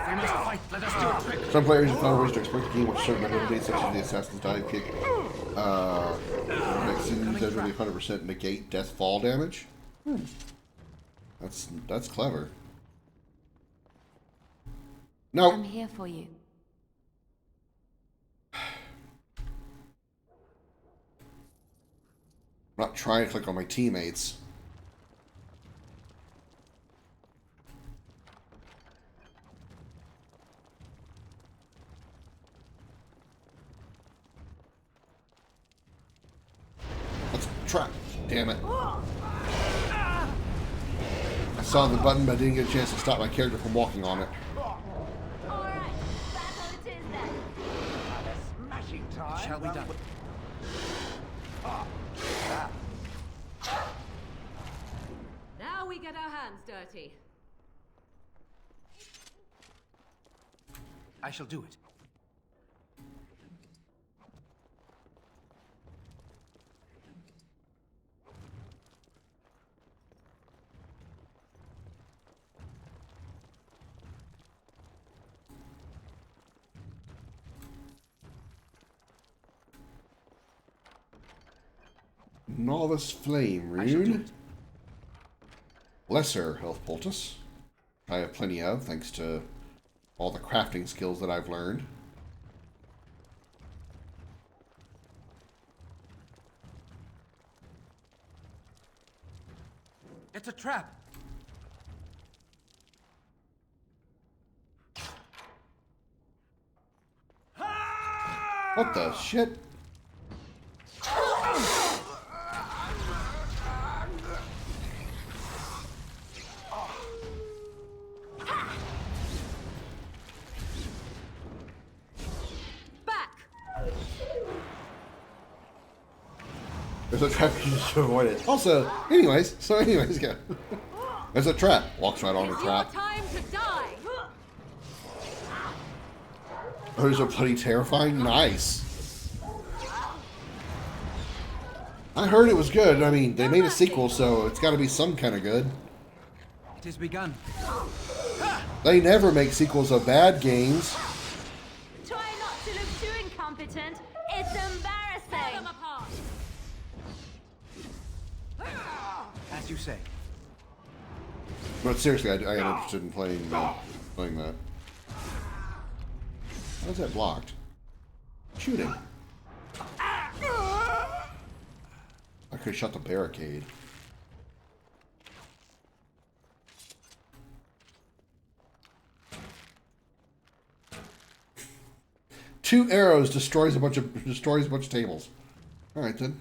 We must fight. Let us do it quickly.
Some players have found ways to exploit the game with certain abilities, such as the Assassin's Dive Kick. Makes enemies every 100% negate death fall damage. That's clever. No.
I'm here for you.
I'm not trying to click on my teammates. Let's try. Damn it. I saw the button, but I didn't get a chance to stop my character from walking on it.
Smashing time.
Shall be done.
Now we get our hands dirty.
I shall do it.
Novice Flame Rune. Lesser Health Poultice. I have plenty of, thanks to all the crafting skills that I've learned.
It's a trap.
What the shit? There's a trap you should avoid it. Also, anyways, go. There's a trap. Walks right on the trap.
Time to die.
Those are bloody terrifying. Nice. I heard it was good. I mean, they made a sequel, so it's got to be some kind of good.
It has begun.
They never make sequels of bad games.
Try not to look too incompetent. It's embarrassing. Tear them apart.
As you say.
But seriously, I am interested in playing that. How's that blocked? Shoot him. could have shut the barricade. Two arrows destroys a bunch of tables. All right then.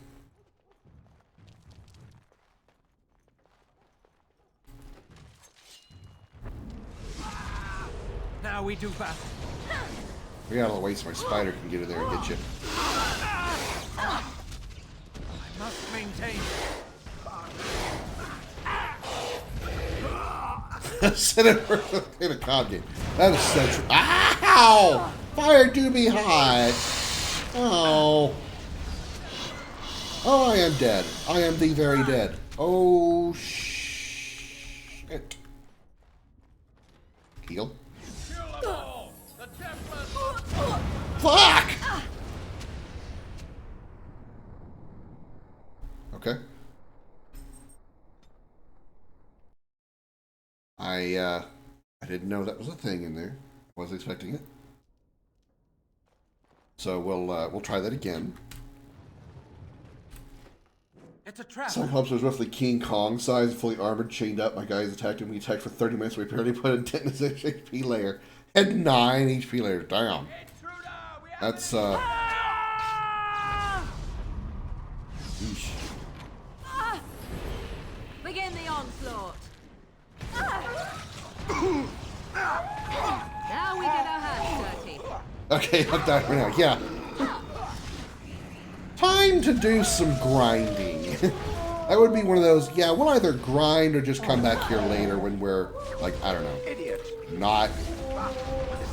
Now we do battle.
We out of the way so my spider can get in there and get you.
I must maintain.
Senator in a card game. That is so true. Ow! Fire do me hot. Oh. Oh, I am dead. I am the very dead. Oh, shit. Heal. Fuck! Okay. I didn't know that was a thing in there. Wasn't expecting it. So we'll try that again.
It's a trap.
Some hubs was roughly King Kong size, fully armored, chained up. My guys attacked him. We attacked for 30 minutes. We apparently put a dent in his HP layer. Had 9 HP layers. Damn. That's Yeesh.
Begin the onslaught. Now we get our hands dirty.
Okay, I'm done for now. Yeah. Time to do some grinding. That would be one of those, yeah, we'll either grind or just come back here later when we're, like, I don't know, not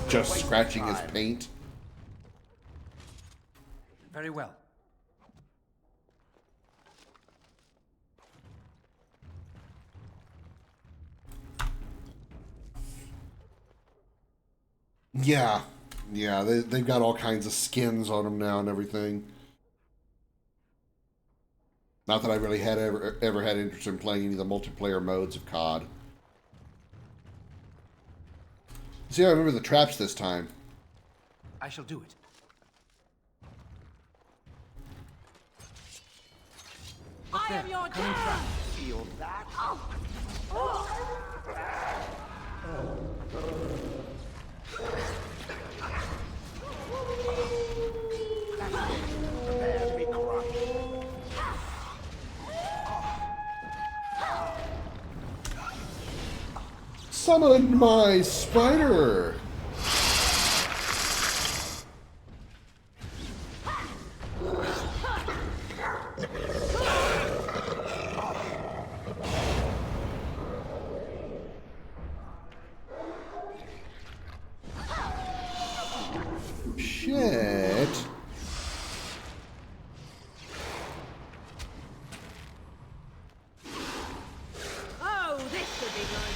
just scratching his paint.
Very well.
Yeah. Yeah, they've got all kinds of skins on them now and everything. Not that I really had ever had interest in playing any of the multiplayer modes of COD. See, I remember the traps this time.
I shall do it.
I am your dad.
Feel that? Prepare to be crushed.
Summon my spider! Shit.
Oh, this should be good.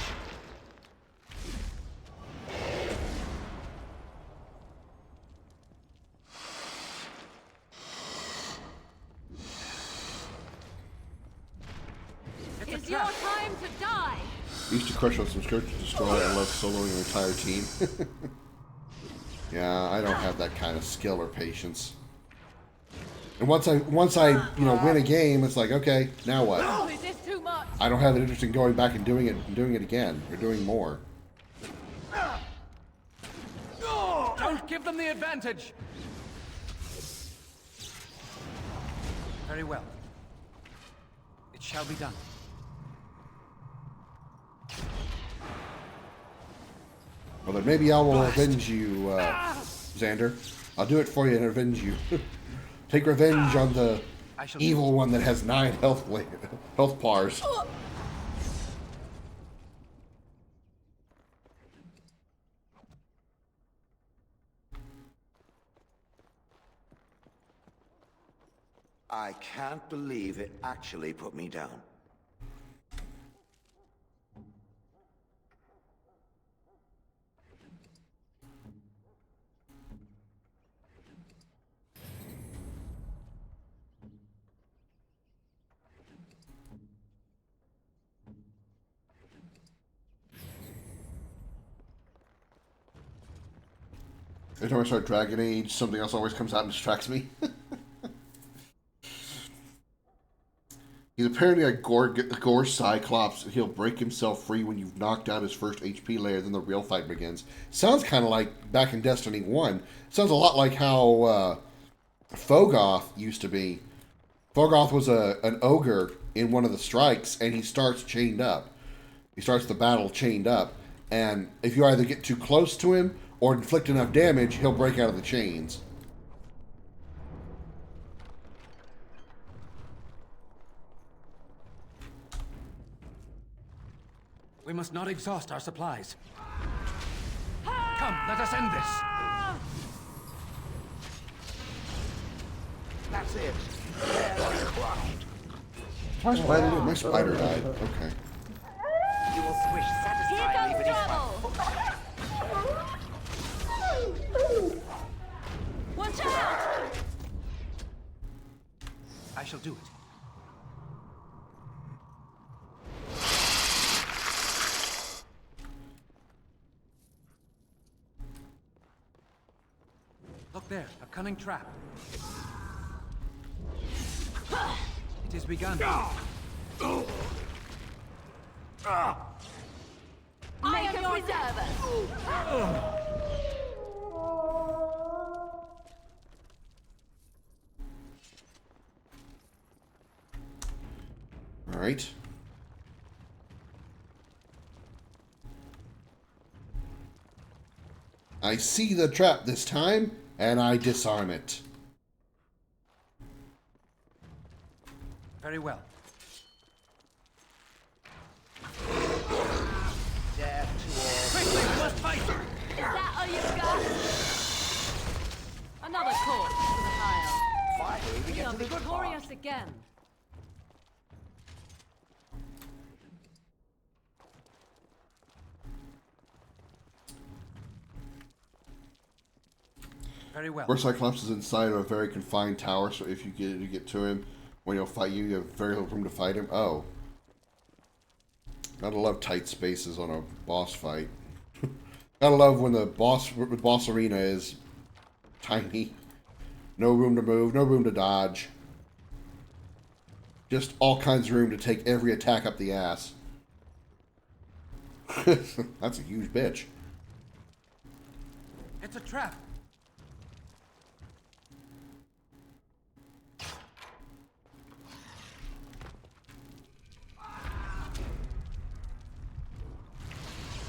It's your time to die.
Used to crush on some skirts to destroy. I love soloing an entire team. Yeah, I don't have that kind of skill or patience. And once I win a game, it's like, okay, now what?
Oh, is this too much?
I don't have an interest in going back and doing it again or doing more.
Don't give them the advantage. Very well. It shall be done.
Well, then maybe I will avenge you, Xander. I'll do it for you and avenge you. Take revenge on the evil one that has 9 health bars.
I can't believe it actually put me down.
Every time I start Dragon Age, something else always comes out and distracts me. He's apparently a gore Cyclops. He'll break himself free when you've knocked out his first HP layer, then the real fight begins. Sounds kind of like back in Destiny 1. Sounds a lot like how Fogoth used to be. Fogoth was an ogre in one of the strikes, and he starts chained up. He starts the battle chained up, and if you either get too close to him or inflict enough damage, he'll break out of the chains.
We must not exhaust our supplies. Come, let us end this.
That's it.
My spider died. Okay.
You will swish satisfyingly beneath
Watch out!
I shall do it. Look there, a cunning trap. It is begun.
I am your servant.
All right. I see the trap this time, and I disarm it.
Very well.
Death to all.
Quickly, we must fight!
Is that all you've got? Another corpse to the pile.
Finally, we
We
get
are
to the good part.
victorious again.
Very well.
Where Cyclops is inside of a very confined tower, so if you get to him, when he'll fight you, you have very little room to fight him. Oh. Gotta love tight spaces on a boss fight. Gotta love when the boss arena is tiny. No room to move, no room to dodge. Just all kinds of room to take every attack up the ass. That's a huge bitch.
It's a trap.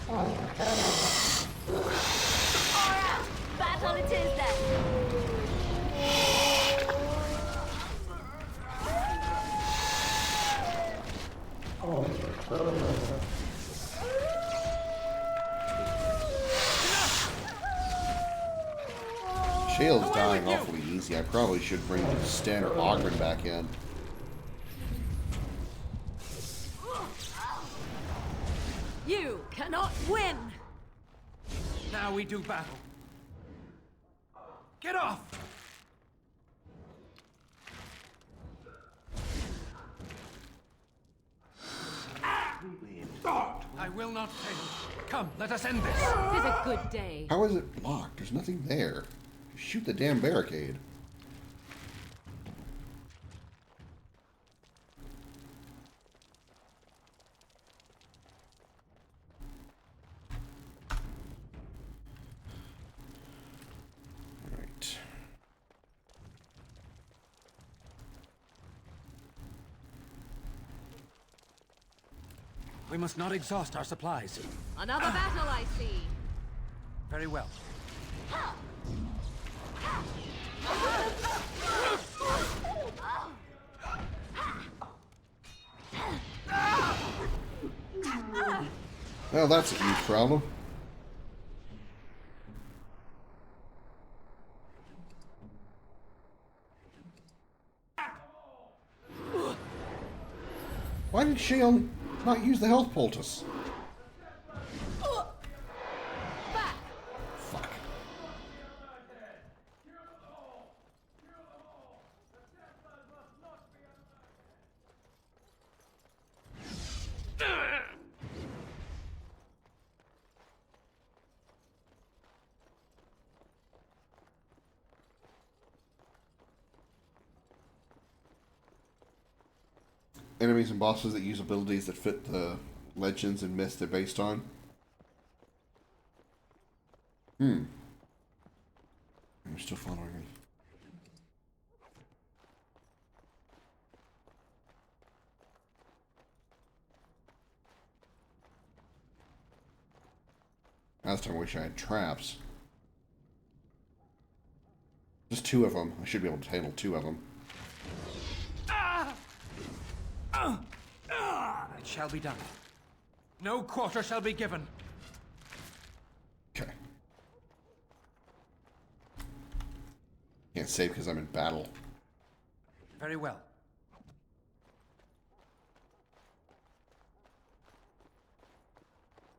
Alright, battle it is then.
Shale's dying awfully easy. I probably should bring Stan or Ogren back in.
You cannot win.
Now we do battle. Get off! I will not fail. Come, let us end this.
Tis a good day.
How is it blocked? There's nothing there. Shoot the damn barricade. Right.
We must not exhaust our supplies.
Another battle I see.
Very well.
Well, that's a huge problem. Why did Shale not use the health poultice? Fuck. enemies and bosses that use abilities that fit the legends and myths they're based on. I'm still following me. Last time I wish I had traps. Just 2 of them. I should be able to handle 2 of them.
It shall be done. No quarter shall be given.
Okay. Can't save because I'm in battle.
Very well.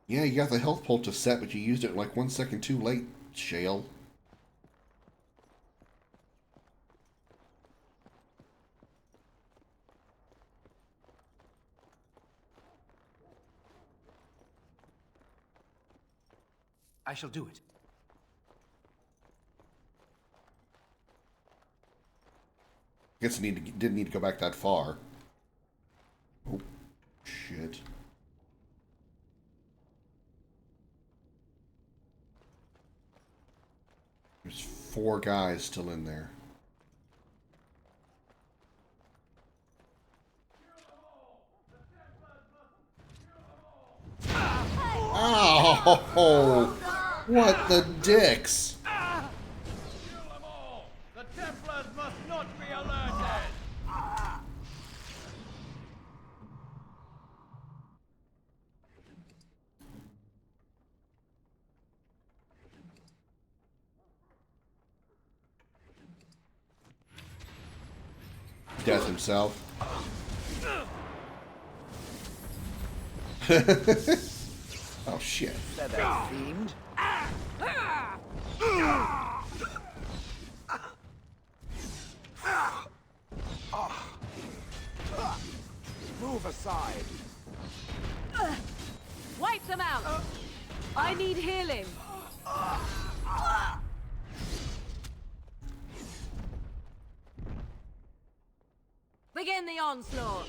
Yeah, you got the health poultice set, but you used it like 1 second too late, Shale.
I shall do it.
I guess I didn't need to go back that far. Oh, shit. There's 4 guys still in there. Oh! What the dicks?
The Templars must not be alerted!
Death himself. Oh shit.
Themed. Move aside.
Wipe them out. I need healing. Begin the onslaught.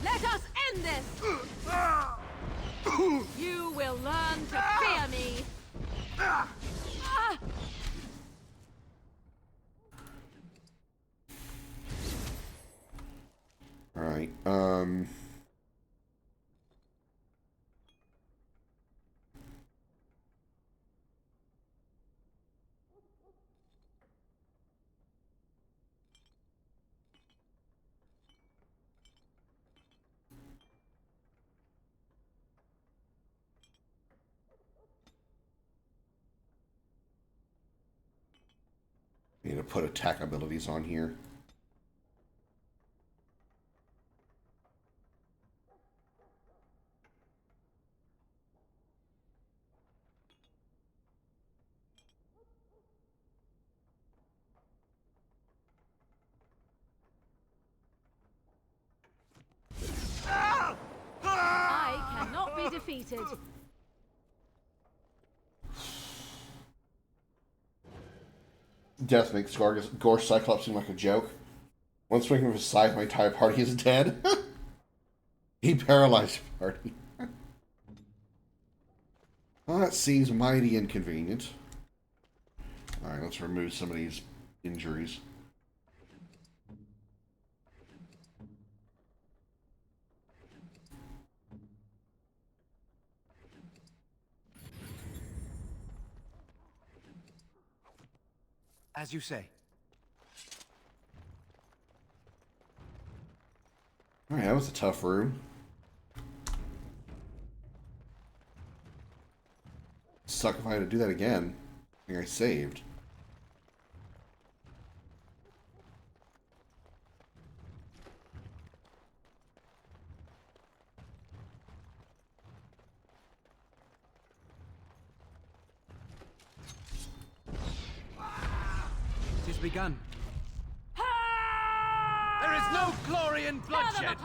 Let us end this! You will learn to fear me!
Alright, need to put attack abilities on here.
I cannot be defeated.
Death makes Gore Cyclops seem like a joke. One swing of his scythe, my entire party is dead. He paralyzed the party. Well, that seems mighty inconvenient. Alright, let's remove some of these injuries.
As you say.
Alright, that was a tough room. Suck if I had to do that again. I think I saved.
It is begun. There is no glory in bloodshed.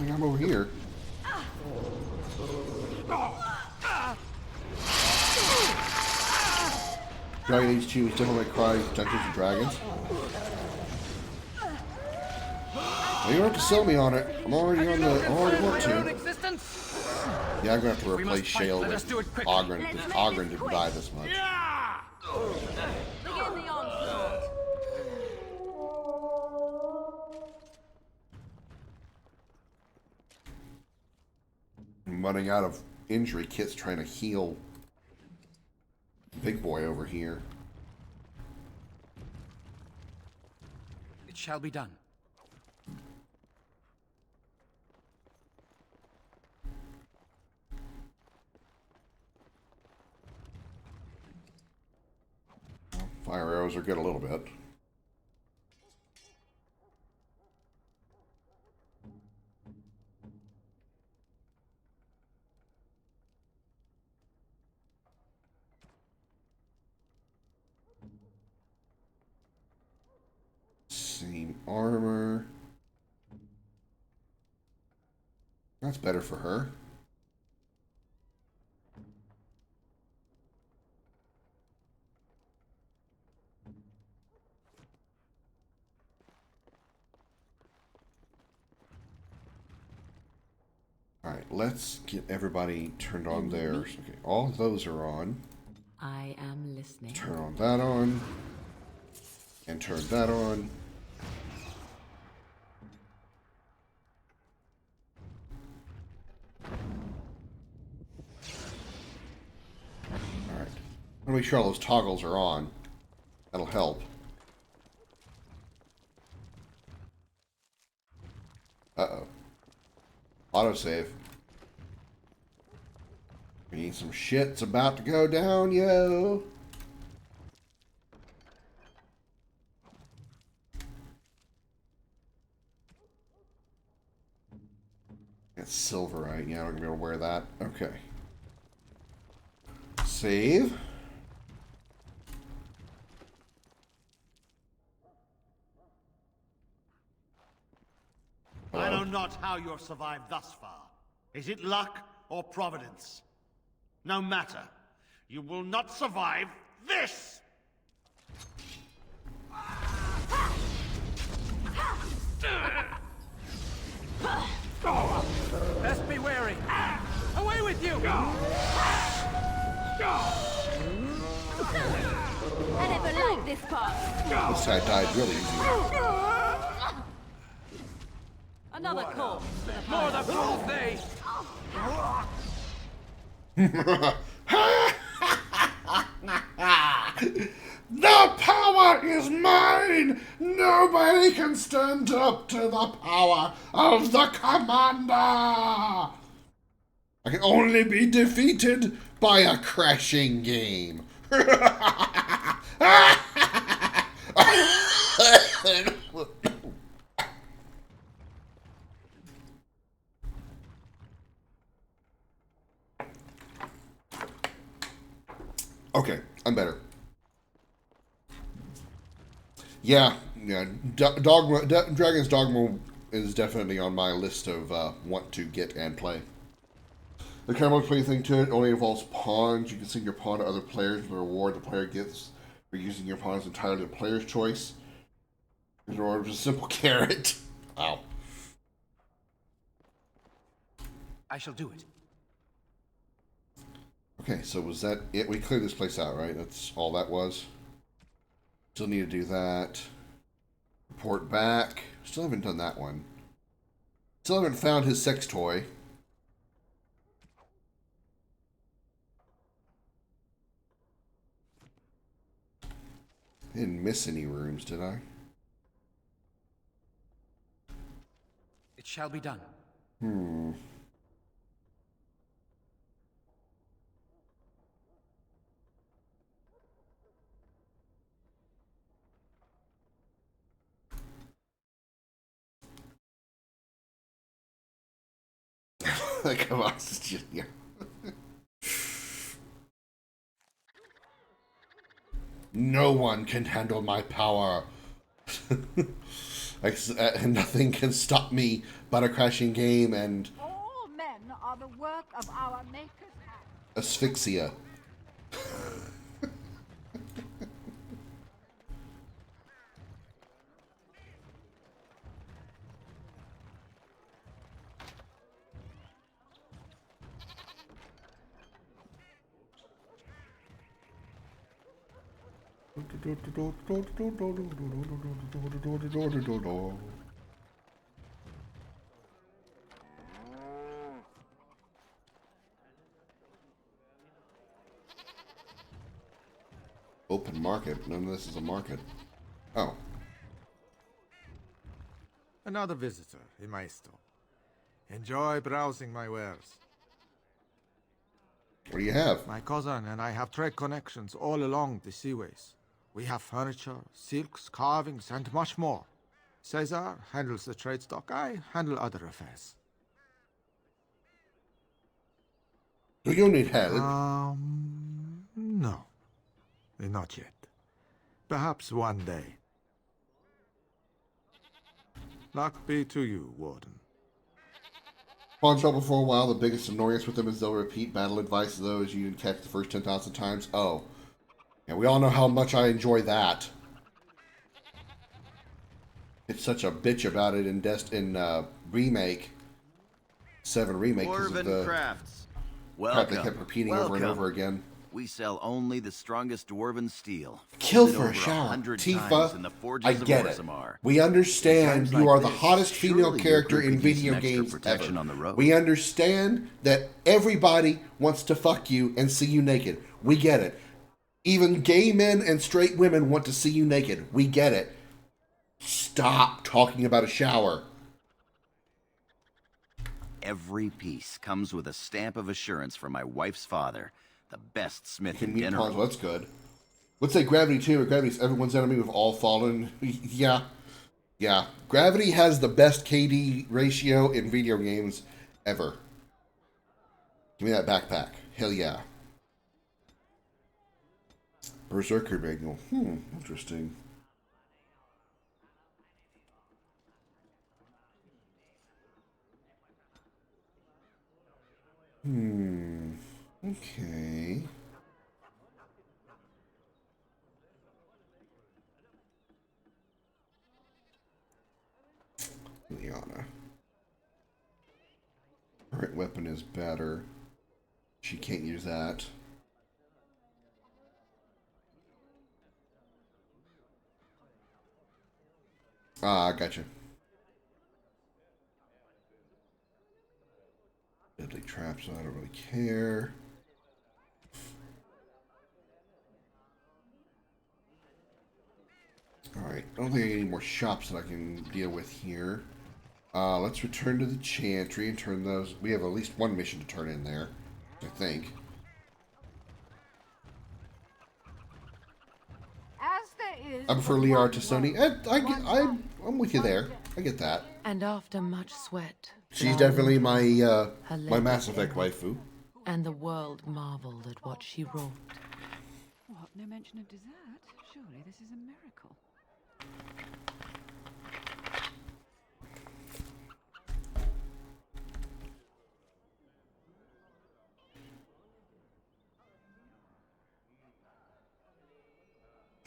think I'm over here. Dragon Age 2 is definitely cry Dungeons and Dragons. Well, you don't have to sell me on it. I'm already on the. I already want to. Yeah, I'm gonna have to replace Shale with Ogren because Ogren didn't die this much.
Begin the onslaught.
I'm running out of injury kits trying to heal big boy over here.
It shall be done.
Fire arrows are good a little bit. Same armor. That's better for her. Alright, let's get everybody turned on theirs. Okay, all of those are on.
I am listening.
Turn on that on. And turn that on. Alright. I'm gonna make sure all those toggles are on. That'll help. Uh-oh. Autosave. Means some shit's about to go down, yo. That's silverite. Yeah, I'm gonna be able to wear that. Okay. Save.
I know not how you have survived thus far. Is it luck or providence? No matter. You will not survive this!
Best be wary. Away with you!
I never liked this part.
This guy died really easy.
Another corpse.
More the fools they!
The power is mine! Nobody can stand up to the power of the commander! I can only be defeated by a crashing game. Okay, I'm better. Yeah. Dragon's Dogma is definitely on my list of want to get and play. The kind of multiplayer thing to it only involves pawns. You can send your pawn to other players. The reward the player gets for using your pawn is entirely the player's choice. The reward is a simple carrot. Wow.
I shall do it.
Okay, so was that it? We cleared this place out, right? That's all that was. Still need to do that. Report back. Still haven't done that one. Still haven't found his sex toy. Didn't miss any rooms, did I?
It shall be done.
Come on, it's just, yeah. No one can handle my power. Nothing can stop me but a crashing game and
All men are the work of our maker's hand.
asphyxia. Open market? None of this is a market. Oh.
Another visitor in my store. Enjoy browsing my wares.
What do you have?
My cousin and I have trade connections all along the seaways. We have furniture, silks, carvings, and much more. Caesar handles the trade stock. I handle other affairs.
Do you need help?
No. Not yet. Perhaps one day. Luck be to you, Warden.
Pawn trouble for a while. The biggest annoyance with them is they'll repeat battle advice of those you catch the first 10,000 times. Oh. Yeah, we all know how much I enjoy that. It's such a bitch about it in Remake. 7 Remake.
Dwarven Crafts.
Crap they kept repeating over and over again.
We sell only the strongest dwarven steel.
Kill for a shower. Tifa, I get it. We understand you are the hottest female character in video games ever. We understand that everybody wants to fuck you and see you naked. We get it. Even gay men and straight women want to see you naked. We get it. Stop talking about a shower.
Every piece comes with a stamp of assurance from my wife's father. The best smith in
DENERIM.
DENERIM.
Well, that's good. Let's say Gravity 2, or Gravity's everyone's enemy, we've all fallen. Yeah. Yeah. Gravity has the best KD ratio in video games ever. Give me that backpack. Hell yeah. Berserker manual. Interesting. Okay. Liana. Current weapon is better. She can't use that. Ah, gotcha. Deadly traps, so I don't really care. Alright, I don't think I get any more shops that I can deal with here. Let's return to the Chantry and turn those... We have at least one mission to turn in there, I think.
As there is
I prefer Liara to Sony. I'm with you there. I get that.
And after much sweat...
She's definitely my my Mass Effect waifu.
And the world marveled at what she wrought.
What? No mention of dessert? Surely this is a miracle.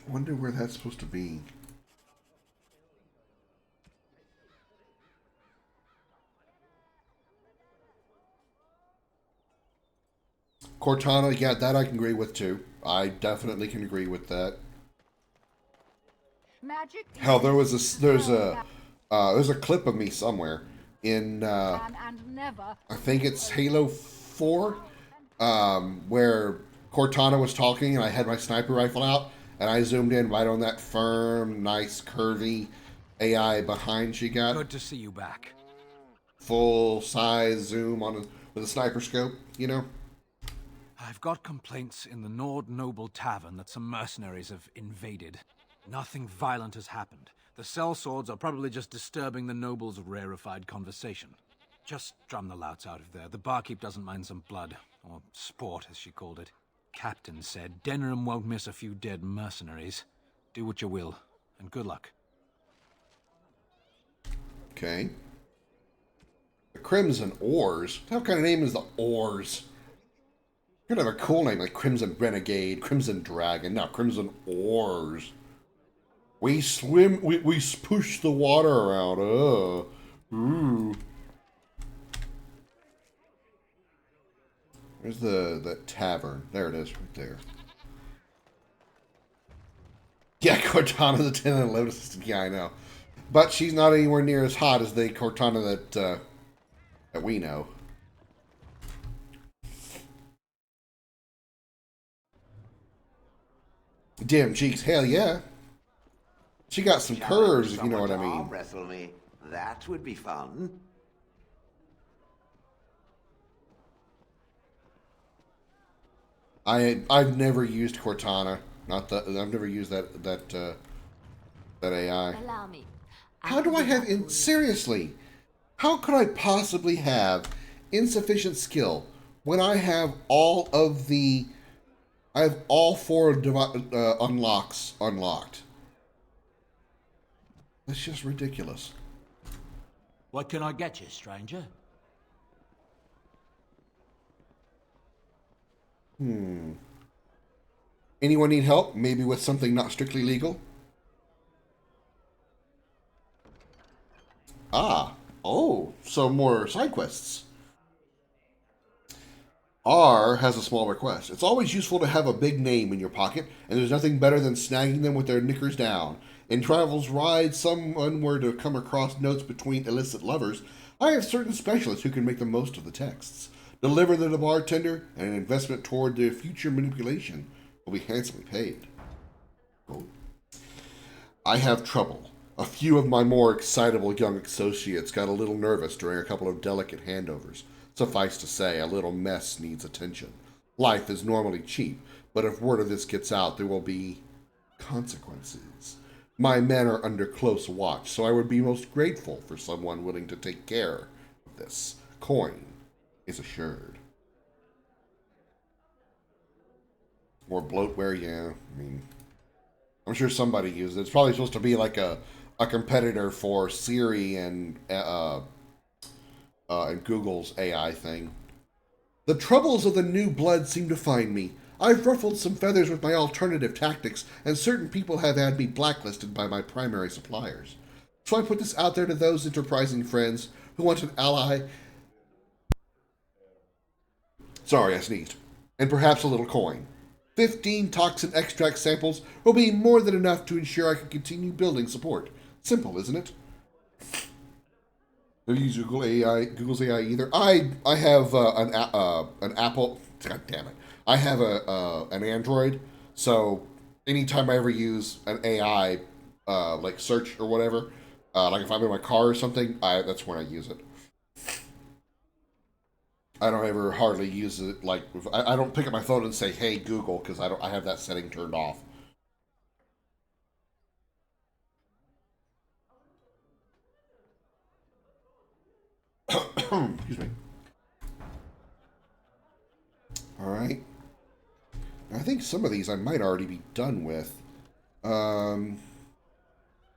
Wonder where that's supposed to be. Cortana, yeah, that I can agree with too. I definitely can agree with that.
Magic.
Hell, there's a clip of me somewhere in I think it's Halo 4, where Cortana was talking and I had my sniper rifle out and I zoomed in right on that firm, nice, curvy AI behind she got.
Good to see you back.
Full size zoom on with a sniper scope, you know.
I've got complaints in the Nord Noble Tavern that some mercenaries have invaded. Nothing violent has happened. The sellswords are probably just disturbing the nobles' rarefied conversation. Just drum the louts out of there. The barkeep doesn't mind some blood. Or sport, as she called it. Captain said DENERIM won't miss a few dead mercenaries. Do what you will, and good luck.
Okay. The Crimson Ores? What kind of name is the Ores? You're gonna have a cool name like Crimson Renegade, Crimson Dragon. No, Crimson Ores. We swim, we push the water around. Ooh. Where's the tavern? There it is, right there. Yeah, Cortana, the 10 and 11 assistant. Yeah, I know. But she's not anywhere near as hot as the Cortana that we know. Dim cheeks, hell yeah. She got some curves, if you know what I mean.
Wrestle me. That would be fun.
I've never used Cortana. I've never used that AI.
Allow me.
How do I have seriously? How could I possibly have insufficient skill when I have all of the I have all 4 unlocks unlocked? That's just ridiculous.
What can I get you, stranger?
Anyone need help? Maybe with something not strictly legal? Ah. Oh, so more side quests. R has a small request. It's always useful to have a big name in your pocket, and there's nothing better than snagging them with their knickers down. In Travel's Ride, someone were to come across notes between illicit lovers, I have certain specialists who can make the most of the texts. Deliver them to the bartender, and an investment toward their future manipulation will be handsomely paid. Oh. I have trouble. A few of my more excitable young associates got a little nervous during a couple of delicate handovers. Suffice to say, a little mess needs attention. Life is normally cheap, but if word of this gets out, there will be consequences. My men are under close watch, so I would be most grateful for someone willing to take care of this. Coin is assured. More bloatware, yeah. I mean, I'm sure somebody uses it. It's probably supposed to be like a competitor for Siri and Google's AI thing. The troubles of the new blood seem to find me. I've ruffled some feathers with my alternative tactics, and certain people have had me blacklisted by my primary suppliers. So I put this out there to those enterprising friends who want an ally. Sorry, I sneezed. And perhaps a little coin. 15 toxin extract samples will be more than enough to ensure I can continue building support. Simple, isn't it? Don't use Google's AI either. I have an Apple. God damn it! I have an Android, so anytime I ever use an AI, like search or whatever, like if I'm in my car or something, that's when I use it. I don't ever hardly use it. Like I don't pick up my phone and say, "Hey Google," because I have that setting turned off. Excuse me. All right. I think some of these I might already be done with.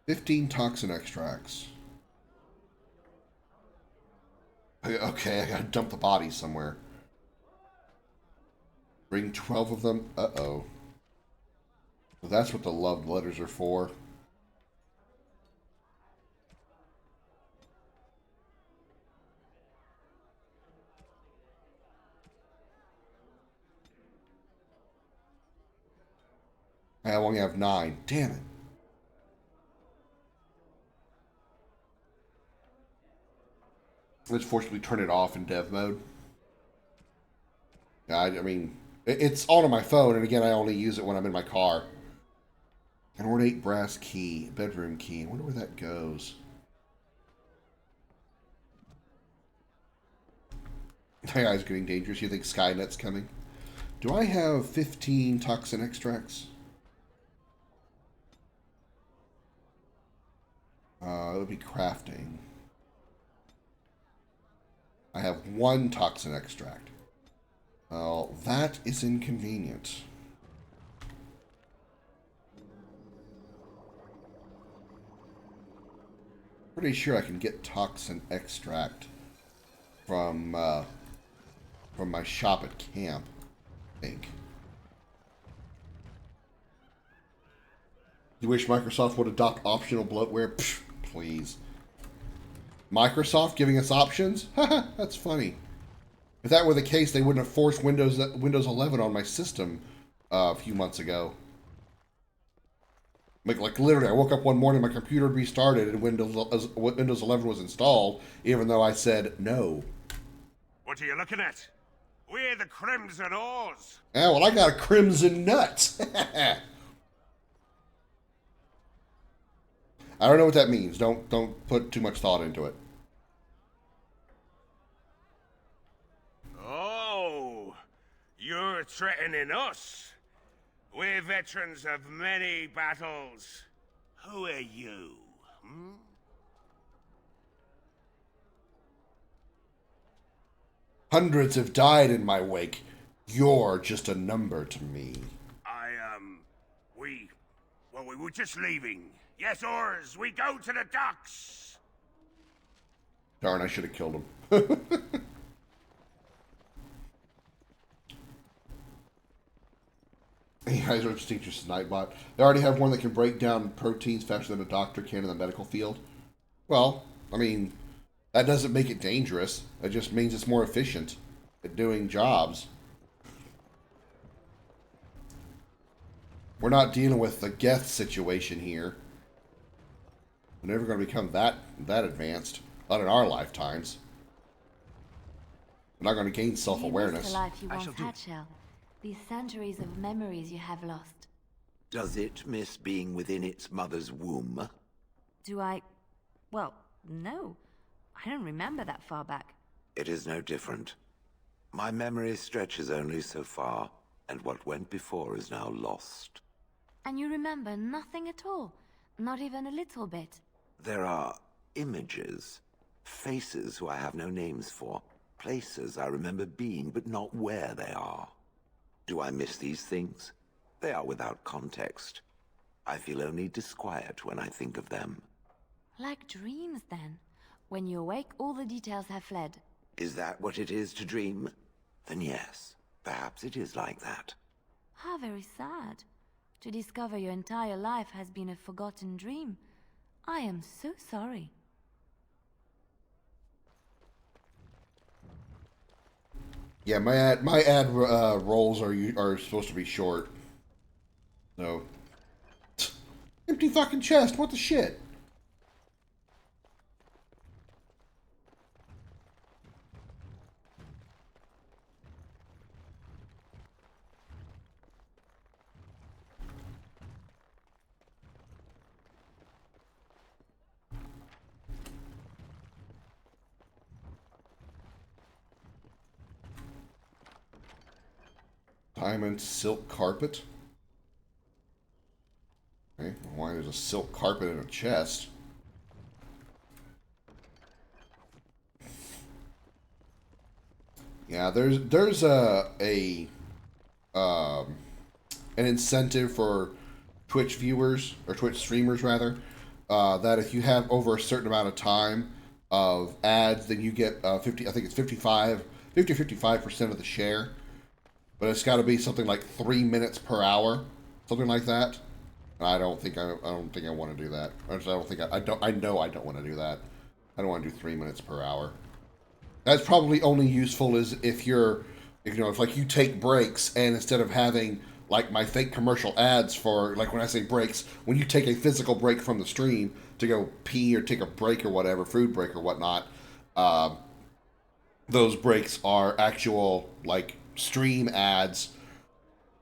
15 toxin extracts. Okay, I gotta dump the bodies somewhere. Bring 12 of them. Uh-oh. Well, that's what the love letters are for. I only have 9. Damn it. Let's fortunately turn it off in dev mode. I mean, it's on my phone, and again, I only use it when I'm in my car. An ornate brass key, bedroom key. I wonder where that goes. My guy's getting dangerous. You think Skynet's coming? Do I have 15 toxin extracts? It would be crafting. I have 1 toxin extract. Oh, that is inconvenient. Pretty sure I can get toxin extract from my shop at camp, I think. You wish Microsoft would adopt optional bloatware? Psh, please. Microsoft giving us options? Haha, that's funny. If that were the case, they wouldn't have forced Windows 11 on my system a few months ago. Like literally, I woke up one morning, my computer restarted, and Windows 11 was installed, even though I said no.
What are you looking at? We're the Crimson Oars.
Yeah, well, I got a crimson nut. I don't know what that means. Don't put too much thought into it.
Oh, you're threatening us. We're veterans of many battles. Who are you? Hmm?
Hundreds have died in my wake. You're just a number to me.
We were just leaving. Yes, oars, we go to the docks.
Darn, I should have killed him. Hey, guys, are Distinctus Nightbot. They already have one that can break down proteins faster than a doctor can in the medical field. Well, I mean, that doesn't make it dangerous. It just means it's more efficient at doing jobs. We're not dealing with the Geth situation here. We're never going to become that advanced. Not in our lifetimes. We're not going to gain self-awareness.
The life you once had, Shell. These centuries of memories you have lost.
Does it miss being within its mother's womb?
Do I... Well, no. I don't remember that far back.
It is no different. My memory stretches only so far, and what went before is now lost.
And you remember nothing at all? Not even a little bit?
There are images, faces who I have no names for, places I remember being, but not where they are. Do I miss these things? They are without context. I feel only disquiet when I think of them.
Like dreams, then. When you awake, all the details have fled.
Is that what it is to dream? Then yes, perhaps it is like that.
How very sad. To discover your entire life has been a forgotten dream. I am so sorry.
Yeah, my ad rolls are supposed to be short. So, empty fucking chest. What the shit? Diamond silk carpet. Okay, why there's a silk carpet in a chest? Yeah, there's an incentive for Twitch viewers or Twitch streamers rather, that if you have over a certain amount of time of ads, then you get 50. I think it's 55% of the share. But it's got to be something like 3 minutes per hour, something like that. And I don't think I want to do that. I know I don't want to do that. I don't want to do 3 minutes per hour. That's probably only useful is if like you take breaks and instead of having like my fake commercial ads for, like when I say breaks, when you take a physical break from the stream to go pee or take a break or whatever, food break or whatnot, those breaks are actual like stream ads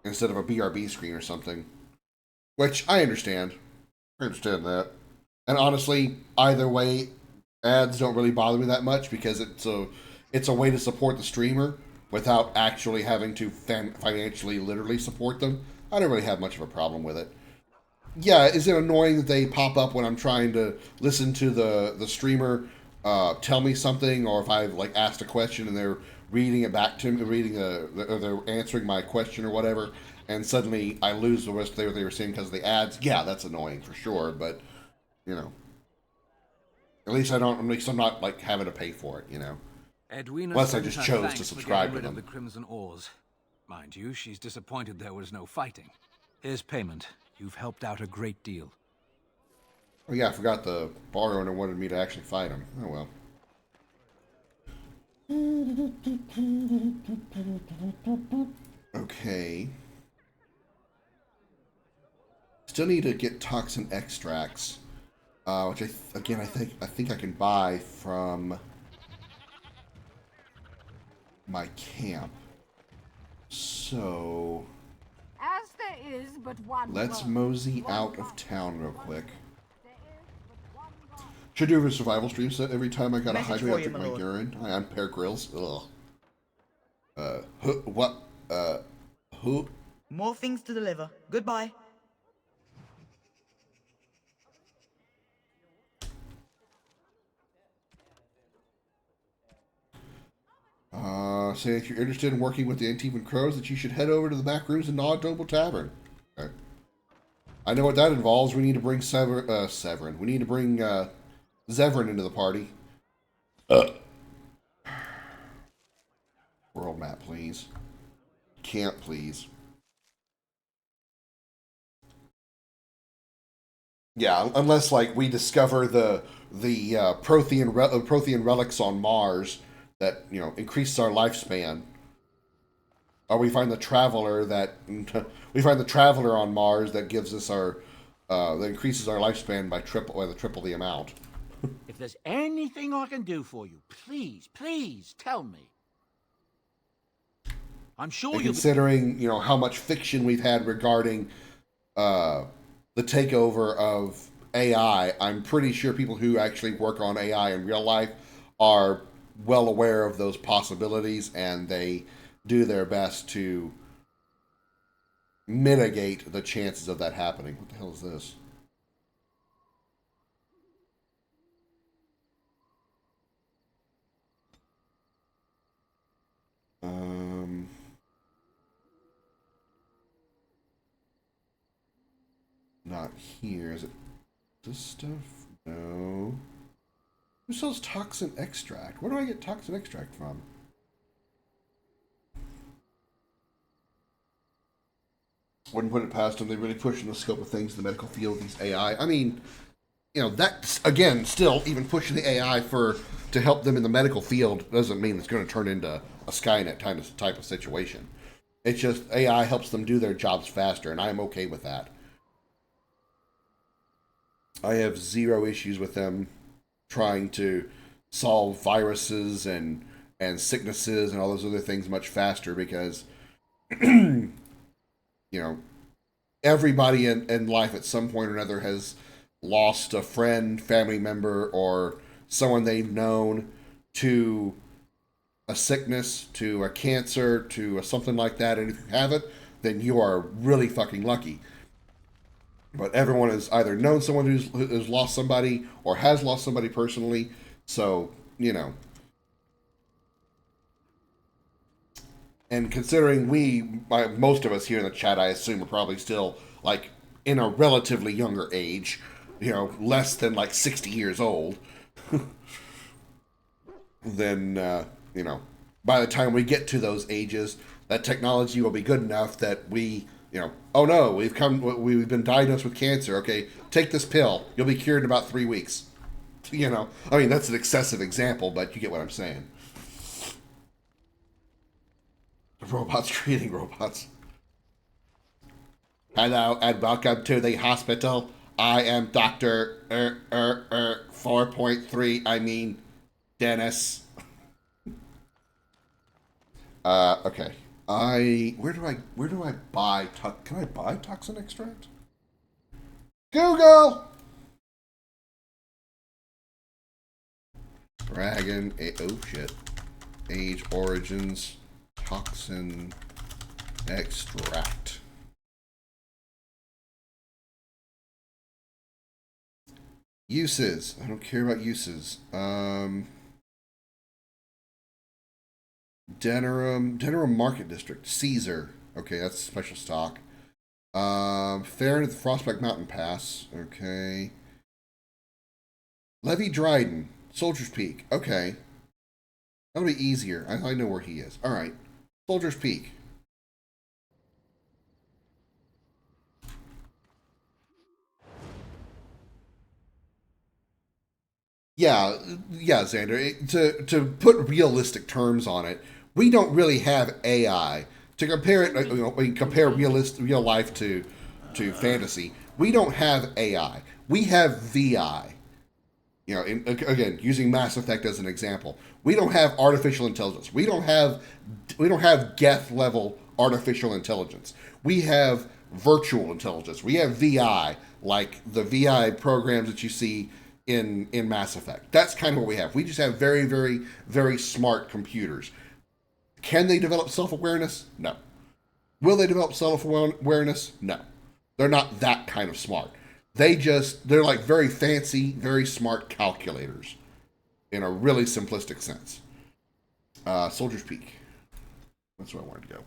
instead of a BRB screen or something, which I understand. I understand that. And honestly, either way, ads don't really bother me that much because it's a way to support the streamer without actually having to financially literally support them. I don't really have much of a problem with it. Yeah, is it annoying that they pop up when I'm trying to listen to the streamer tell me something, or if I've like asked a question and they're reading it back to me, or they're answering my question or whatever, and suddenly I lose the rest of what they were saying because of the ads? Yeah, that's annoying for sure, but, you know. At least I'm not like having to pay for it, you know.
Edwina
Unless I just
sends her
chose to
thanks for
subscribe
getting
to
rid of
them.
the Crimson Oars. Mind you, she's disappointed there was no fighting. Here's payment. You've helped out a great deal.
Oh yeah, I forgot the bar owner wanted me to actually fight him. Oh well. Okay. Still need to get toxin extracts, which I think I can buy from my camp. So
As there is but one
let's
world,
mosey out of town real quick. Should do a survival stream set every time I got a hydrate after my urine. Hi, I'm Pear Grills. Ugh. Who?
More things to deliver. Goodbye.
Say if you're interested in working with the Antivan Crows, that you should head over to the back rooms in Nod Noble Tavern. Okay. I know what that involves. We need to bring Severin. We need to bring Zevran into the party. World map, please. Camp, please. Yeah, unless like we discover the Prothean relics on Mars that, you know, increases our lifespan, or we find the traveler on Mars that gives us that increases our lifespan by triple the amount.
If there's anything I can do for you, please tell me. I'm sure
And
you'll
considering, you know, how much fiction we've had regarding the takeover of AI, I'm pretty sure people who actually work on AI in real life are well aware of those possibilities, and they do their best to mitigate the chances of that happening. What the hell is this? Not here. Is it this stuff? No. Who sells toxin extract? Where do I get toxin extract from? Wouldn't put it past them. They're really pushing the scope of things in the medical field, these AI. I mean, you know, that's, again, still, even pushing the AI to help them in the medical field doesn't mean it's going to turn into a Skynet type of situation. It's just AI helps them do their jobs faster, and I'm okay with that. I have zero issues with them trying to solve viruses and sicknesses and all those other things much faster, because you know, everybody in life at some point or another has lost a friend, family member, or someone they've known to a sickness, to a cancer, to something like that. And if you have it, then you are really fucking lucky. But everyone has either known someone who's lost somebody or has lost somebody personally. So, you know. And considering most of us here in the chat, I assume, are probably still, like, in a relatively younger age. You know, less than, like, 60 years old. Then, you know, by the time we get to those ages, that technology will be good enough that we... You know, oh no, we've been diagnosed with cancer. Okay, take this pill. You'll be cured in about 3 weeks. You know, I mean, that's an excessive example, but you get what I'm saying. Robots creating robots. Hello and welcome to the hospital. I am Dr. 4.3. I mean, Dennis. Okay. Where do I buy can I buy toxin extract? Google! Dragon, oh shit. Age, origins, toxin extract. Uses. I don't care about uses. DENERIM Market District. Caesar. Okay, that's special stock. Fair at the Frostback Mountain Pass. Okay. Levy Dryden, Soldier's Peak. Okay. That'll be easier. I know where he is. All right. Soldier's Peak. Yeah, Xander. To put realistic terms on it, we don't really have AI to compare it. Compare real life to fantasy. We don't have AI. We have VI. Again, using Mass Effect as an example, we don't have artificial intelligence. We don't have Geth level artificial intelligence. We have virtual intelligence. We have VI, like the VI programs that you see in Mass Effect. That's kind of what we have. We just have very, very, very smart computers. Can they develop self-awareness? No. Will they develop self-awareness? No. They're not that kind of smart. They're like very fancy, very smart calculators in a really simplistic sense. Soldier's Peak. That's where I wanted to go.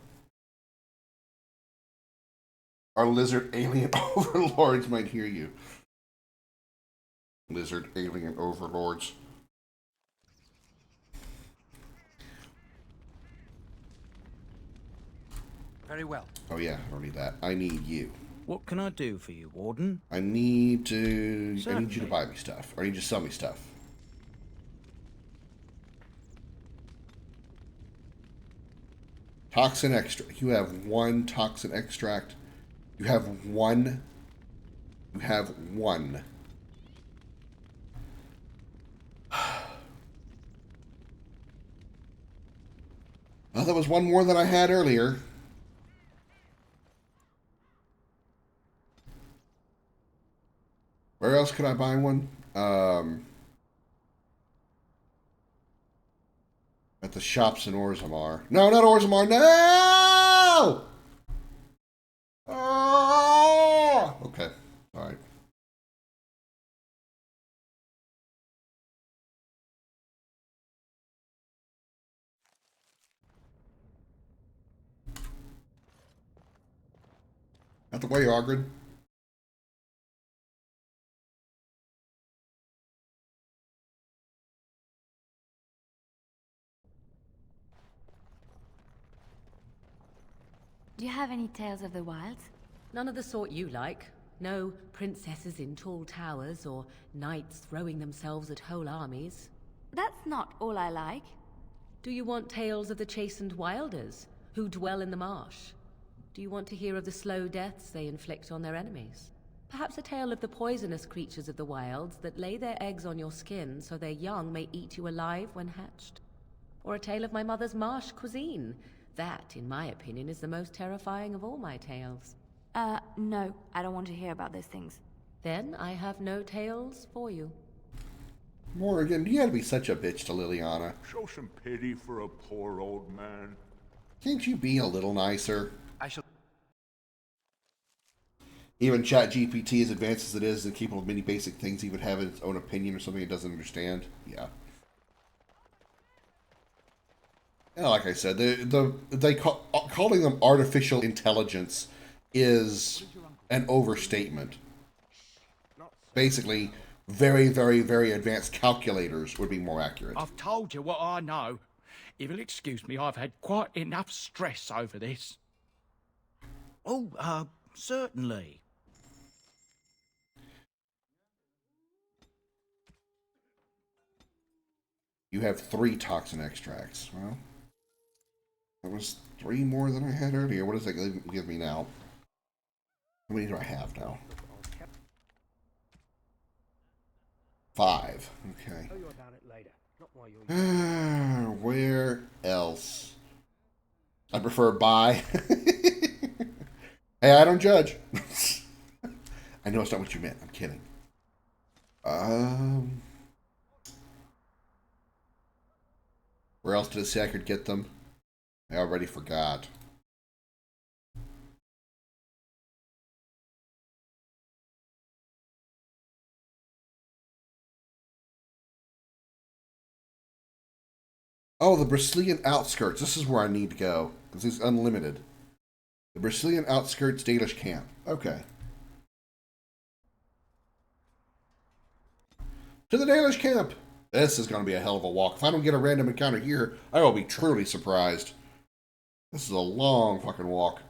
Our lizard alien overlords might hear you. Lizard alien overlords.
Very well.
Oh yeah, I don't need that. I need you.
What can I do for you, Warden?
I need you to buy me stuff. Or I need you to sell me stuff. Toxin extract. You have one toxin extract. You have one. You have one. Well, that was one more than I had earlier. Where else could I buy one? At the shops in Orzammar. No, not Orzammar. No! Oh! Okay. All right. Out the way, Ogred.
Do you have any tales of the wilds?
None of the sort you like. No princesses in tall towers or knights throwing themselves at whole armies.
That's not all I like.
Do you want tales of the chastened wilders who dwell in the marsh? Do you want to hear of the slow deaths they inflict on their enemies? Perhaps a tale of the poisonous creatures of the wilds that lay their eggs on your skin so their young may eat you alive when hatched? Or a tale of my mother's marsh cuisine? That, in my opinion, is the most terrifying of all my tales.
No, I don't want to hear about those things.
Then I have no tales for you.
Morgan, you gotta be such a bitch to Liliana.
Show some pity for a poor old man.
Can't you be a little nicer?
I shall...
Even ChatGPT, as advanced as it is, and capable of many basic things, even have its own opinion or something it doesn't understand. Yeah. Yeah, like I said, calling them artificial intelligence is an overstatement. Basically, very, very, very advanced calculators would be more accurate.
I've told you what I know. If you'll excuse me, I've had quite enough stress over this.
Oh, certainly.
You have 3 toxin extracts. Well, that was 3 more than I had earlier. What does that give me now? How many do I have now? 5. Okay. Where else? I prefer buy. Hey, I don't judge. I know it's not what you meant. I'm kidding. Where else did it say I could get them? I already forgot. Oh, the Brazilian outskirts. This is where I need to go. Because it's unlimited. The Brazilian outskirts Danish camp. Okay. to the Danish camp. This is going to be a hell of a walk. If I don't get a random encounter here, I will be truly surprised. This is a long fucking walk.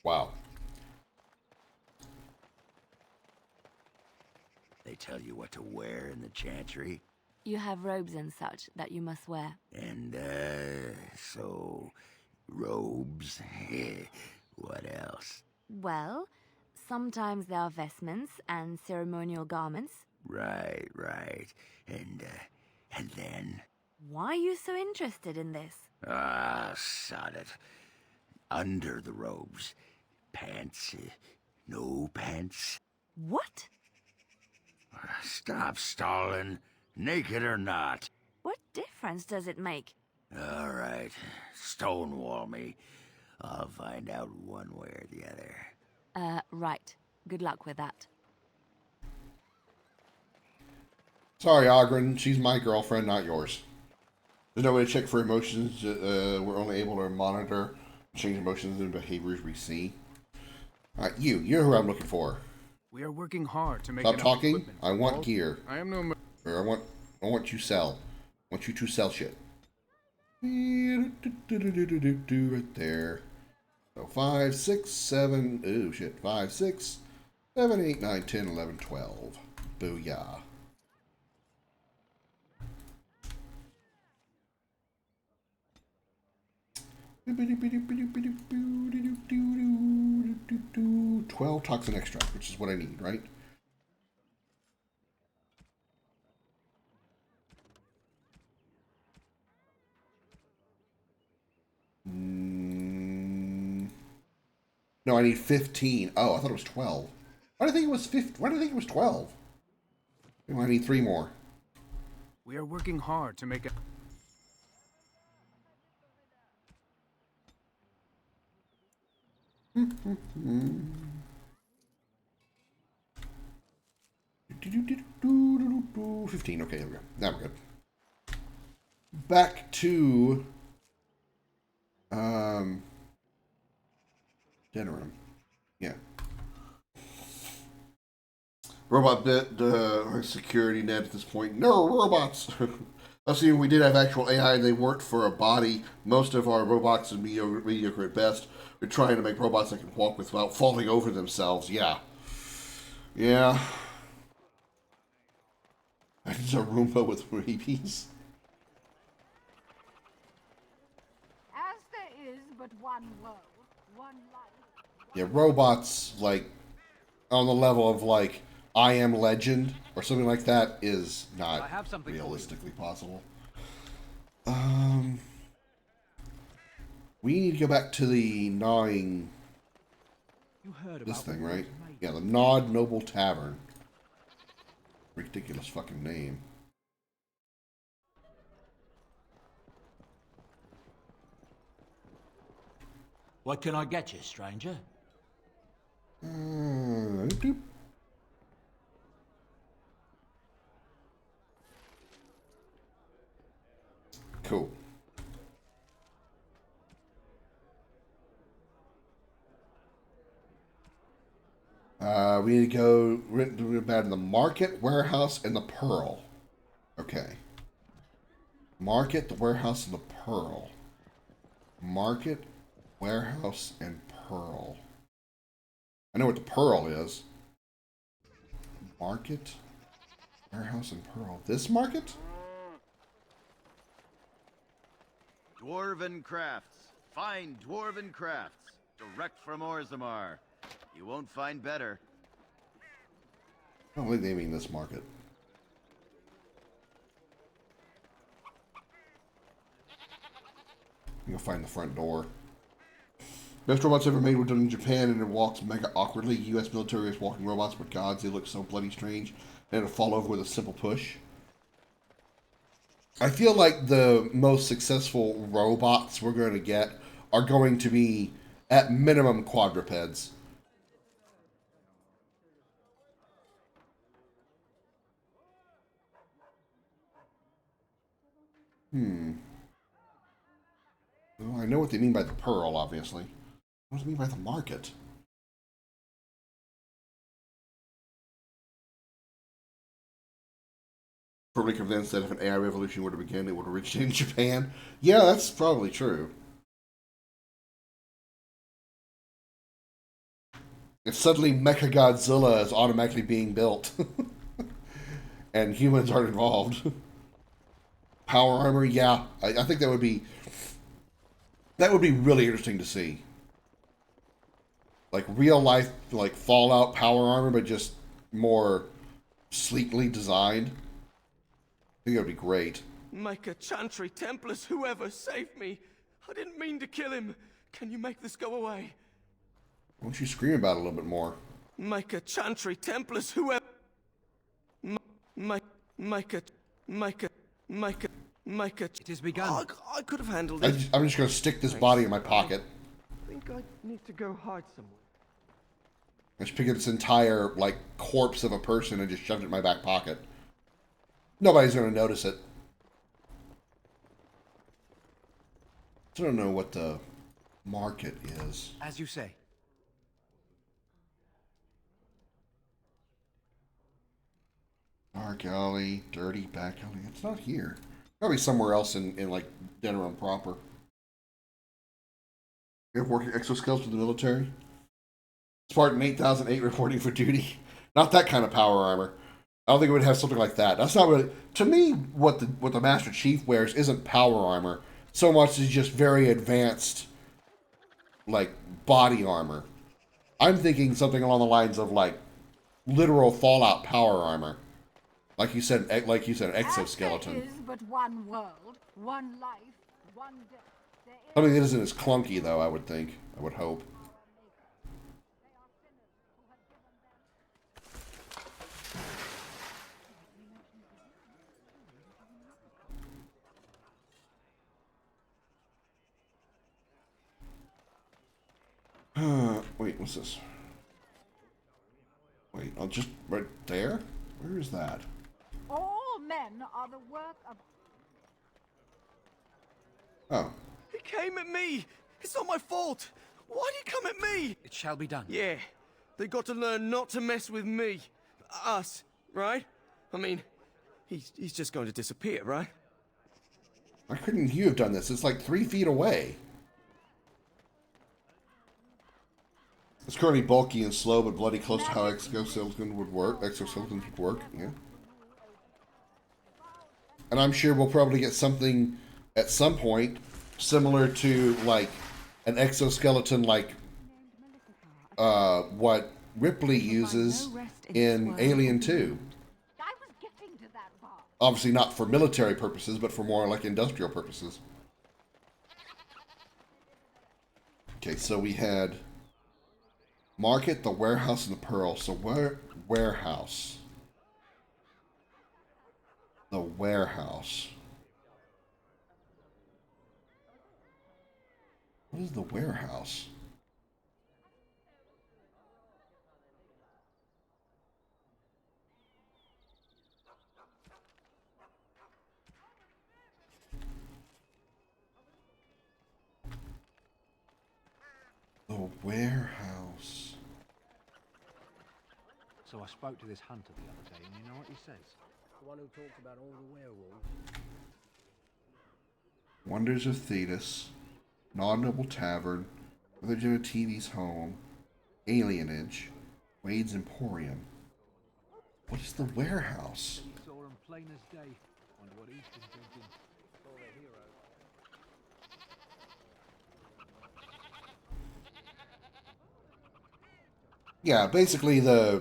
Wow.
They tell you what to wear in the chantry?
You have robes and such that you must wear.
And, so... robes? What else?
Well, sometimes there are vestments and ceremonial garments.
Right. And then?
Why are you so interested in this?
Ah, sod it. Under the robes. Pants? No pants?
What?
Stop stalling. Naked or not.
What difference does it make?
All right. Stonewall me. I'll find out one way or the other.
Right. Good luck with that.
Sorry, Ogren. She's my girlfriend, not yours. There's no way to check for emotions. We're only able to monitor change emotions and behaviors we see. Alright, you know who I'm looking for.
We are working hard to make
Stop talking.
Equipment.
I want gear.
I am no...
Or I want you sell. I want you to sell shit. Right there. So 5, 6, 7. Ooh, shit. 5, 6, 7, 8, 9, 10, 11, 12. Booyah. $12 toxin extract, which is what I need, right? No, I need 15. Oh, I thought it was 12. Why do I think it was 15? Why do I think it was 12? I need 3 more.
We are working hard to make it. $15. Okay, there we go. Now we're good. Back to DENERIM. Yeah. Robot bit security net at this point. No robots. Assuming we did have actual AI and they worked for a body, most of our robots are mediocre at best. We're trying to make robots that can walk without falling over themselves. Yeah. Yeah. It's a Roomba with rabies.
As there is but one world, one life.
Yeah, robots, like, on the level of, like, I Am Legend or something like that is not realistically possible. We need to go back to the gnawing... this thing, right? Yeah, the Gnawed Noble Tavern. Ridiculous fucking name.
What can I get you, stranger?
Cool. We need to go about in the market, warehouse, and the pearl. Okay. Market, the warehouse, and the pearl. Market, warehouse, and pearl. I know what the pearl is. Market, warehouse, and pearl. This market?
Dwarven crafts. Fine dwarven crafts. Direct from Orzammar. You won't find better.
I don't think they mean this market. You'll find the front door. Best robots ever made were done in Japan, and it walks mega awkwardly. U.S. military is walking robots, but gods, they look so bloody strange. And it'll fall over with a simple push. I feel like the most successful robots we're going to get are going to be, at minimum, quadrupeds. Oh, I know what they mean by the pearl, obviously. What does it mean by the market? Probably convinced that if an AI revolution were to begin, it would originate in Japan. Yeah, that's probably true. If suddenly Mechagodzilla is automatically being built and humans aren't involved. Power armor, yeah. I think that would be really interesting to see. Like real life, like Fallout power armor, but just more sleekly designed. I think that would be great.
Make a Chantry Templars, whoever, save me. I didn't mean to kill him. Can you make this go away?
Why don't you scream about it a little bit more?
Make a Chantry Templars, whoever. Make a. It
has begun.
I could have handled it.
I'm just going to stick this body in my pocket.
I think I need to go hide somewhere.
I just picked up this entire, like, corpse of a person and just shoved it in my back pocket. Nobody's going to notice it. I don't know what the market is.
As you say.
Dark alley, dirty back alley. It's not here. Probably somewhere else in like DENERIM proper. You have working exoskeletons in the military? Spartan 8008 reporting for duty. Not that kind of power armor. I don't think it would have something like that. That's not really, to me, what the Master Chief wears isn't power armor so much as just very advanced, like, body armor. I'm thinking something along the lines of, like, literal Fallout power armor. Like you said, exoskeleton.
There is but one world, one life, one death.
Something that isn't as clunky, though, I would think. I would hope. Wait, what's this? Wait, I'll just right there? Where is that?
All men are the work of...
Oh.
He came at me! It's not my fault! Why'd he come at me?
It shall be done.
Yeah. They got to learn not to mess with me. Us, right? I mean, he's just going to disappear, right?
Why couldn't you have done this? It's like 3 feet away. It's currently bulky and slow, but bloody close to how exoskeletons would work. Yeah. And I'm sure we'll probably get something at some point similar to like an exoskeleton, like what Ripley uses in Alien 2. Obviously not for military purposes, but for more like industrial purposes. Okay, so we had Market, the warehouse, and the pearl. So warehouse. The warehouse. What is the warehouse? The warehouse.
So I spoke to this hunter the other day, and you know what he says? The one who talked about all the werewolves.
Wonders of Thetis, Non-Noble Tavern, Religion of TV's Home, Alienage, Wade's Emporium. What is the warehouse?
Saw him plain as day. Wonder what he's been thinking. Saw the hero.
Yeah, basically I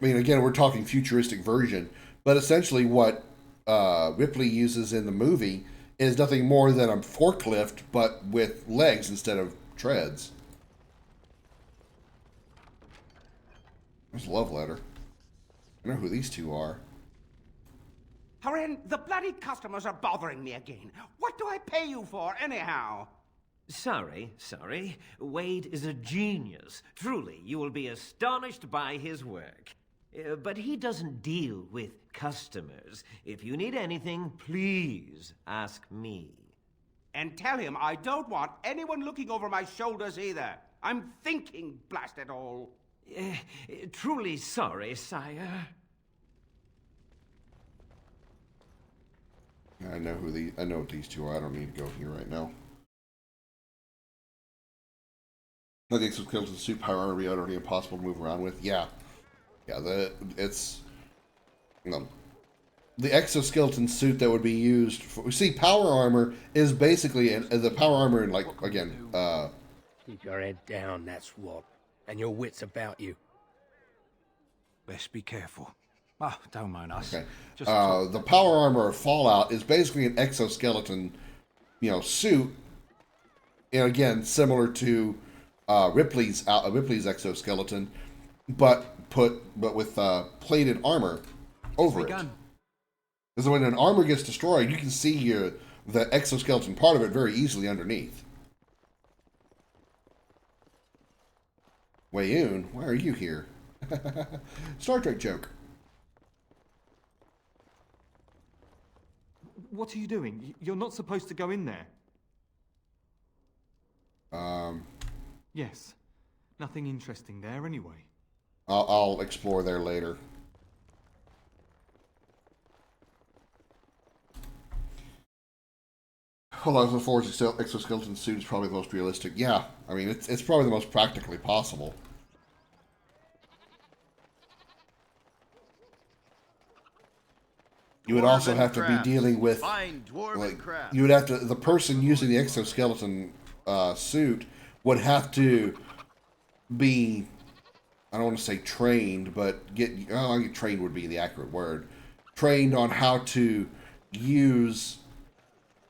mean, again, we're talking futuristic version, but essentially what Ripley uses in the movie is nothing more than a forklift, but with legs instead of treads. There's a love letter. I know who these two are.
Corinne, the bloody customers are bothering me again. What do I pay you for, anyhow?
Sorry. Wade is a genius. Truly, you will be astonished by his work. But he doesn't deal with customers. If you need anything, please ask me.
And tell him I don't want anyone looking over my shoulders either. I'm thinking, blast it all.
Truly sorry, sire.
I know what these two are. I don't need to go here right now. I think some skills with suit power armor be utterly impossible to move around with. Yeah. It's the exoskeleton suit that would be used for, see, power armor is basically the power armor in, like, again,
keep your head down, that's what, and your wits about you.
Best be careful. Ah, don't mind us.
Okay.
Just
the power armor of Fallout is basically an exoskeleton, suit, and again, similar to Ripley's exoskeleton, but with plated armor over it. Because when an armor gets destroyed, you can see the exoskeleton part of it very easily underneath. Wayoon, why are you here? Star Trek joke.
What are you doing? You're not supposed to go in there. Yes. Nothing interesting there anyway.
I'll explore there later. Hold on, the Forge exoskeleton suit is probably the most realistic. Yeah, I mean, it's probably the most practically possible. You would also have to be dealing with, you would have to, the person using the exoskeleton suit would have to be, I don't want to say trained, but trained would be the accurate word, trained on how to use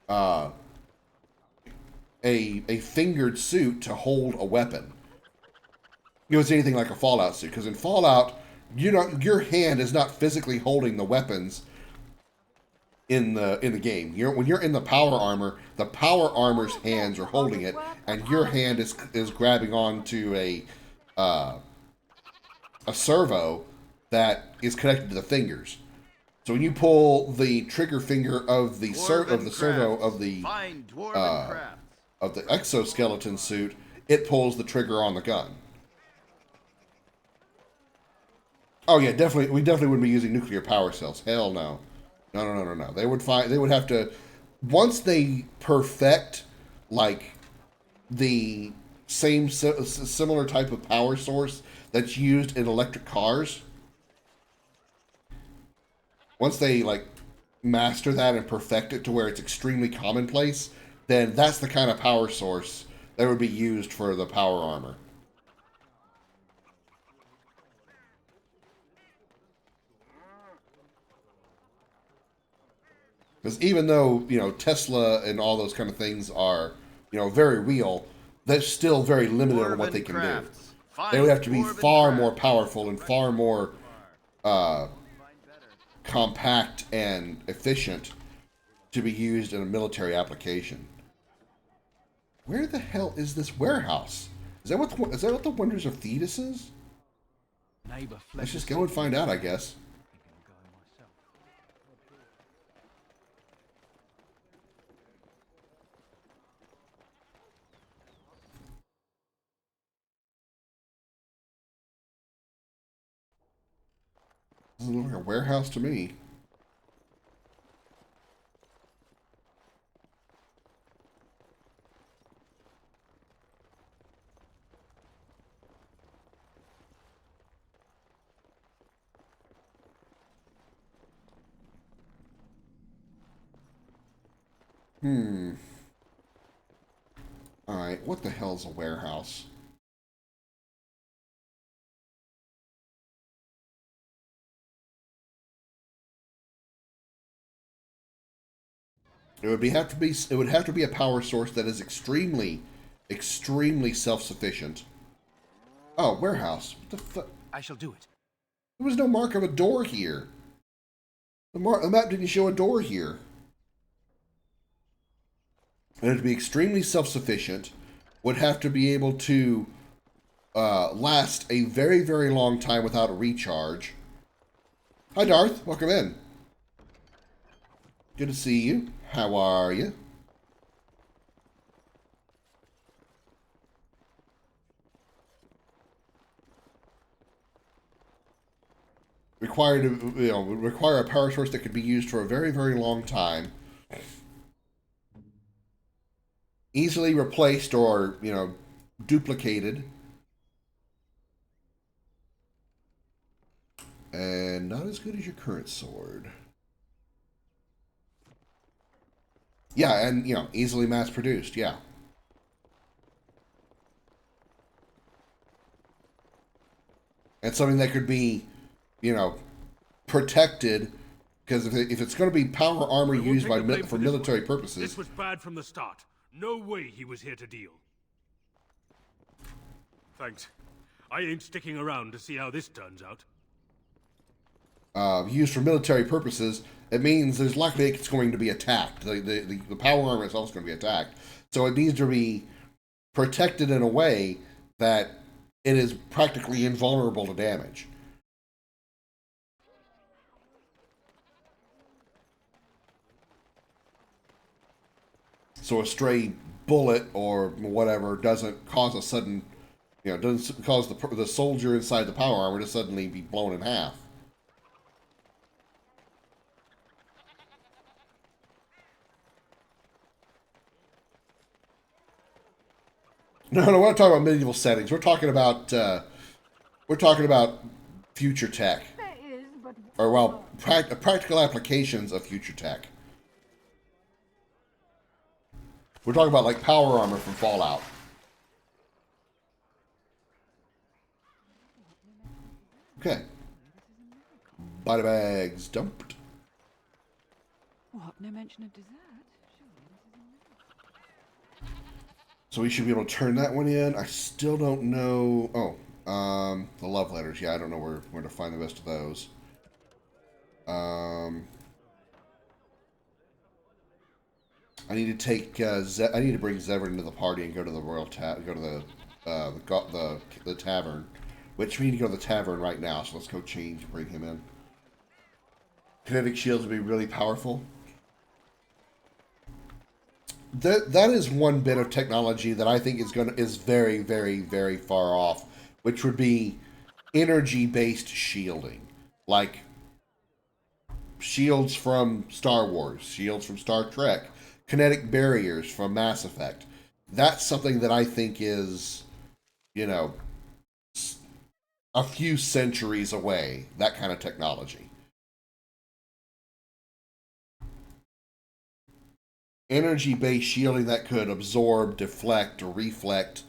a fingered suit to hold a weapon. It's anything like a Fallout suit, because in Fallout, your hand is not physically holding the weapons in the game. When you're in the power armor's hands are holding it, and your hand is grabbing onto a servo that is connected to the fingers. So when you pull the trigger finger of the servo of the exoskeleton suit, it pulls the trigger on the gun. Oh yeah, definitely. We definitely wouldn't be using nuclear power cells. Hell no. No. They would have to, once they perfect like the same similar type of power source that's used in electric cars. Once they like master that and perfect it to where it's extremely commonplace, then that's the kind of power source that would be used for the power armor. Because even though, Tesla and all those kind of things are, very real, they're still very limited on what they can do. They would have to be far more powerful and far more compact and efficient to be used in a military application. Where the hell is this warehouse? Is that what the Wonders of Thetis is? Let's just go and find out, I guess. Doesn't look like a warehouse to me. Alright, what the hell's a warehouse? It would have to be a power source that is extremely self-sufficient. Oh, warehouse. What the fuck?
I shall do it.
There was no mark of a door here. The map didn't show a door here. It had to be extremely self-sufficient. Would have to be able to last a very, very long time without a recharge. Hi, Darth. Welcome in. Good to see you. How are you?
would require a power source that could be used for a very, very long time. Easily replaced or, duplicated. And not as good as your current sword. Yeah, and, easily mass-produced, yeah. And something that could be, protected, because if it's going to be power armor used for military purposes...
This was bad from the start. No way he was here to deal. Thanks. I ain't sticking around to see how this turns out.
Used for military purposes, it means there's likely it's going to be attacked. The power armor itself is going to be attacked. So it needs to be protected in a way that it is practically invulnerable to damage. So a stray bullet or whatever doesn't cause a sudden, doesn't cause the soldier inside the power armor to suddenly be blown in half. No, we're not talking about medieval settings. We're talking about future tech, or practical applications of future tech. We're talking about like power armor from Fallout. Okay. Body bags dumped.
What? No mention of dessert?
So we should be able to turn that one in. I still don't know. Oh, the love letters. Yeah, I don't know where to find the rest of those. I need to take. I need to bring Zevran into the party and go to the go to the tavern, which we need to go to the tavern right now. So let's go change and bring him in. Kinetic shields would be really powerful. That is one bit of technology that I think is very, very, very far off, which would be energy-based shielding, like shields from Star Wars, shields from Star Trek, kinetic barriers from Mass Effect. That's something that I think is, a few centuries away. That kind of technology. Energy-based shielding that could absorb, deflect, or reflect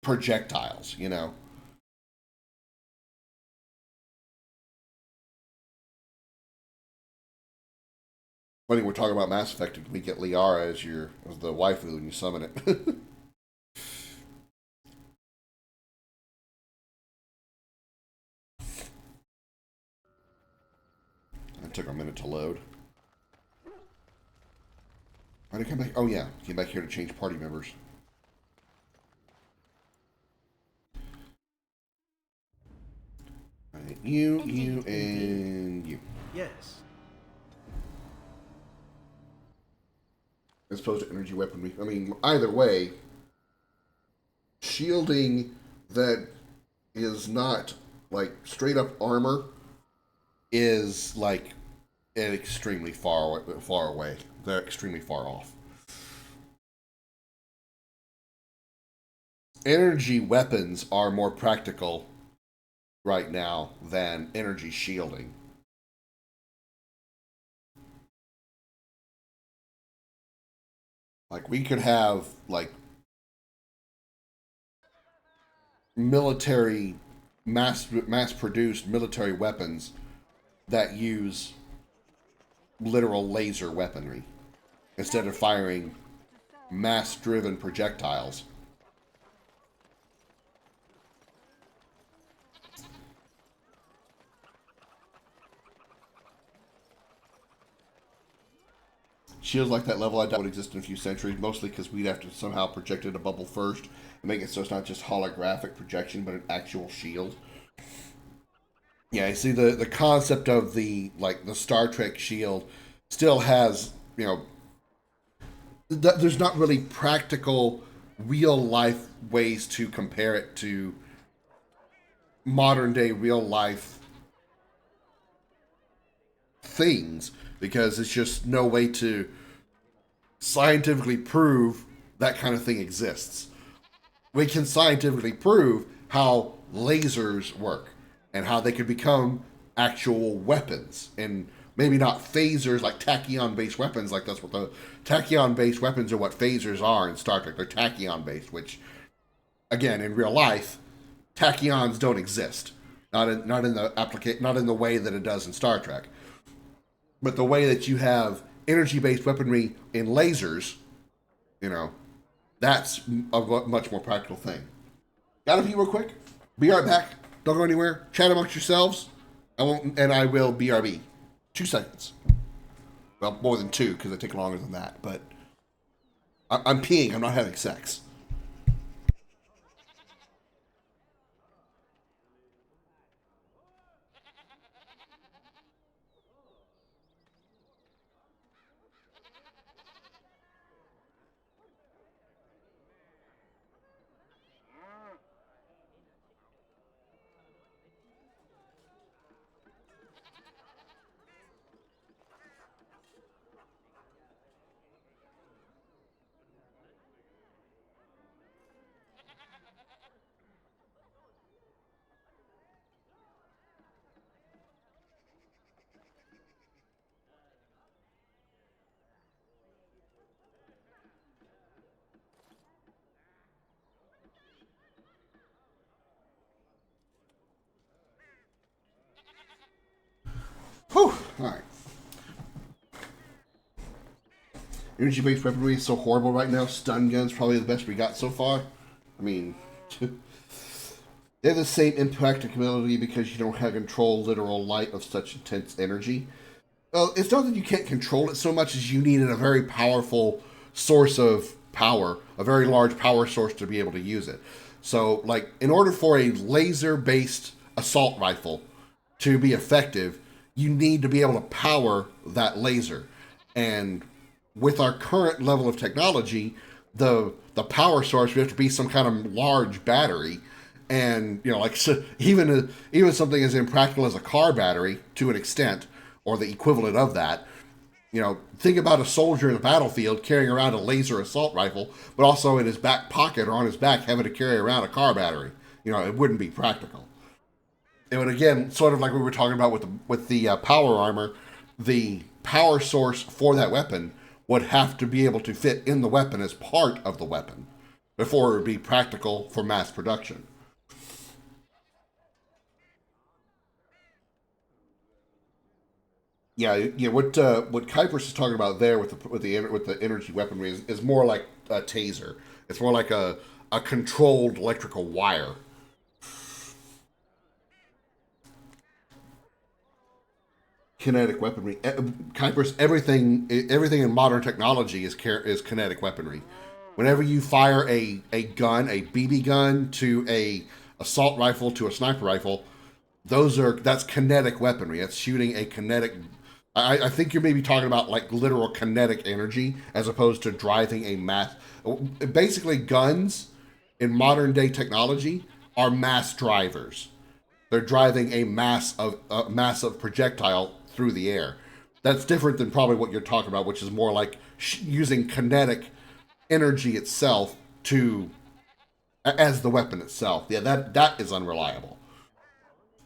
projectiles, I think we're talking about Mass Effect. We get Liara as the waifu when you summon it. It took a minute to load. Why did I come back? Oh yeah, came back here to change party members. All right, you, and you.
Yes.
As opposed to energy weaponry. I mean, either way, shielding that is not like straight up armor is like extremely far away. They're extremely far off. Energy weapons are more practical right now than energy shielding. Like we could have like military mass-produced military weapons that use literal laser weaponry instead of firing mass-driven projectiles. Shields like that level I doubt would exist in a few centuries, mostly because we'd have to somehow project it a bubble first and make it so it's not just holographic projection, but an actual shield. Yeah, you see the concept of the Star Trek shield still has, there's not really practical, real life ways to compare it to modern day real life things, because it's just no way to scientifically prove that kind of thing exists. We can scientifically prove how lasers work and how they could become actual weapons, and maybe not phasers like tachyon-based weapons. Like that's what the tachyon-based weapons are. What phasers are in Star Trek, they're tachyon-based, which, again, in real life, tachyons don't exist. Not in the way that it does in Star Trek. But the way that you have energy-based weaponry in lasers, that's a much more practical thing. Gotta pee real quick. Be right back. Don't go anywhere. Chat amongst yourselves. I will BRB. 2 seconds. Well, more than 2, because I take longer than that. But I'm peeing. I'm not having sex. Whew. Alright. Energy-based weaponry is so horrible right now. Stun guns probably the best we got so far. I mean, they have the same impracticability because you don't have control literal light of such intense energy. Well, it's not that you can't control it so much as you need a very powerful source of power, a very large power source to be able to use it. So, like, in order for a laser-based assault rifle to be effective, you need to be able to power that laser. And with our current level of technology, the power source would have to be some kind of large battery. And, so even something as impractical as a car battery, to an extent, or the equivalent of that. Think about a soldier in the battlefield carrying around a laser assault rifle, but also in his back pocket or on his back having to carry around a car battery. It wouldn't be practical. It would, again, sort of like we were talking about with the power armor, the power source for that weapon would have to be able to fit in the weapon as part of the weapon before it would be practical for mass production. Yeah. What Kuipers is talking about there with the energy weaponry is more like a taser. It's more like a controlled electrical wire. Kinetic weaponry. Kuipers, everything in modern technology is kinetic weaponry. Whenever you fire a gun, a BB gun to a assault rifle to a sniper rifle, that's kinetic weaponry. That's shooting a kinetic. I think you're maybe talking about like literal kinetic energy as opposed to driving a mass. Basically, guns in modern day technology are mass drivers. They're driving a massive projectile through the air. That's different than probably what you're talking about, which is more like using kinetic energy itself as the weapon itself. Yeah, that is unreliable.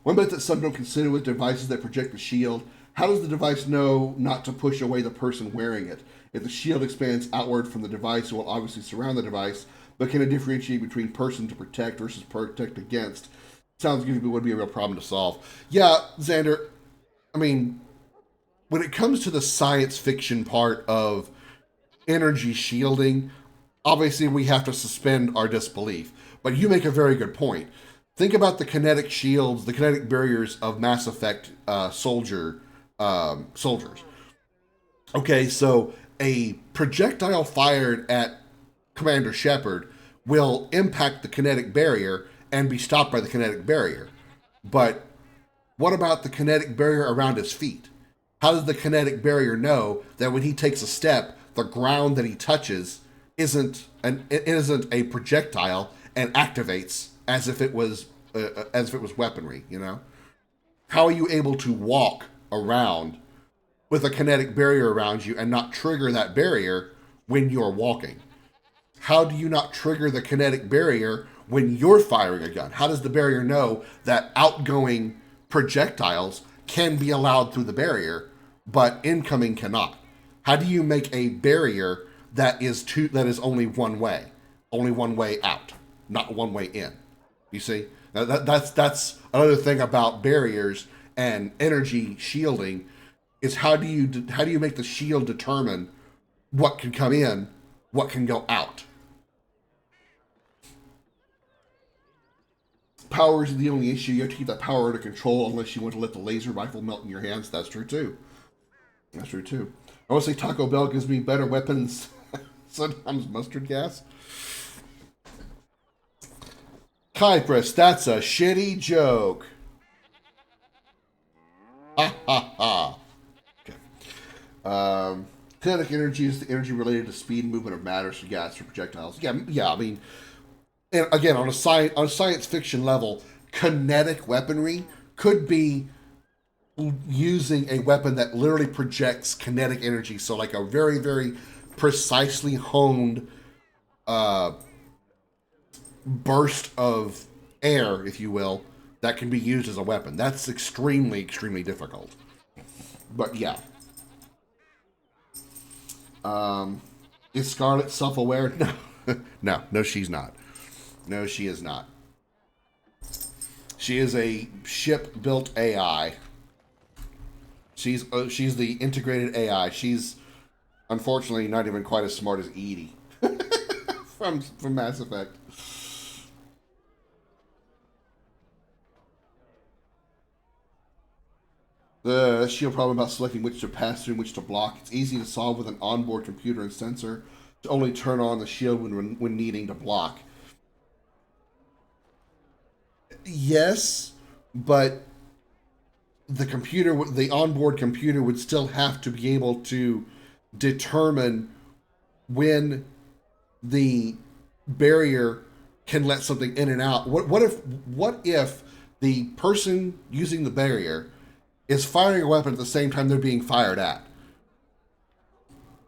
One bit that some don't consider with devices that project the shield. How does the device know not to push away the person wearing it? If the shield expands outward from the device, it will obviously surround the device, but can it differentiate between person to protect versus protect against? Sounds like it would be a real problem to solve. Yeah, Xander, I mean, when it comes to the science fiction part of energy shielding, obviously we have to suspend our disbelief. But you make a very good point. Think about the kinetic shields, the kinetic barriers of Mass Effect soldiers. Okay, so a projectile fired at Commander Shepard will impact the kinetic barrier and be stopped by the kinetic barrier. But what about the kinetic barrier around his feet? How does the kinetic barrier know that when he takes a step, the ground that he touches isn't a projectile and activates as if it was as if it was weaponry. You know, how are you able to walk around with a kinetic barrier around you and not trigger that barrier when you're walking? How do you not trigger the kinetic barrier when you're firing a gun? How does the barrier know that outgoing projectiles can be allowed through the barrier, but incoming cannot? How do you make a barrier that is only one way out, not one way in? You see, now that's another thing about barriers and energy shielding is how do you make the shield determine what can come in, what can go out? Power is the only issue. You have to keep that power under control unless you want to let the laser rifle melt in your hands. That's true too. That's true too. I want to say Taco Bell gives me better weapons. Sometimes mustard gas. Kypress, that's a shitty joke. Ha ha ha. Okay. Kinetic energy is the energy related to speed and movement of matter, so gas or projectiles. Yeah. I mean, and again, on a science fiction level, kinetic weaponry could be using a weapon that literally projects kinetic energy. So like a very, very precisely honed burst of air, if you will, that can be used as a weapon. That's extremely, extremely difficult. But yeah. Is Scarlet self-aware? No. No, she's not. No, she is not. She is a ship-built AI. She's the integrated AI. She's unfortunately not even quite as smart as Edie from Mass Effect. The shield problem about selecting which to pass through and which to block. It's easy to solve with an onboard computer and sensor to only turn on the shield when needing to block. Yes, but the onboard computer would still have to be able to determine when the barrier can let something in and out. What if the person using the barrier is firing a weapon at the same time they're being fired at?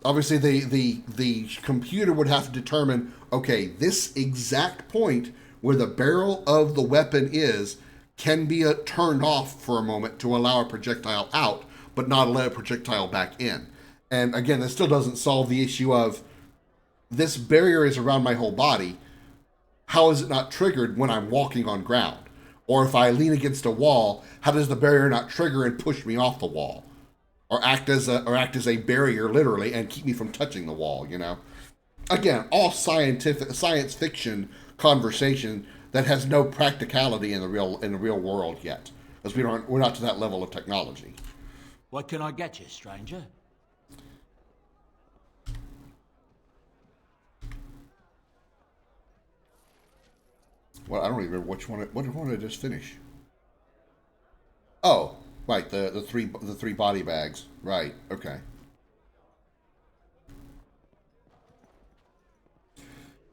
Obviously, the computer would have to determine, okay, this exact point where the barrel of the weapon is can be turned off for a moment to allow a projectile out, but not allow a projectile back in. And again, this still doesn't solve the issue of this barrier is around my whole body. How is it not triggered when I'm walking on ground? Or if I lean against a wall, how does the barrier not trigger and push me off the wall? Or act as a barrier literally and keep me from touching the wall, you know? Again, all science fiction conversation that has no practicality in the real world yet, as we're not to that level of technology.
What can I get you, stranger?
Well, I don't even remember which one. What did I just finish? Oh, right, the three body bags. Right. Okay.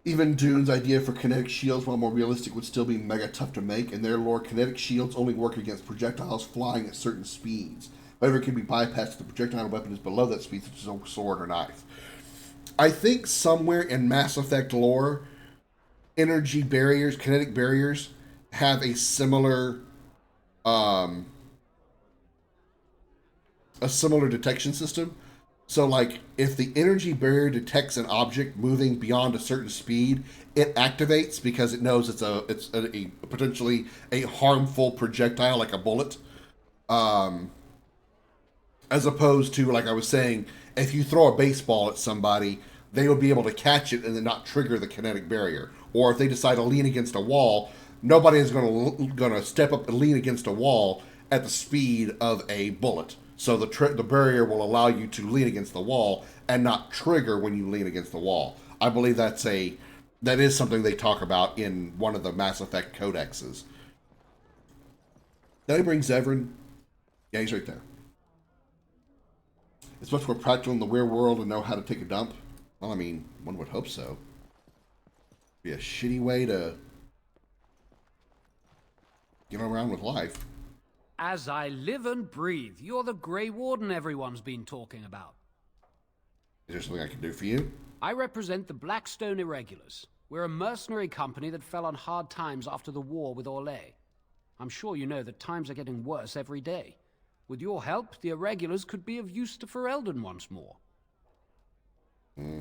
Even Dune's idea for kinetic shields, while more realistic, would still be mega tough to make. In their lore, kinetic shields only work against projectiles flying at certain speeds. However, it can be bypassed if the projectile weapon is below that speed, such as a sword or knife. I think somewhere in Mass Effect lore, energy barriers, kinetic barriers, have a similar detection system. So, like, if the energy barrier detects an object moving beyond a certain speed, it activates because it knows it's a potentially a harmful projectile, like a bullet. As opposed to, like I was saying, if you throw a baseball at somebody, they will be able to catch it and then not trigger the kinetic barrier. Or if they decide to lean against a wall, nobody is going to step up and lean against a wall at the speed of a bullet. So the barrier will allow you to lean against the wall and not trigger when you lean against the wall. I believe that is something they talk about in one of the Mass Effect codexes. Did I bring Zevran? Yeah, he's right there. It's much more practical in the real world to know how to take a dump. Well, I mean, one would hope so. Be a shitty way to get around with life.
As I live and breathe, you're the Grey Warden everyone's been talking about.
Is there something I can do for you?
I represent the Blackstone Irregulars. We're a mercenary company that fell on hard times after the war with Orlais. I'm sure you know that times are getting worse every day. With your help, the Irregulars could be of use to Ferelden once more.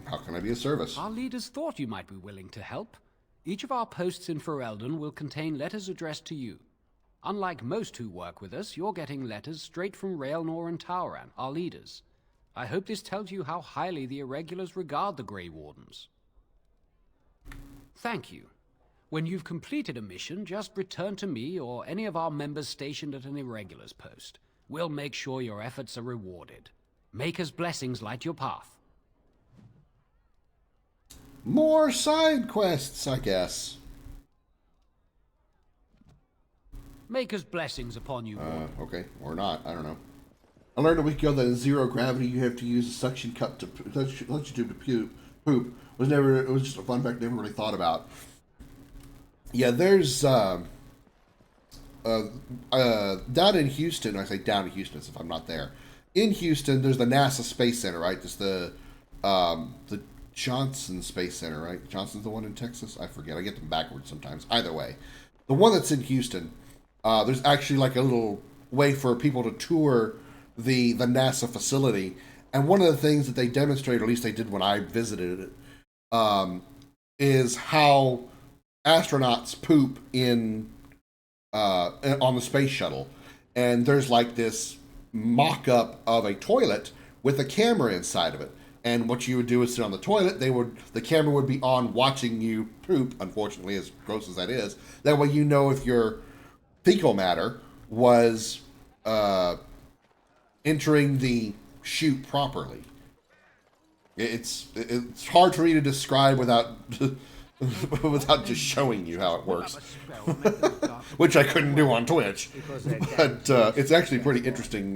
How can I be of service?
Our leaders thought you might be willing to help. Each of our posts in Ferelden will contain letters addressed to you. Unlike most who work with us, you're getting letters straight from Raelnor and Tauran, our leaders. I hope this tells you how highly the Irregulars regard the Grey Wardens. Thank you. When you've completed a mission, just return to me or any of our members stationed at an Irregulars post. We'll make sure your efforts are rewarded. Maker's blessings light your path.
More side quests, I guess.
Maker's blessings upon you.
Okay, or not. I don't know. I learned a week ago that in zero gravity you have to use a suction cup to poop. It was just a fun fact I never really thought about. Yeah, there's down in Houston. I say down in Houston as if I'm not there. In Houston, there's the NASA Space Center, right? There's the Johnson Space Center, right? Johnson's the one in Texas. I forget. I get them backwards sometimes. Either way, the one that's in Houston. There's actually like a little way for people to tour the NASA facility, and one of the things that they demonstrate, or at least they did when I visited it, is how astronauts poop on the space shuttle. And there's like this mock-up of a toilet with a camera inside of it. And what you would do is sit on the toilet. The camera would be on watching you poop. Unfortunately, as gross as that is, that way you know if your fecal matter was entering the chute properly. It's hard for me to describe without without just showing you how it works, which I couldn't do on Twitch. But it's actually a pretty interesting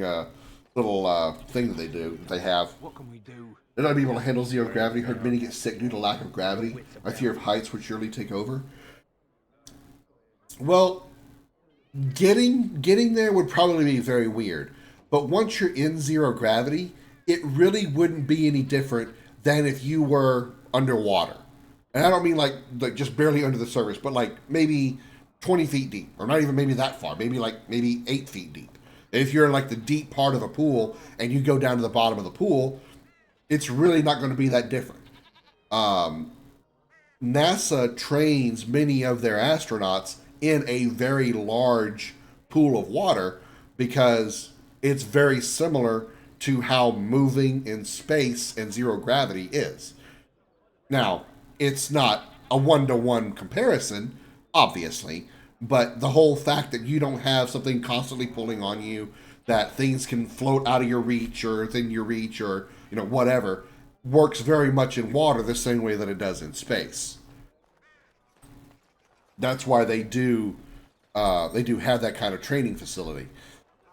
little thing that they have.
What can we do?
They're not able to handle zero gravity. Heard many get sick due to lack of gravity. My fear of heights would surely take over. Well, getting there would probably be very weird. But once you're in zero gravity, it really wouldn't be any different than if you were underwater. And I don't mean like just barely under the surface, but like maybe 20 feet deep, or not even maybe that far, maybe 8 feet deep. If you're in like the deep part of a pool and you go down to the bottom of the pool, it's really not going to be that different. NASA trains many of their astronauts in a very large pool of water because it's very similar to how moving in space and zero gravity is. Now, it's not a one-to-one comparison, obviously, but the whole fact that you don't have something constantly pulling on you, that things can float out of your reach or within your reach or, whatever, works very much in water the same way that it does in space. That's why they do have that kind of training facility.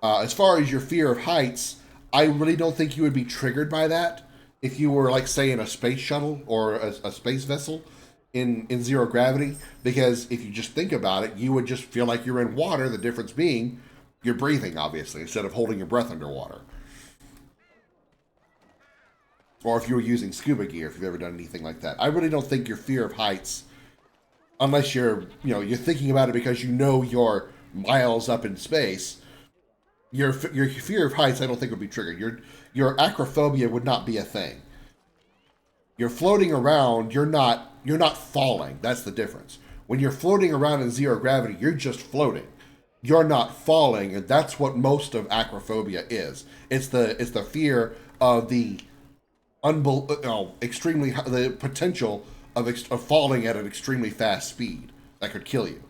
As far as your fear of heights, I really don't think you would be triggered by that if you were, like, say, in a space shuttle or a space vessel in zero gravity, because if you just think about it, you would just feel like you're in water, the difference being you're breathing, obviously, instead of holding your breath underwater. Or if you were using scuba gear, if you've ever done anything like that. I really don't think your fear of heights, unless you're thinking about it because you're miles up in space, your fear of heights, I don't think would be triggered. Your acrophobia would not be a thing. You're floating around, you're not falling. That's the difference. When you're floating around in zero gravity, you're just floating. You're not falling, and that's what most of acrophobia is. It's the fear of the the potential of falling at an extremely fast speed that could kill you.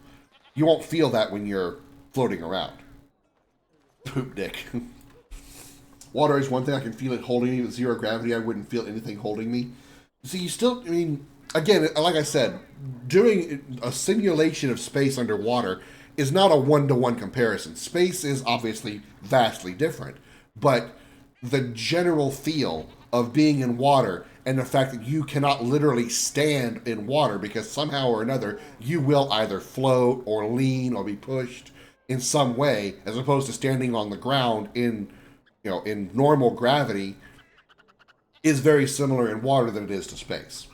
You won't feel that when you're floating around. Poop dick. Water is one thing. I can feel it holding me. With zero gravity, I wouldn't feel anything holding me. See, again, like I said, doing a simulation of space underwater is not a one-to-one comparison. Space is obviously vastly different, but the general feel of being in water and the fact that you cannot literally stand in water because somehow or another you will either float or lean or be pushed. in some way, as opposed to standing on the ground in normal gravity, is very similar in water than it is to space.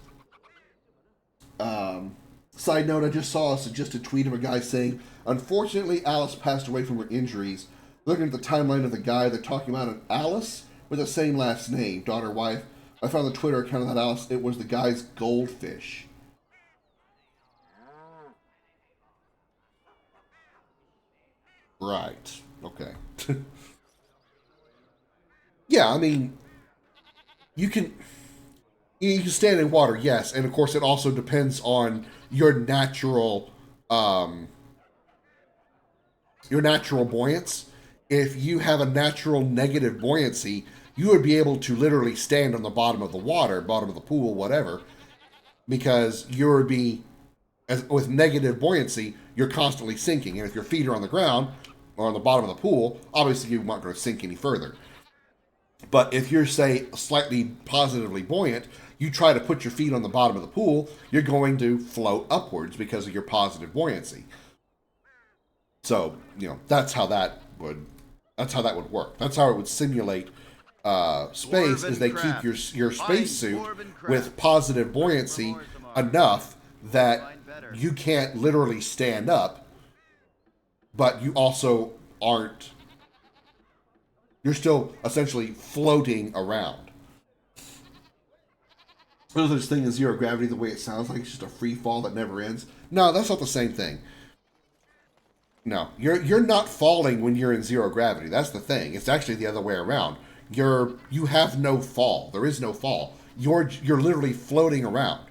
Side note, I just saw a suggested tweet of a guy saying, unfortunately, Alice passed away from her injuries. Looking at the timeline of the guy, they're talking about an Alice with the same last name, daughter, wife. I found the Twitter account of that Alice. It was the guy's goldfish. Right. Okay. Yeah, I mean, you can stand in water, yes, and of course it also depends on your natural buoyance. If you have a natural negative buoyancy, you would be able to literally stand on the bottom of the water, bottom of the pool, whatever, because you would be, with negative buoyancy, you're constantly sinking. And if your feet are on the ground or on the bottom of the pool, obviously you're not going to sink any further. But if you're, say, slightly positively buoyant, you try to put your feet on the bottom of the pool, you're going to float upwards because of your positive buoyancy. So, that's how that would work. That's how it would simulate space, is they keep your spacesuit with positive buoyancy enough that you can't literally stand up, but you also aren't. You're still essentially floating around. There's this thing in zero gravity, the way it sounds like it's just a free fall that never ends. No, that's not the same thing. No, you're not falling when you're in zero gravity. That's the thing. It's actually the other way around. You have no fall. There is no fall. You're literally floating around.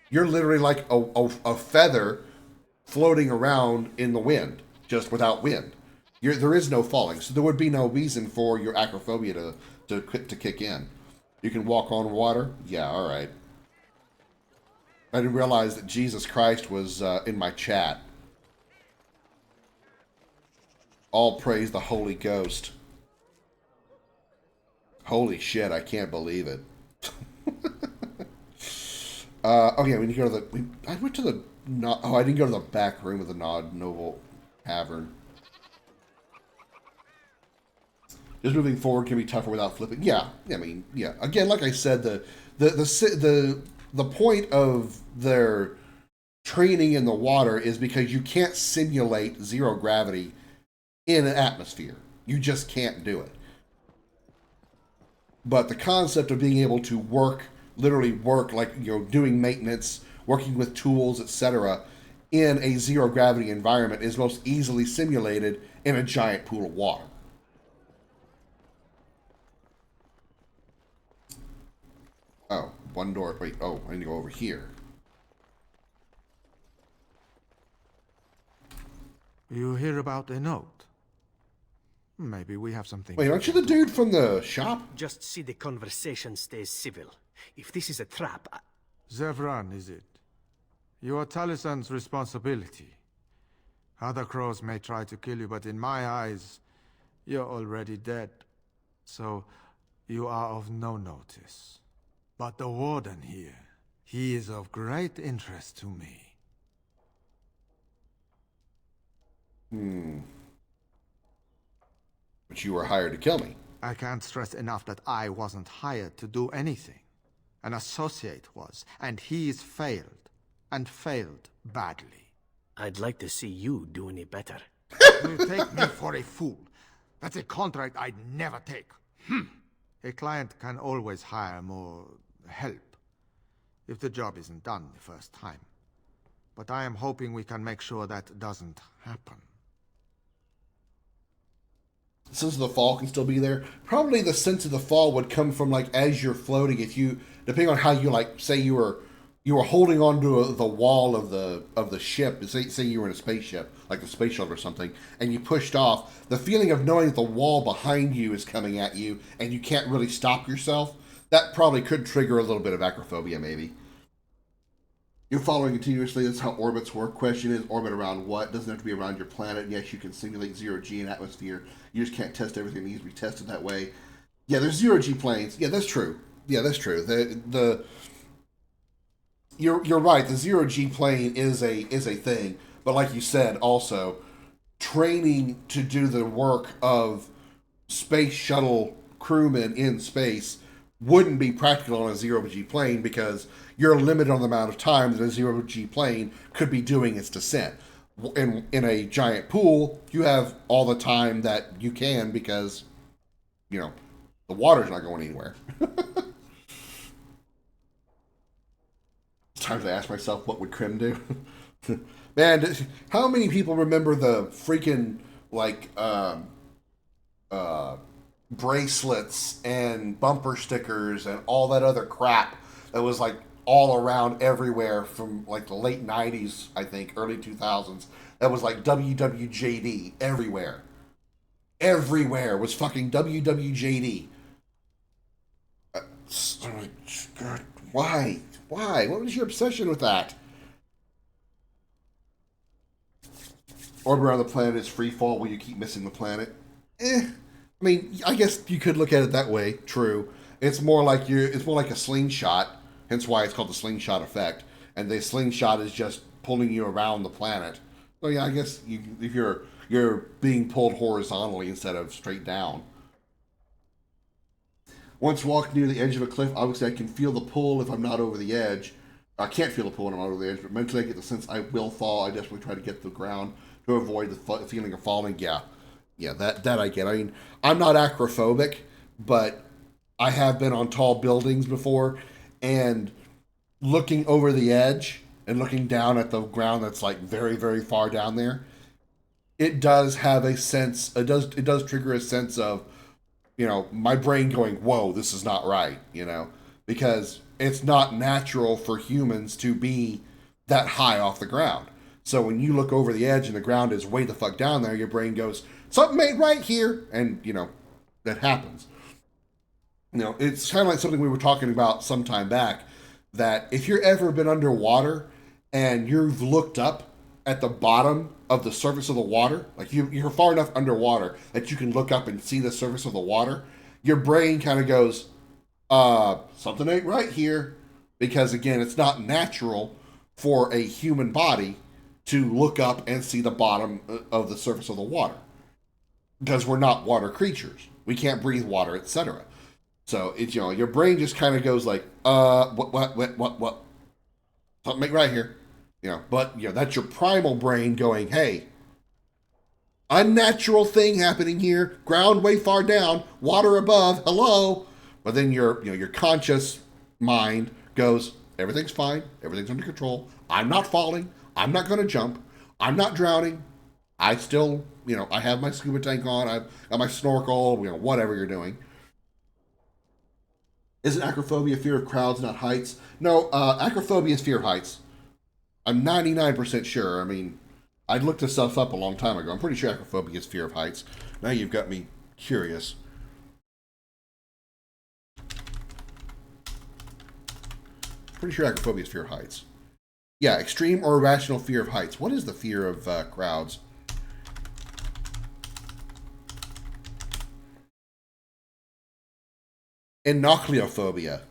You're literally like a feather floating around in the wind, just without wind. There is no falling, so there would be no reason for your acrophobia to kick in. You can walk on water? Yeah, all right. I didn't realize that Jesus Christ was in my chat. All praise the Holy Ghost. Holy shit, I can't believe it. Okay, we need to go to the... I went to the... I didn't go to the back room of the Noble Tavern. Just moving forward can be tougher without flipping. Yeah, I mean, yeah. Again, like I said, the point of their training in the water is because you can't simulate zero gravity in an atmosphere. You just can't do it. But the concept of being able to literally work, like, doing maintenance, working with tools, etc., in a zero gravity environment is most easily simulated in a giant pool of water. Oh, one door. Wait, I need to go over here.
You hear about a note? Maybe we have something.
Wait, aren't you the dude from the shop?
Just see the conversation stays civil. If this is a trap,
Zevran, is it? You are Talisan's responsibility. Other crows may try to kill you, but in my eyes, you're already dead. So, you are of no notice. But the warden here, he is of great interest to me.
But you were hired to kill me.
I can't stress enough that I wasn't hired to do anything. An associate was, and he's failed. And failed badly.
I'd like to see you do any better.
You take me for a fool. That's a contract I'd never take. A client can always hire more help if the job isn't done the first time. But I am hoping we can make sure that doesn't happen.
The sense of the fall can still be there. Probably the sense of the fall would come from, like, as you're floating, if you, depending on how you, like, say you were holding onto the wall of the ship, say you were in a spaceship, like the space shuttle or something, and you pushed off, the feeling of knowing that the wall behind you is coming at you and you can't really stop yourself, that probably could trigger a little bit of acrophobia, maybe. You're following continuously, that's how orbits work. Question is, orbit around what? Doesn't have to be around your planet. Yes, you can simulate zero-G in atmosphere. You just can't test everything that needs to be tested that way. Yeah, there's zero-G planes. Yeah, that's true. Yeah, that's true. You're right. The zero-G plane is a thing, but like you said, also, training to do the work of space shuttle crewmen in space wouldn't be practical on a zero-G plane because you're limited on the amount of time that a zero-G plane could be doing its descent. In a giant pool, you have all the time that you can because, you know, the water's not going anywhere. It's time to ask myself, what would Krim do? Man, how many people remember the freaking, like, bracelets and bumper stickers and all that other crap that was, like, all around everywhere from, like, the late 90s, I think, early 2000s. That was, like, WWJD everywhere. Everywhere was fucking WWJD. God, why? Why? What was your obsession with that? Orbit around the planet is free fall where you keep missing the planet. I mean, I guess you could look at it that way. True. It's more like a slingshot, hence why it's called the slingshot effect. And the slingshot is just pulling you around the planet. So yeah, I guess if you're being pulled horizontally instead of straight down. Once walked near the edge of a cliff, obviously I can feel the pull if I'm not over the edge. I can't feel the pull when I'm not over the edge, but mentally I get the sense I will fall. I desperately try to get to the ground to avoid the feeling of falling. Yeah, that I get. I mean, I'm not acrophobic, but I have been on tall buildings before, and looking over the edge and looking down at the ground that's like very, very far down there, it does have a sense. It does trigger a sense of, you know, my brain going, whoa, this is not right, you know, because it's not natural for humans to be that high off the ground. So when you look over the edge and the ground is way the fuck down there, your brain goes, something ain't right here. And, you know, that happens. You know, it's kind of like something we were talking about some time back, that if you've ever been underwater and you've looked up at the bottom of the surface of the water, like you're far enough underwater that you can look up and see the surface of the water, your brain kind of goes, something ain't right here. Because again, it's not natural for a human body to look up and see the bottom of the surface of the water. Because we're not water creatures. We can't breathe water, etc. So it's, you know, your brain just kind of goes like, what? Something ain't right here. You know, but, you know, that's your primal brain going, hey, unnatural thing happening here, ground way far down, water above, hello. But then your conscious mind goes, everything's fine, everything's under control, I'm not falling, I'm not going to jump, I'm not drowning, I still, you know, I have my scuba tank on, I've got my snorkel, you know, whatever you're doing. Isn't acrophobia fear of crowds, not heights? No, acrophobia is fear of heights. I'm 99% sure. I mean, I looked this stuff up a long time ago. I'm pretty sure acrophobia is fear of heights. Now you've got me curious. Pretty sure acrophobia is fear of heights. Yeah, extreme or irrational fear of heights. What is the fear of crowds? Enochleophobia.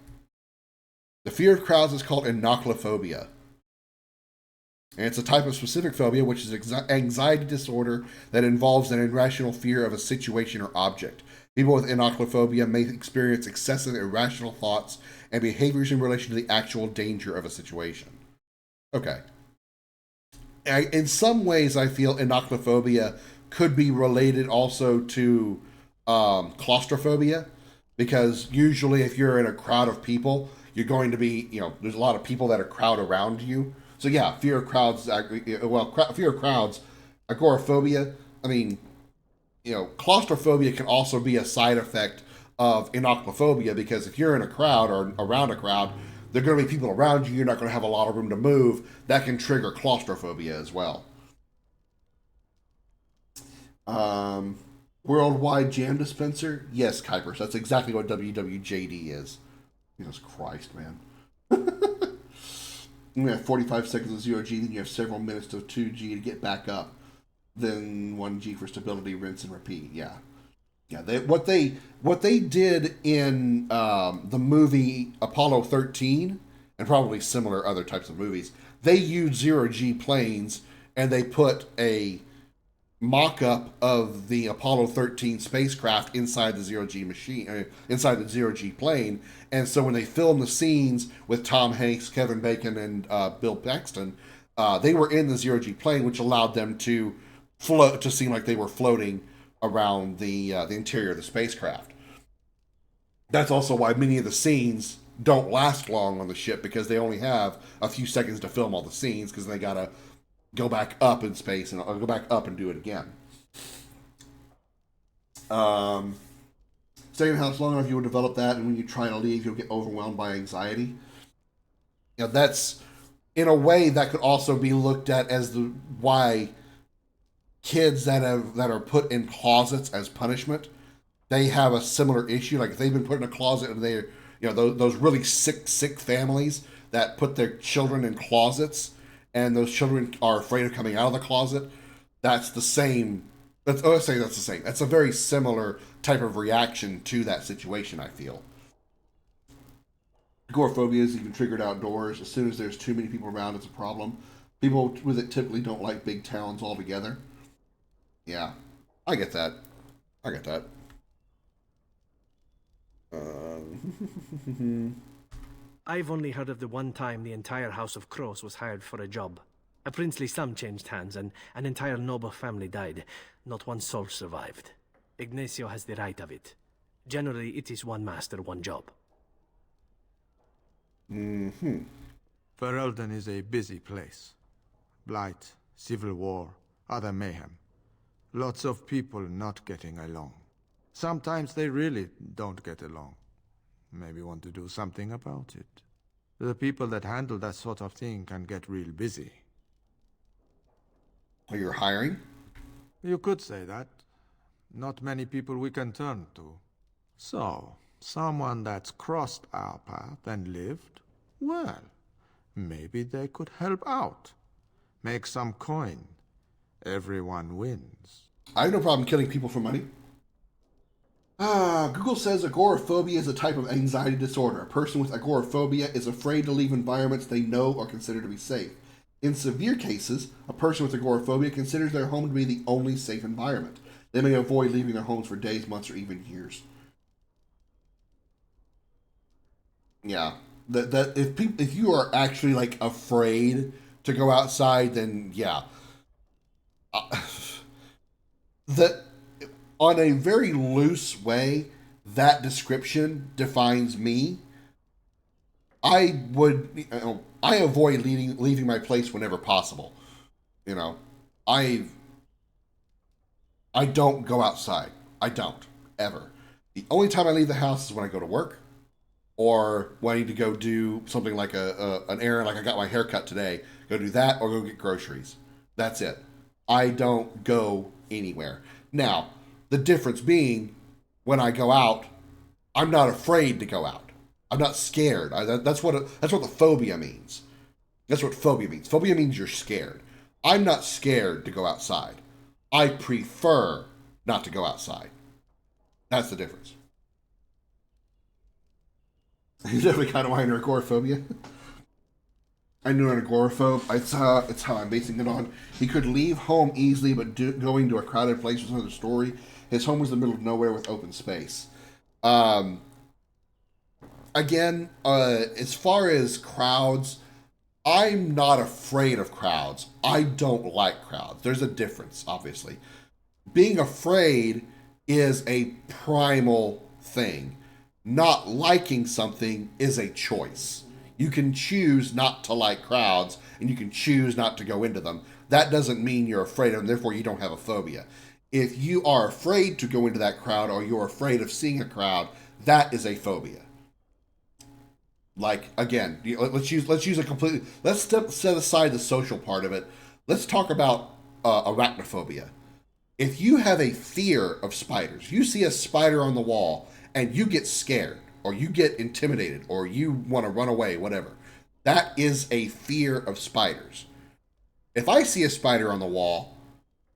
The fear of crowds is called enochleophobia. And it's a type of specific phobia, which is anxiety disorder that involves an irrational fear of a situation or object. People with enochleophobia may experience excessive irrational thoughts and behaviors in relation to the actual danger of a situation. Okay. In some ways, I feel enochleophobia could be related also to claustrophobia, because usually if you're in a crowd of people, you're going to be, you know, there's a lot of people that are crowd around you. So yeah, fear of crowds, fear of crowds, agoraphobia, I mean, you know, claustrophobia can also be a side effect of enochleophobia, because if you're in a crowd or around a crowd, there are going to be people around you, you're not going to have a lot of room to move. That can trigger claustrophobia as well. Worldwide jam dispenser? Yes, Kuipers, that's exactly what WWJD is. Jesus Christ, man. You have 45 seconds of 0G, then you have several minutes of 2G to get back up. Then 1G for stability, rinse and repeat. Yeah. What they did in the movie Apollo 13, and probably similar other types of movies, they used 0G planes and they put a mock-up of the Apollo 13 spacecraft inside the zero-G machine, inside the zero-G plane. And so when they filmed the scenes with Tom Hanks, Kevin Bacon, and Bill Paxton, they were in the zero-G plane, which allowed them to float, to seem like they were floating around the interior of the spacecraft. That's also why many of the scenes don't last long on the ship, because they only have a few seconds to film all the scenes, because they gotta go back up in space and go back up and do it again. Staying in the house long enough, you will develop that, and when you try to leave, you'll get overwhelmed by anxiety. You know, that's, in a way, that could also be looked at as the why kids that are put in closets as punishment, they have a similar issue. Like if they've been put in a closet and they're, you know, those really sick families that put their children in closets, and those children are afraid of coming out of the closet. That's the same. That's the same. That's a very similar type of reaction to that situation, I feel. Agoraphobia is even triggered outdoors. As soon as there's too many people around, it's a problem. People with it typically don't like big towns altogether. Yeah, I get that.
I've only heard of the one time the entire House of Crows was hired for a job. A princely sum changed hands, and an entire noble family died. Not one soul survived. Ignacio has the right of it. Generally, it is one master, one job.
Ferelden is a busy place. Blight, civil war, other mayhem. Lots of people not getting along. Sometimes they really don't get along. Maybe want to do something about it. The people that handle that sort of thing can get real busy.
Are you hiring?
You could say that. Not many people we can turn to. So, someone that's crossed our path and lived, well, maybe they could help out. Make some coin. Everyone wins.
I have no problem killing people for money. Google says agoraphobia is a type of anxiety disorder. A person with agoraphobia is afraid to leave environments they know or consider to be safe. In severe cases, a person with agoraphobia considers their home to be the only safe environment. They may avoid leaving their homes for days, months, or even years. Yeah, if you are actually like afraid to go outside, then yeah. On a very loose way, that description defines me. I avoid leaving my place whenever possible. You know, I don't go outside. I don't, ever. The only time I leave the house is when I go to work, or when I need to go do something like an errand, like I got my hair cut today. Go do that, or go get groceries. That's it. I don't go anywhere. Now, the difference being, when I go out, I'm not afraid to go out. I'm not scared. That's what the phobia means. That's what phobia means. Phobia means you're scared. I'm not scared to go outside. I prefer not to go outside. That's the difference. You definitely kind of mind your agoraphobia. I knew an agoraphobe. It's how I'm basing it on. He could leave home easily, but going to a crowded place was another story. His home was in the middle of nowhere with open space. Again, as far as crowds, I'm not afraid of crowds. I don't like crowds. There's a difference, obviously. Being afraid is a primal thing. Not liking something is a choice. You can choose not to like crowds, and you can choose not to go into them. That doesn't mean you're afraid of them, therefore you don't have a phobia. If you are afraid to go into that crowd, or you're afraid of seeing a crowd, that is a phobia. Like, again, let's set aside the social part of it. Let's talk about arachnophobia. If you have a fear of spiders, you see a spider on the wall, and you get scared, or you get intimidated, or you want to run away, whatever. That is a fear of spiders. If I see a spider on the wall,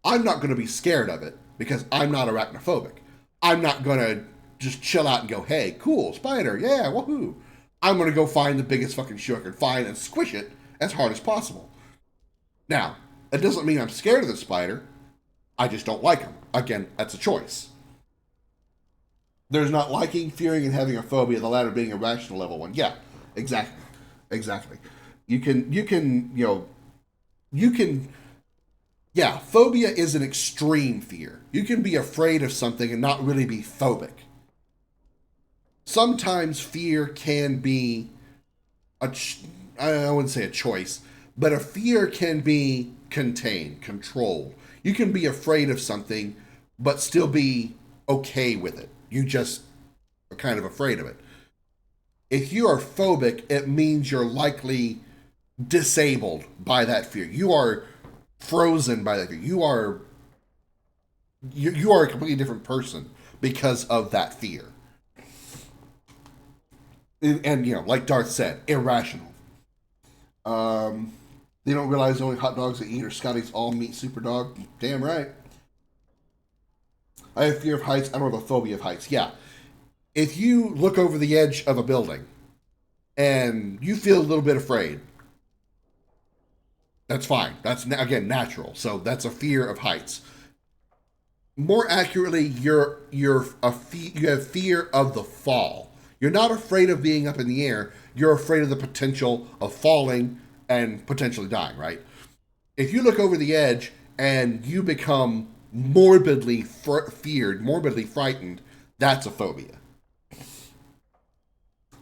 I'm not going to be scared of it because I'm not arachnophobic. I'm not going to just chill out and go, hey, cool, spider, yeah, woohoo. I'm going to go find the biggest fucking shoe I can find and squish it as hard as possible. Now, that doesn't mean I'm scared of the spider. I just don't like them. Again, that's a choice. There's not liking, fearing, and having a phobia, the latter being a rational level one. Yeah, exactly. Exactly. Yeah, phobia is an extreme fear. You can be afraid of something and not really be phobic. Sometimes fear can be I wouldn't say a choice, but a fear can be contained, controlled. You can be afraid of something, but still be okay with it. You just are kind of afraid of it. If you are phobic, it means you're likely disabled by that fear. You are frozen by that fear. You are a completely different person because of that fear. And like Darth said, irrational. They don't realize the only hot dogs they eat are Scotty's all-meat super dog. Damn right. I have fear of heights. I don't have a phobia of heights. Yeah. If you look over the edge of a building and you feel a little bit afraid, that's fine. That's, again, natural. So that's a fear of heights. More accurately, you have fear of the fall. You're not afraid of being up in the air. You're afraid of the potential of falling and potentially dying, right? If you look over the edge and you become morbidly feared, morbidly frightened, that's a phobia.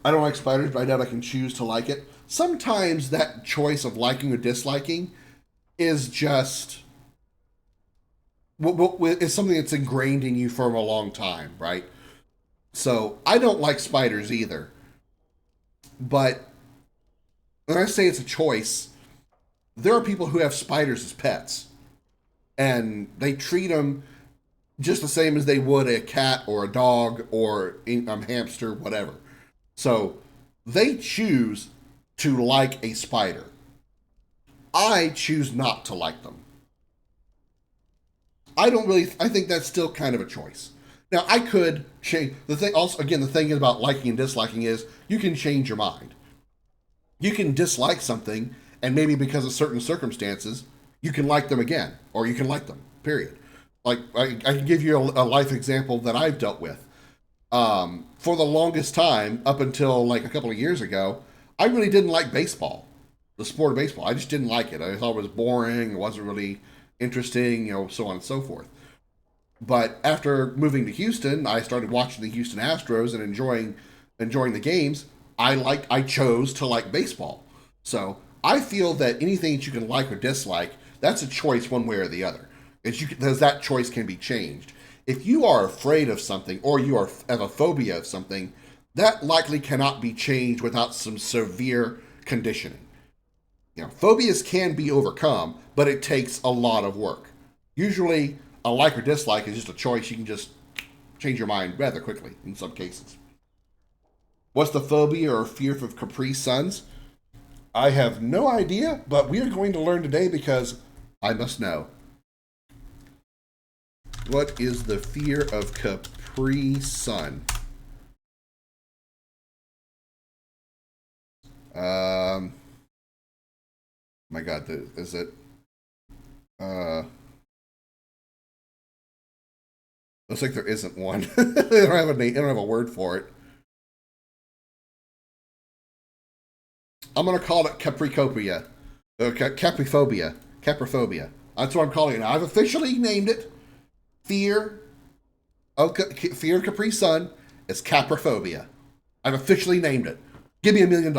I don't like spiders, but I doubt I can choose to like it. Sometimes that choice of liking or disliking is just is something that's ingrained in you for a long time, right? So I don't like spiders either. But when I say it's a choice, there are people who have spiders as pets. And they treat them just the same as they would a cat or a dog or a hamster, whatever. So they choose to like a spider. I choose not to like them. I think that's still kind of a choice. Now, I could change the thing. Also, again, the thing about liking and disliking is you can change your mind. You can dislike something, and maybe because of certain circumstances, you can like them again, or you can like them, period. Like, I can give you a life example that I've dealt with. For the longest time, up until like a couple of years ago, I really didn't like baseball, the sport of baseball. I just didn't like it. I thought it was boring. It wasn't really interesting, so on and so forth. But after moving to Houston, I started watching the Houston Astros and enjoying the games. I chose to like baseball. So I feel that anything that you can like or dislike, that's a choice one way or the other. Because that choice can be changed. If you are afraid of something or you have a phobia of something, that likely cannot be changed without some severe conditioning. Phobias can be overcome, but it takes a lot of work. Usually, a like or dislike is just a choice. You can just change your mind rather quickly in some cases. What's the phobia or fear of Capri Suns? I have no idea, but we are going to learn today because I must know. What is the fear of Capri Sun? My God, is it? Looks like there isn't one. They don't have a name. They don't have a word for it. I'm gonna call it Capriphobia. Capriphobia. Capriphobia. That's what I'm calling it now. I've officially named it. Fear of Capri Sun is Capriphobia. I've officially named it. Give me $1 million.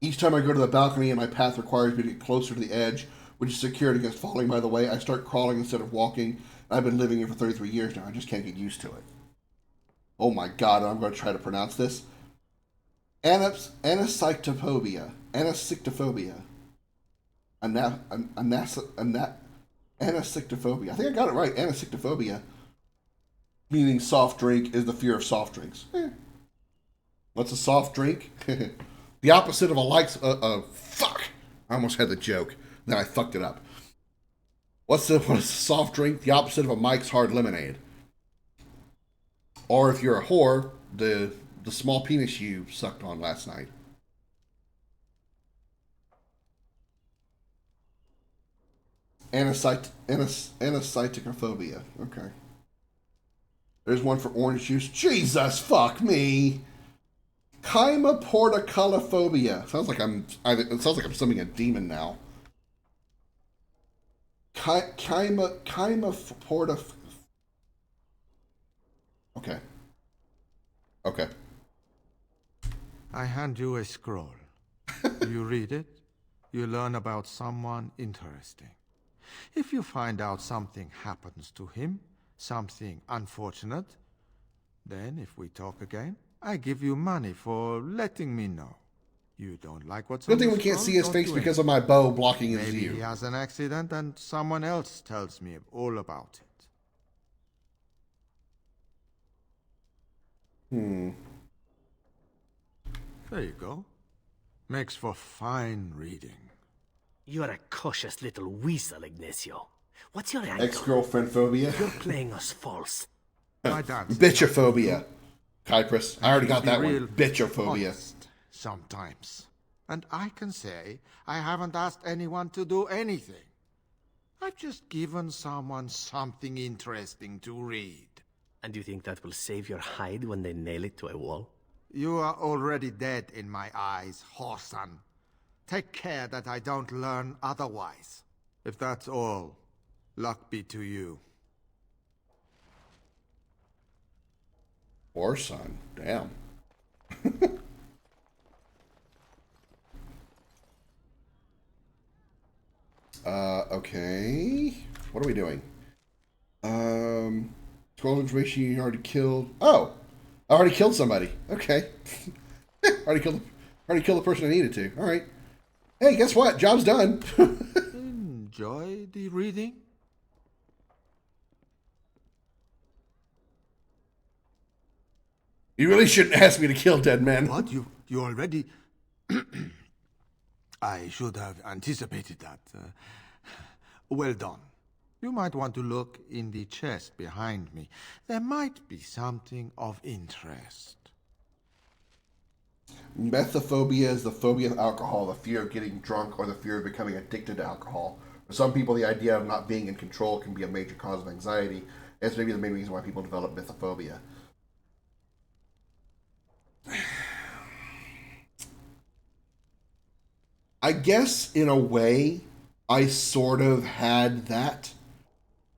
Each time I go to the balcony and my path requires me to get closer to the edge, which is secured against falling by the way, I start crawling instead of walking. I've been living here for 33 years now. I just can't get used to it. Oh my God, I'm going to try to pronounce this. Anacyctophobia. Anacyctophobia. Anacyctophobia. I think I got it right. Anacyctophobia. Meaning soft drink is the fear of soft drinks. What's a soft drink? The opposite of a fuck. I almost had the joke. Then I fucked it up. What's a soft drink? The opposite of a Mike's Hard Lemonade. Or if you're a whore, the small penis you sucked on last night.
Anacytophobia. Okay. There's one for orange juice. Jesus, fuck me. Chymoporticollophobia. It sounds like I'm summoning a demon now. Chymoporta. Okay. Okay.
I hand you a scroll. You read it, you learn about someone interesting. If you find out something happens to him, something unfortunate, then if we talk again, I give you money for letting me know. You don't like what's on the
Good thing we can't see his face because of my bow blocking his view.
Maybe he has an accident and someone else tells me all about it. There you go. Makes for fine reading.
You're a cautious little weasel, Ignacio. What's your angle?
Ex-girlfriend phobia.
You're playing us false.
Bitchophobia. Kyprus. I already got that one. Bitchophobia.
Sometimes. And I can say I haven't asked anyone to do anything. I've just given someone something interesting to read.
And you think that will save your hide when they nail it to a wall?
You are already dead in my eyes, whoreson. Take care that I don't learn otherwise. If that's all, luck be to you.
Whoreson, damn. Okay. What are we doing? Scroll information you already killed. Oh! I already killed somebody. Okay. already killed the person I needed to. Alright. Hey, guess what? Job's done.
Enjoy the reading?
You really shouldn't ask me to kill dead men.
What? You already... I should have anticipated that. Well done. You might want to look in the chest behind me. There might be something of interest.
Methophobia is the phobia of alcohol, the fear of getting drunk, or the fear of becoming addicted to alcohol. For some people, the idea of not being in control can be a major cause of anxiety. It's maybe the main reason why people develop methophobia. I guess, in a way, I sort of had that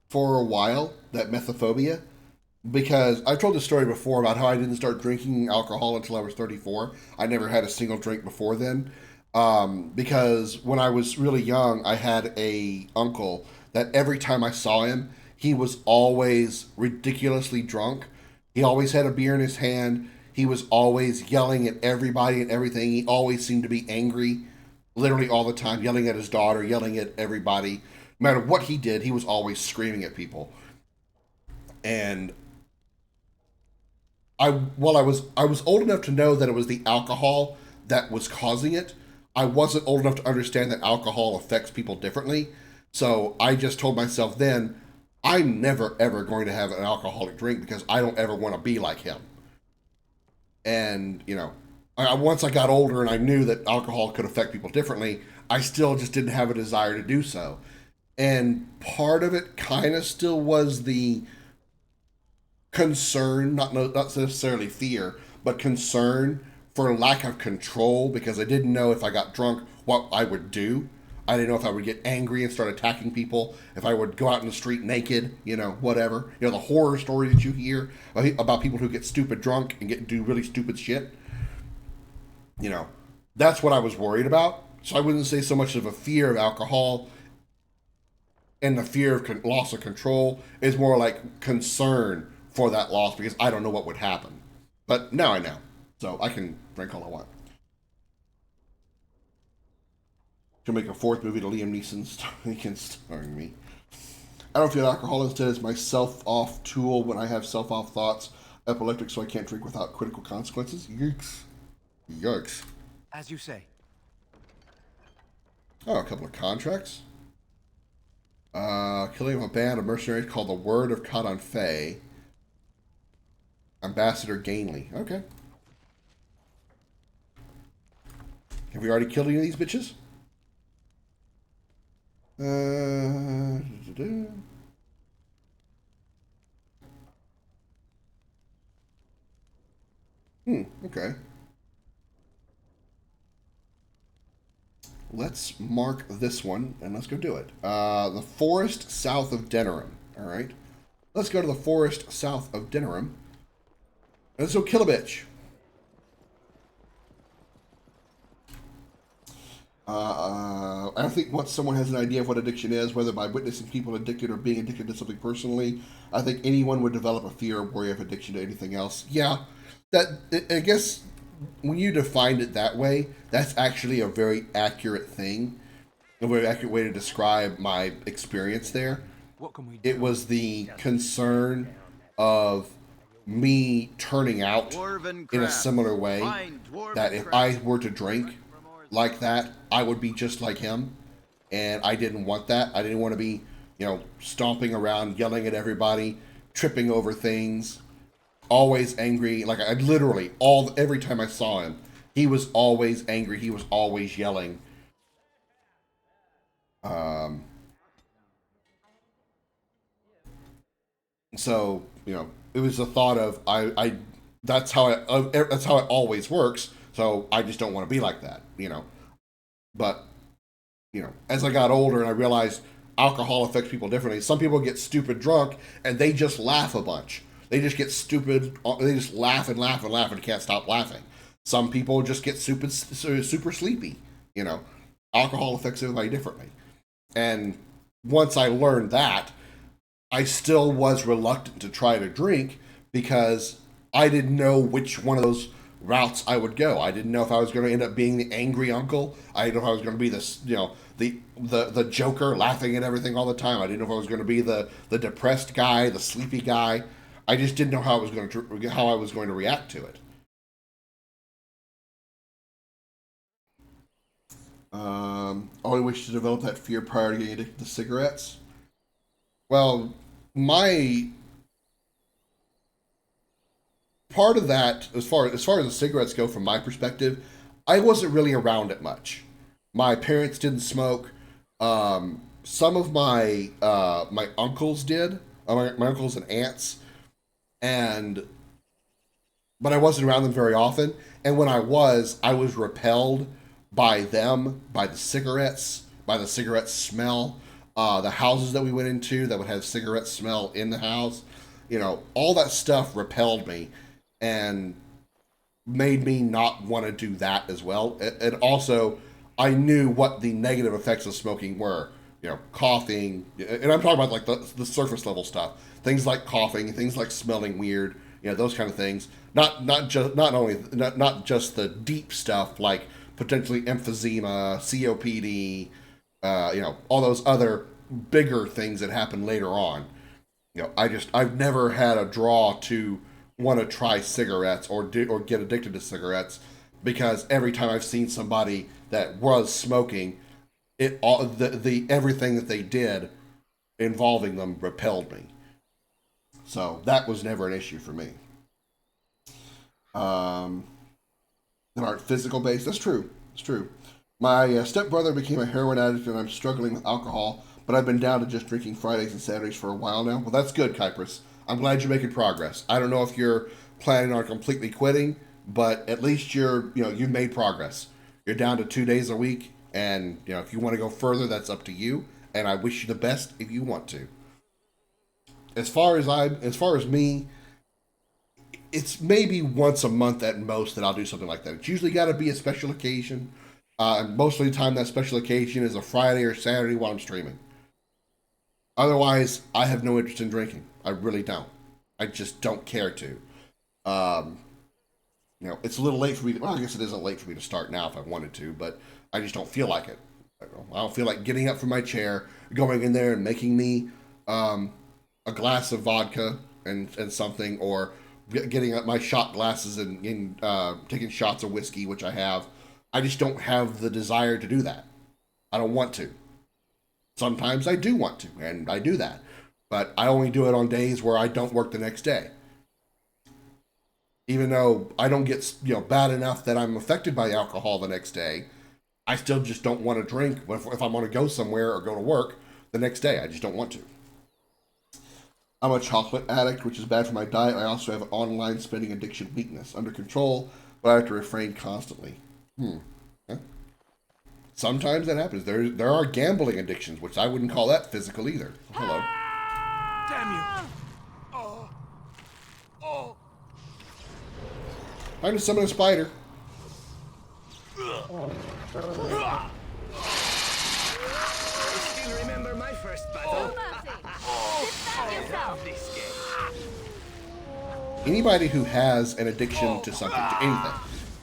for a while, that methophobia, because I've told this story before about how I didn't start drinking alcohol until I was 34. I never had a single drink before then, because when I was really young, I had a uncle that every time I saw him, he was always ridiculously drunk. He always had a beer in his hand. He was always yelling at everybody and everything. He always seemed to be angry, literally all the time, yelling at his daughter, yelling at everybody. No matter what he did, he was always screaming at people. And I was old enough to know that it was the alcohol that was causing it. I wasn't old enough to understand that alcohol affects people differently. So I just told myself then, I'm never ever going to have an alcoholic drink because I don't ever want to be like him. And, you know, once I got older and I knew that alcohol could affect people differently, I still just didn't have a desire to do so. And part of it kind of still was the concern, not necessarily fear, but concern for lack of control, because I didn't know if I got drunk what I would do. I didn't know if I would get angry and start attacking people, if I would go out in the street naked, you know, whatever. You know, the horror stories that you hear about people who get stupid drunk and do really stupid shit. You know, that's what I was worried about. So I wouldn't say so much of a fear of alcohol and the fear of loss of control is more like concern for that loss, because I don't know what would happen. But now I know. So I can drink all I want. To make a fourth movie to Liam Neeson starring me. I don't feel alcohol instead is my self-off tool when I have self-off thoughts. Epileptic, so I can't drink without critical consequences. Yikes. Yikes.
As you say.
Oh, a couple of contracts. Killing a band of mercenaries called the Word of Codon Fae. Ambassador Gainley. Okay. Have we already killed any of these bitches?
Okay. Let's mark this one, and let's go do it. The forest south of DENERIM. All right. Let's go to the forest south of DENERIM. Let's go kill a bitch. I think once someone has an idea of what addiction is, whether by witnessing people addicted or being addicted to something personally, I think anyone would develop a fear or worry of addiction to anything else. Yeah, I guess when you defined it that way, that's actually a very accurate thing, a very accurate way to describe my experience there.
What can we do?
It was the concern of me turning out in a similar way, that if I were to drink like that, I would be just like him, and I didn't want that. I didn't want to be, stomping around, yelling at everybody, tripping over things, always angry. Like, I literally, every time I saw him, he was always angry. He was always yelling. So, it was the thought of, that's how it always works. So I just don't want to be like that, But, as I got older and I realized alcohol affects people differently, some people get stupid drunk and they just laugh a bunch. They just get stupid. They just laugh and laugh and laugh and can't stop laughing. Some people just get super sleepy, Alcohol affects everybody differently. And once I learned that, I still was reluctant to try to drink because I didn't know which one of those routes I would go. I didn't know if I was going to end up being the angry uncle. I didn't know if I was going to be this, the joker laughing at everything all the time. I didn't know if I was going to be the depressed guy, the sleepy guy. I just didn't know how I was going to react to it. I wish to develop that fear prior to getting addicted to cigarettes. Well, my part of that, as far as the cigarettes go, from my perspective, I wasn't really around it much. My parents didn't smoke. Some of my my uncles did. My uncles and aunts, but I wasn't around them very often. And when I was repelled by them, by the cigarettes, by the cigarette smell. The houses that we went into that would have cigarette smell in the house, all that stuff repelled me and made me not want to do that as well. And also, I knew what the negative effects of smoking were. Coughing, and I'm talking about like the surface level stuff. Things like coughing, things like smelling weird, those kind of things. Not just the deep stuff like potentially emphysema, COPD, all those other bigger things that happen later on. I've never had a draw to want to try cigarettes or get addicted to cigarettes, because every time I've seen somebody that was smoking, everything that they did involving them repelled me. So that was never an issue for me. That aren't physical based. That's true. It's true. My stepbrother became a heroin addict, and I'm struggling with alcohol, but I've been down to just drinking Fridays and Saturdays for a while now. Well, that's good, Kyprus. I'm glad you're making progress. I don't know if you're planning on completely quitting, but at least you've made progress. You're down to 2 days a week, and if you want to go further, that's up to you. And I wish you the best if you want to. As far as me, it's maybe once a month at most that I'll do something like that. It's usually got to be a special occasion. Most of the time, that special occasion is a Friday or Saturday while I'm streaming. Otherwise, I have no interest in drinking. I really don't. I just don't care to. It's a little late for me. Well, I guess it isn't late for me to start now if I wanted to, but I just don't feel like it. I don't feel like getting up from my chair, going in there and making me a glass of vodka and something, or getting up my shot glasses and taking shots of whiskey, which I have. I just don't have the desire to do that. I don't want to. Sometimes I do want to, and I do that. But I only do it on days where I don't work the next day. Even though I don't get bad enough that I'm affected by alcohol the next day, I still just don't want to drink if I'm going to go somewhere or go to work the next day. I just don't want to. I'm a chocolate addict, which is bad for my diet. I also have an online spending addiction weakness. Under control, but I have to refrain constantly. Huh? Sometimes that happens. There are gambling addictions, which I wouldn't call that physical either. Hello.
Damn you!
Time to summon a spider.
I still remember my first battle.
Anybody who has an addiction to something, to anything,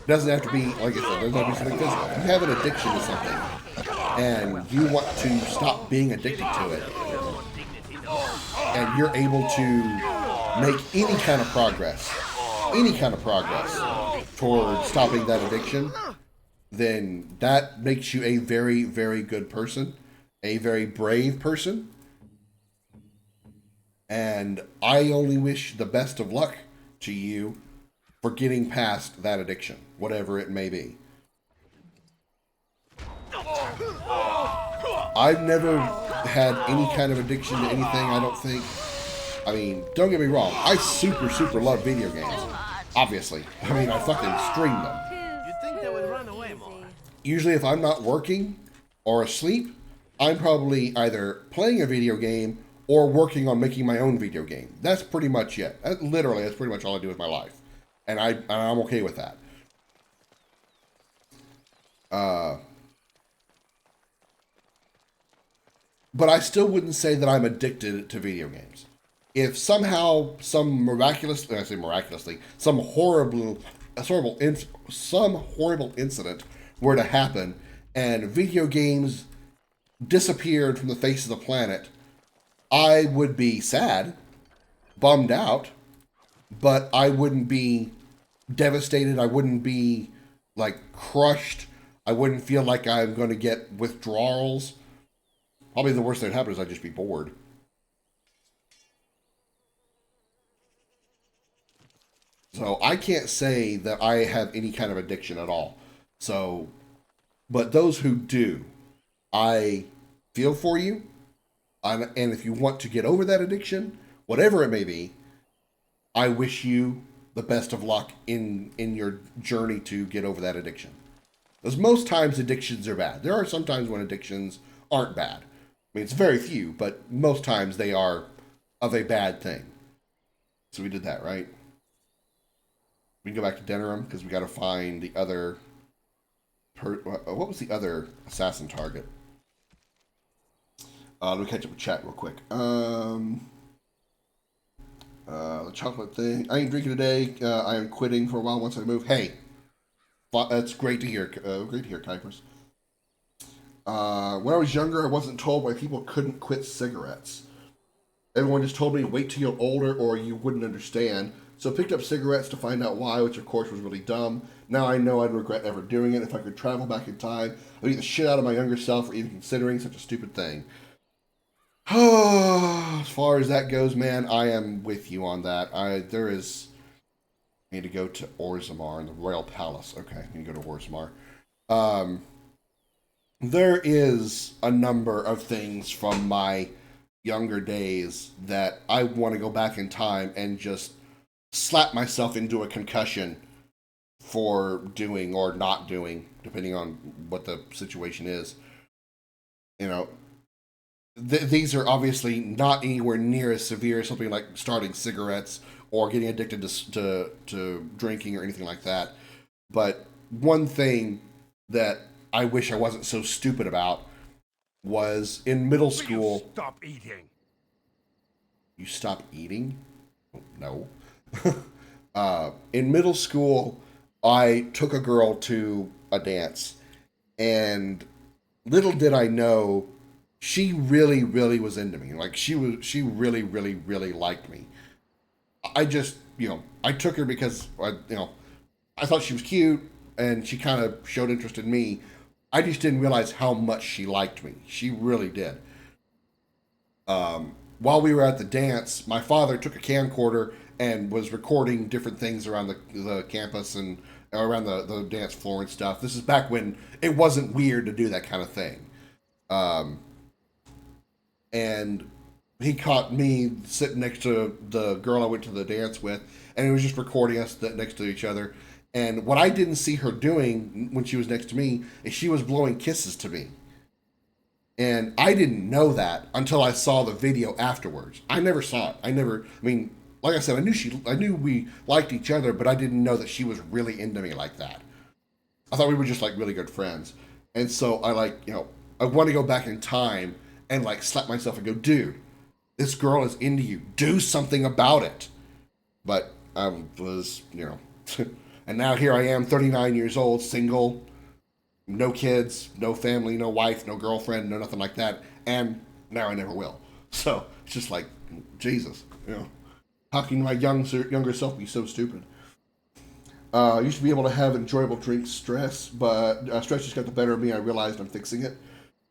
doesn't have to be, like I said, doesn't have to be something physical. If you have an addiction to something, and you want to stop being addicted to it, and you're able to make any kind of progress toward stopping that addiction, then that makes you a very, very good person, a very brave person. And I only wish the best of luck to you for getting past that addiction, whatever it may be. I've never had any kind of addiction to anything, I don't think. I mean, don't get me wrong, I super love video games. Obviously. I mean, I fucking stream them.
You'd think they would run away more.
Usually if I'm not working or asleep, I'm probably either playing a video game or working on making my own video game. That's pretty much it. Literally, that's pretty much all I do with my life. And I'm okay with that. But I still wouldn't say that I'm addicted to video games. If somehow some miraculously, some horrible incident were to happen and video games disappeared from the face of the planet, I would be sad, bummed out, but I wouldn't be devastated. I wouldn't be like crushed. I wouldn't feel like I'm going to get withdrawals. Probably the worst that would happen is I'd just be bored. So I can't say that I have any kind of addiction at all. So, but those who do, I feel for you. And if you want to get over that addiction, whatever it may be, I wish you the best of luck in your journey to get over that addiction. Because most times addictions are bad. There are some times when addictions aren't bad. I mean, it's very few, but most times they are of a bad thing. So we did that, right? We can go back to DENERIM because we got to find the other... what was the other assassin target? Let me catch up with chat real quick. The chocolate thing. I ain't drinking today. I am quitting for a while once I move. Hey, that's great to hear. Great to hear, Kuipers. When I was younger, I wasn't told why people couldn't quit cigarettes. Everyone just told me, wait till you're older or you wouldn't understand. So I picked up cigarettes to find out why, which of course was really dumb. Now I know I'd regret ever doing it. If I could travel back in time, I'd eat the shit out of my younger self for even considering such a stupid thing. As far as that goes, man, I am with you on that. I need to go to Orzammar in the Royal Palace. Okay, I need to go to Orzammar. There is a number of things from my younger days that I want to go back in time and just slap myself into a concussion for doing or not doing, depending on what the situation is. You know, these are obviously not anywhere near as severe as something like starting cigarettes or getting addicted to drinking or anything like that. But one thing that I wish I wasn't so stupid about was in middle school.
Stop eating.
You stop eating? No. In middle school, I took a girl to a dance, and little did I know, she really, really was into me. Like she really, really, really liked me. I just, I took her because I thought she was cute, and she kind of showed interest in me. I just didn't realize how much she liked me. She really did. While we were at the dance, my father took a camcorder and was recording different things around the campus and around the dance floor and stuff. This is back when it wasn't weird to do that kind of thing. And he caught me sitting next to the girl I went to the dance with, and he was just recording us next to each other. And what I didn't see her doing when she was next to me is she was blowing kisses to me. And I didn't know that until I saw the video afterwards. I never saw it. I mean, like I said, I knew we liked each other, but I didn't know that she was really into me like that. I thought we were just like really good friends. And so I I want to go back in time and like slap myself and go, dude, this girl is into you. Do something about it. But I was, and now here I am, 39 years old, single, no kids, no family, no wife, no girlfriend, no nothing like that. And now I never will. So it's just like, Jesus, how can my younger self be so stupid? I used to be able to have enjoyable drinks, stress, but stress just got the better of me. I realized I'm fixing it.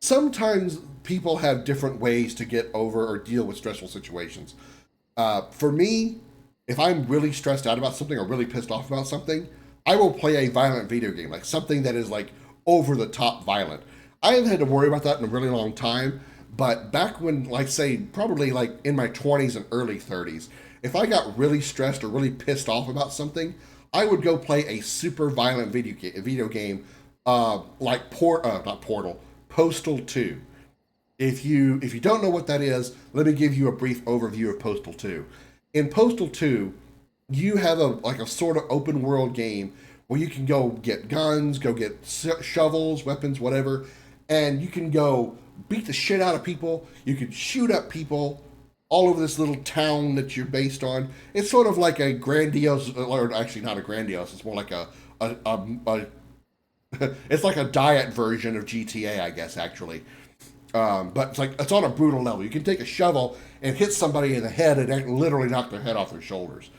Sometimes people have different ways to get over or deal with stressful situations. For me, if I'm really stressed out about something or really pissed off about something, I will play a violent video game, like something that is like over the top violent. I haven't had to worry about that in a really long time, but back when, like say, probably like in my 20s and early 30s, if I got really stressed or really pissed off about something, I would go play a super violent video game like Postal 2. If you don't know what that is, let me give you a brief overview of Postal 2. In Postal 2, you have a sort of open world game where you can go get guns, go get shovels, weapons, whatever, and you can go beat the shit out of people. You can shoot up people all over this little town that you're based on. It's sort of like a grandiose, or actually not a grandiose, it's more like it's like a diet version of GTA, I guess, actually. But it's on a brutal level. You can take a shovel and hit somebody in the head and literally knock their head off their shoulders.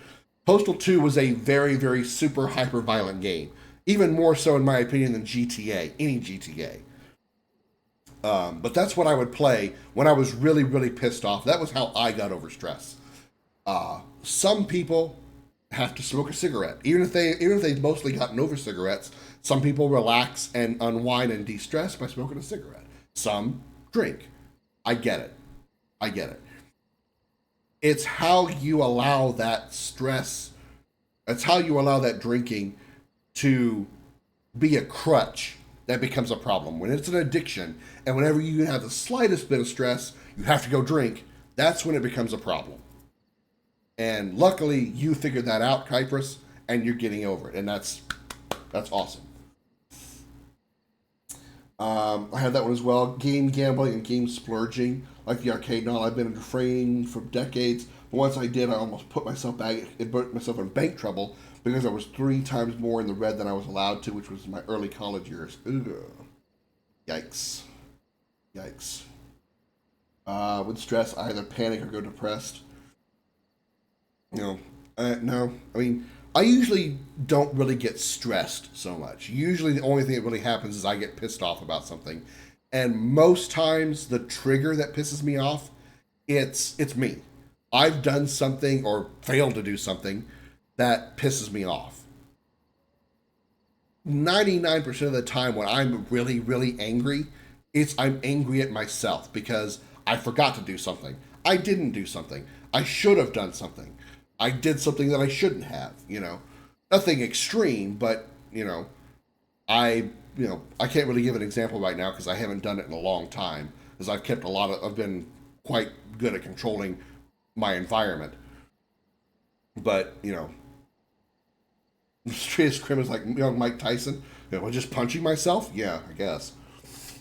Postal 2 was a very, very super hyper violent game. Even more so, in my opinion, than GTA, any GTA. But that's what I would play when I was really, really pissed off. That was how I got over stress. Some people have to smoke a cigarette. Even if they've mostly gotten over cigarettes, some people relax and unwind and de-stress by smoking a cigarette. Some drink. I get it. It's how you allow that stress, it's how you allow that drinking to be a crutch that becomes a problem. When it's an addiction, and whenever you have the slightest bit of stress, you have to go drink, that's when it becomes a problem. And luckily, you figured that out, Kyprus, and you're getting over it, and that's awesome. I had that one as well. Game gambling and game splurging, like the arcade and all. I've been refraining for decades. But once I did, I almost put myself in bank trouble because I was 3 times more in the red than I was allowed to, which was my early college years. Ugh. Yikes. With stress, I either panic or go depressed. No. I mean, I usually don't really get stressed so much. Usually the only thing that really happens is I get pissed off about something. And most times the trigger that pisses me off, it's me. I've done something or failed to do something that pisses me off. 99% of the time when I'm really, really angry, I'm angry at myself because I forgot to do something. I didn't do something. I should have done something. I did something that I shouldn't have, Nothing extreme, but, I can't really give an example right now because I haven't done it in a long time, because I've been quite good at controlling my environment. But, Krim is like young Mike Tyson. Just punching myself? Yeah, I guess.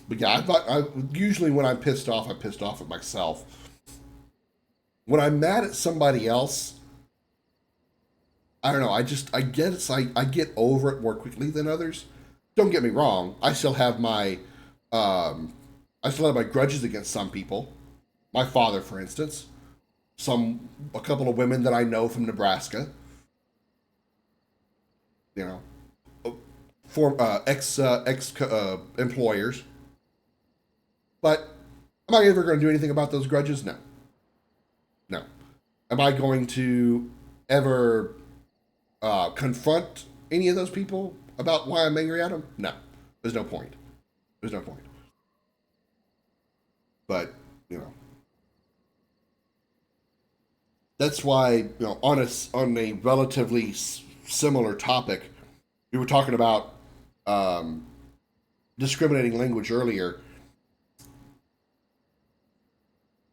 But yeah, usually when I'm pissed off at myself. When I'm mad at somebody else, I don't know. I get over it more quickly than others. Don't get me wrong. I still have my grudges against some people. My father, for instance. A couple of women that I know from Nebraska. Ex employers. But am I ever going to do anything about those grudges? No. Am I going to ever confront any of those people about why I'm angry at them? No. There's no point. There's no point. But, you know, that's why, you know, on a relatively similar topic, we were talking about discriminating language earlier.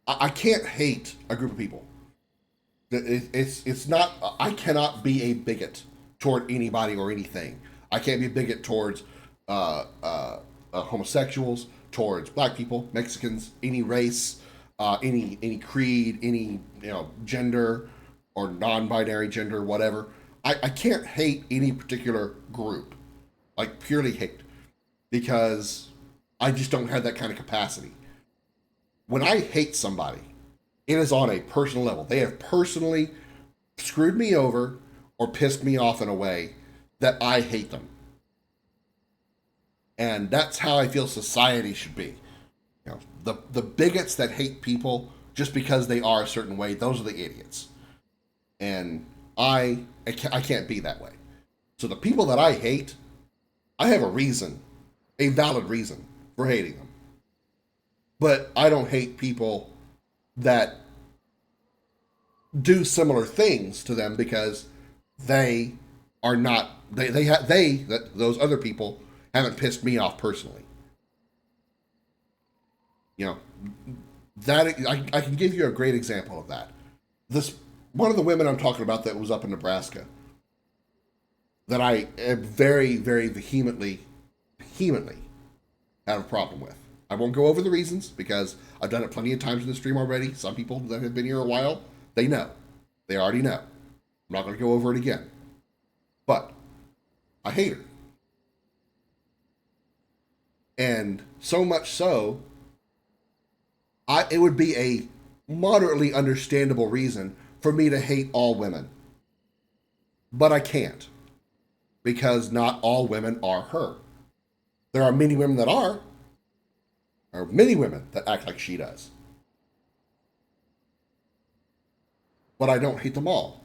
I can't hate a group of people. It's not. I cannot be a bigot toward anybody or anything. I can't be a bigot towards homosexuals, towards black people, Mexicans, any race, any creed, any gender or non-binary gender, whatever. I can't hate any particular group, like purely hate, because I just don't have that kind of capacity. When I hate somebody, it is on a personal level. They have personally screwed me over or pissed me off in a way that I hate them. And that's how I feel society should be. You know, the bigots that hate people just because they are a certain way, those are the idiots. And I can't be that way. So the people that I hate, I have a reason, a valid reason for hating them. But I don't hate people that do similar things to them because they are not, those other people haven't pissed me off personally. You know, that I can give you a great example of that. One of the women I'm talking about that was up in Nebraska, that I very, very vehemently have a problem with. I won't go over the reasons because I've done it plenty of times in the stream already. Some people that have been here a while, they know. They already know. I'm not going to go over it again. But I hate her. And so much so, it would be a moderately understandable reason for me to hate all women. But I can't. Because not all women are her. There are many women that are. There are many women that act like she does. But I don't hate them all.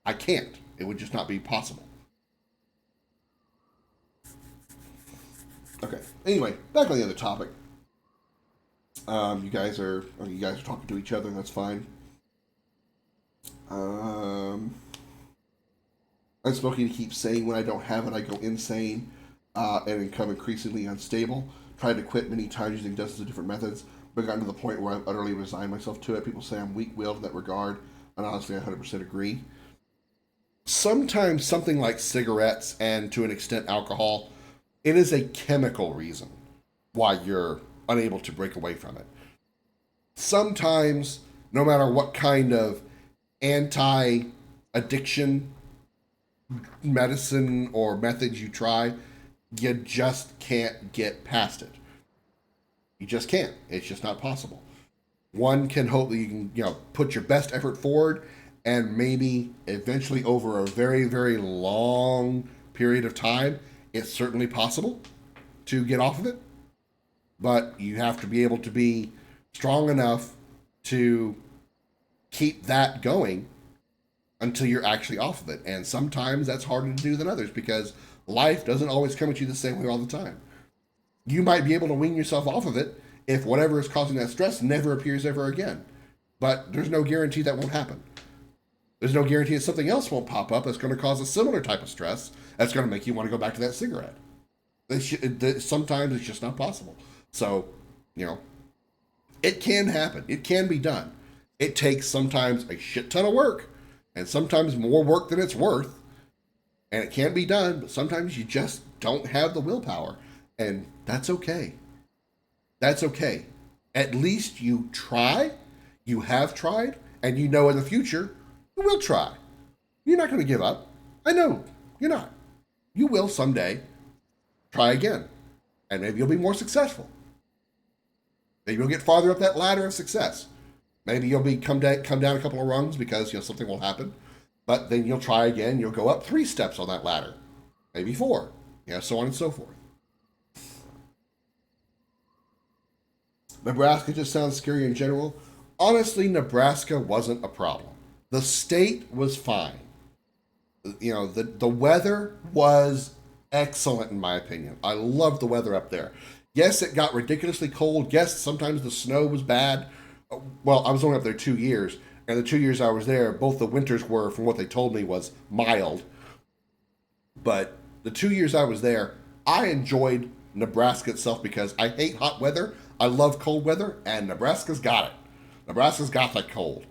I can't. It would just not be possible. Okay. Anyway, back on the other topic. You guys are talking to each other. That's fine. Unspoken keeps saying when I don't have it, I go insane and become increasingly unstable. Tried to quit many times using dozens of different methods, but gotten to the point where I've utterly resigned myself to it. People say I'm weak-willed in that regard, and honestly, I 100% agree. Sometimes something like cigarettes and, to an extent, alcohol, it is a chemical reason why you're unable to break away from it. Sometimes, no matter what kind of anti-addiction medicine or methods you try, you just can't get past it. You just can't. It's just not possible. One can hope that you can, put your best effort forward, and maybe eventually over a very, very long period of time, it's certainly possible to get off of it. But you have to be able to be strong enough to keep that going until you're actually off of it. And sometimes that's harder to do than others because life doesn't always come at you the same way all the time. You might be able to wean yourself off of it if whatever is causing that stress never appears ever again. But there's no guarantee that won't happen. There's no guarantee that something else won't pop up that's going to cause a similar type of stress that's going to make you want to go back to that cigarette. Sometimes it's just not possible. So, it can happen. It can be done. It takes sometimes a shit ton of work and sometimes more work than it's worth. And it can be done, but sometimes you just don't have the willpower. And that's okay. That's okay. At least you try, you have tried, and you know in the future, you will try. You're not going to give up. I know, you're not. You will someday try again. And maybe you'll be more successful. Maybe you'll get farther up that ladder of success. Maybe you'll come down a couple of rungs because something will happen. But then you'll try again. You'll go up 3 steps on that ladder, maybe 4, so on and so forth. Nebraska just sounds scary in general. Honestly, Nebraska wasn't a problem. The state was fine. You know, the weather was excellent in my opinion. I loved the weather up there. Yes, it got ridiculously cold. Yes, sometimes the snow was bad. Well, I was only up there 2 years, and the 2 years I was there, both the winters were, from what they told me, was mild. But the 2 years I was there, I enjoyed Nebraska itself because I hate hot weather. I love cold weather, and Nebraska's got it. Nebraska's got that cold.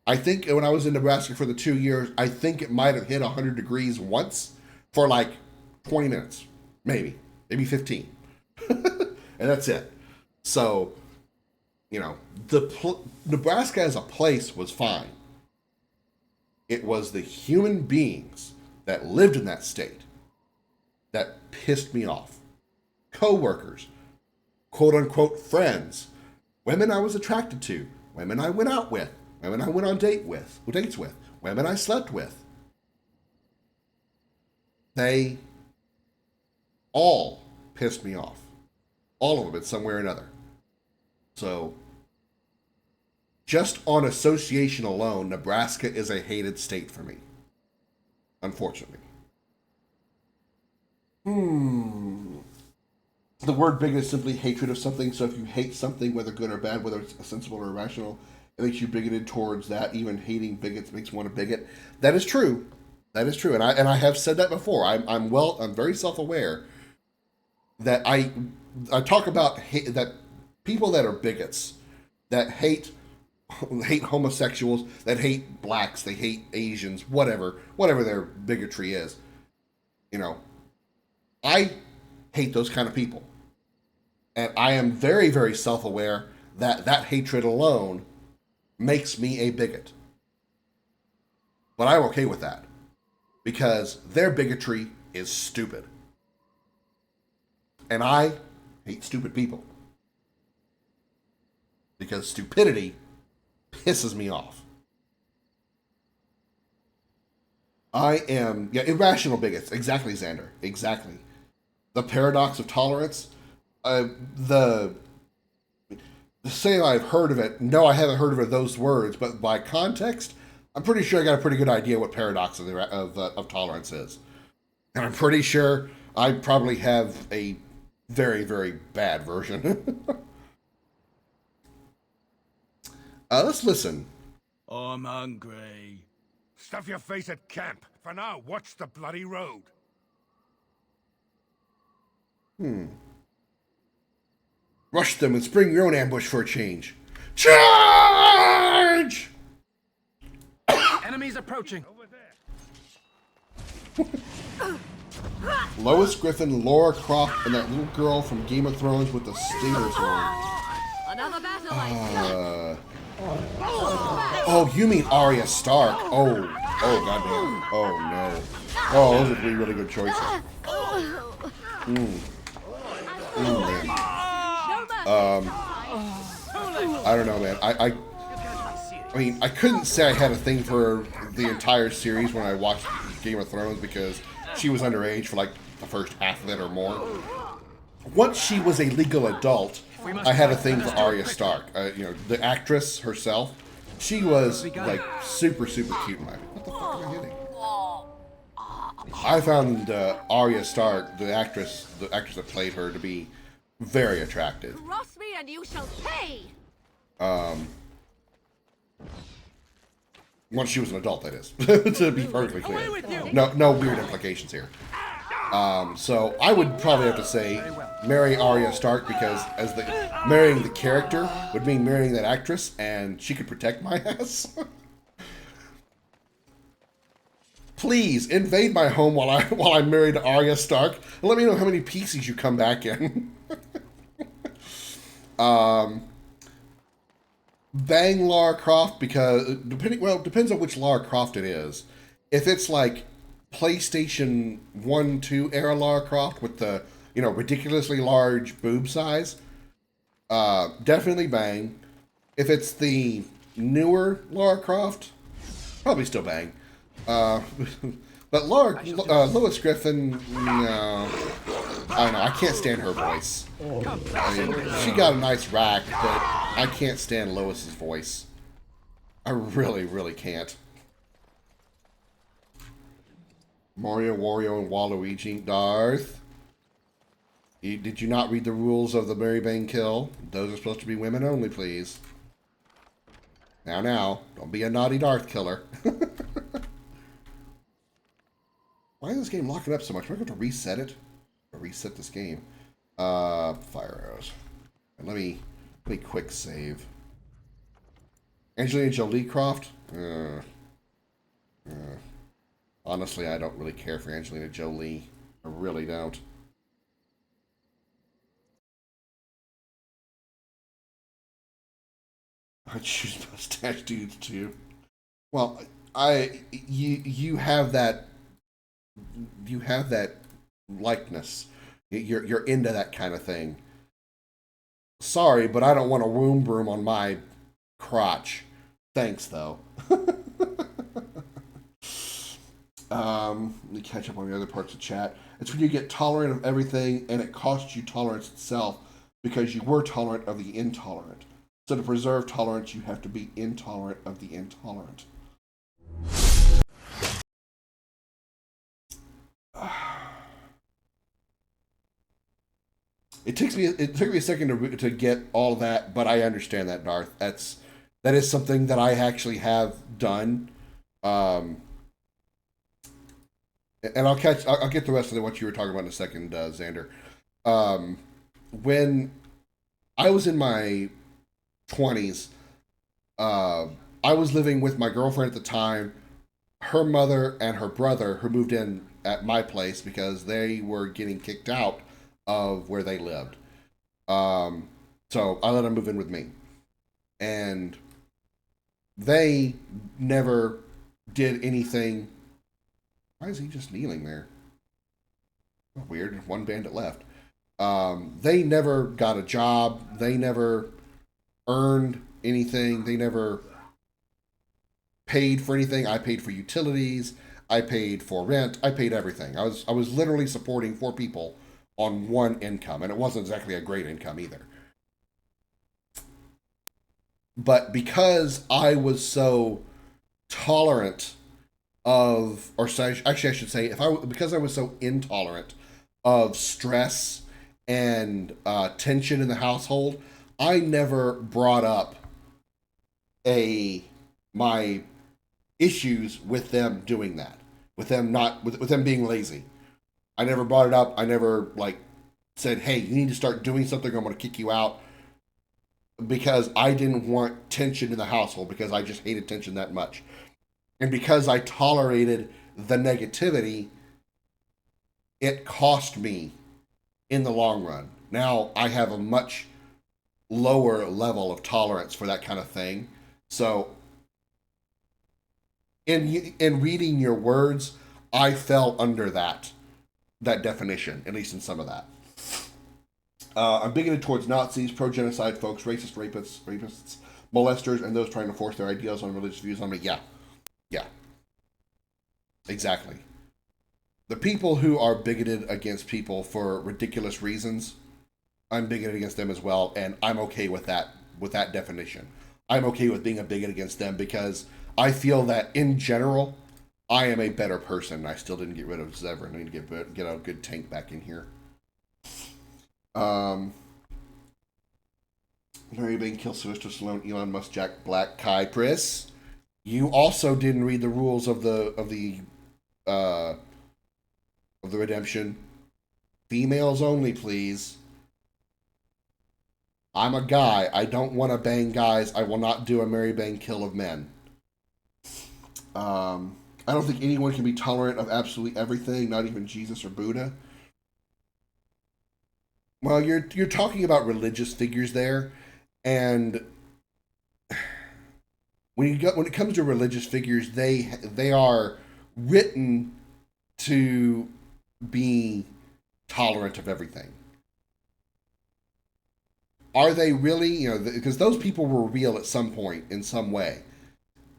I think when I was in Nebraska for the 2 years, I think it might have hit 100 degrees once for like 20 minutes, maybe 15. And that's it. So, you know, Nebraska as a place was fine. It was the human beings that lived in that state that pissed me off. Co-workers, quote-unquote friends, women I was attracted to, women I went out with, women I went on dates with, women I slept with. They all pissed me off. All of them in some way or another. So, just on association alone, Nebraska is a hated state for me. Unfortunately. The word bigot is simply hatred of something. So if you hate something, whether good or bad, whether it's sensible or irrational, it makes you bigoted towards that. Even hating bigots makes one a bigot. That is true. That is true. And I have said that before. I'm very self-aware that I talk about that people that are bigots, that hate homosexuals, that hate blacks, they hate Asians, whatever their bigotry is. You know, I hate those kind of people. And I am very, very self-aware that that hatred alone makes me a bigot. But I'm okay with that because their bigotry is stupid. And I hate stupid people because stupidity pisses me off. Irrational bigots. Exactly, Xander. Exactly. The paradox of tolerance. The say I've heard of it. No, I haven't heard of it, those words, but by context, I'm pretty sure I got a pretty good idea what paradox of tolerance is. And I'm pretty sure I probably have a very, very bad version. Let's listen.
I'm hungry. Stuff your face at camp. For now, watch the bloody road.
Rush them and spring your own ambush for a change. Charge!
Enemies approaching.
Lois Griffin, Laura Croft, and that little girl from Game of Thrones with the Steelers on.
Another battle.
Oh, you mean Arya Stark? Oh, goddamn. Oh no. Oh, those are three really good choices. Man. I don't know, man. I mean, I couldn't say I had a thing for the entire series when I watched Game of Thrones because she was underage for like the first half of it or more. Once she was a legal adult, I had a thing for Arya Stark. You know, the actress herself, she was like super, super cute. What the fuck am I hitting? I found Arya Stark, the actress that played her, to be very attractive.
Cross me and you shall pay.
Once she was an adult, that is, to be perfectly clear. No weird implications here. So I would probably have to say marry Arya Stark because marrying the character would mean marrying that actress, and she could protect my ass. Please invade my home while I'm married to Arya Stark, and let me know how many pieces you come back in. Bang Lara Croft because depends on which Lara Croft it is. If it's like PlayStation 1, 2 era Lara Croft with the ridiculously large boob size, definitely bang. If it's the newer Lara Croft, probably still bang. But Lois Griffin, no. I don't know. I can't stand her voice. I mean, she got a nice rack, but I can't stand Lois's voice. I really, really can't.
Mario, Wario, and Waluigi. Darth, did you not read the rules of the Mary Bang kill? Those are supposed to be women only, please. Now, don't be a naughty Darth killer. Why is this game locking up so much? Am I going to reset it? Reset this game. Fire arrows. And let me quick save. Angelina Jolie Croft? Honestly, I don't really care for Angelina Jolie. I really don't. I choose mustache dudes too. Well, you have that likeness. You're into that kind of thing. Sorry, but I don't want a womb broom on my crotch. Thanks, though. Let me catch up on the other parts of chat. It's when you get tolerant of everything and it costs you tolerance itself because you were tolerant of the intolerant. So to preserve tolerance, you have to be intolerant of the intolerant. It took me a second to get all that, but I understand that, Darth. That is something that I actually have done. And I'll get the rest of what you were talking about in a second, Xander. When I was in my 20s, I was living with my girlfriend at the time, her mother and her brother, who moved in at my place because they were getting kicked out of where they lived. So I let them move in with me. And they never did anything. Why is he just kneeling there? Weird. One bandit left. They never got a job. They never earned anything. They never paid for anything. I paid for utilities. I paid for rent. I paid everything. I was literally supporting 4 people on one income, and it wasn't exactly a great income either. But because I was so tolerant of, or actually I should say, because I was so intolerant of stress and tension in the household, I never brought up my issues with them doing that, with them being lazy. I never brought it up. I never said, "Hey, you need to start doing something. I'm going to kick you out," because I didn't want tension in the household because I just hated tension that much, and because I tolerated the negativity, it cost me in the long run. Now I have a much lower level of tolerance for that kind of thing. So, in reading your words, I fell under that definition, at least in some of that. I'm bigoted towards Nazis, pro-genocide folks, racist, rapists, molesters, and those trying to force their ideals on religious views on me. Yeah. Exactly. The people who are bigoted against people for ridiculous reasons, I'm bigoted against them as well, and I'm okay with that definition. I'm okay with being a bigot against them because I feel that in general, I am a better person. I still didn't get rid of Zevran. I need to get a good tank back in here. Larry Bing, Kill Sylvester Stallone, Elon Musk, Jack Black, Kai Pris. You also didn't read the rules of the redemption. Females only, please. I'm a guy. I don't want to bang guys. I will not do a Mary Bang kill of men. I don't think anyone can be tolerant of absolutely everything, not even Jesus or Buddha. Well, you're talking about religious figures there, and when it comes to religious figures, they are written to be tolerant of everything. Are they really? Because those people were real at some point in some way.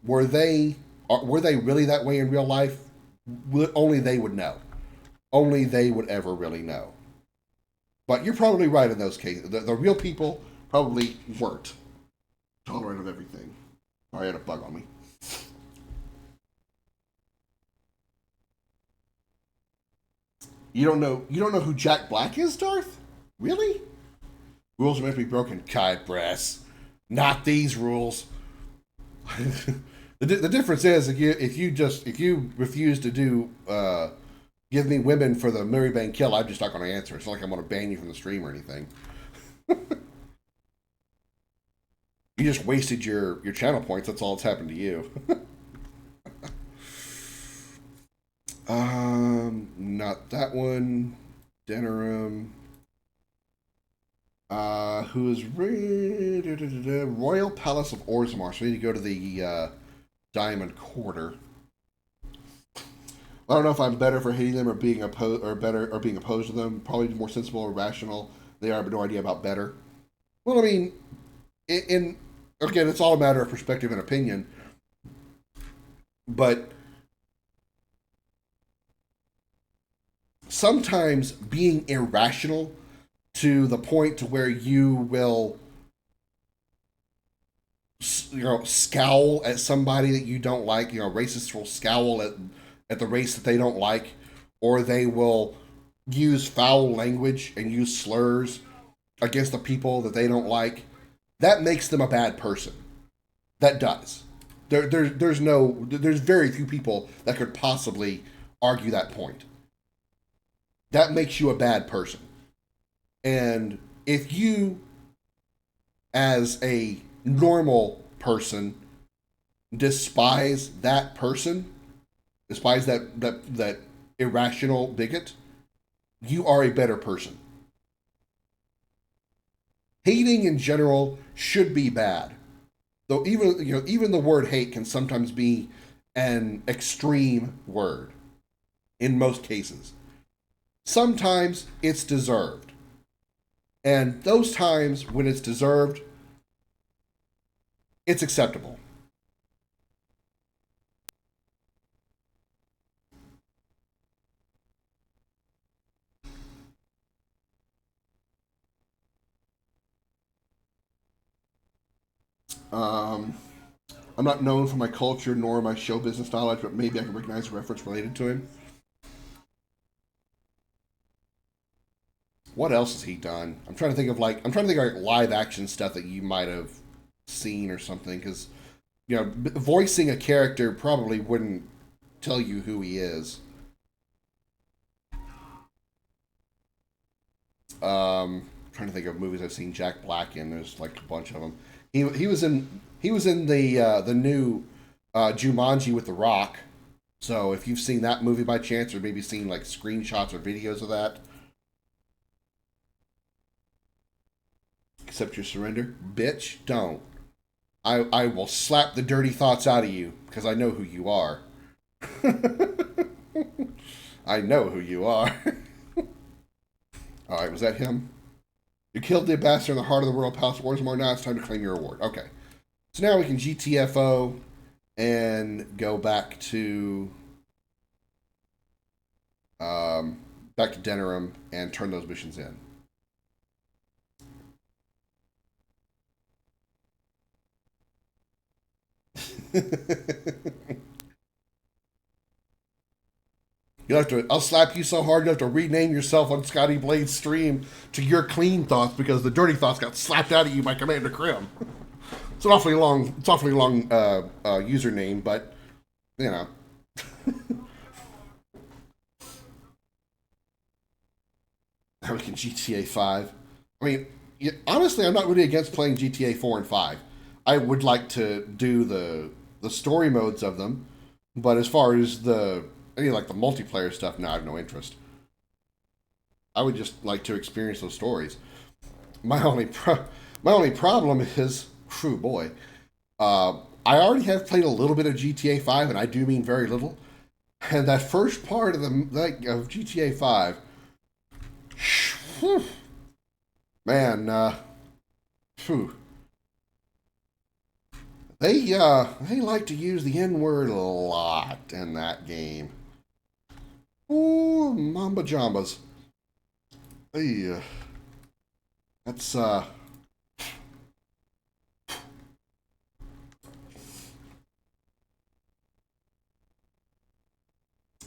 Were they really that way in real life? Only they would know. Only they would ever really know. But you're probably right in those cases. The real people probably weren't tolerant of everything. Sorry, I had a bug on me.
You don't know who Jack Black is, Darth? Really? Rules are meant to be broken. Kai Brass. Not these rules. The difference is if you refuse to do give me women for the Murray kill, I'm just not going to answer. It's not like I'm going to ban you from the stream or anything. You just wasted your channel points. That's all that's happened to you. Not that one. DENERIM. Who is Royal Palace of Orzammar. So we need to go to the Diamond Quarter. I don't know if I'm better for hating them or being being opposed to them. Probably more sensible or rational they are, but no idea about better. Well, I mean, again, it's all a matter of perspective and opinion. But sometimes being irrational to the point to where you will, scowl at somebody that you don't like. Racists will scowl at the race that they don't like, or they will use foul language and use slurs against the people that they don't like. That makes them a bad person. That does. There's very few people that could possibly argue that point. That makes you a bad person. And if you, as a normal person, despise that person, despise that irrational bigot, you are a better person. Hating in general should be bad. Though even the word hate can sometimes be an extreme word in most cases. Sometimes it's deserved. And those times when it's deserved, it's acceptable. I'm not known for my culture nor my show business knowledge, but maybe I can recognize a reference related to him. What else has he done? I'm trying to think of live action stuff that you might have seen or something, because voicing a character probably wouldn't tell you who he is. Trying to think of movies I've seen Jack Black in. There's like a bunch of them. He was in the new Jumanji with The Rock. So if you've seen that movie by chance, or maybe seen like screenshots or videos of that, accept your surrender, bitch. Don't. I will slap the dirty thoughts out of you because I know who you are. I know who you are. All right, was that him? You killed the ambassador in the heart of the Royal Palace of Orzammar. Now it's time to claim your reward. Okay. So now we can GTFO and go back to DENERIM and turn those missions in. I'll slap you so hard you have to rename yourself on Scotty Blade's stream to Your Clean Thoughts, because the dirty thoughts got slapped out of you by Commander Krim. It's an awfully long username, but we can GTA 5. I mean, honestly, I'm not really against playing GTA 4 and 5. I would like to do the story modes of them, but as far as the multiplayer stuff, no, I have no interest. I would just like to experience those stories. My only problem is, phew, boy, I already have played a little bit of GTA 5, and I do mean very little. And that first part of GTA 5, whew, man, phew. They like to use the N-word a lot in that game. Ooh, Mamba Jambas. Hey, that's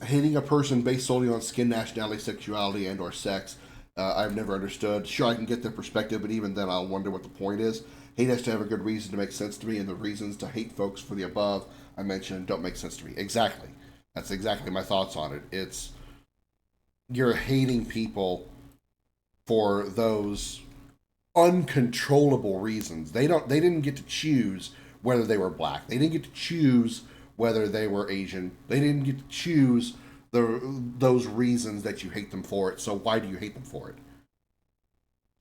hating a person based solely on skin, nationality, sexuality, and or sex, I've never understood. Sure, I can get their perspective, but even then I'll wonder what the point is. Hate has to have a good reason to make sense to me, and the reasons to hate folks for the above I mentioned don't make sense to me. Exactly. That's exactly my thoughts on it. It's, you're hating people for those uncontrollable reasons. They didn't get to choose whether they were black. They didn't get to choose whether they were Asian. They didn't get to choose those reasons that you hate them for it. So why do you hate them for it?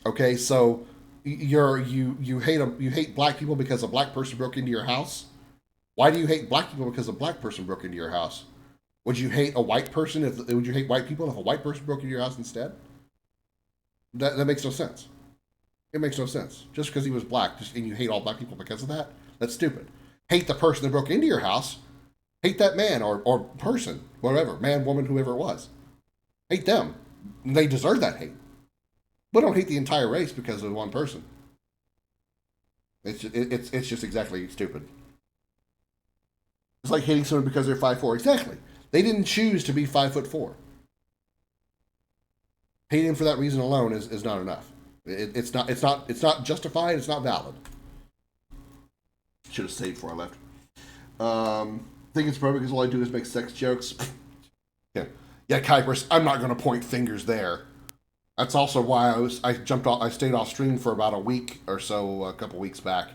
Okay, so you hate black people because a black person broke into your house. Why do you hate black people because a black person broke into your house? Would you hate a white person would you hate white people if a white person broke into your house instead? That makes no sense. It makes no sense. Just because he was black, and you hate all black people because of that? That's stupid. Hate the person that broke into your house. Hate that man or person, whatever, man, woman, whoever it was. Hate them. They deserve that hate. But don't hate the entire race because of one person. It's just exactly stupid. It's like hating someone because they're 5'4". Exactly. They didn't choose to be 5'4". Hating them for that reason alone is not enough. It's not justified. It's not valid. Should have saved before I left. Think it's probably because all I do is make sex jokes. Yeah, Kuipers. I'm not going to point fingers there. That's also why I stayed off stream for about a week or so a couple weeks back.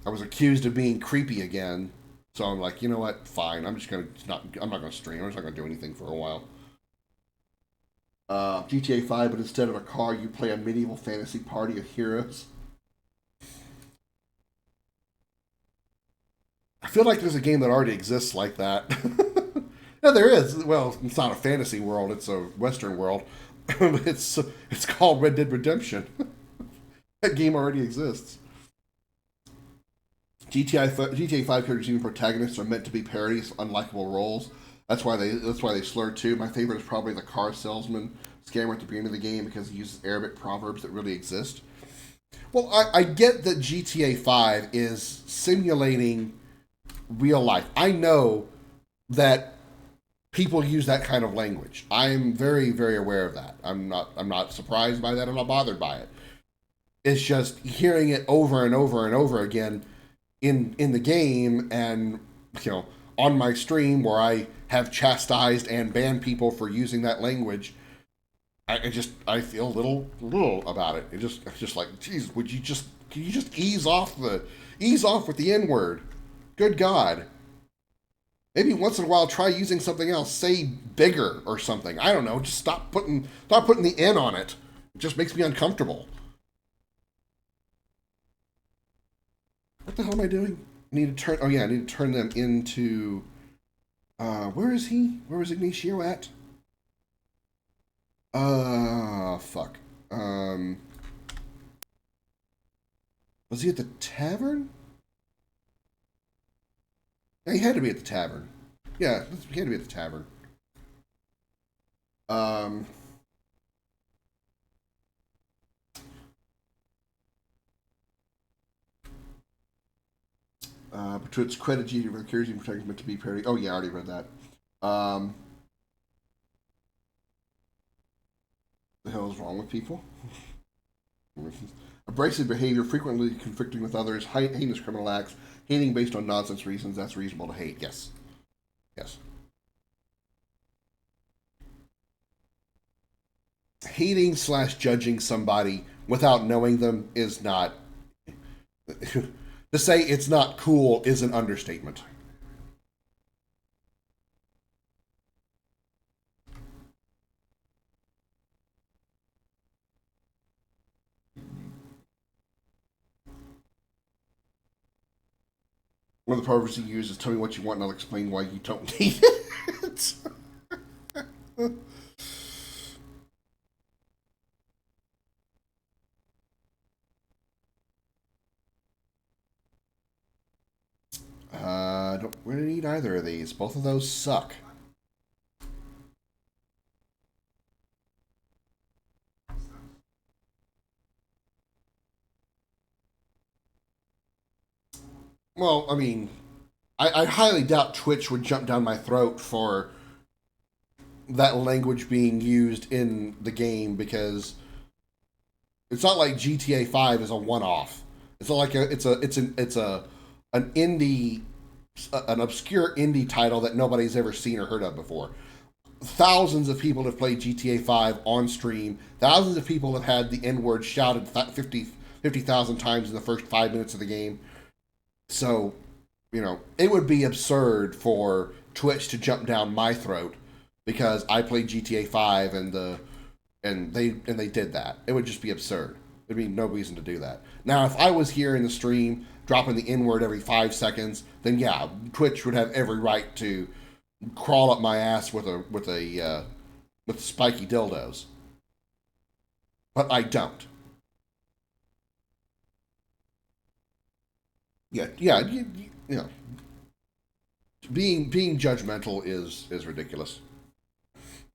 I was accused of being creepy again, so I'm like, you know what? Fine. I'm not going to stream. I'm just not going to do anything for a while. GTA 5, but instead of a car, you play a medieval fantasy party of heroes. I feel like there's a game that already exists like that. Yeah, there is. Well, it's not a fantasy world; it's a Western world. It's called Red Dead Redemption. That game already exists. GTA 5 characters, even protagonists, are meant to be parodies of unlikable roles. That's why they slur too. My favorite is probably the car salesman scammer at the beginning of the game because he uses Arabic proverbs that really exist. Well, I get that GTA 5 is simulating real life. I know that people use that kind of language. I'm very, very aware of that. I'm not surprised by that. I'm not bothered by it. It's just hearing it over and over and over again in the game, and on my stream where I have chastised and banned people for using that language. I feel a little about it. It's just like, geez, can you just ease off with the N-word? Good God. Maybe once in a while try using something else. Say bigger or something. I don't know. Just stop putting the N on it. It just makes me uncomfortable. What the hell am I doing? I need to turn them into where is he? Where was Ignacio at? Fuck. Was he at the tavern? Yeah, he had to be at the tavern. Yeah, he had to be at the tavern. But to its credit, GD recurs and protects meant to be parody. Oh yeah, I already read that. The hell is wrong with people? Abrasive behavior, frequently conflicting with others, heinous criminal acts, hating based on nonsense reasons. That's reasonable to hate. Yes. Yes. Hating / judging somebody without knowing them is not. To say it's not cool is an understatement. One of the proverbs he uses, tell me what you want and I'll explain why you don't need it. I don't really need either of these. Both of those suck. Well, I mean, I highly doubt Twitch would jump down my throat for
that language being used in the game, because it's not like GTA 5 is a one-off. It's not like it's an indie, an obscure indie title that nobody's ever seen or heard of before. Thousands of people have played GTA 5 on stream. Thousands of people have had the N-word shouted 50,000 times in the first 5 minutes of the game. So, it would be absurd for Twitch to jump down my throat because I played GTA 5 and they did that. It would just be absurd. There'd be no reason to do that. Now, if I was here in the stream dropping the N-word every 5 seconds, then yeah, Twitch would have every right to crawl up my ass with spiky dildos. But I don't. Yeah, being judgmental is ridiculous.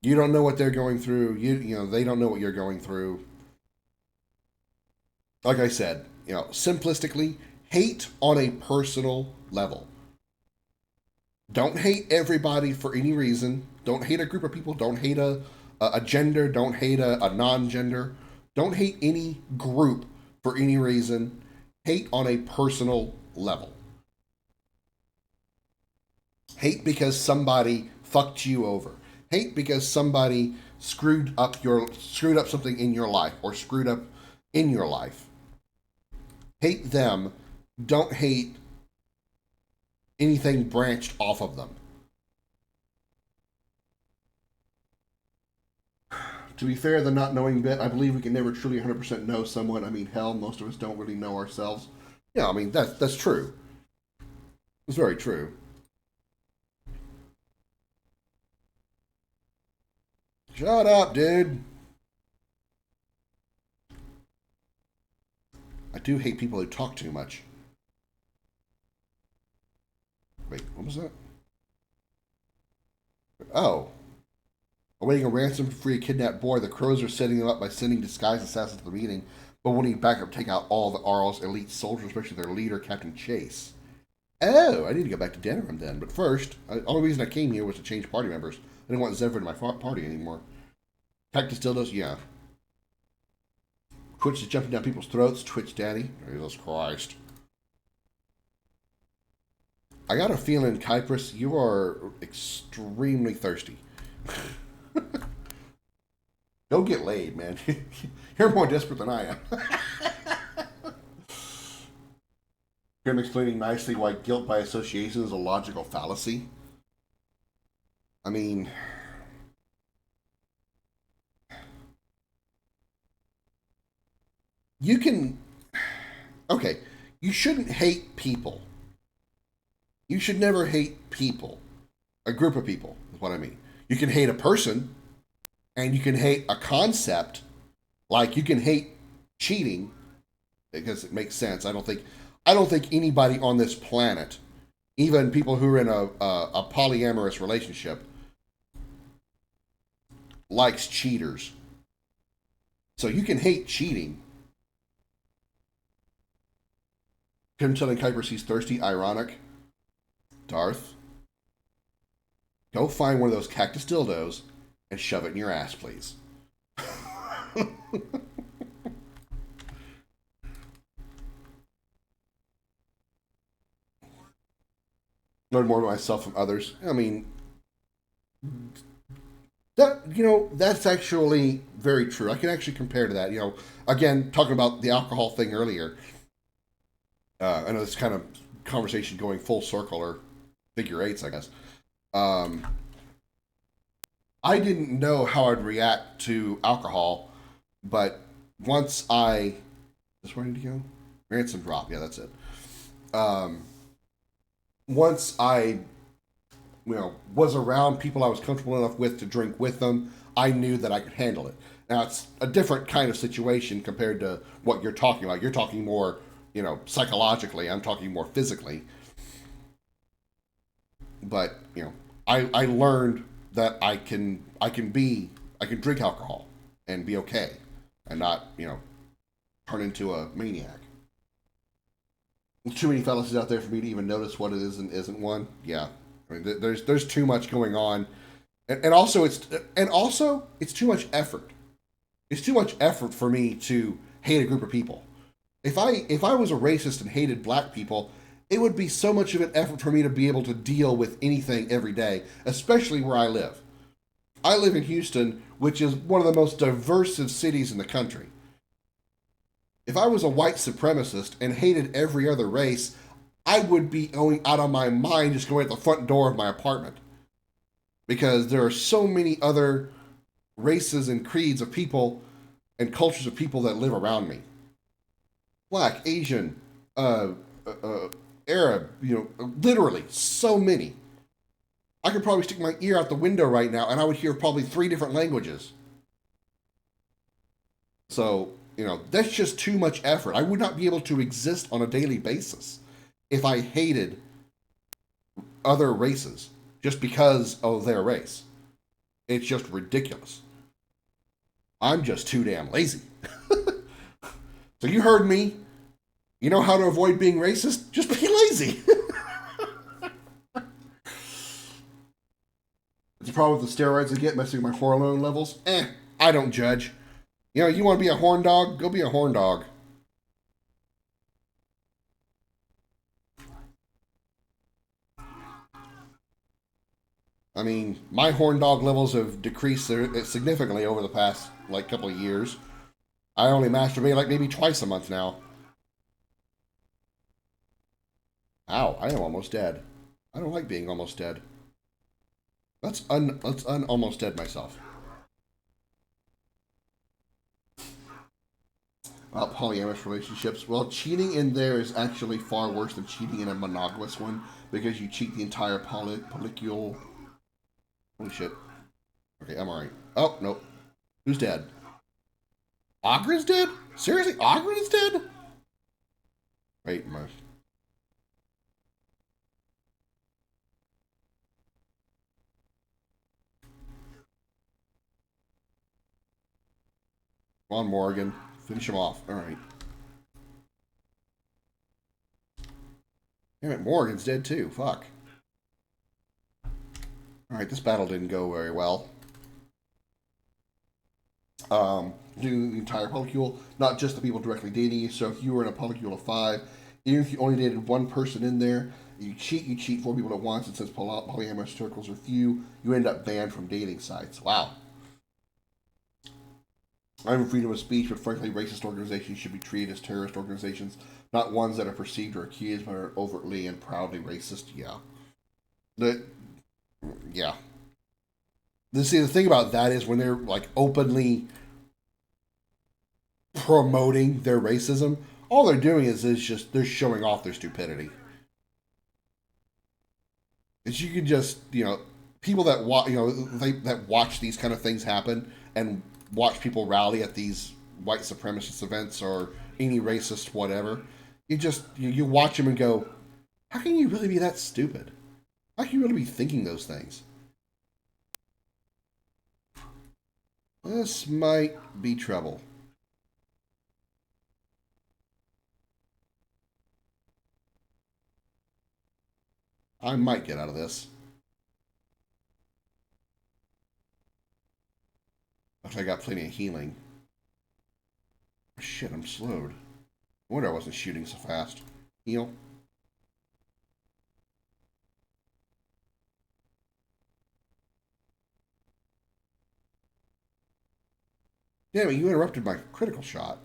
You don't know what they're going through. They don't know what you're going through. Like I said, simplistically, hate on a personal level. Don't hate everybody for any reason. Don't hate a group of people. Don't hate a gender. Don't hate a non-gender. Don't hate any group for any reason. Hate on a personal level. Hate because somebody fucked you over. Hate because somebody screwed up something in your life or screwed up in your life. Hate them. Don't hate anything branched off of them. To be fair, the not knowing bit, I believe we can never truly 100% know someone. I mean, hell, most of us don't really know ourselves. Yeah, I mean, that's true. It's very true. Shut up, dude. I do hate people who talk too much. Wait, what was that? Oh. Awaiting a ransom to free a kidnapped boy, the Crows are setting them up by sending disguised assassins to the meeting, but will need backup to take out all the Arl's elite soldiers, especially their leader, Captain Chase. Oh, I need to go back to DENERIM then. But first, the only reason I came here was to change party members. I didn't want Zevran in my party anymore. Cactus dildos, yeah. Twitch is jumping down people's throats. Twitch daddy. Jesus Christ. I got a feeling, Kyprus, you are extremely thirsty. Go get laid, man. You're more desperate than I am. Krim explaining nicely why guilt by association is a logical fallacy. I mean, you can... Okay, you shouldn't hate people. You should never hate people. A group of people is what I mean. You can hate a person, and you can hate a concept. Like, you can hate cheating, because it makes sense. I don't think anybody on this planet, even people who are in a polyamorous relationship, likes cheaters. So you can hate cheating. Kim telling Kuiper he's thirsty, ironic. Darth, go find one of those cactus dildos and shove it in your ass, please. Learn more about myself from others. I mean, that's actually very true. I can actually compare to that. Again, talking about the alcohol thing earlier. I know this kind of conversation going full circle or figure eights, I guess. I didn't know how I'd react to alcohol, but once is this where I need to go? Ransom drop, yeah, that's it. Once I, was around people I was comfortable enough with to drink with them, I knew that I could handle it. Now, it's a different kind of situation compared to what you're talking about. You're talking more, psychologically. I'm talking more physically. But, I learned that I can drink alcohol and be okay and not, turn into a maniac. Too many fellas out there for me to even notice what it is and isn't one. Yeah. I mean, there's too much going on And also it's too much effort. It's too much effort for me to hate a group of people. If I was a racist and hated black people, it would be so much of an effort for me to be able to deal with anything every day, especially where I live. I live in Houston, which is one of the most diverse cities in the country. If I was a white supremacist and hated every other race, I would be going out of my mind just going at the front door of my apartment. Because there are so many other races and creeds of people and cultures of people that live around me. Black, Asian, Arab, literally so many. I could probably stick my ear out the window right now and I would hear probably 3 different languages. So, that's just too much effort. I would not be able to exist on a daily basis if I hated other races just because of their race. It's just ridiculous. I'm just too damn lazy. So you heard me. You know how to avoid being racist? Just be lazy. It's a problem with the steroids I get messing with my hormone levels. I don't judge. You want to be a horn dog? Go be a horn dog. I mean, my horn dog levels have decreased significantly over the past, couple of years. I only masturbate maybe twice a month now. Ow, I am almost dead. I don't like being almost dead. Let's almost dead myself. About polyamorous relationships. Well, cheating in there is actually far worse than cheating in a monogamous one because you cheat the entire polycule. Holy shit. Okay, I'm alright. Oh, nope. Who's dead? Ogren's dead? Seriously? Ogren is dead? Wait, my... Come on, Morgan. Finish him off. Alright. Damn it, Morgan's dead too. Fuck. Alright, this battle didn't go very well. Do the entire polycule, not just the people directly dating you. So if you were in a polycule of 5, even if you only dated one person in there, you cheat 4 people at once, and since polyamorous circles are few, you end up banned from dating sites. Wow. I'm for freedom of speech, but frankly, racist organizations should be treated as terrorist organizations, not ones that are perceived or accused but are overtly and proudly racist. Yeah. Yeah. See, the thing about that is when they're openly promoting their racism, all they're doing is just they're showing off their stupidity. Is you can just people that that watch these kind of things happen and watch people rally at these white supremacist events or any racist whatever. You watch them and go, how can you really be that stupid? How can you really be thinking those things? This might be trouble. I might get out of this. After I got plenty of healing. Shit, I'm slowed. I wonder I wasn't shooting so fast. Heal. Damn it, you interrupted my critical shot.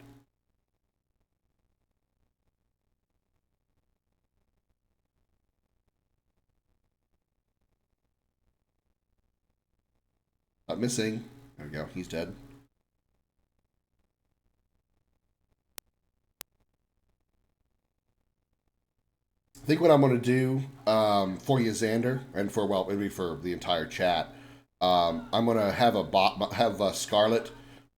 Missing. There we go. He's dead. I think what I'm going to do for you, Xander, and for, well, maybe for the entire chat, I'm going to have Scarlet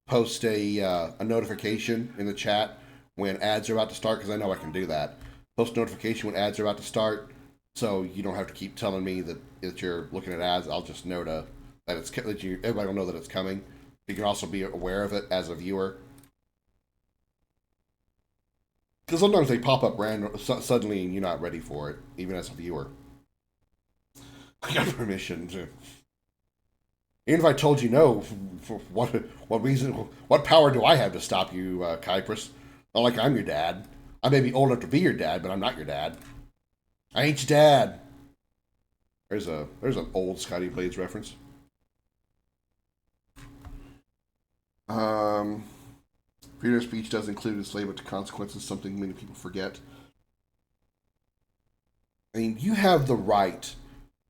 post a notification in the chat when ads are about to start, because I know I can do that. Post notification when ads are about to start, so you don't have to keep telling me that you're looking at ads. I'll just know that everybody will know that it's coming. You can also be aware of it as a viewer. Because sometimes they pop up suddenly and you're not ready for it, even as a viewer. I got permission to. Even if I told you no, what reason, what power do I have to stop you, Kypris? Not like I'm your dad. I may be old enough to be your dad, but I'm not your dad. I ain't your dad. There's an old Scotty Blades reference. Freedom of speech does include enslavement to consequences, something many people forget. I mean, you have the right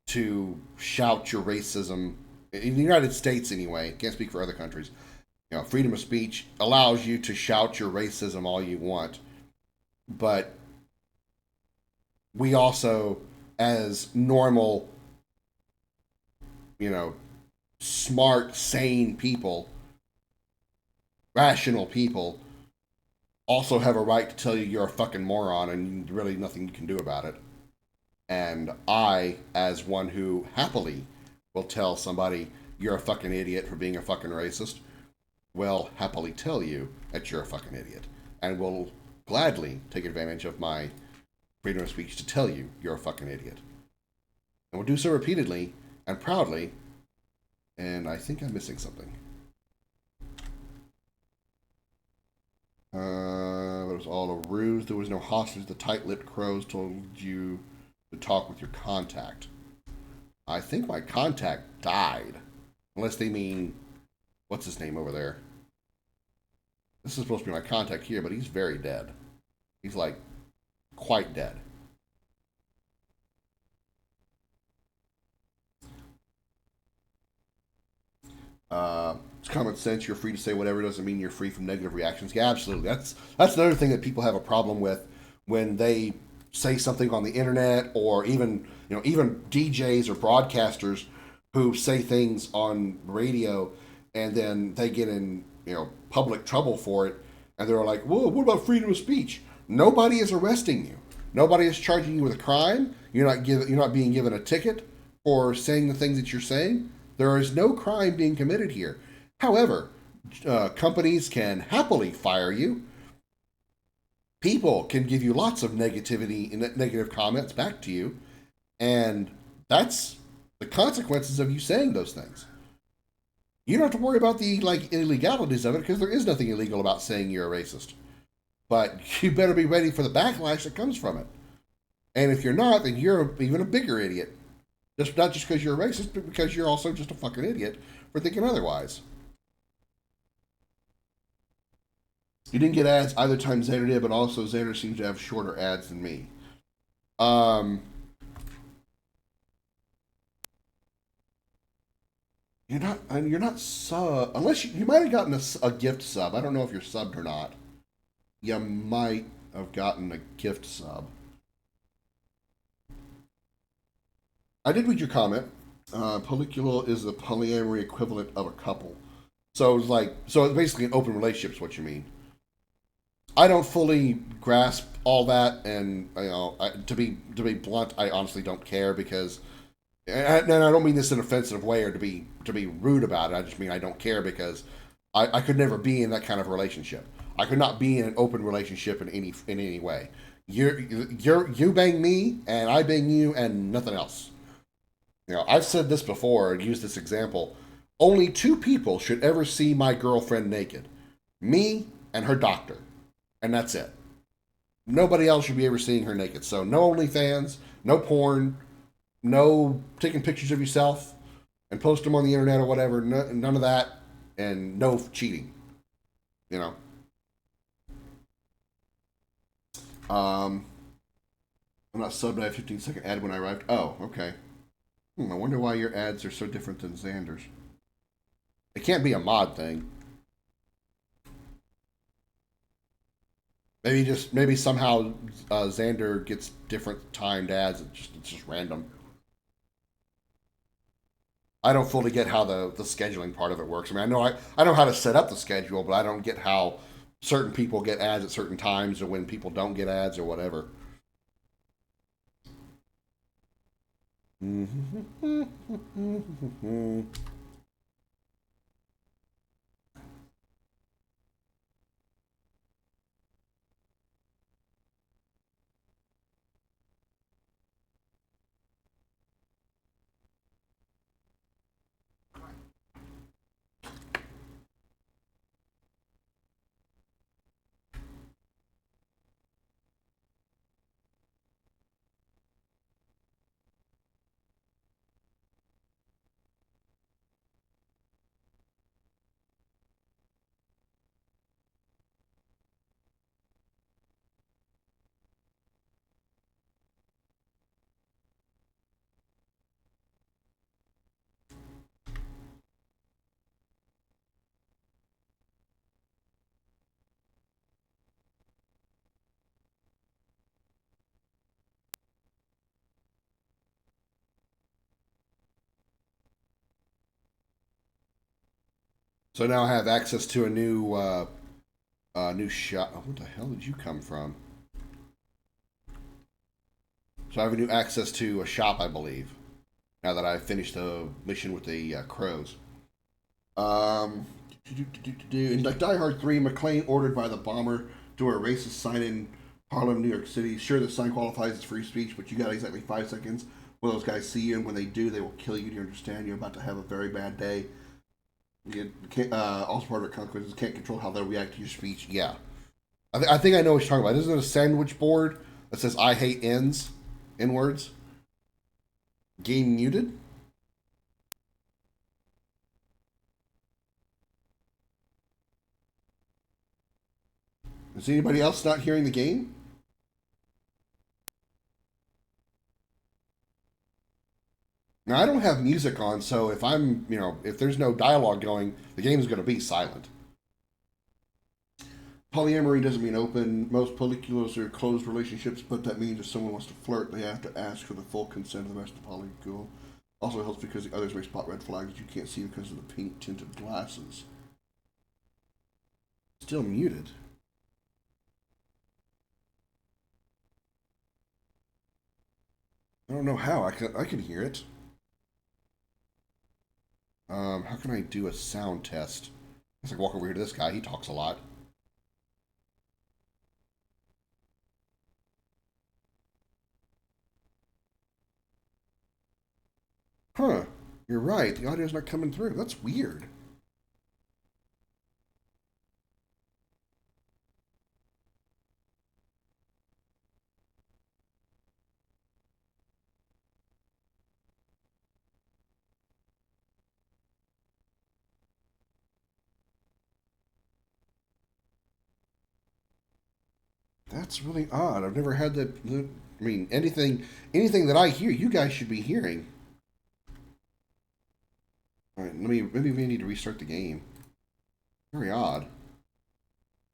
to shout your racism in the United States anyway. Can't speak for other countries. You know, freedom of speech allows you to shout your racism all you want. But we also, as normal, you know, smart, sane people, rational people, also have a right to tell you you're a fucking moron and really nothing you can do about it. And I, as one who happily will tell somebody you're a fucking idiot for being a fucking racist, will happily tell you that you're a fucking idiot. And will gladly take advantage of my freedom of speech to tell you you're a fucking idiot. And will do so repeatedly and proudly. And I think I'm missing something. It was all a ruse. There was no hostage. The tight-lipped crows told you to talk with your contact. I think my contact died. Unless they mean, what's his name over there? This is supposed to be my contact here, but he's very dead. He's like, quite dead. It's common sense. You're free to say whatever. Doesn't mean you're free from negative reactions. Yeah, absolutely. That's another thing that people have a problem with when they say something on the internet, or even DJs or broadcasters who say things on radio and then they get in public trouble for it, and they're like, "Whoa, what about freedom of speech?" Nobody is arresting you. Nobody is charging you with a crime. You're not being given a ticket for saying the things that you're saying. There is no crime being committed here. However, companies can happily fire you. People can give you lots of negativity and negative comments back to you, and that's the consequences of you saying those things. You don't have to worry about the illegalities of it, because there is nothing illegal about saying you're a racist. But you better be ready for the backlash that comes from it. And if you're not, then you're even a bigger idiot. Not just because you're a racist, but because you're also just a fucking idiot for thinking otherwise. You didn't get ads either time Xander did, but also Xander seems to have shorter ads than me. You're not sub, unless you might have gotten a gift sub. I don't know if you're subbed or not. You might have gotten a gift sub. I did read your comment. Polycular is the polyamory equivalent of a couple. So it's basically an open relationship is what you mean. I don't fully grasp all that, and to be blunt, I honestly don't care, because, and I don't mean this in an offensive way or to be rude about it. I just mean I don't care because I could never be in that kind of relationship. I could not be in an open relationship in any way. You bang me and I bang you and nothing else. I've said this before and used this example. Only two people should ever see my girlfriend naked: me and her doctor. And that's it. Nobody else should be ever seeing her naked. So no OnlyFans, no porn, no taking pictures of yourself and post them on the internet or whatever. None of that, and no cheating. I'm not subbed. I have 15-second ad when I arrived. Oh, okay. I wonder why your ads are so different than Xander's. It can't be a mod thing. Maybe somehow Xander gets different timed ads. It's just random. I don't fully get how the scheduling part of it works. I mean, I know how to set up the schedule, but I don't get how certain people get ads at certain times, or when people don't get ads, or whatever. So now I have access to a new shop. Oh, what the hell did you come from? So I have a new access to a shop, I believe. Now that I've finished the mission with the crows. In Die Hard 3, McClane ordered by the bomber to wear a racist sign in Harlem, New York City. Sure, the sign qualifies as free speech, but you got exactly 5 seconds when those guys see you, and when they do, they will kill you. Do you understand? You're about to have a very bad day. Also part of the consequences, can't control how they'll react to your speech. Yeah. I think I know what you're talking about. Isn't it a sandwich board that says, I hate N's? N-words? Game muted? Is anybody else not hearing the game? Now, I don't have music on, so if I'm, if there's no dialogue going, the game is going to be silent. Polyamory doesn't mean open. Most polycules are closed relationships, but that means if someone wants to flirt, they have to ask for the full consent of the rest of the polycule. Also helps because the others may spot red flags that you can't see because of the pink tinted glasses. Still muted. I don't know how. I can hear it. How can I do a sound test? I guess I walk over here to this guy. He talks a lot. Huh. You're right. The audio's not coming through. That's weird. That's really odd. I've never had that. I mean, anything that I hear, you guys should be hearing. All right, maybe we need to restart the game. Very odd.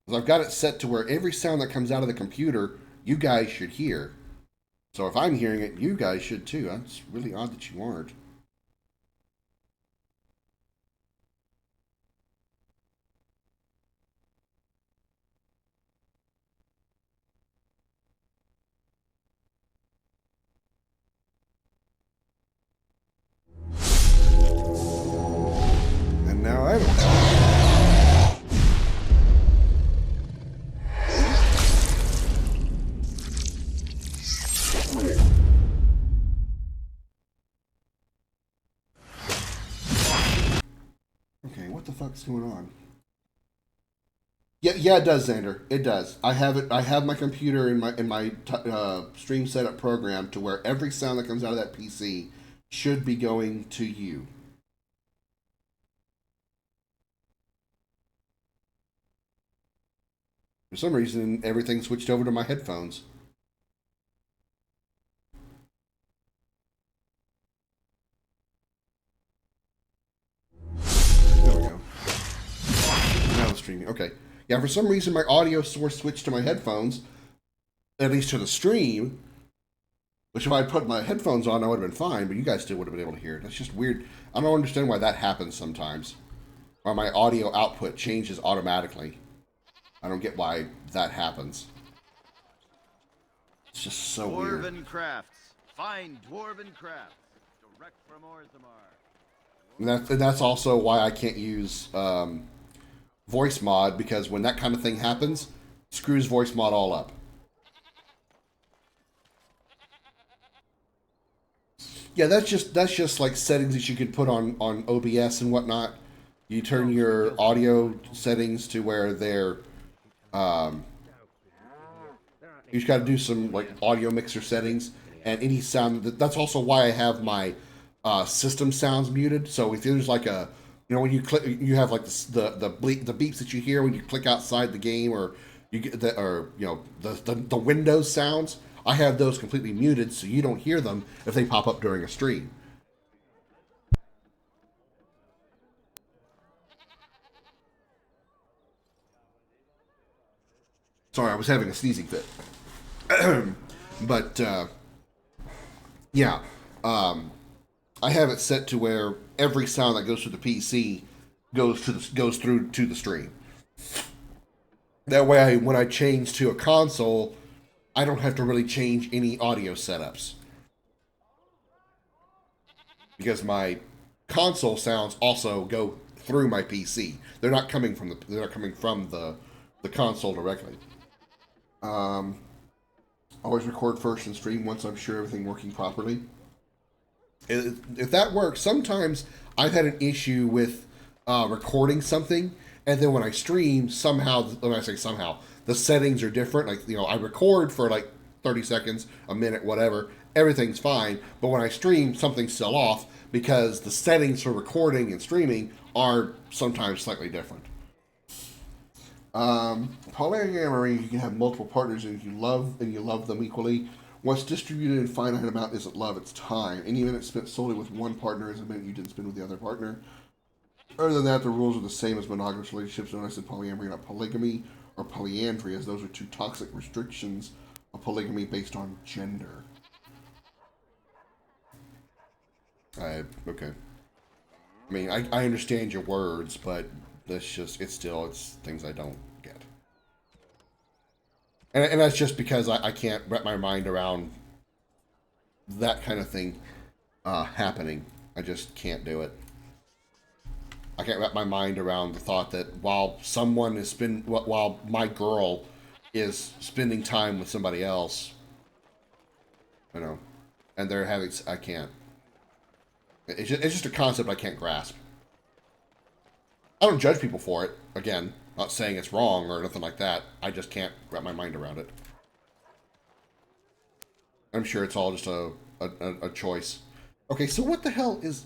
Because I've got it set to where every sound that comes out of the computer, you guys should hear. So if I'm hearing it, you guys should too. That's really odd that you aren't. And now I don't. Okay, what the fuck's going on? Yeah, it does, Xander. It does. I have it. I have my computer in my stream setup program to where every sound that comes out of that PC should be going to you. For some reason, everything switched over to my headphones. There we go. Now it's streaming. Okay. Yeah, for some reason, my audio source switched to my headphones, at least to the stream, which if I had put my headphones on, I would have been fine, but you guys still would have been able to hear it. That's just weird. I don't understand why that happens sometimes. Or my audio output changes automatically. I don't get why that happens. It's just so weird.
Dwarven crafts. Fine dwarven crafts. Direct from Orzammar.
And that's also why I can't use voice mod, because when that kind of thing happens, it screws voice mod all up. Yeah, that's just like settings that you could put on OBS and whatnot. You turn your audio settings to where they're you just got to do some like audio mixer settings, and any sound. That's also why I have my system sounds muted. So if there's like a, when you click, you have like the beeps that you hear when you click outside the game, or you get the Windows sounds. I have those completely muted, so you don't hear them if they pop up during a stream. Sorry, I was having a sneezing fit. But, yeah. I have it set to where every sound that goes through the PC goes through to the stream. That way, when I change to a console, I don't have to really change any audio setups, because my console sounds also go through my PC. They're not coming from the console directly. Always record first and stream once I'm sure everything working properly. If that works, sometimes I've had an issue with recording something, and then when I stream, somehow, when I say somehow, the settings are different. Like, you know, I record for like 30 seconds, a minute, whatever, everything's fine, but when I stream, something's still off because the settings for recording and streaming are sometimes slightly different. Polyamory, you can have multiple partners and you love them equally. What's distributed in finite amount isn't love, it's time. Any minute spent solely with one partner is a minute you didn't spend with the other partner. Other than that, the rules are the same as monogamous relationships. Notice in polyamory, not polygamy or polyandry, as those are two toxic restrictions of polygamy based on gender. Okay. I mean, I understand your words, but it's things I don't get. And that's just because I can't wrap my mind around that kind of thing happening. I just can't do it. I can't wrap my mind around the thought that while my girl is spending time with somebody else, you know, and they're having, I can't. It's just a concept I can't grasp. I don't judge people for it. Again, not saying it's wrong or nothing like that. I just can't wrap my mind around it. I'm sure it's all just a choice. Okay, so what the hell is...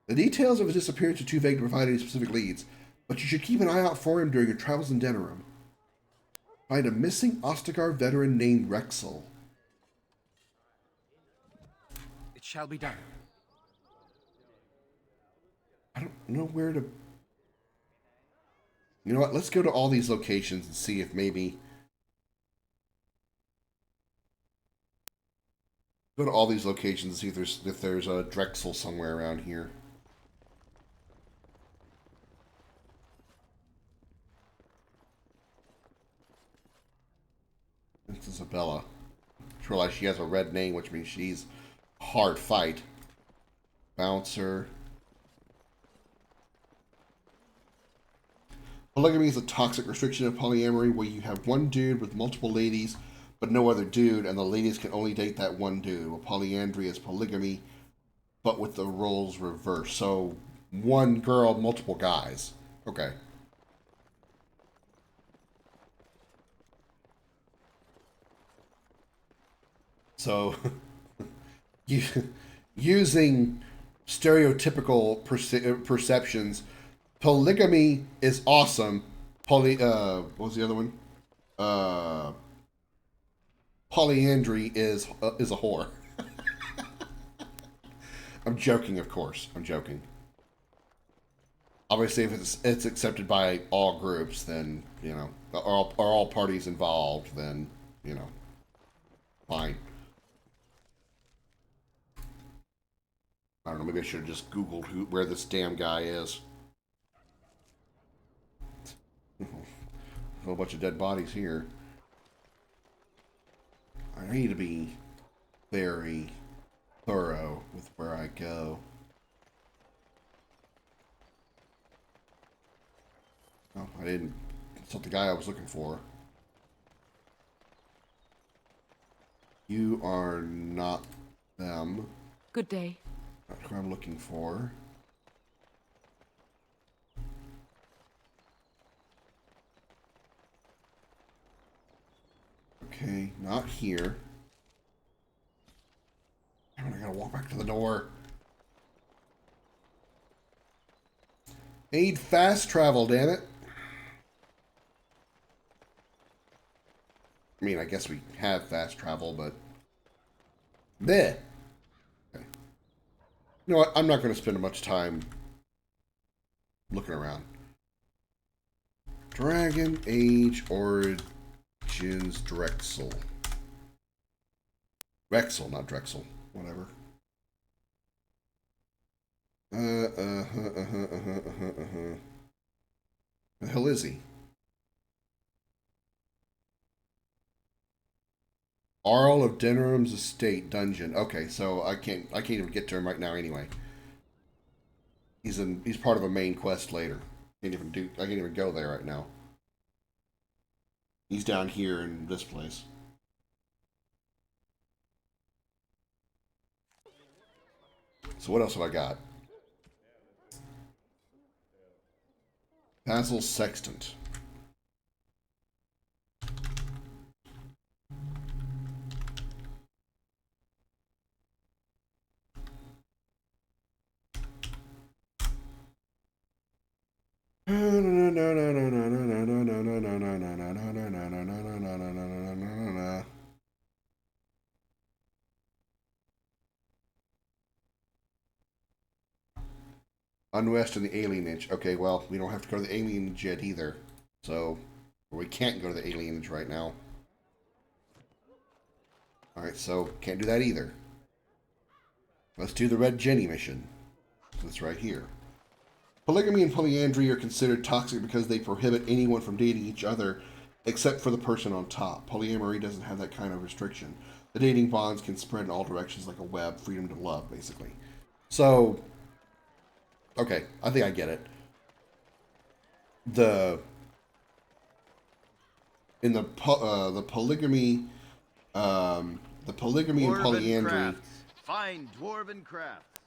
The details of his disappearance are too vague to provide any specific leads, but you should keep an eye out for him during your travels in DENERIM. Find a missing Ostagar veteran named Rexel.
It shall be done.
I don't know where to... You know what? Let's go to all these locations and see if maybe... Go to all these locations and see if there's a Drexel somewhere around here. It's Isabella. Just realized she has a red name, which means she's a hard fight. Bouncer. Polygamy is a toxic restriction of polyamory where you have one dude with multiple ladies, but no other dude, and the ladies can only date that one dude. Well, polyandry is polygamy, but with the roles reversed. So, one girl, multiple guys. Okay. So, using stereotypical perceptions, polygamy is awesome. What was the other one? Polyandry is a whore. I'm joking, of course. I'm joking. Obviously, if it's accepted by all groups, then, you know, are all parties involved, then, you know, fine. I don't know, maybe I should have just Googled where this damn guy is. A whole bunch of dead bodies here. I need to be very thorough with where I go. Oh, I didn't. It's not the guy I was looking for. You are not them.
Good day.
That's who I'm looking for. Okay, not here. Damn it, I gotta walk back to the door. Need fast travel, damn it. I mean, I guess we have fast travel, but... Bleh. Okay. You know what? I'm not going to spend much time looking around. Dragon Age Origins Drexel. Rexel, not Drexel. Whatever. The hell is he? Arl of DENERIM's estate dungeon. Okay, so I can't even get to him right now anyway. He's part of a main quest later. I can't even go there right now. He's down here in this place. So what else have I got? Basil Sextant. Unrest in the alienage. Okay, well, we don't have to go to the alienage yet either. So, we can't go to the alienage right now. Alright, so, can't do that either. Let's do the Red Jenny mission. That's right here. Polygamy and polyandry are considered toxic because they prohibit anyone from dating each other except for the person on top. Polyamory doesn't have that kind of restriction. The dating bonds can spread in all directions like a web, freedom to love, basically. So, okay, I think I get it. The polygamy and polyandry.
Crafts. Fine dwarven crafts.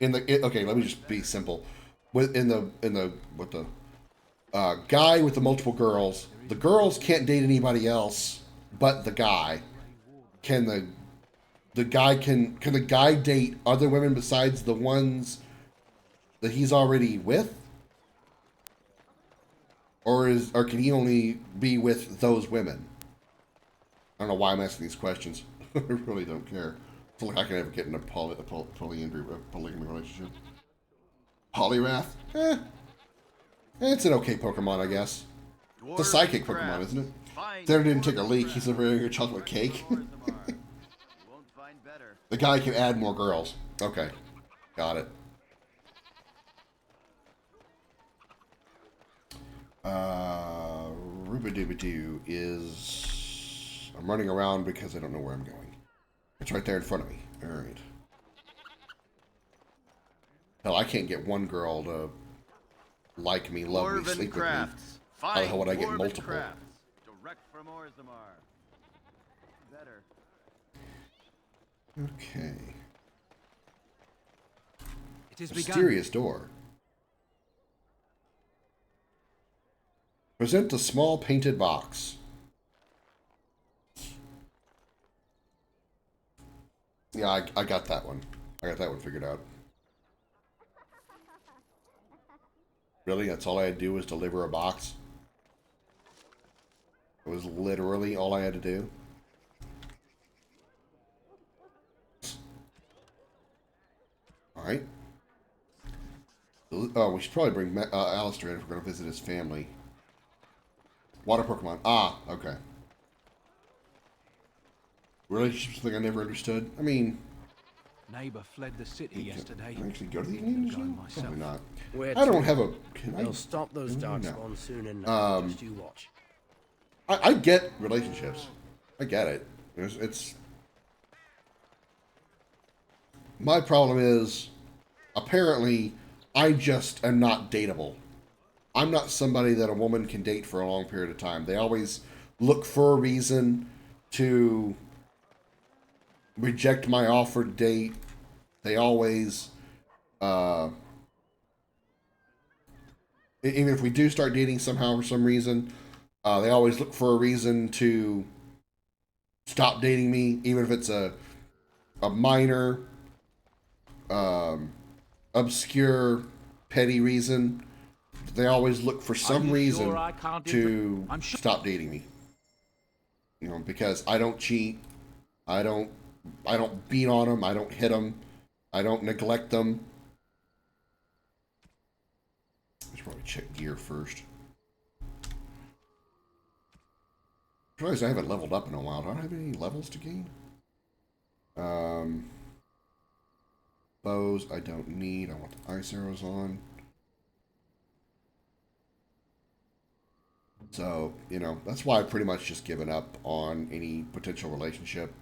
Okay, let me just be simple. With the guy with the multiple girls, the girls can't date anybody else but the guy. Can the guy date other women besides the ones that he's already with? Or can he only be with those women? I don't know why I'm asking these questions. I really don't care. I feel like I can ever get in a polygamy relationship. Polyrath? It's an okay Pokemon, I guess. It's a psychic Pokemon, isn't it? There didn't take a leak. He's over here chocolate cake. The guy can add more girls. Okay, got it. Rubadubadoo is... I'm running around because I don't know where I'm going. It's right there in front of me. Alright. Hell, I can't get one girl to like me, love me, sleep with me. How the hell would I get multiple?
Direct from Orzammar. Better.
Okay.
It is
Mysterious door. Present a small painted box. Yeah, I got that one. I got that one figured out. Really? That's all I had to do was deliver a box? It was literally all I had to do? Alright. Oh, we should probably bring Alistair in if we're going to visit his family. Water Pokemon. Ah, okay. Relationship something I never understood. I mean,
neighbor fled the city yesterday.
Can I actually go to the aliens? Probably not.
Where
I don't
to?
have a.
They'll stop those darkspawn soon enough. Just you watch.
I get relationships. I get it. It's. My problem is, apparently, I just am not dateable. I'm not somebody that a woman can date for a long period of time. They always look for a reason to reject my offered date. They always, even if we do start dating somehow for some reason, they always look for a reason to stop dating me, even if it's a minor, obscure, petty reason. They always look for some reason to stop dating me. You know, because I don't cheat, I don't beat on them, I don't hit them, I don't neglect them. I should probably check gear first. I realize I haven't leveled up in a while. Do I have any levels to gain? bows I don't need. I want the ice arrows on. So, you know, that's why I've pretty much just given up on any potential relationship.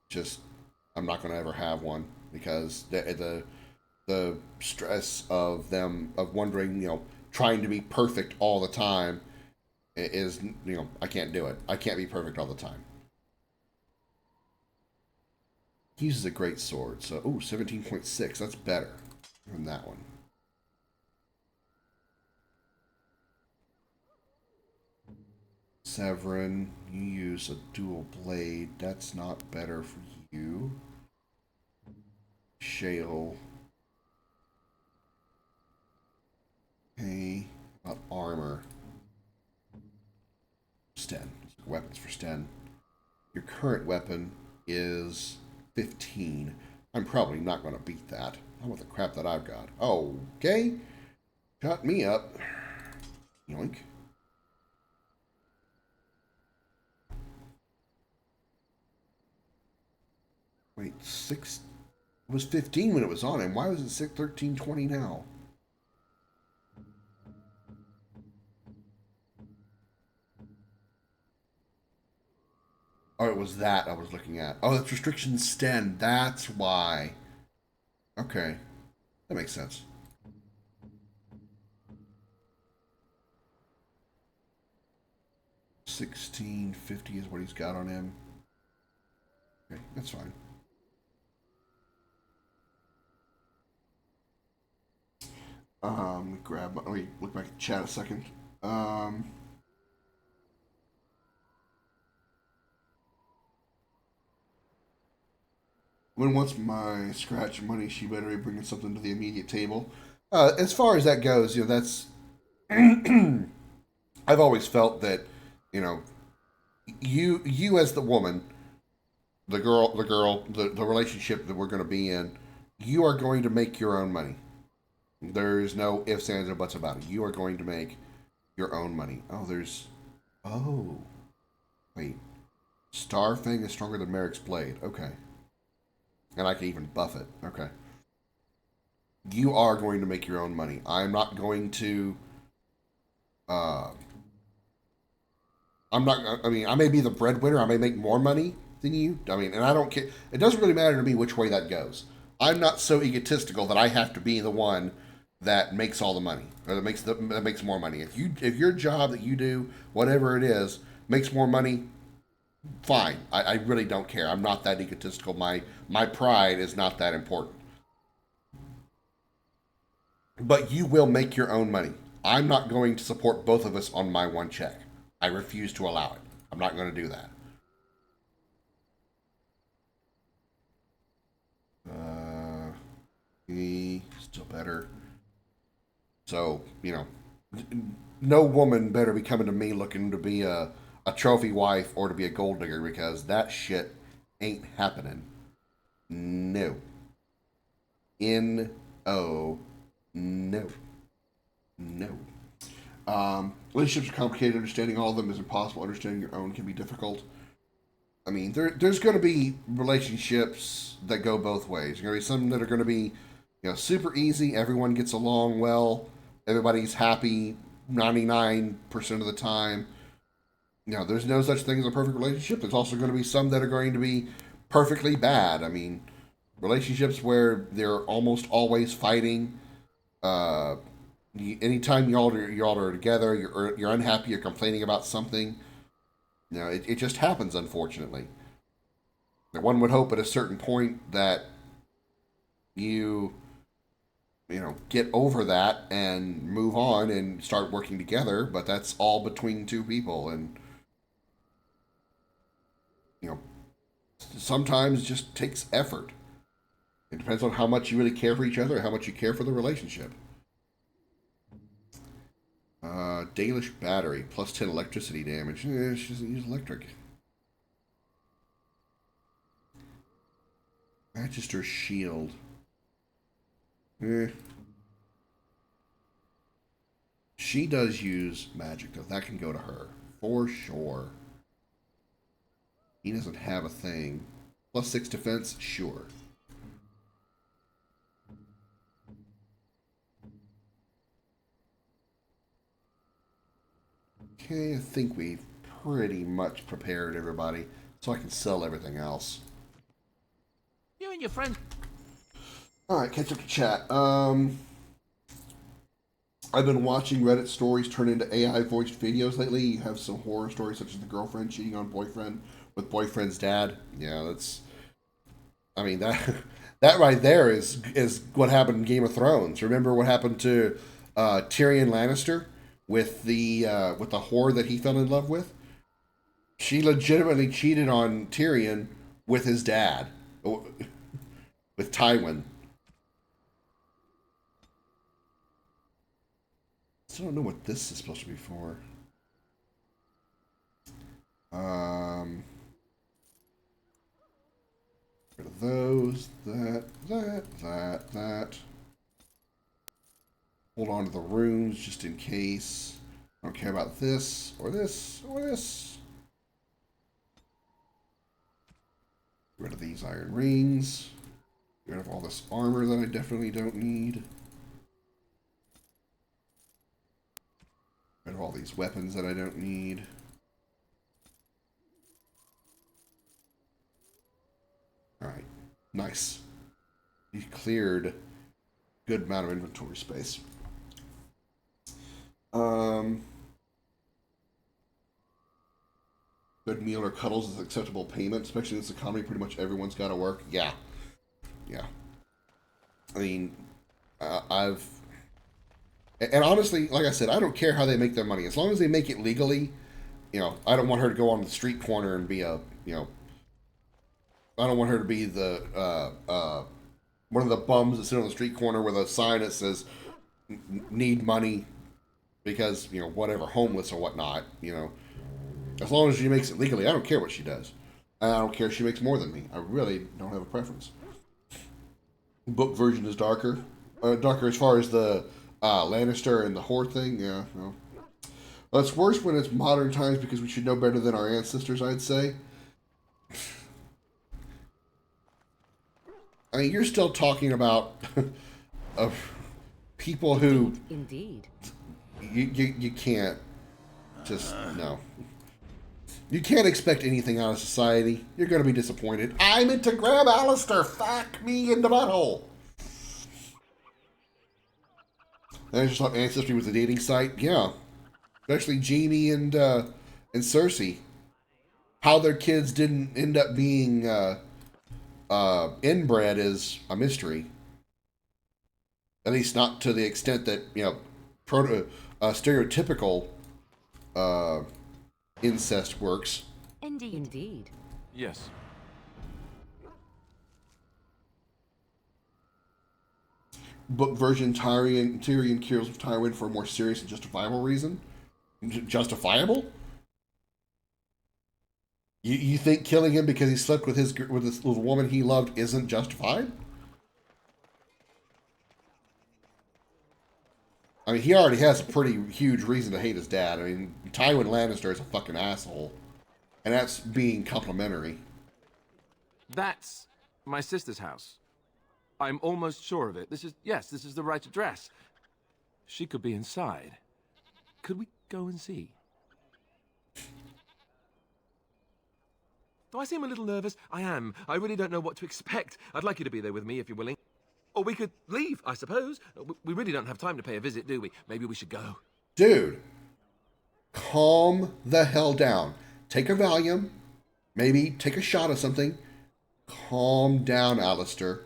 Just, I'm not going to ever have one because the stress of them, of wondering, you know, trying to be perfect all the time is, you know, I can't do it. I can't be perfect all the time. He uses a great sword, so, ooh, 17.6, that's better than that one. Severin, you use a dual blade. That's not better for you. Shale. Okay, about armor. Sten. Weapons for Sten. Your current weapon is 15. I'm probably not going to beat that. How about the crap that I've got? Okay. Shut me up. Yoink. Wait, 6... It was 15 when it was on him. Why was it 13:20 now? Oh, it was that I was looking at. Oh, that's restriction Sten. That's why. Okay. That makes sense. $16.50 is what he's got on him. Okay, that's fine. Let me look back at chat a second. When wants my scratch money, she better be bringing something to the immediate table. As far as that goes, you know, that's... I've always felt that, you know, you as the woman, the relationship that we're going to be in, you are going to make your own money. There's no ifs, ands, or buts about it. You are going to make your own money. Oh, there's... Oh. Wait. Starfang is stronger than Merrick's blade. Okay. And I can even buff it. Okay. You are going to make your own money. I'm not going to... I'm not... I mean, I may be the breadwinner. I may make more money than you. I mean, and I don't care. It doesn't really matter to me which way that goes. I'm not so egotistical that I have to be the one that makes all the money, or that makes more money. If your job that you do, whatever it is, makes more money, fine. I really don't care. I'm not that egotistical. My pride is not that important. But you will make your own money. I'm not going to support both of us on my one check. I refuse to allow it. I'm not going to do that. Still better. So, you know, no woman better be coming to me looking to be a trophy wife or to be a gold digger, because that shit ain't happening. No. N-O. No. No. Relationships are complicated. Understanding all of them is impossible. Understanding your own can be difficult. I mean, there's going to be relationships that go both ways. There's going to be some that are going to be, you know, super easy. Everyone gets along well. Everybody's happy 99% of the time. You know, there's no such thing as a perfect relationship. There's also going to be some that are going to be perfectly bad. I mean, relationships where they're almost always fighting. Anytime y'all are together, you're unhappy, you're complaining about something. You know, it just happens, unfortunately. Now, one would hope at a certain point that you know, get over that and move on and start working together, but that's all between two people, and, you know, sometimes it just takes effort. It depends on how much you really care for each other, how much you care for the relationship. Dalish battery, plus 10 electricity damage. She doesn't use electric. Magister shield. She does use magic, though. That can go to her. For sure. He doesn't have a thing. Plus 6 defense? Sure.
Okay, I think we've pretty much prepared everybody, so I can sell everything else.
You and your friends.
Alright, catch up to chat. I've been watching Reddit stories turn into AI voiced videos lately. You have some horror stories such as the girlfriend cheating on boyfriend with boyfriend's dad. Yeah, that's... I mean, that that right there is what happened in Game of Thrones. Remember what happened to Tyrion Lannister with the whore that he fell in love with? She legitimately cheated on Tyrion with his dad, with Tywin. I don't know what this is supposed to be for. Rid of those, that. Hold on to the runes just in case. I don't care about this, or this, or this. Get rid of these iron rings. Get rid of all this armor that I definitely don't need. Get rid of all these weapons that I don't need. Alright, nice. We cleared a good amount of inventory space. Good meal or cuddles is acceptable payment, especially in this economy. Pretty much everyone's got to work. Yeah. I mean, and honestly, like I said, I don't care how they make their money. As long as they make it legally, I don't want her to go on the street corner and be I don't want her to be the one of the bums that sit on the street corner with a sign that says need money because, whatever, homeless or whatnot, As long as she makes it legally, I don't care what she does. I don't care if she makes more than me. I really don't have a preference. Book version is darker. Darker as far as the Lannister and the whore thing, yeah. No. Well, it's worse when it's modern times because we should know better than our ancestors, I'd say. I mean, you're still talking about people who...
Indeed.
You can't just... No. You can't expect anything out of society. You're going to be disappointed. I meant to grab Alistair. Fuck me in the butthole. I just thought Ancestry was a dating site. Yeah. Especially Jaime and Cersei. How their kids didn't end up being inbred is a mystery. At least not to the extent that, stereotypical incest works.
Indeed.
Yes.
Book version Tyrion kills Tywin for a more serious and justifiable reason. Justifiable? You think killing him because he slept with this little woman he loved isn't justified? I mean, he already has a pretty huge reason to hate his dad. I mean, Tywin Lannister is a fucking asshole. And that's being complimentary.
That's my sister's house. I'm almost sure of it. This is the right address. She could be inside. Could we go and see? Do I seem a little nervous? I am. I really don't know what to expect. I'd like you to be there with me if you're willing. Or we could leave, I suppose. We really don't have time to pay a visit, do we? Maybe we should go.
Dude, calm the hell down. Take a Valium. Maybe take a shot of something. Calm down, Alistair.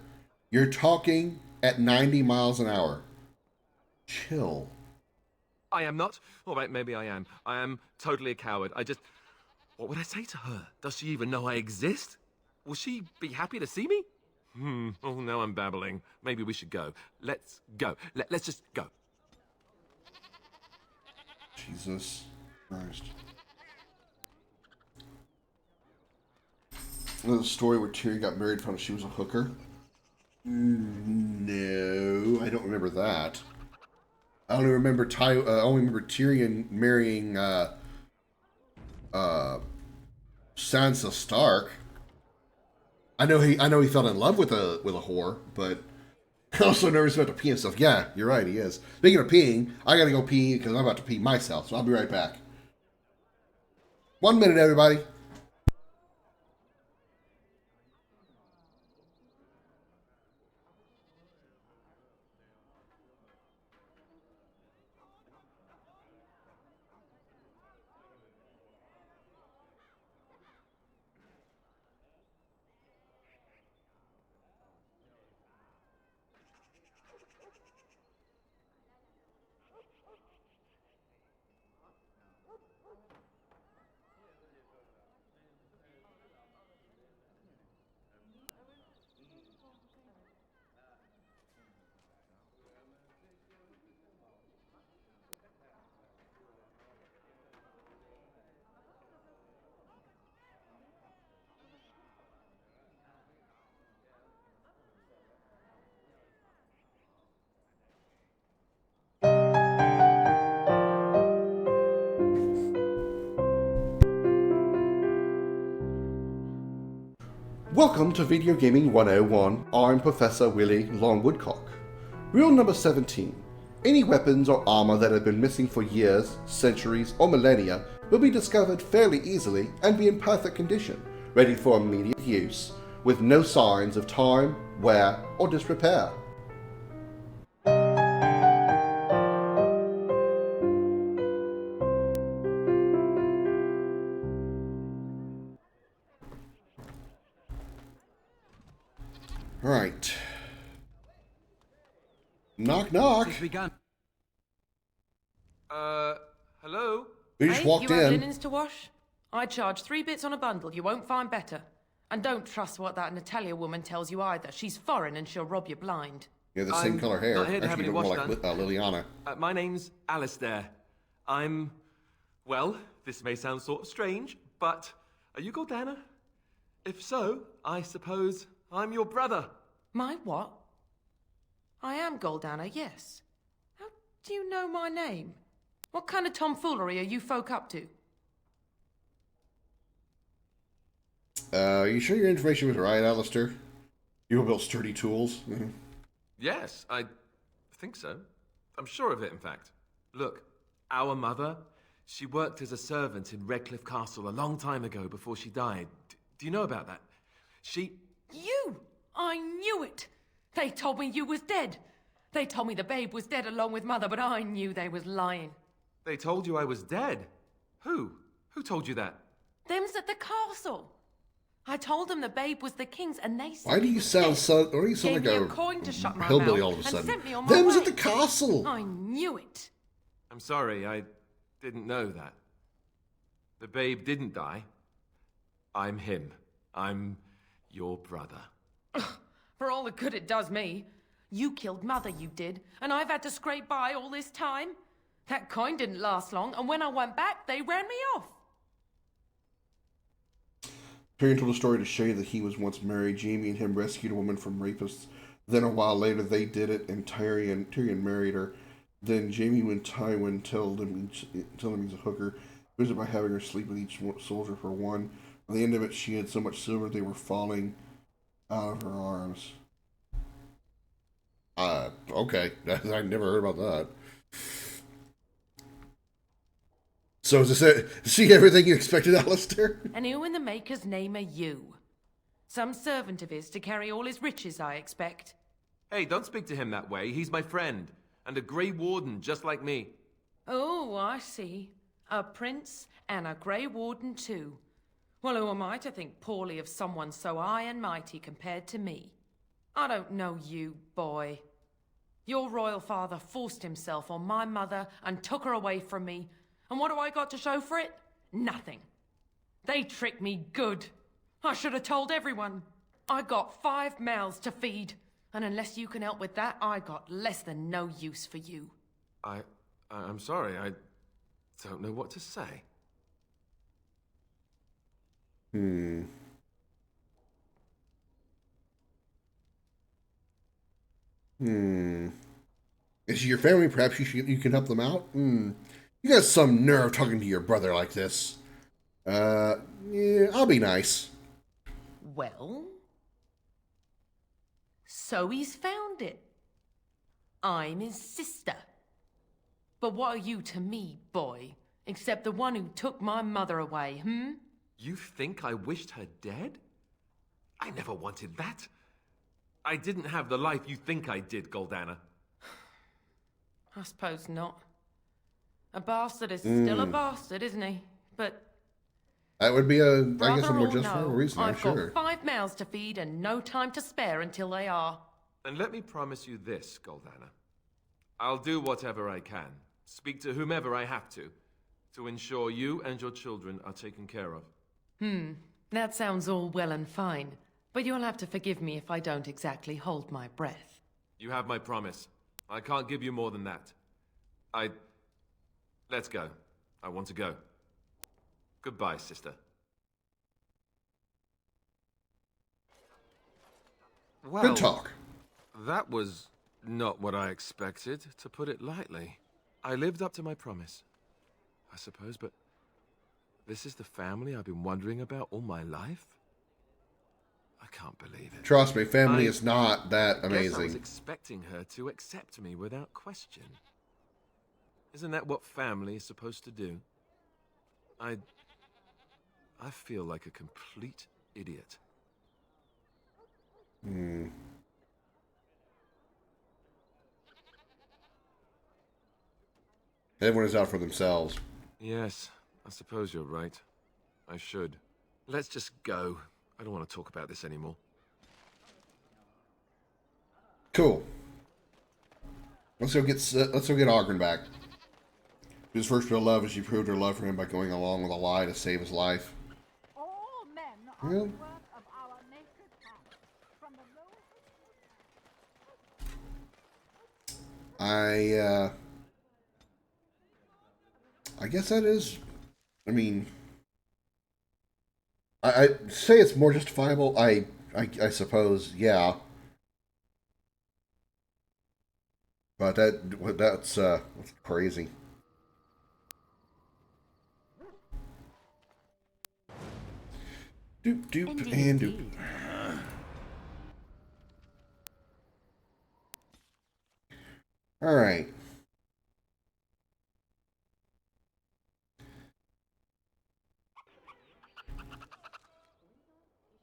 You're talking at 90 miles an hour. Chill.
I am not. All right, maybe I am. I am totally a coward. What would I say to her? Does she even know I exist? Will she be happy to see me? Oh, now I'm babbling. Maybe we should go. Let's go. Let's just go.
Jesus Christ. Another story where Tyrion got married, found out she was a hooker. No, I don't remember that. I only remember Tyrion marrying Sansa Stark. I know he fell in love with a whore, but I'm also nervous about to pee himself. Yeah, you're right, he is. Speaking of peeing, I gotta go pee because I'm about to pee myself, so I'll be right back.
1 minute, everybody. Welcome to Video Gaming 101. I'm Professor Willie Longwoodcock. Rule number 17. Any weapons or armor that have been missing for years, centuries, or millennia will be discovered fairly easily and be in perfect condition, ready for immediate use, with no signs of time, wear, or disrepair. Alright. Knock, knock.
Hello?
We just walked
you have
in.
linens to wash? I charge 3 bits on a bundle. You won't find better. And don't trust what that Natalia woman tells you either. She's foreign and she'll rob you blind.
Yeah, the same color hair.
Not here to have
Actually,
any
you look
wash
more like
done.
Liliana.
My name's Alistair. Well, this may sound sort of strange, but are you Goldana? If so, I suppose I'm your brother.
My what? I am Goldana, yes. How do you know my name? What kind of tomfoolery are you folk up to?
Are you sure your information was right, Alistair? You built sturdy tools? Mm-hmm.
Yes, I think so. I'm sure of it, in fact. Look, our mother, she worked as a servant in Redcliffe Castle a long time ago before she died. Do you know about that?
You! I knew it! They told me you was dead. They told me the babe was dead along with mother, but I knew they was lying.
They told you I was dead? Who? Who told you that?
Them's at the castle. I told them the babe was the king's, and they said
Why do you sound so? Why do you sound
gave
like
me
a
coin to shut my
hillbilly
mouth
all of a
and
sudden?
sent me on my
Them's
way.
at the castle.
I knew it.
I'm sorry, I didn't know that. The babe didn't die. I'm him. I'm your brother.
For all the good it does me. You killed mother, you did, and I've had to scrape by all this time. That coin didn't last long, and when I went back, they ran me off.
Perry told a story to show you that he was once married. Jamie and him rescued a woman from rapists. Then a while later, they did it, and Tyrion married her. Then Jamie and Tywin told him he's a hooker. Visit by having her sleep with each soldier for one. By the end of it, she had so much silver they were falling out of her arms. Okay. I never heard about that. So is this it? See everything you expected, Alistair?
And who in the Maker's name are you? Some servant of his to carry all his riches, I expect.
Hey, don't speak to him that way. He's my friend. And a Grey Warden, just like me.
Oh, I see. A prince and a Grey Warden too. Well, who am I to think poorly of someone so high and mighty compared to me? I don't know you, boy. Your royal father forced himself on my mother and took her away from me. And what do I got to show for it? Nothing. They tricked me good. I should have told everyone. I got 5 mouths to feed. And unless you can help with that, I got less than no use for you.
I'm sorry. I don't know what to say.
Is she your family? Perhaps you can help them out? You got some nerve talking to your brother like this. Yeah, I'll be nice.
Well? So he's found it. I'm his sister. But what are you to me, boy? Except the one who took my mother away,
You think I wished her dead? I never wanted that. I didn't have the life you think I did, Goldana.
I suppose not. A bastard is still a bastard, isn't he? But
that would be I guess, a more
brother or
justifiable reason, I'm
I've
sure.
got 5 mouths to feed and no time to spare until they are.
And let me promise you this, Goldana. I'll do whatever I can, speak to whomever I have to ensure you and your children are taken care of.
That sounds all well and fine, but you'll have to forgive me if I don't exactly hold my breath.
You have my promise. I can't give you more than that. Let's go. I want to go. Goodbye, sister. Well,
good talk.
That was not what I expected, to put it lightly. I lived up to my promise, I suppose, but this is the family I've been wondering about all my life? I can't believe it.
Trust me, family is not that amazing.
I was expecting her to accept me without question. Isn't that what family is supposed to do? I feel like a complete idiot.
Everyone is out for themselves.
Yes, I suppose you're right. I should. Let's just go. I don't want to talk about this anymore.
Cool. Let's go get Ogren back. His first real love is she proved her love for him by going along with a lie to save his life.
All men are
Well,
the work of our naked hands, from the lowest...
I guess that is, I mean, I say it's more justifiable. I suppose, yeah. But that's crazy. Doop doop and doop. All right.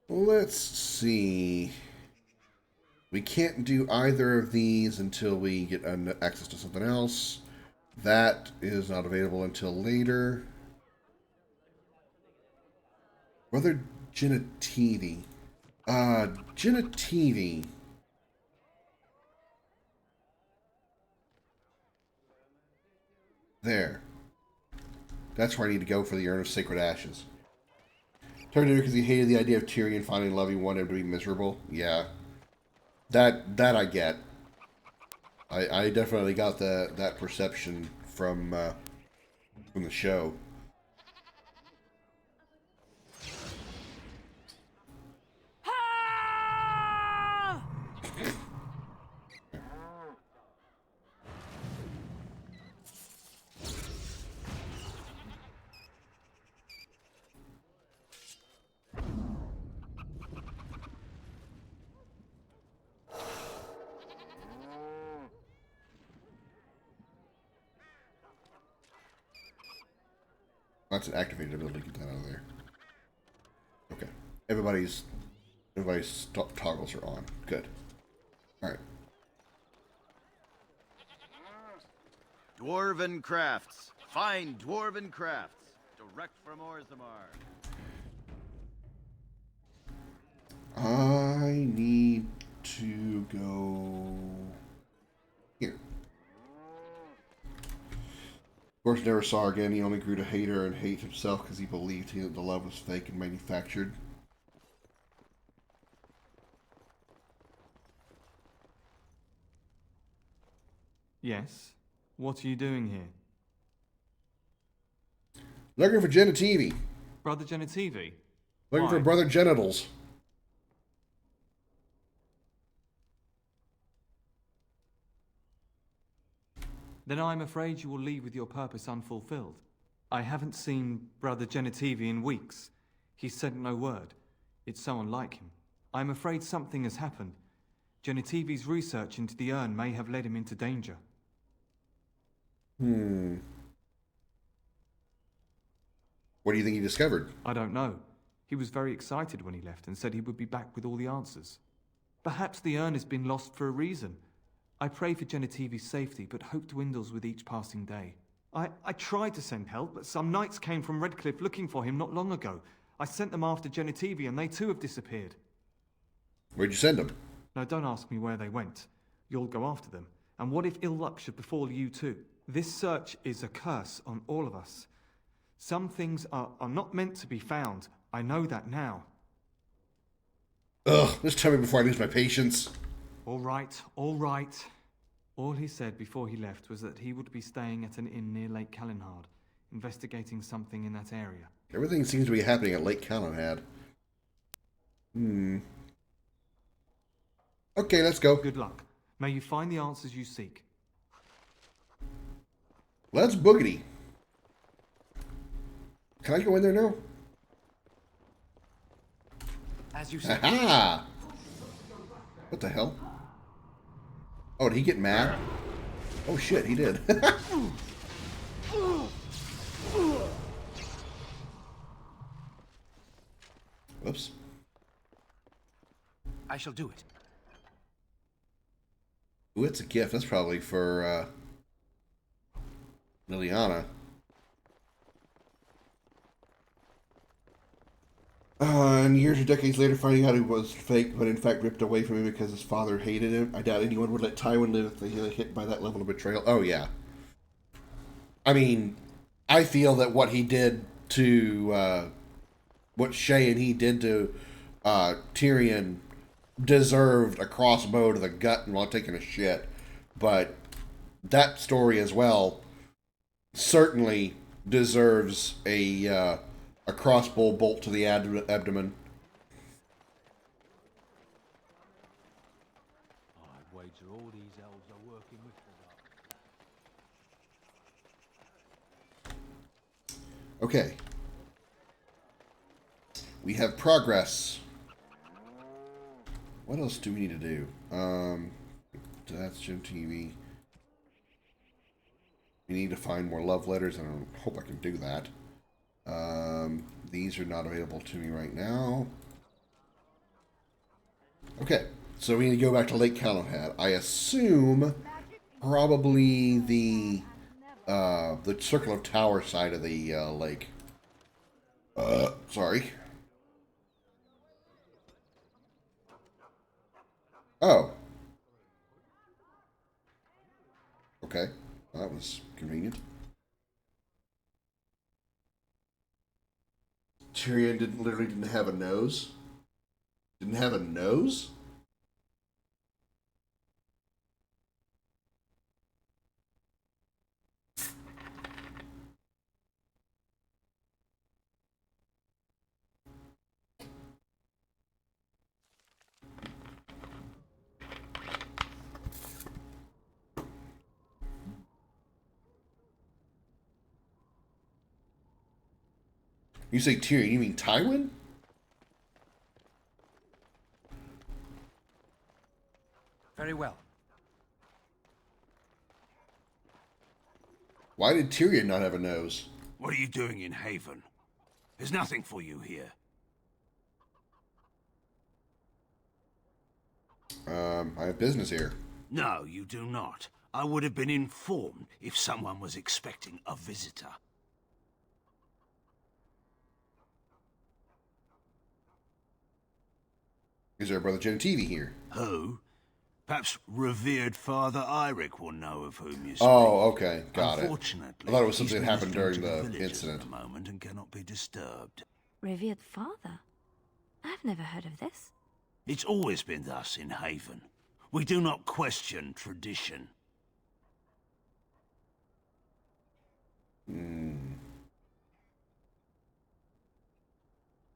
Let's see. We can't do either of these until we get access to something else. That is not available until later. Brother Genitivi. Genitivi. There. That's where I need to go for the Urn of Sacred Ashes. Turned to because he hated the idea of Tyrion finding love. He wanted him to be miserable. Yeah. That I get. I definitely got that perception from the show. That's an activated ability. Get that out of there. Okay. Everybody's toggles are on. Good. All right.
Dwarven crafts. Fine dwarven crafts. Direct from Orzammar.
I need to go here. Of course, never saw her again. He only grew to hate her and hate himself because he believed the love was fake and manufactured.
Yes? What are you doing here?
Looking for Genitivi.
Brother Genitivi?
Looking
Why?
for Brother Genitals.
Then I'm afraid you will leave with your purpose unfulfilled. I haven't seen Brother Genitivi in weeks. He sent no word. It's so unlike him. I'm afraid something has happened. Genitivi's research into the urn may have led him into danger.
What do you think he discovered?
I don't know. He was very excited when he left and said he would be back with all the answers. Perhaps the urn has been lost for a reason. I pray for Genetivi's safety, but hope dwindles with each passing day. I tried to send help, but some knights came from Redcliffe looking for him not long ago. I sent them after Genetivi, and they too have disappeared.
Where'd you send them?
No, don't ask me where they went. You'll go after them. And what if ill luck should befall you too? This search is a curse on all of us. Some things are not meant to be found. I know that now.
Ugh, just tell me before I lose my patience.
All right, all right. All he said before he left was that he would be staying at an inn near Lake Calenhard, investigating something in that area.
Everything seems to be happening at Lake Calenhard. Okay, let's go.
Good luck. May you find the answers you seek.
Let's boogity. Can I go in there now?
As you said.
Aha! What the hell? Oh, did he get mad? Oh shit, he did. Whoops.
I shall do it.
Ooh, it's a gift. That's probably for Liliana. And years or decades later, finding out he was fake, but in fact ripped away from him because his father hated him. I doubt anyone would let Tywin live if they get hit by that level of betrayal. Oh, yeah. I mean, I feel that what he did to, what Shay and he did to Tyrion deserved a crossbow to the gut while taking a shit. But that story as well certainly deserves a crossbow bolt to the abdomen.
I'd wager all these elves are working with the
Okay. We have progress. What else do we need to do? That's Jim TV. We need to find more love letters, and I hope I can do that. These are not available to me right now. Okay, so we need to go back to Lake Calenhad. I assume probably the Circle of Tower side of the lake. Sorry. Oh. Okay, that was convenient. Tyrion literally didn't have a nose. Didn't have a nose? You say Tyrion, you mean Tywin?
Very well.
Why did Tyrion not have a nose?
What are you doing in Haven? There's nothing for you here.
I have business here.
No, you do not. I would have been informed if someone was expecting a visitor.
Is there a brother Genetivi here?
Who? Perhaps revered Father Eirik will know of whom you speak.
Oh, okay. Got it.
Unfortunately,
I thought it was something
he's
that happened during
ministering to
the
villagers
incident.
at the moment and cannot be disturbed.
Revered father? I've never heard of this.
It's always been thus in Haven. We do not question tradition.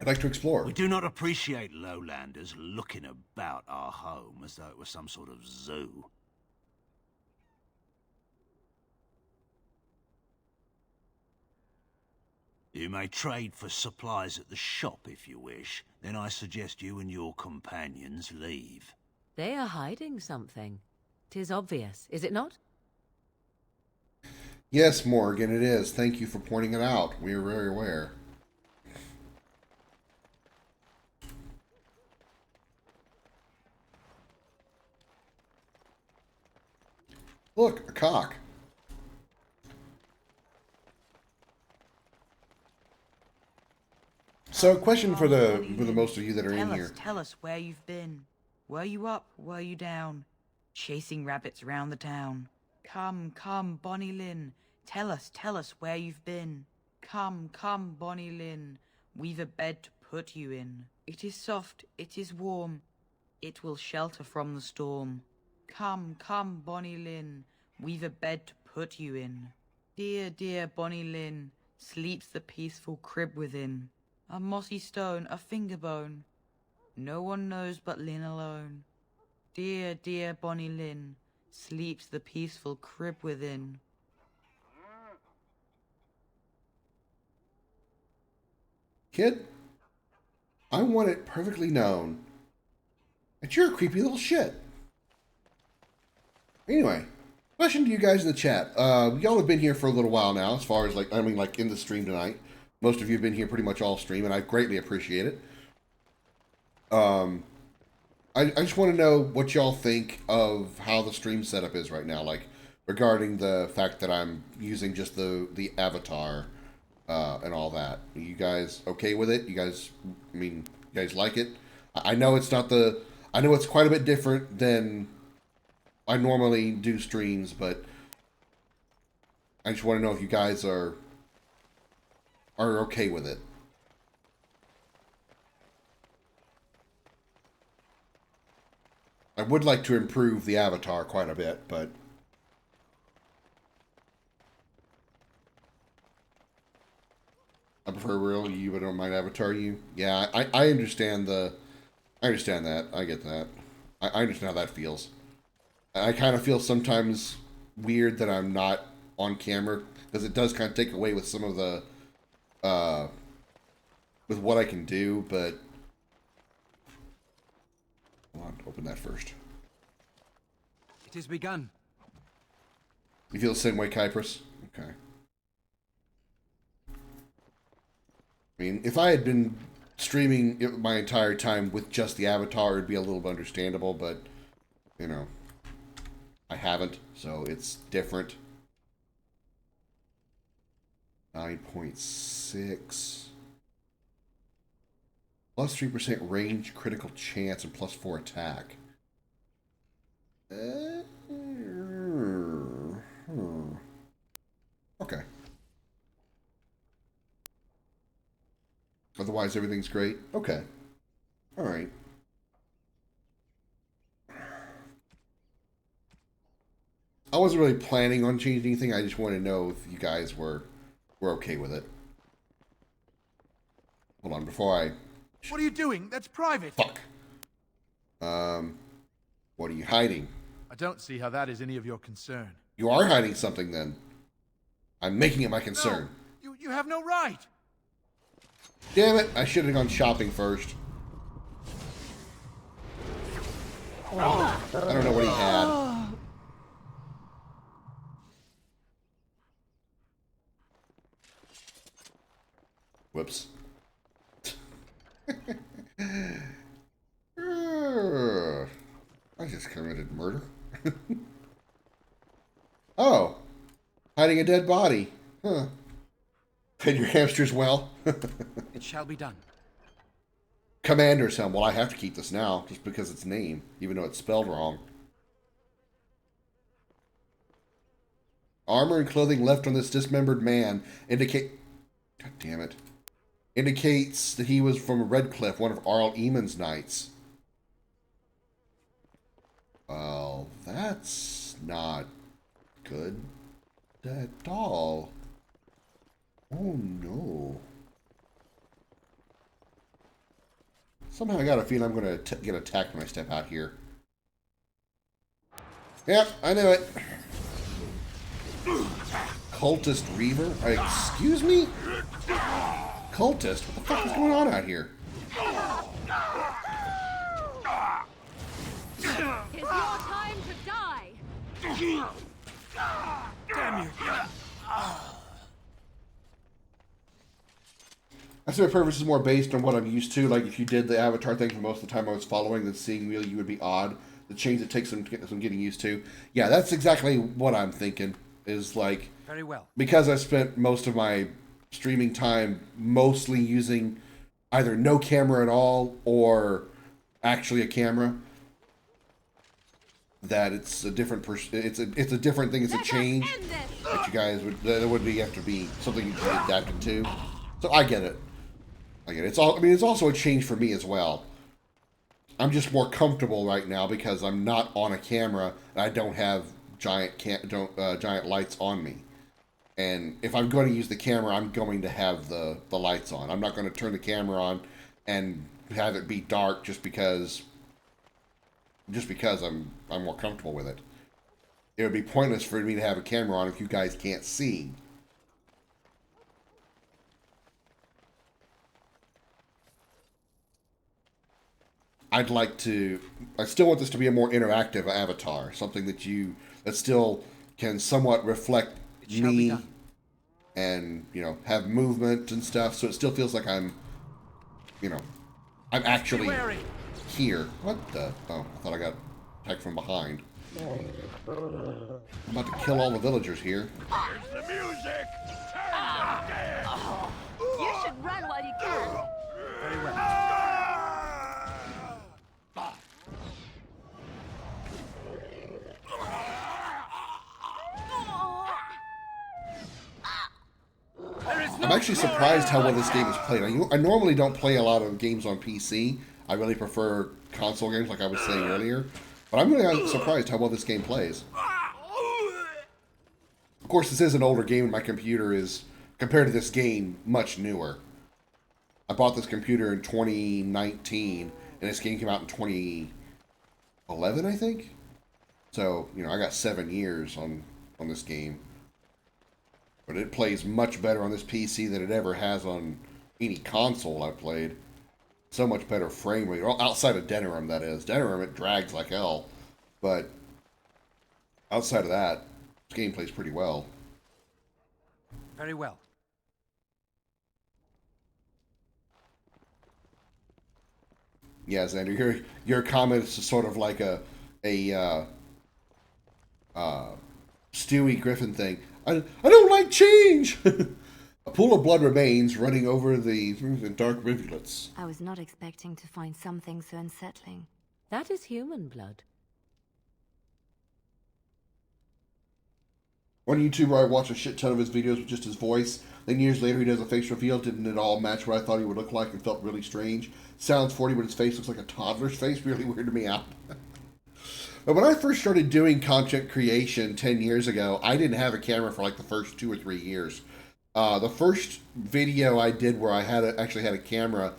I'd like to explore.
We do not appreciate lowlanders looking about our home as though it was some sort of zoo. You may trade for supplies at the shop if you wish. Then I suggest you and your companions leave.
They are hiding something. 'Tis obvious, is it not?
Yes, Morgan, it is. Thank you for pointing it out. We are very aware. Look, a cock. So, question for the most of you that are in here.
Tell us where you've been. Were you up? Were you down? Chasing rabbits round the town. Come, Bonnie Lynn. Tell us where you've been. Come, Bonnie Lynn. We've a bed to put you in. It is soft, it is warm. It will shelter from the storm. Come, Bonnie Lynn. We've a bed to put you in. Dear Bonnie Lynn, sleeps the peaceful crib within. A mossy stone, a finger bone. No one knows but Lynn alone. Dear Bonnie Lynn, sleeps the peaceful crib within.
Kid, I want it perfectly known that you're a creepy little shit. Anyway, question to you guys in the chat. Y'all have been here for a little while now, as far as like in the stream tonight. Most of you have been here pretty much all stream, and I greatly appreciate it. I just want to know what y'all think of how the stream setup is right now, like regarding the fact that I'm using just the avatar and all that. Are you guys okay with it? You guys like it? I know it's not I know it's quite a bit different than I normally do streams, but I just want to know if you guys are okay with it. I would like to improve the avatar quite a bit, but I prefer real you, but I don't mind avatar you. Yeah, I understand I understand that. I get that. I understand how that feels. I kind of feel sometimes weird that I'm not on camera, because it does kind of take away with some of the with what I can do, but hold on, open that first.
It has begun.
You feel the same way, Kyprus? Okay. I mean, if I had been streaming my entire time with just the avatar, it'd be a little bit understandable, but, you know, I haven't, so it's different. 9.6. Plus 3% range, critical chance, and plus 4 attack. Okay. Otherwise, everything's great? Okay. Alright. I wasn't really planning on changing anything. I just wanted to know if you guys were okay with it. Hold on, before I...
What are you doing? That's private.
Fuck. What are you hiding?
I don't see how that is any of your concern.
You are hiding something, then. I'm making it my concern.
No, you have no right.
Damn it, I should have gone shopping first. I don't know what he had. Whoops. I just committed murder. Oh. Hiding a dead body. Huh. Fed your hamsters well.
It shall be done.
Commander's helm. Well, I have to keep this now, just because it's name, even though it's spelled wrong. Armor and clothing left on this dismembered man indicate... God damn it. Indicates that he was from Redcliffe, one of Arl Eamon's knights. Well, that's not good at all. Oh no. Somehow I got a feeling I'm going to get attacked when I step out here. Yep, I knew it. Cultist Reaver? Excuse me? Cultist? What the fuck is going on out here?
It's your time to die!
Damn you!
I say my preference is more based on what I'm used to. Like, if you did the avatar thing for most of the time I was following, then seeing you would be odd
the change that takes some getting used to. Yeah, that's exactly what I'm thinking. Is like,
very well,
because I spent most of my streaming time mostly using either no camera at all or actually a camera. That it's a different it's a different thing. It's a change that you guys would have to be something you can adapt to. So I get it. It's all. I mean, it's also a change for me as well. I'm just more comfortable right now because I'm not on a camera and I don't have giant lights on me. And if I'm going to use the camera, I'm going to have the lights on. I'm not going to turn the camera on and have it be dark just because I'm more comfortable with it. It would be pointless for me to have a camera on if you guys can't see. I still want this to be a more interactive avatar, something that still can somewhat reflect me and, have movement and stuff, so it still feels like I'm actually here. What the? Oh, I thought I got attacked from behind. I'm about to kill all the villagers here.
Here's the music! You should run while you can.
Very well.
I'm actually surprised how well this game is played. I normally don't play a lot of games on PC. I really prefer console games, like I was saying earlier. But I'm really surprised how well this game plays. Of course, this is an older game, and my computer is, compared to this game, much newer. I bought this computer in 2019, and this game came out in 2011, I think? So, I got 7 years on this game. But it plays much better on this PC than it ever has on any console I've played. So much better frame rate. Outside of DENERIM, that is. DENERIM, it drags like hell. But outside of that, this game plays pretty well.
Very well.
Yeah, Xander, your comment is sort of like a Stewie Griffin thing. I don't like change! A pool of blood remains running over the dark rivulets.
I was not expecting to find something so unsettling.
That is human blood.
One YouTuber I watched a shit ton of his videos with just his voice. Then years later he does a face reveal. Didn't at all match what I thought he would look like and felt really strange. Sounds 40, but his face looks like a toddler's face. Really weirded me out. But when I first started doing content creation 10 years ago, I didn't have a camera for like the first 2 or 3 years. The first video I did where I actually had a camera,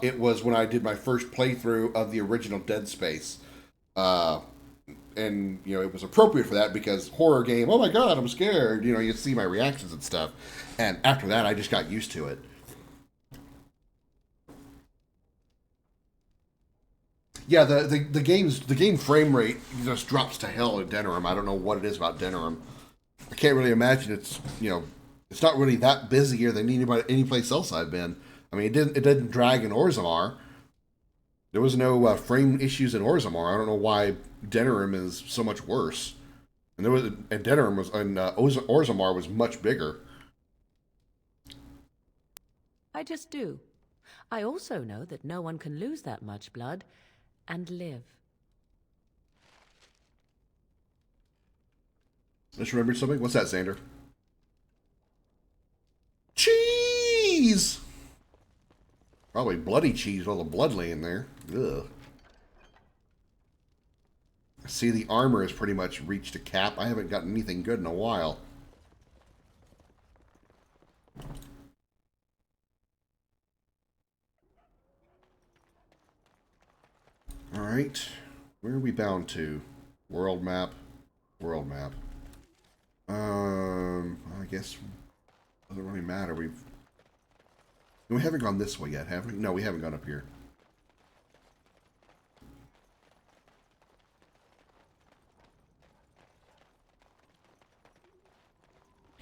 it was when I did my first playthrough of the original Dead Space. And, it was appropriate for that because horror game, oh my god, I'm scared. You see my reactions and stuff. And after that, I just got used to it. Yeah, the game frame rate just drops to hell in DENERIM. I don't know what it is about DENERIM. I can't really imagine it's it's not really that busier than any place else I've been. I mean, it didn't drag in Orzammar. There was no frame issues in Orzammar. I don't know why DENERIM is so much worse. And Orzammar was much bigger.
I just do. I also know that no one can lose that much blood and live.
Just remembered something? What's that, Xander? Cheese! Probably bloody cheese with all the blood laying there. Ugh. See, the armor has pretty much reached a cap. I haven't gotten anything good in a while. Alright. Where are we bound to? World map. World map. I guess it doesn't really matter. We haven't gone this way yet, have we? No, we haven't gone up here.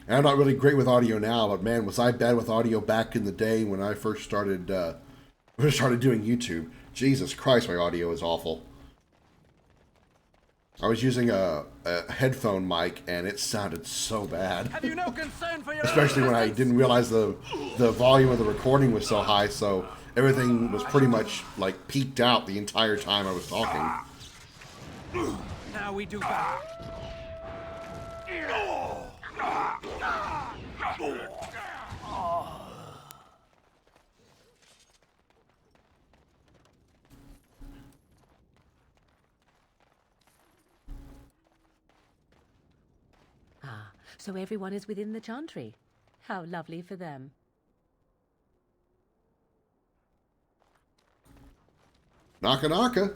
And I'm not really great with audio now, but man, was I bad with audio back in the day when I first started doing YouTube. Jesus Christ, my audio is awful.
I was using a headphone mic, and it sounded so bad.
Have you no concern for your
Especially when I didn't realize the volume of the recording was so high, so everything was pretty much like peaked out the entire time I was talking.
Now we do battle.
Ah, so everyone is within the chantry. How lovely for them.
Naka naka.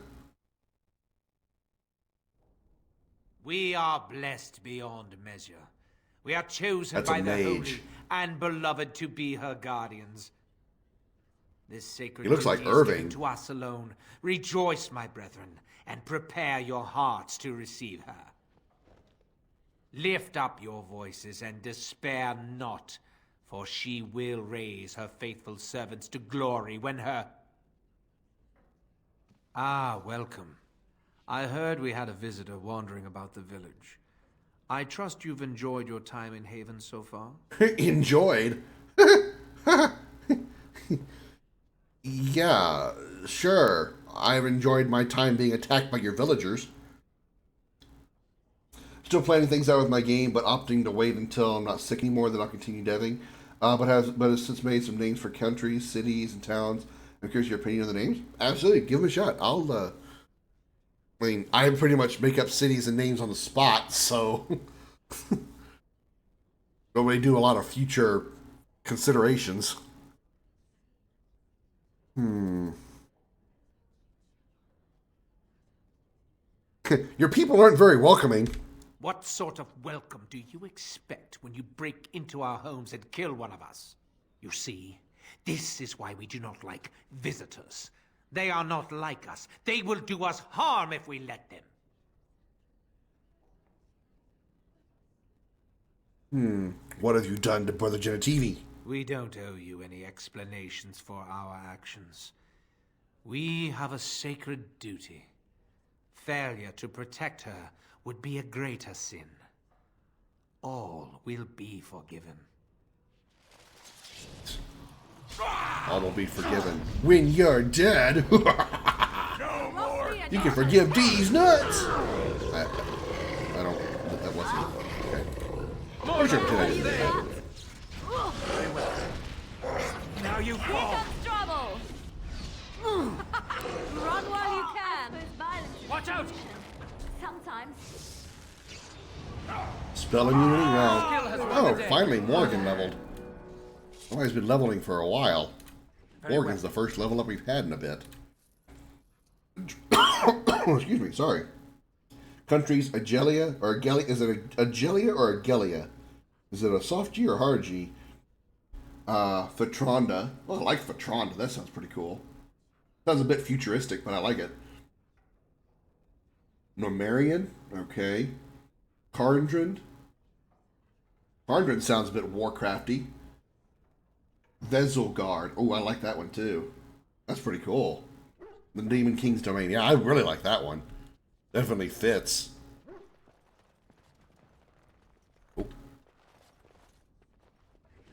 We are blessed beyond measure. We are chosen
That's a
by the
mage.
holy and beloved to be her guardians. This sacred
He looks like
duty is given
Irving.
to us alone. Rejoice, my brethren, and prepare your hearts to receive her. Lift up your voices and despair not, for she will raise her faithful servants to glory when her... Ah, welcome. I heard we had a visitor wandering about the village. I trust you've enjoyed your time in Haven so far?
Enjoyed? Yeah, sure. I've enjoyed my time being attacked by your villagers. Still planning things out with my game, but opting to wait until I'm not sick anymore, then I'll continue deving. But has since made some names for countries, cities, and towns. I'm curious your opinion on the names. Absolutely, give them a shot. I mean, I pretty much make up cities and names on the spot, so don't really do a lot of future considerations. Your people aren't very welcoming.
What sort of welcome do you expect when you break into our homes and kill one of us? You see, this is why we do not like visitors. They are not like us. They will do us harm if we let them.
What have you done to Brother Genetivi?
We don't owe you any explanations for our actions. We have a sacred duty. Failure to protect her would be a greater sin. All will be forgiven.
All will be forgiven when you're dead. You can forgive these nuts. I don't. That wasn't. Okay. I'm sure I did that.
Now you fall.
Trouble! Run while you can.
Watch out!
Sometimes.
Spell immunity? Wow. Oh, finally Morgan leveled. Oh, he's been leveling for a while. Morgan's the first level up we've had in a bit. Excuse me, sorry. Countries Agelia or Agelia. Is it Agelia or Agelia? Is it a soft G or hard G? Fatronda. Well, I like Fatronda. That sounds pretty cool. Sounds a bit futuristic, but I like it. Normarian. Okay. Karndrend. Karndrend sounds a bit Warcrafty. Veselgard. Oh, I like that one too. That's pretty cool. The Demon King's Domain. Yeah, I really like that one. Definitely fits. Oh.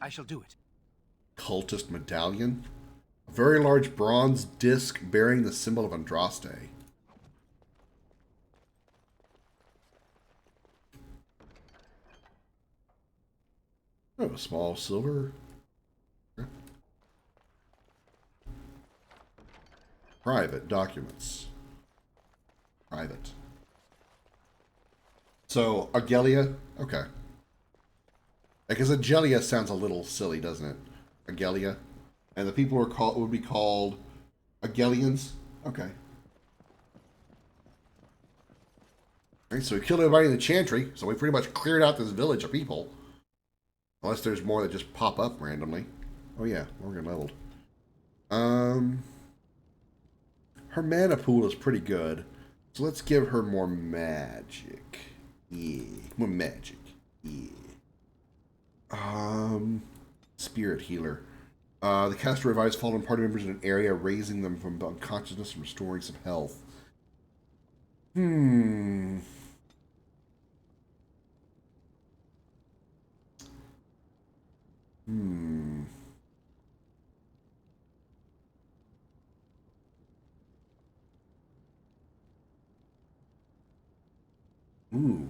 I shall do it.
Cultist Medallion. A very large bronze disc bearing the symbol of Andraste. Oh, a small silver. Private documents. Private. So, Agelia? Okay. Because Agelia sounds a little silly, doesn't it? Agelia. And the people would be called Agelians? Okay. Alright, so we killed everybody in the Chantry, so we pretty much cleared out this village of people. Unless there's more that just pop up randomly. Oh yeah, Morgan leveled. Her mana pool is pretty good. So let's give her more magic. Yeah, more magic. Yeah. Spirit healer. The caster revives fallen party members in an area, raising them from unconsciousness and restoring some health. Ooh.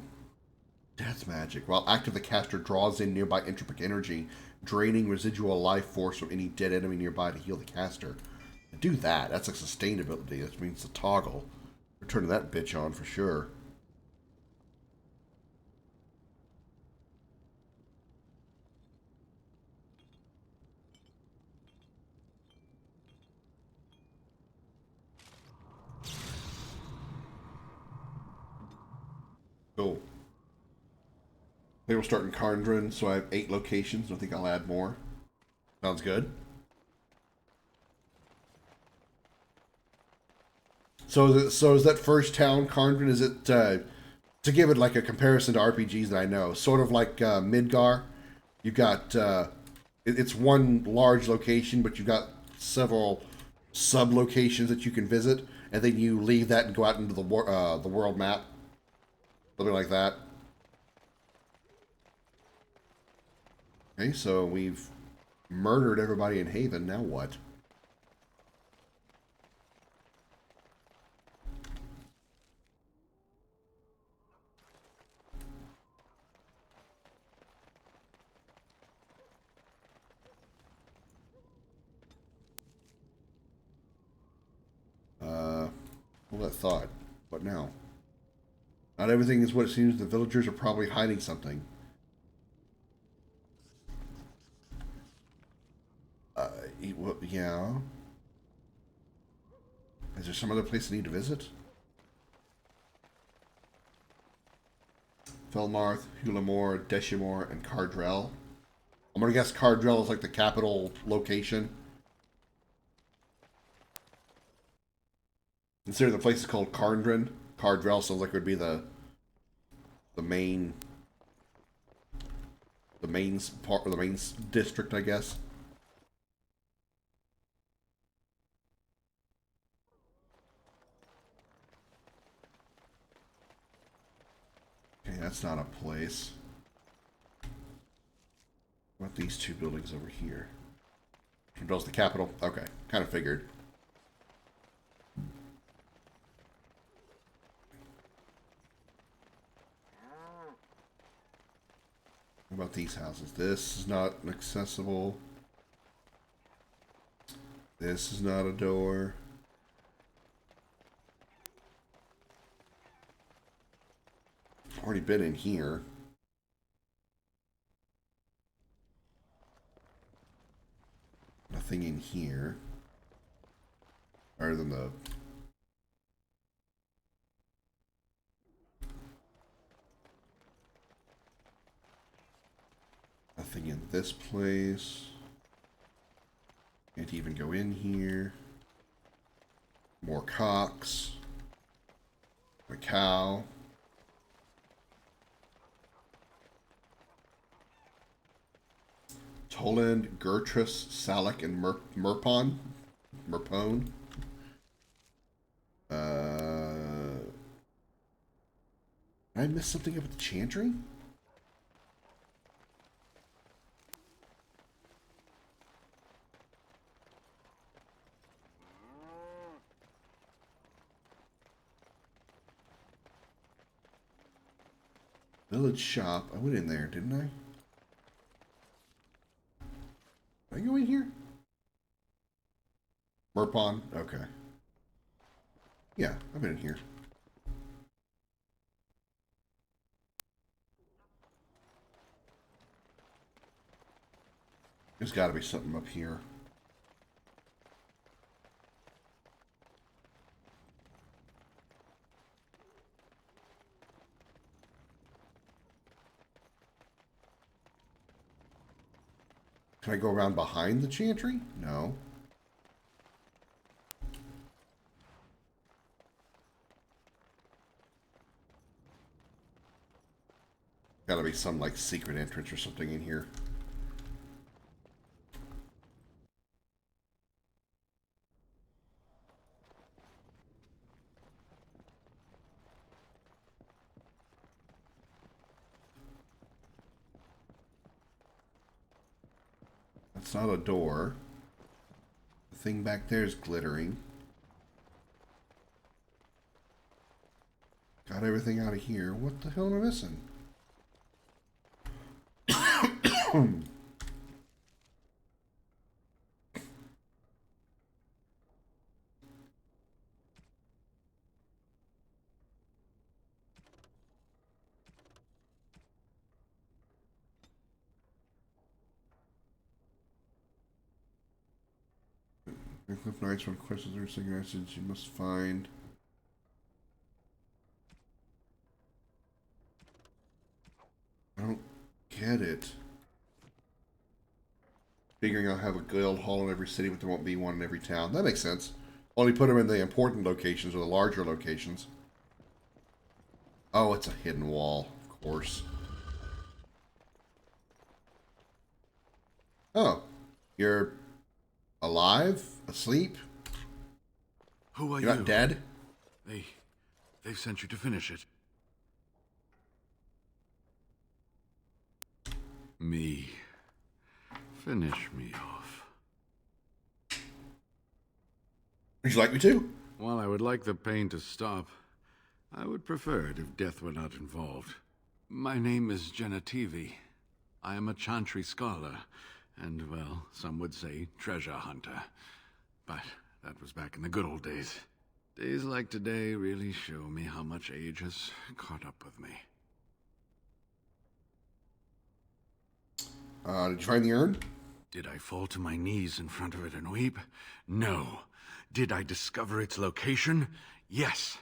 Death magic. While active, the caster draws in nearby entropic energy, draining residual life force from any dead enemy nearby to heal the caster. Do that. That's a sustainability. That means the toggle. We're turning that bitch on for sure. Cool. They will start in Karndren, so I have 8 locations. I think I'll add more. Sounds good. So is that first town, Karndren, is it, to give it like a comparison to RPGs that I know, sort of like Midgar? You've got, it's one large location, but you've got several sub-locations that you can visit, and then you leave that and go out into the world map. Something like that. Okay, so we've murdered everybody in Haven. Now what? Hold that thought. What now? Not everything is what it seems. The villagers are probably hiding something. Yeah. Is there some other place I need to visit? Felmarth, Hulamore, Deshimore, and Cardrell. I'm gonna guess Cardrell is like the capital location. Consider the place is called Karndren. Cardrell sounds like it would be the main part, or the main district, I guess. Okay, that's not a place. What about these 2 buildings over here? Cardrell's the capital. Okay, kind of figured. What about these houses? This is not accessible. This is not a door. Already been in here. Nothing in here. Other than the... Nothing in this place. Can't even go in here. More cocks. A cow. Toland, Gertrus, Salak, and Merpon. Merpone. Did I miss something up at the Chantry? Village shop. I went in there, didn't I? Did I go in here? Merpon? Okay. Yeah, I've been in here. There's got to be something up here. Can I go around behind the Chantry? No. Gotta be some, like, secret entrance or something in here. That's not a door. The thing back there is glittering. Got everything out of here. What the hell am I missing? Cliff Knights from questions or suggestions you must find. I don't get it. Figuring out how a guild hall in every city, but there won't be one in every town. That makes sense. Only put them in the important locations or the larger locations. Oh, it's a hidden wall, of course. Oh, you're alive? Asleep?
Who are you?
You're not dead?
They sent you to finish it. Me. Finish me off.
Would you like me to?
While I would like the pain to stop, I would prefer it if death were not involved. My name is Genetivi. I am a Chantry scholar, and, well, some would say treasure hunter. But that was back in the good old days. Days like today really show me how much age has caught up with me.
Did you find the urn?
Did I fall to my knees in front of it and weep? No. Did I discover its location? Yes.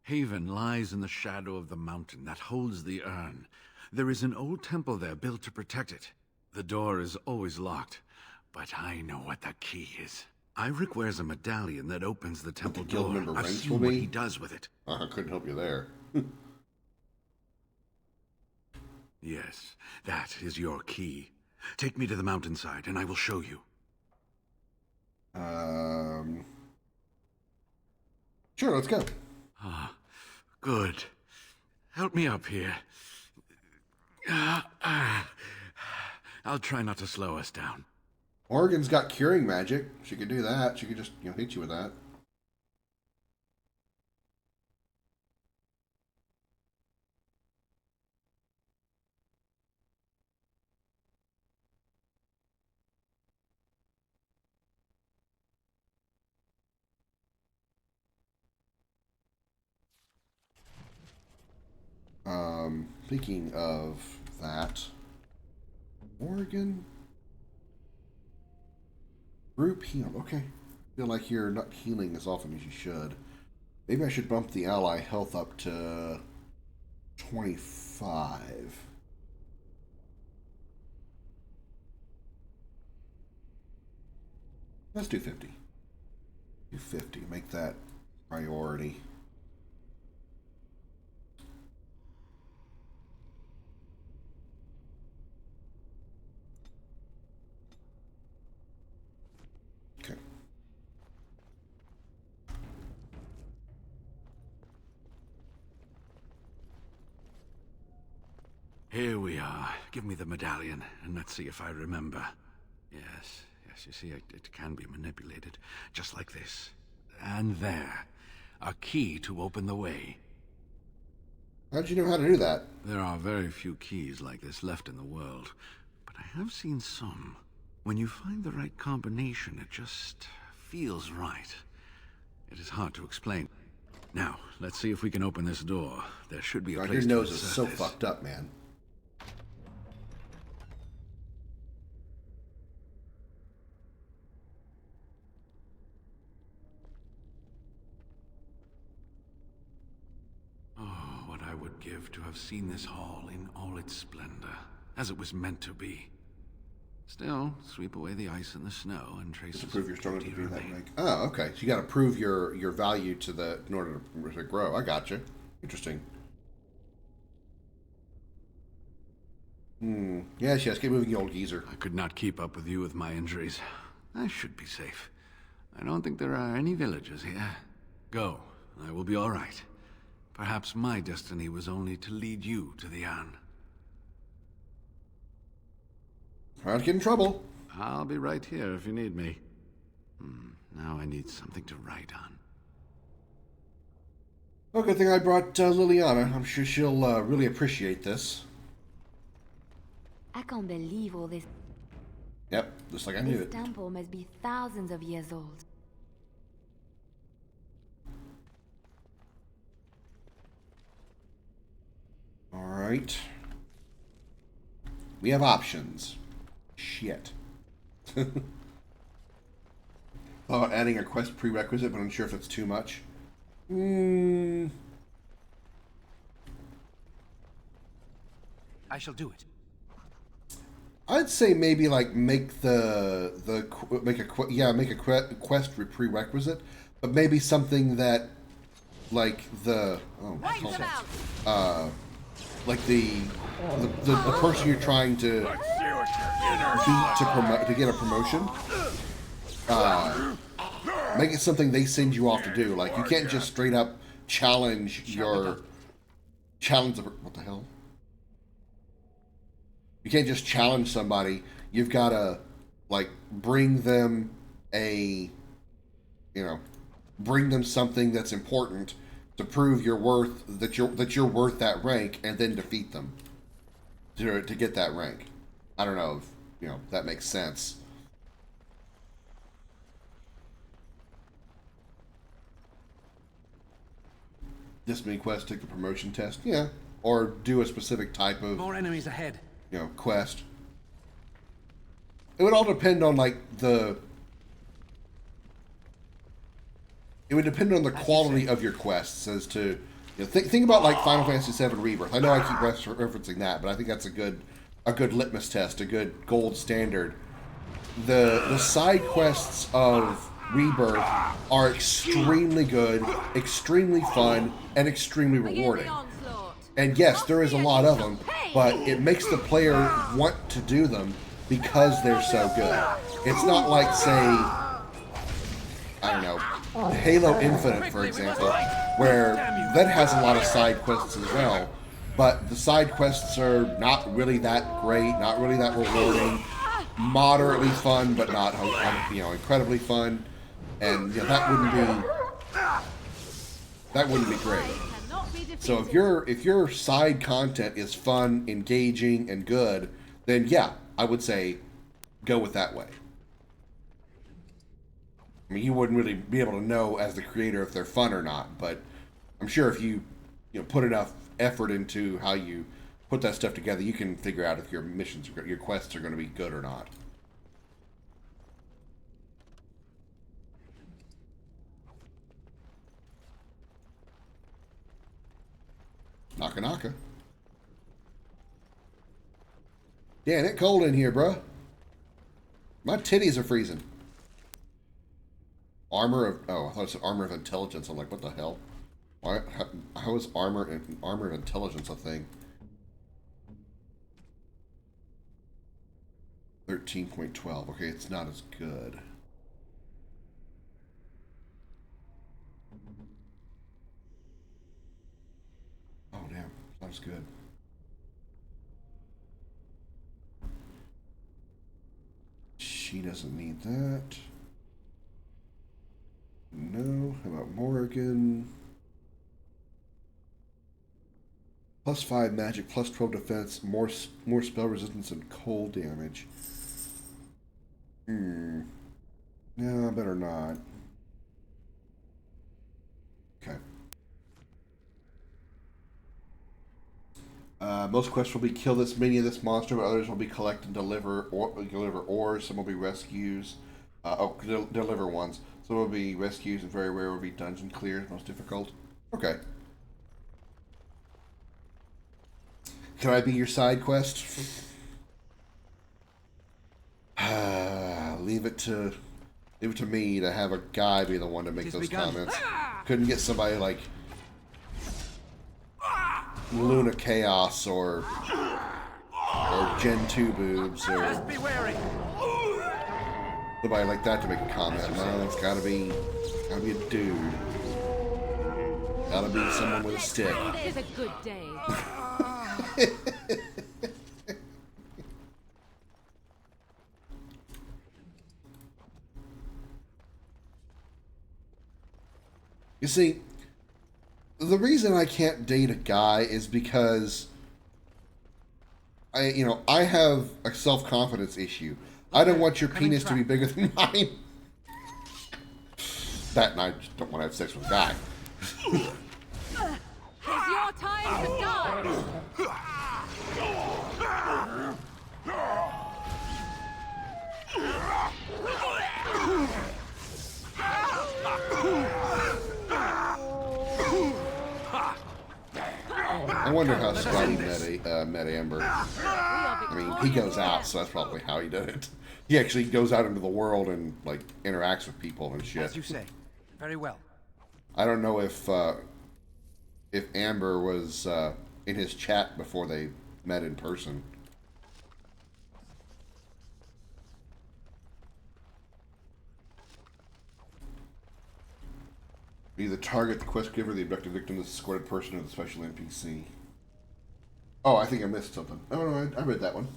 Haven lies in the shadow of the mountain that holds the urn. There is an old temple there built to protect it. The door is always locked, but I know what the key is. Irik wears a medallion that opens the temple door. I've seen what he does with it.
I couldn't help you there.
Yes, that is your key. Take me to the mountainside, and I will show you.
Sure, let's go.
Ah, good. Help me up here. I'll try not to slow us down.
Morgan's got curing magic. She could do that. She could just, hit you with that. Speaking of that, Morgan, group heal. Okay, feel like you're not healing as often as you should. Maybe I should bump the ally health up to 25. Let's do 50. Do 50. Make that priority. Okay.
Here we are. Give me the medallion, and let's see if I remember. Yes, you see, it can be manipulated, just like this. And there. A key to open the way.
How'd you know how to do that?
There are very few keys like this left in the world, but I have seen some. When you find the right combination, it just feels right. It is hard to explain. Now, let's see if we can open this door. There should be a place to
your nose is
insert
so
this.
fucked up, man.
Oh, what I would give to have seen this hall in all its splendor, as it was meant to be. Still, sweep away the ice and the snow and trace
To prove you're strong enough to be that big. Oh, okay. So you got to prove your value to the in order to grow. I got you. Interesting. Yes. Keep moving, you old geezer.
I could not keep up with you with my injuries. I should be safe. I don't think there are any villagers here. Go. I will be all right. Perhaps my destiny was only to lead you to the urn.
Trying to get in trouble.
I'll be right here if you need me. Now I need something to write on.
Oh, good thing I brought Liliana. I'm sure she'll really appreciate this.
I can't believe all this.
Yep, just like I knew
This
it.
temple must be thousands of years old.
Alright. We have options. Shit. Thought about adding a quest prerequisite, but I'm unsure if that's too much.
I shall do it.
I'd say maybe like make make a quest prerequisite, but maybe something that like the like the person you're trying to beat to get a promotion. Make it something they send you off to do. Like you can't just straight up challenge what the hell? You can't just challenge somebody. You've got to, like, bring them bring them something that's important to prove your worth, that you're worth that rank, and then defeat them to get that rank. I don't know if that makes sense. This mini quest, take the promotion test, yeah, or do a specific type of
More enemies ahead.
Quest. It would all depend on like it would depend on the quality of your quests as to think about like Final Fantasy VII Rebirth. I know I keep referencing that, but I think that's a good litmus test, a good gold standard. The side quests of Rebirth are extremely good, extremely fun, and extremely rewarding. And yes, there is a lot of them, but it makes the player want to do them because they're so good. It's not like, say, I don't know, Halo Infinite, for example, where that has a lot of side quests as well, but the side quests are not really that great, not really that rewarding, moderately fun, but not incredibly fun, and that wouldn't be great. So if your side content is fun, engaging, and good, then yeah, I would say go with that way. I mean, you wouldn't really be able to know as the creator if they're fun or not, but I'm sure if you put enough effort into how you put that stuff together, you can figure out if your missions, your quests are going to be good or not. Naka naka. Damn, it's cold in here, bruh. My titties are freezing. Armor of... Oh, I thought it said armor of intelligence. I'm like, what the hell? Why? How is armor of intelligence a thing? 13.12. Okay, it's not as good. Oh, damn. Not as good. She doesn't need that. No. How about Morrigan? +5 magic, +12 defense, more spell resistance and cold damage. No, better not. Okay. Most quests will be kill this many of this monster, but others will be collect and deliver ores. Some will be rescues. Deliver ones. Some will be rescues, and very rare will be dungeon clears, most difficult. Okay. Can I be your side quest? Leave it to me to have a guy be the one to make those comments. Couldn't get somebody like Luna Chaos or Gen 2 Boobs or somebody like that to make a comment. No, it's gotta be a dude. Gotta be someone with a stick.
It is a good day.
You see, the reason I can't date a guy is because I have a self-confidence issue. I don't want your penis to be bigger than mine. That, and I just don't want to have sex with a guy.
It's your time to die!
I wonder how Scotty met Amber. I mean, he goes out, so that's probably how he did it. He actually goes out into the world and, like, interacts with people and shit.
As you say. Very well.
I don't know if Amber was in his chat before they met in person. Be the target, the quest giver, the abducted victim, the escorted person, or the special NPC. Oh, I think I missed something. Oh, no, I read that one.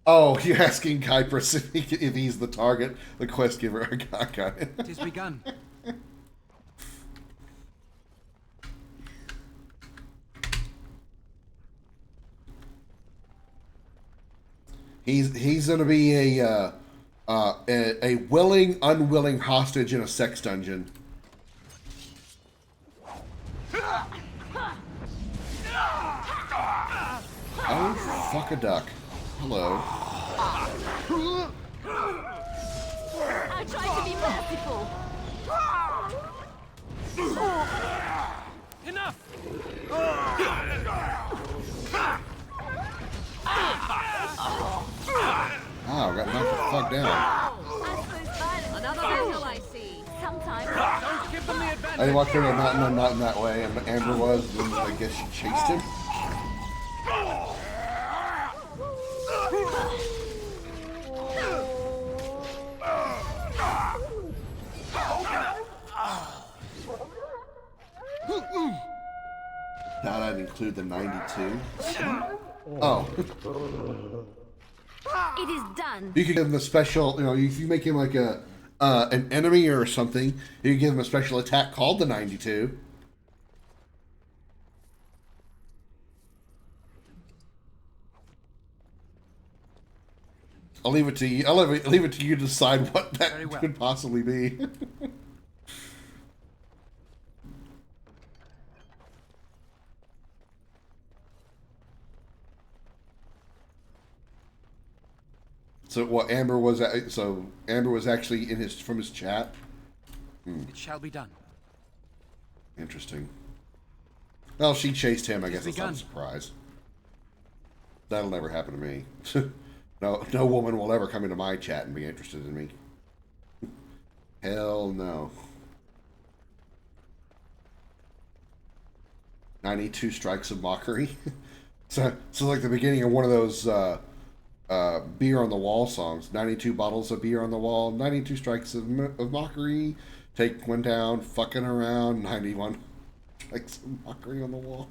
Oh, you're asking Kypris if he's the target, the quest giver. I got it.
It is begun.
He's gonna be a willing, unwilling hostage in a sex dungeon. Oh, fuck a duck. Hello.
I tried to be merciful.
Enough!
Oh, got knocked the fuck down.
Another vessel I see. Sometimes.
Don't give them the advantage.
I walked through not in that way, and Amber was, and I guess she chased him. Now I'd include the 92. Oh.
It is done.
You could give him a special, if you make him like an enemy or something, you can give him a special attack called the 92. I'll leave it to you. I'll leave it to you to decide what that could possibly be. So what Amber was actually from his chat.
It shall be done.
Interesting. Well, she chased him. I guess it's not a surprise. That'll never happen to me. No woman will ever come into my chat and be interested in me. Hell no. 92 strikes of mockery. so like the beginning of one of those beer on the wall songs. 92 bottles of beer on the wall. 92 strikes of mockery. Take one down. Fucking around. 91 strikes of mockery on the wall.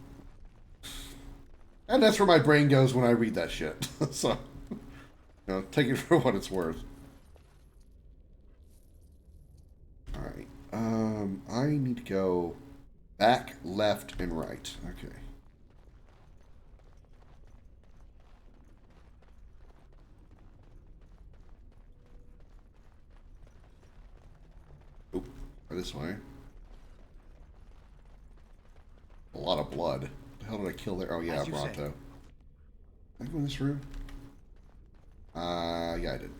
And that's where my brain goes when I read that shit. So, take it for what it's worth. Alright. I need to go back, left, and right. Okay. Oop. This way. A lot of blood. What the hell did I kill there? Oh yeah, Bronto. Did I go in this room? Yeah, I did. It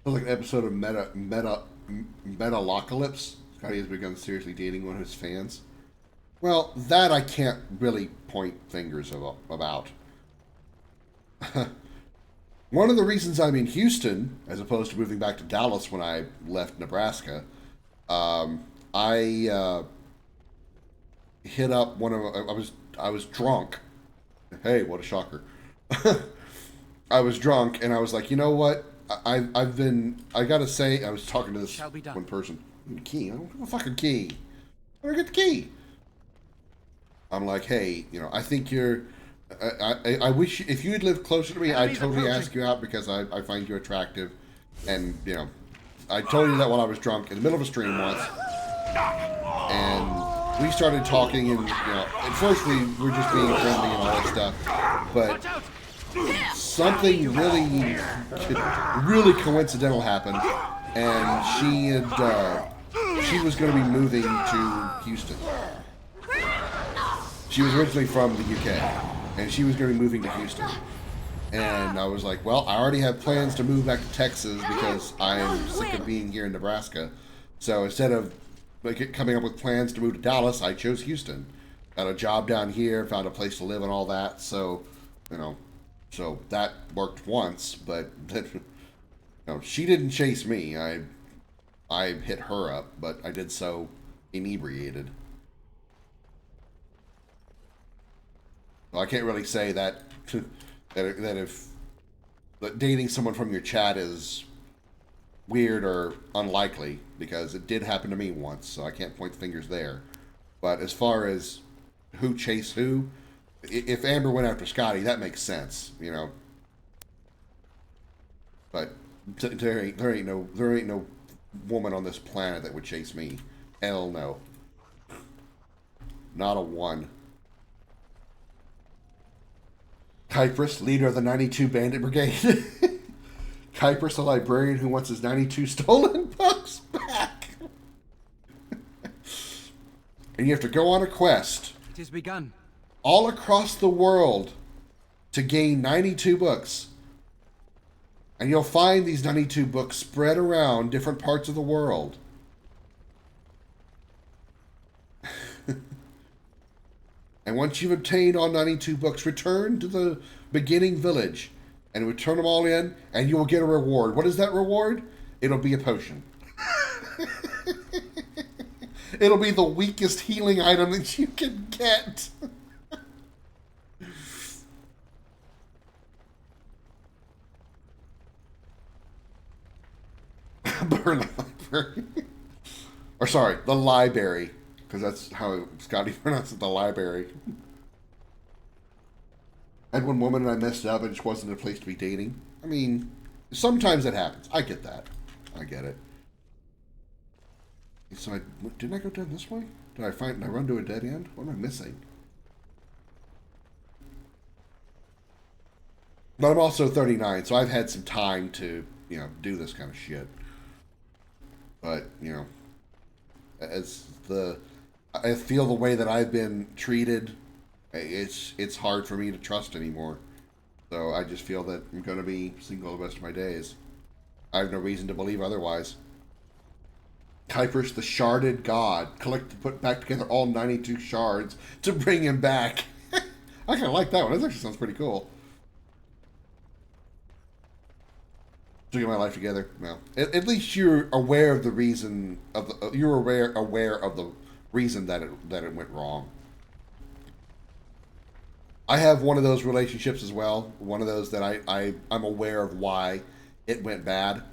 was like an episode of Metalocalypse. Scotty has begun seriously dating one of his fans. Well, that I can't really point fingers about. One of the reasons I'm in Houston, as opposed to moving back to Dallas when I left Nebraska, I hit up one of I was drunk. Hey, what a shocker! I was drunk and I was like, you know what? I gotta say, I was talking to this one person. Key, I don't have a fucking key. Where did I get the key? I'm like, hey, I think you're. I wish if you had lived closer to me, I'd totally ask you out because I find you attractive, and I told you that while I was drunk in the middle of a stream once, and we started talking, and at first we were just being friendly and all that stuff, but something really coincidental happened, and she was going to be moving to Houston. She was originally from the UK, and she was going to be moving to Houston. And I was like, well, I already have plans to move back to Texas because I'm sick of being here in Nebraska. So instead of coming up with plans to move to Dallas, I chose Houston. Got a job down here, found a place to live and all that. So, so that worked once, but she didn't chase me. I hit her up, but I did so inebriated. Well, I can't really say that if dating someone from your chat is weird or unlikely, because it did happen to me once, so I can't point fingers there. But as far as who chased who, if Amber went after Scotty, that makes sense, But there ain't no woman on this planet that would chase me. Hell no. Not a one. Kypris, leader of the 92 Bandit Brigade. Kypris, a librarian who wants his 92 stolen books back. And you have to go on a quest.
It has begun.
All across the world to gain 92 books. And you'll find these 92 books spread around different parts of the world. And once you've obtained all 92 books, return to the beginning village and return them all in, and you will get a reward. What is that reward? It'll be a potion. It'll be the weakest healing item that you can get. Burn the library. Or sorry, the library. Because that's how Scotty pronounced it, the library. I had one woman and I messed up. It just wasn't a place to be dating. I mean, sometimes it happens. I get that. I get it. So didn't I go down this way? Did I run to a dead end? What am I missing? But I'm also 39, so I've had some time to, do this kind of shit. But, I feel the way that I've been treated, it's hard for me to trust anymore. So I just feel that I'm going to be single the rest of my days. I have no reason to believe otherwise. Kuiper's the sharded god. Put back together all 92 shards to bring him back. I kind of like that one. That actually sounds pretty cool. To get my life together. No. At least you're aware of the reason you're aware of the reason that it went wrong. I have one of those relationships as well. One of those that I'm aware of why it went bad.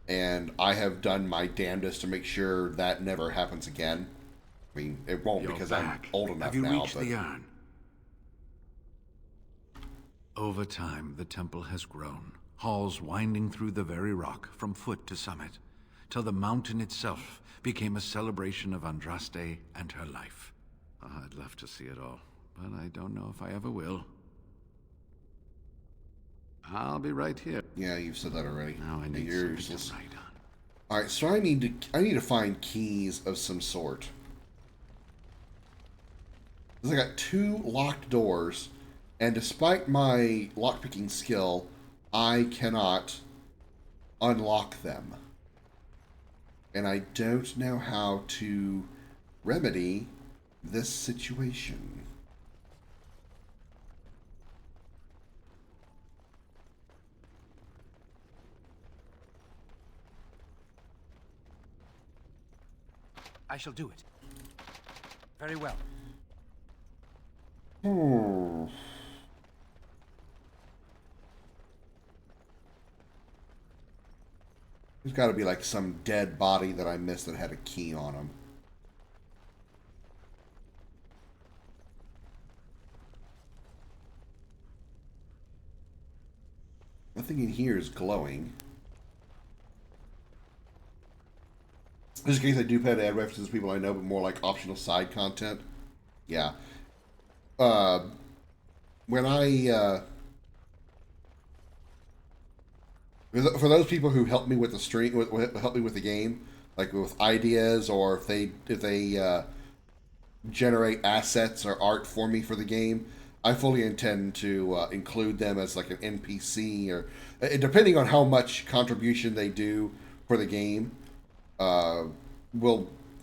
And I have done my damnedest to make sure that never happens again. I mean, it won't because I'm old enough now.
Have you reached the urn? Over time, the temple has grown. Halls winding through the very rock from foot to summit, till the mountain itself became a celebration of Andraste and her life. I'd love to see it all, but I don't know if I ever will. I'll be right here.
Yeah, you've said that already.
Now I need something to write on.
All right, so I need to find keys of some sort. Because I got 2 locked doors, and despite my lockpicking skill, I cannot unlock them. And I don't know how to remedy this situation.
I shall do it. Very well.
There's got to be like some dead body that I missed that had a key on him. Nothing in here is glowing. Just in case I do plan to add references to people I know, but more like optional side content. Yeah. When I for those people who help me with the stream, help me with the game, like with ideas, or if they generate assets or art for me for the game, I fully intend to include them as like an NPC, or depending on how much contribution they do for the game. I'll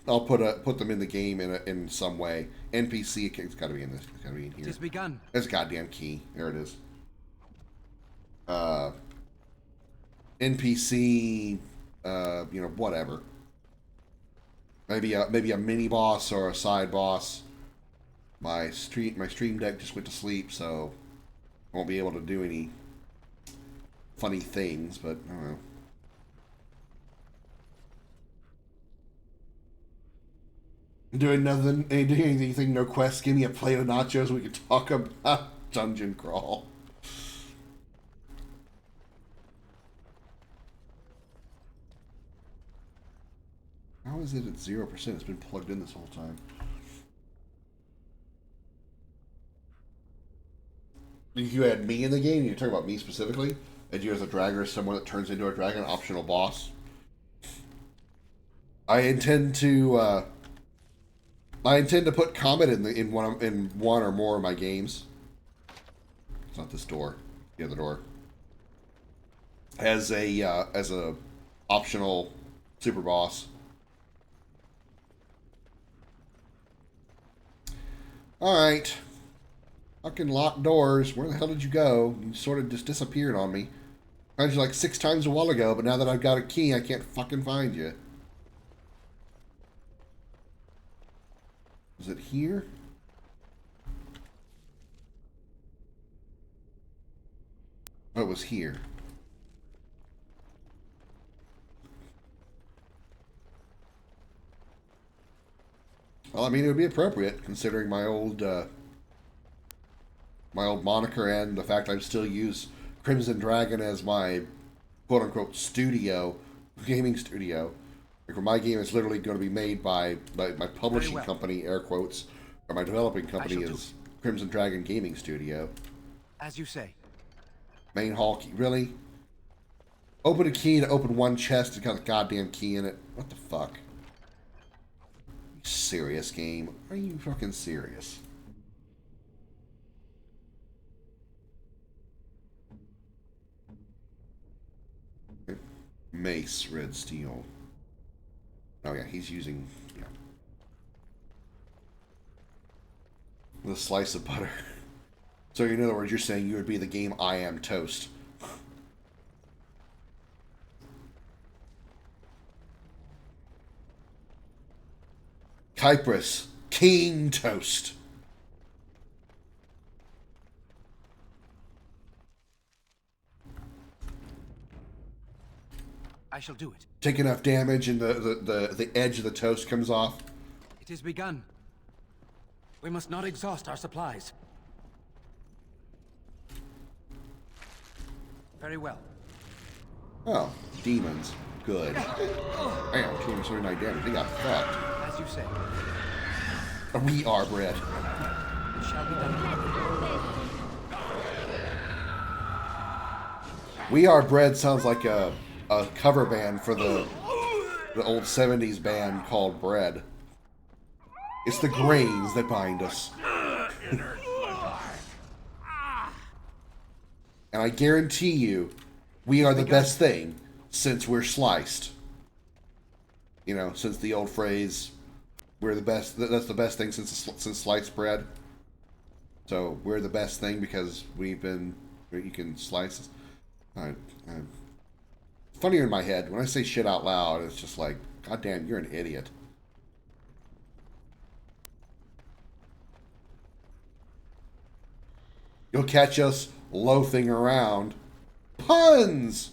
put them in the game in some way. NPC, it's got to be in this. It's got to be in here.
It's begun.
There's a goddamn key. There it is. NPC, whatever. Maybe a mini boss or a side boss. My stream deck just went to sleep, so I won't be able to do any funny things. But I don't know. Doing nothing, ain't doing anything, no quests. Give me a plate of nachos. We can talk about Dungeon Crawl. How is it at 0%? It's been plugged in this whole time. If you had me in the game, you're talking about me specifically, and you as a dragon or someone that turns into a dragon, optional boss. I intend to put Comet in one or more of my games. It's not this door, the other door. As a optional super boss. All right, fucking locked doors. Where the hell did you go? You sort of just disappeared on me. I found you like 6 times a while ago, but now that I've got a key, I can't fucking find you. Is it here? Oh, it was here. Well, I mean, it would be appropriate considering my old moniker and the fact I still use Crimson Dragon as my quote-unquote studio, gaming studio. Like, for my game, it's literally going to be made by my publishing company, air quotes, or my developing company is Crimson Dragon Gaming Studio.
As you say.
Main hall key. Really? Open a key to open one chest and got a goddamn key in it. What the fuck? Are you serious, game? Are you fucking serious? Mace, red steel. Oh yeah, he's using, yeah. With a slice of butter. So in other words, you're saying you would be the game I Am Toast. Kyprus, King Toast.
I shall do it.
Take enough damage and the edge of the toast comes off.
It is begun. We must not exhaust our supplies. Very well.
Oh, demons. Good. Damn, 239 damage. They got fucked.
As you say.
We are bread.
It shall be done.
We Are Bread sounds like a cover band for the old 70s band called Bread. It's the grains that bind us. And I guarantee you, we are the best thing since we're sliced. You know, since the old phrase, we're the best, that's the best thing since sliced bread. So we're the best thing because you can slice. Funnier in my head, when I say shit out loud, it's just like, God damn, you're an idiot. You'll catch us loafing around. Puns!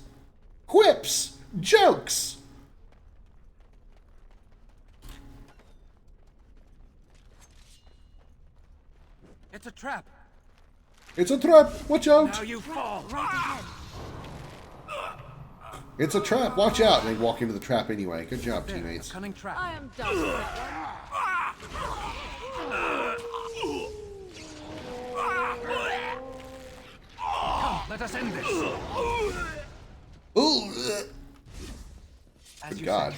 Quips! Jokes!
It's a trap.
It's a trap! Watch out!
Now you fall.
It's a trap. Watch out. And they walk into the trap anyway. Good job, teammates.
Cunning trap.
I am done with that
Come, let us end this.
Ooh. Good God.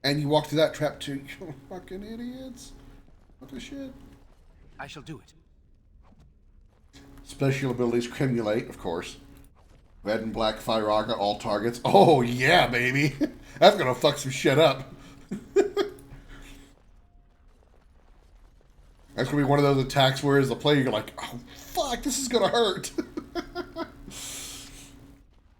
And you walk through that trap too. You fucking idiots. What the shit?
I shall do it.
Special abilities cremulate, of course. Red and black fire aura, all targets. Oh yeah, baby. That's gonna fuck some shit up. That's gonna be one of those attacks where as a player you're like, oh fuck, this is gonna hurt.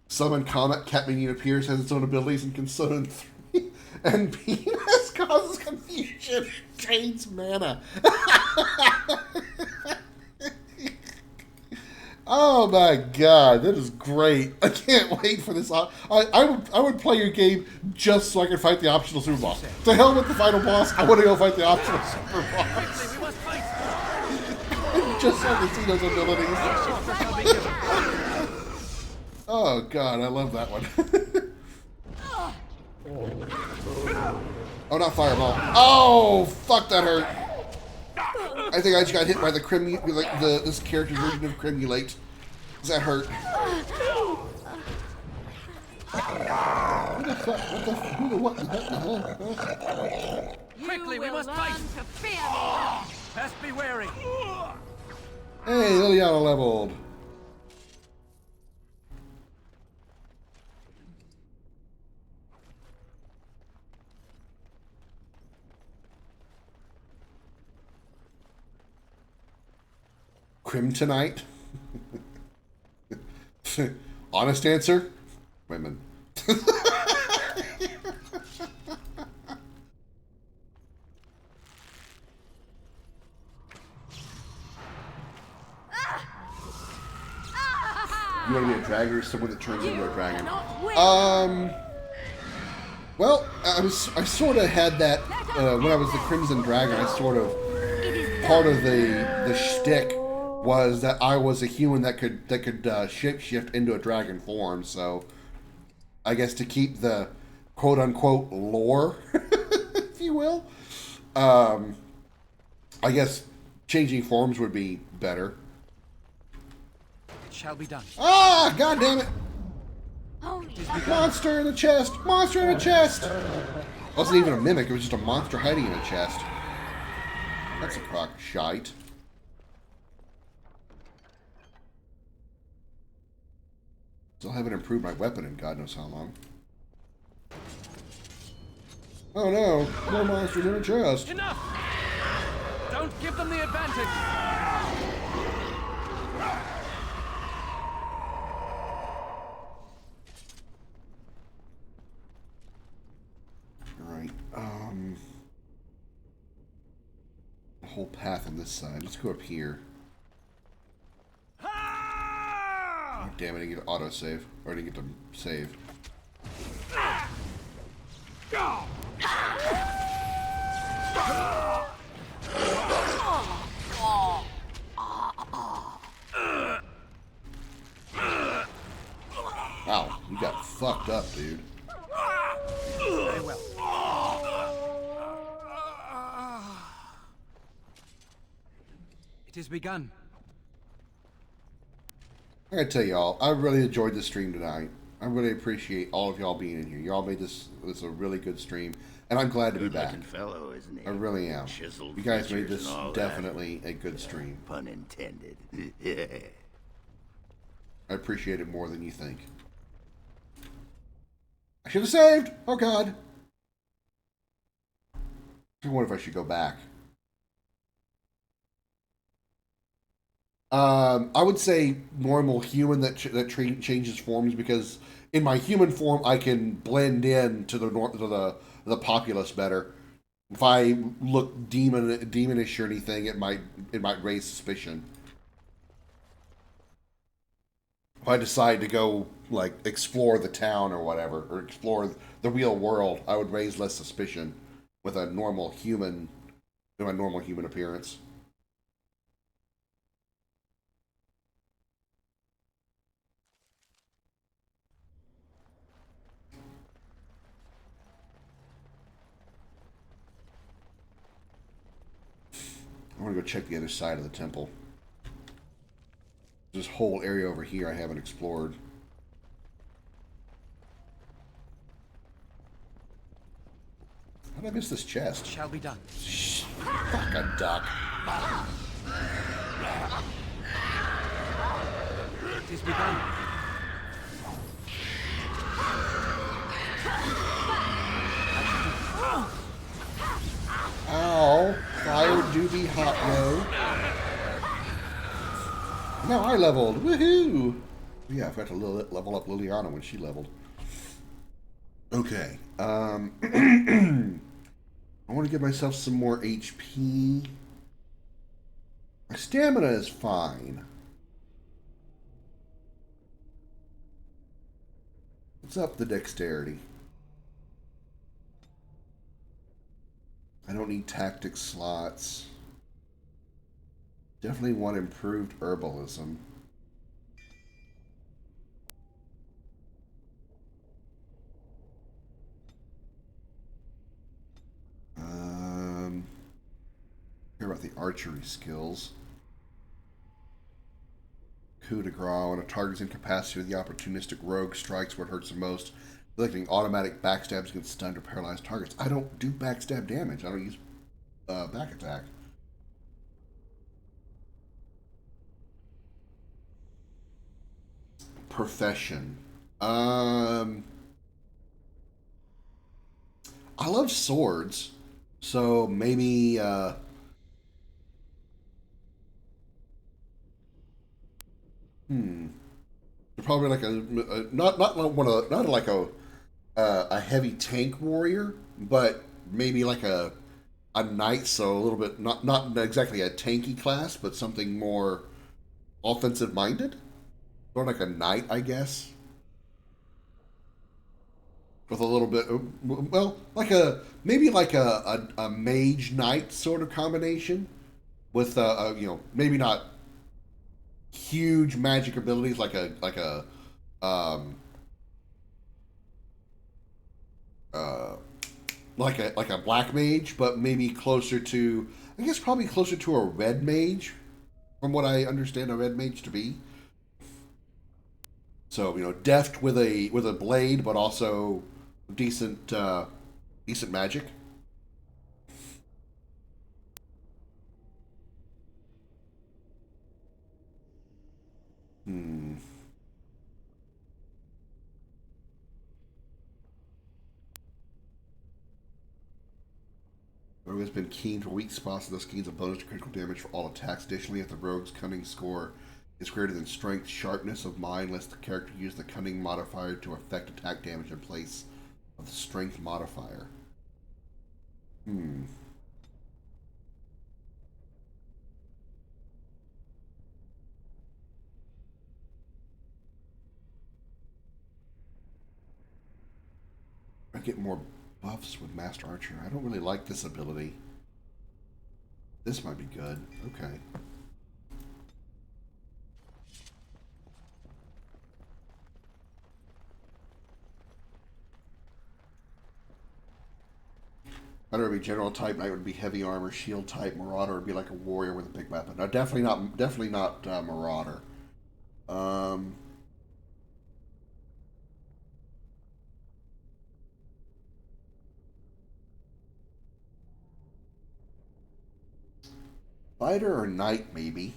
Summon Comet, Cat Minion appears, has its own abilities, and can summon 3. And Venus causes confusion, drains mana. Oh my god, that is great. I can't wait for this. I would play your game just so I could fight the optional super boss. To hell with the final boss, I want to go fight the optional super boss. Just so I can see those abilities. Oh god, I love that one. Oh, not fireball. Oh, fuck, that hurt. I think I just got hit by the this character's version of cremulate. Does that hurt? What the fuck? What the hell?
Quickly, we must fight. Best be wary.
Hey, Liliana leveled. Krim tonight? Honest answer? Women. You want to be a dragon or someone that turns into a dragon? Well, I sort of had that when I was the Crimson Dragon. I sort of part of the shtick was that I was a human that could shapeshift into a dragon form. So, I guess to keep the quote unquote lore, if you will, I guess changing forms would be better.
It shall be done.
Ah, god damn it! Monster in the chest! Monster in the chest! Wasn't even a mimic, it was just a monster hiding in a chest. That's a crock of shite. Still haven't improved my weapon in God knows how long. Oh no, more monsters in a chest.
Enough! Don't give them the advantage!
Alright, the whole path on this side. Let's go up here. Oh, damn it, I didn't get to autosave. Or I didn't get to save. Wow, you got fucked up, dude.
Very well. It is begun.
I gotta tell y'all, I really enjoyed this stream tonight. I really appreciate all of y'all being in here. Y'all made this a really good stream, and I'm glad to be back.
Fellow, isn't he?
I really am.
Chiseled
You guys made
features
this
and all
definitely a good stream.
Pun intended.
I appreciate it more than you think. I should have saved! Oh god. I wonder if I should go back. I would say normal human that changes forms, because in my human form I can blend in to the populace better. If I look demonish or anything, it might raise suspicion. If I decide to go like explore the town or whatever, or explore the real world, I would raise less suspicion with a normal human appearance. check the other side of the temple. This whole area over here I haven't explored. How did I miss this chest?
Shall be done.
Fuck a duck.
It is begun.
Ow. Fire do be hot, yo. Now I leveled. Woohoo! Yeah, I forgot to level up Liliana when she leveled. Okay. I want to give myself some more HP. My stamina is fine. Let's up the dexterity. I don't need tactic slots. Definitely want improved herbalism. Care about the archery skills. Coup de grace. When a target's incapacitated, the opportunistic rogue strikes where it hurts the most, inflicting automatic backstabs against stunned or paralyzed targets. I don't do backstab damage. I don't use back attack. Profession. I love swords, so maybe probably like not like a heavy tank warrior, but maybe like a knight, so a little bit not exactly a tanky class, but something more offensive minded. Or like a knight, I guess. With a little bit, well, like maybe like a mage knight sort of combination, with maybe not huge magic abilities like a black mage, but maybe closer to, I guess probably closer to a red mage, from what I understand a red mage to be. So, deft with a blade, but also decent magic. Rogue has been keen for weak spots, and thus gains a bonus to critical damage for all attacks. Additionally, if the rogue's cunning score is greater than strength, sharpness of mind lets the character use the cunning modifier to affect attack damage in place of the strength modifier. I get more buffs with Master Archer. I don't really like this ability. This might be good. Okay. Hunter would be general type, Knight would be heavy armor, shield type, Marauder would be like a warrior with a big weapon. No, definitely not Marauder. Fighter or Knight, maybe.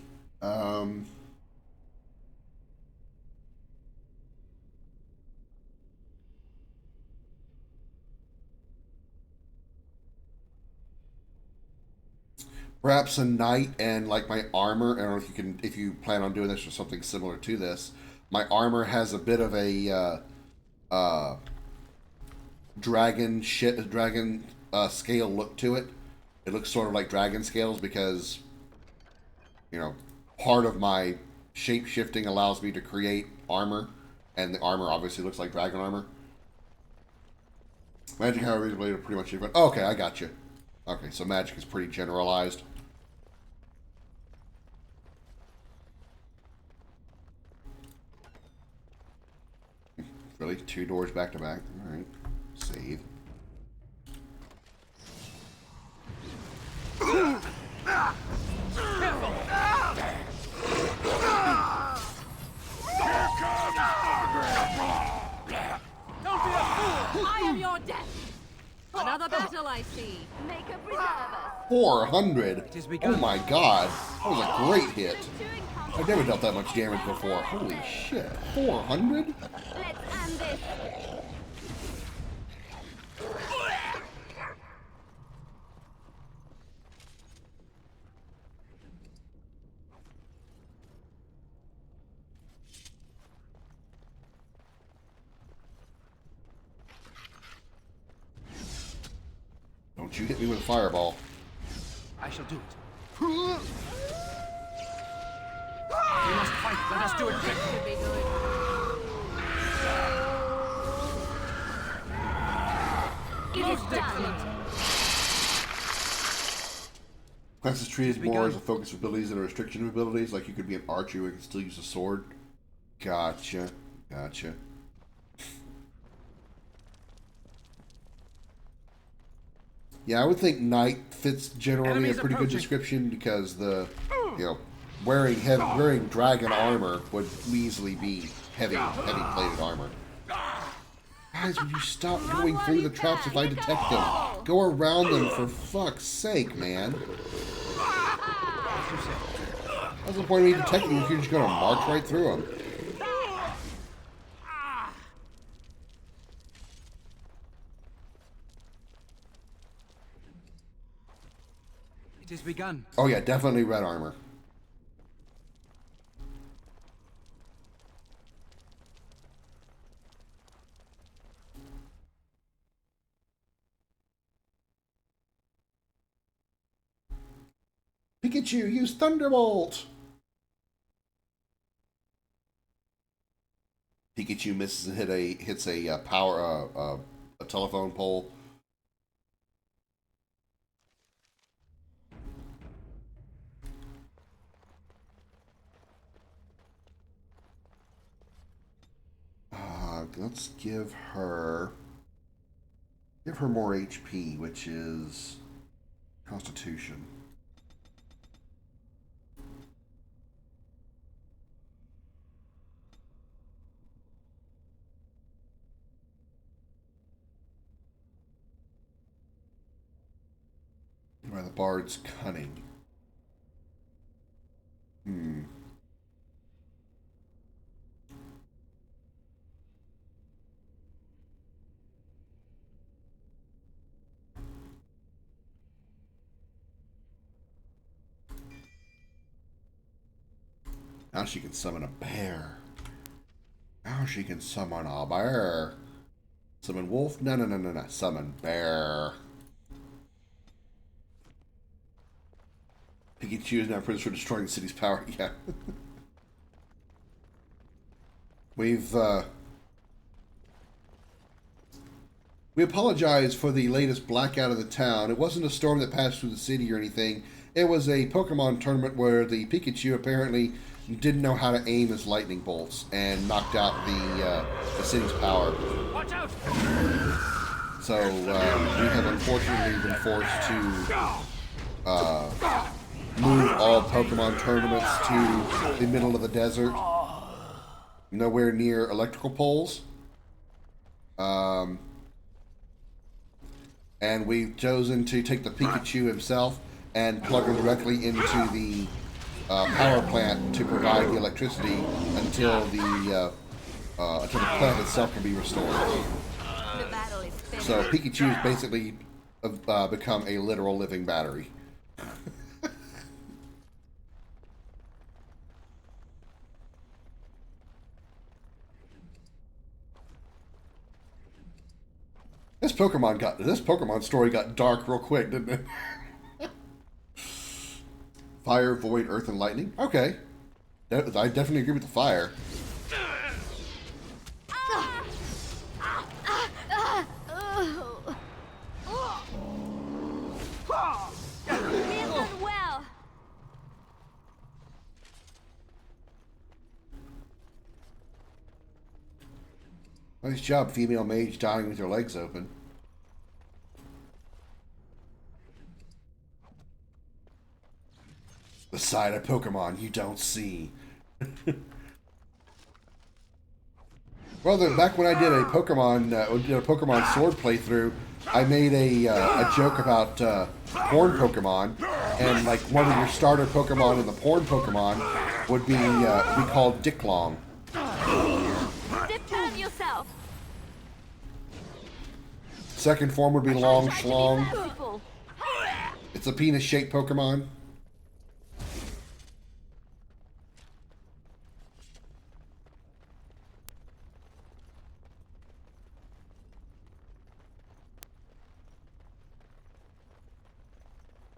Perhaps a knight, and like my armor. I don't know if you plan on doing this or something similar to this. My armor has a bit of a dragon scale look to it. It looks sort of like dragon scales because part of my shape shifting allows me to create armor, and the armor obviously looks like dragon armor. Magic, however, is related to pretty much everyone. Okay, I got you. Okay, so magic is pretty generalized. Really? 2 doors back to back? Alright. Save.
Another battle, I see. Make a preserve us.
400. Oh my god. That was a great hit. I've never dealt that much damage before. Holy shit. 400?
Let's end this.
Don't you hit me with a fireball.
I shall do it. We must fight. Let us do it quickly.
It is done.
Class is treated more as a focus of abilities than a restriction of abilities. Like you could be an archer who can still use a sword. Gotcha. Gotcha. Yeah, I would think knight fits generally a pretty good description because the, wearing dragon armor would easily be heavy plated armor. Guys, would you stop going through the traps if I detect them? Go around them for fuck's sake, man. What's the point of me detecting if you're just gonna march right through them?
It has begun.
Oh yeah, definitely red armor. Pikachu, use Thunderbolt! Pikachu misses and hits a telephone pole. Let's give her more HP, which is Constitution. By the bard's cunning. Now she can summon a bear. Now she can summon a bear. Summon wolf? No. Summon bear. Pikachu is now praised for destroying the city's power. Yeah. We apologize for the latest blackout of the town. It wasn't a storm that passed through the city or anything. It was a Pokemon tournament where the Pikachu apparently didn't know how to aim his lightning bolts and knocked out the city's power.
Watch out!
So we have unfortunately been forced to move all Pokemon tournaments to the middle of the desert, nowhere near electrical poles. And we've chosen to take the Pikachu himself and plug him directly into the power plant to provide the electricity until the plant itself can be restored. So Pikachu has basically become a literal living battery. This Pokemon story got dark real quick, didn't it? Fire, void, earth, and lightning. Okay, I definitely agree with the fire.
Well.
Nice job, female mage dying with your legs open. The side of Pokemon you don't see. Well, back when I did a Pokemon Sword playthrough, I made a joke about porn Pokemon, and like one of your starter Pokemon in the porn Pokemon would be called Dick Long.
Dip turn yourself.
Second form would be Long
Try to be
Schlong.
merciful.
It's a penis-shaped Pokemon.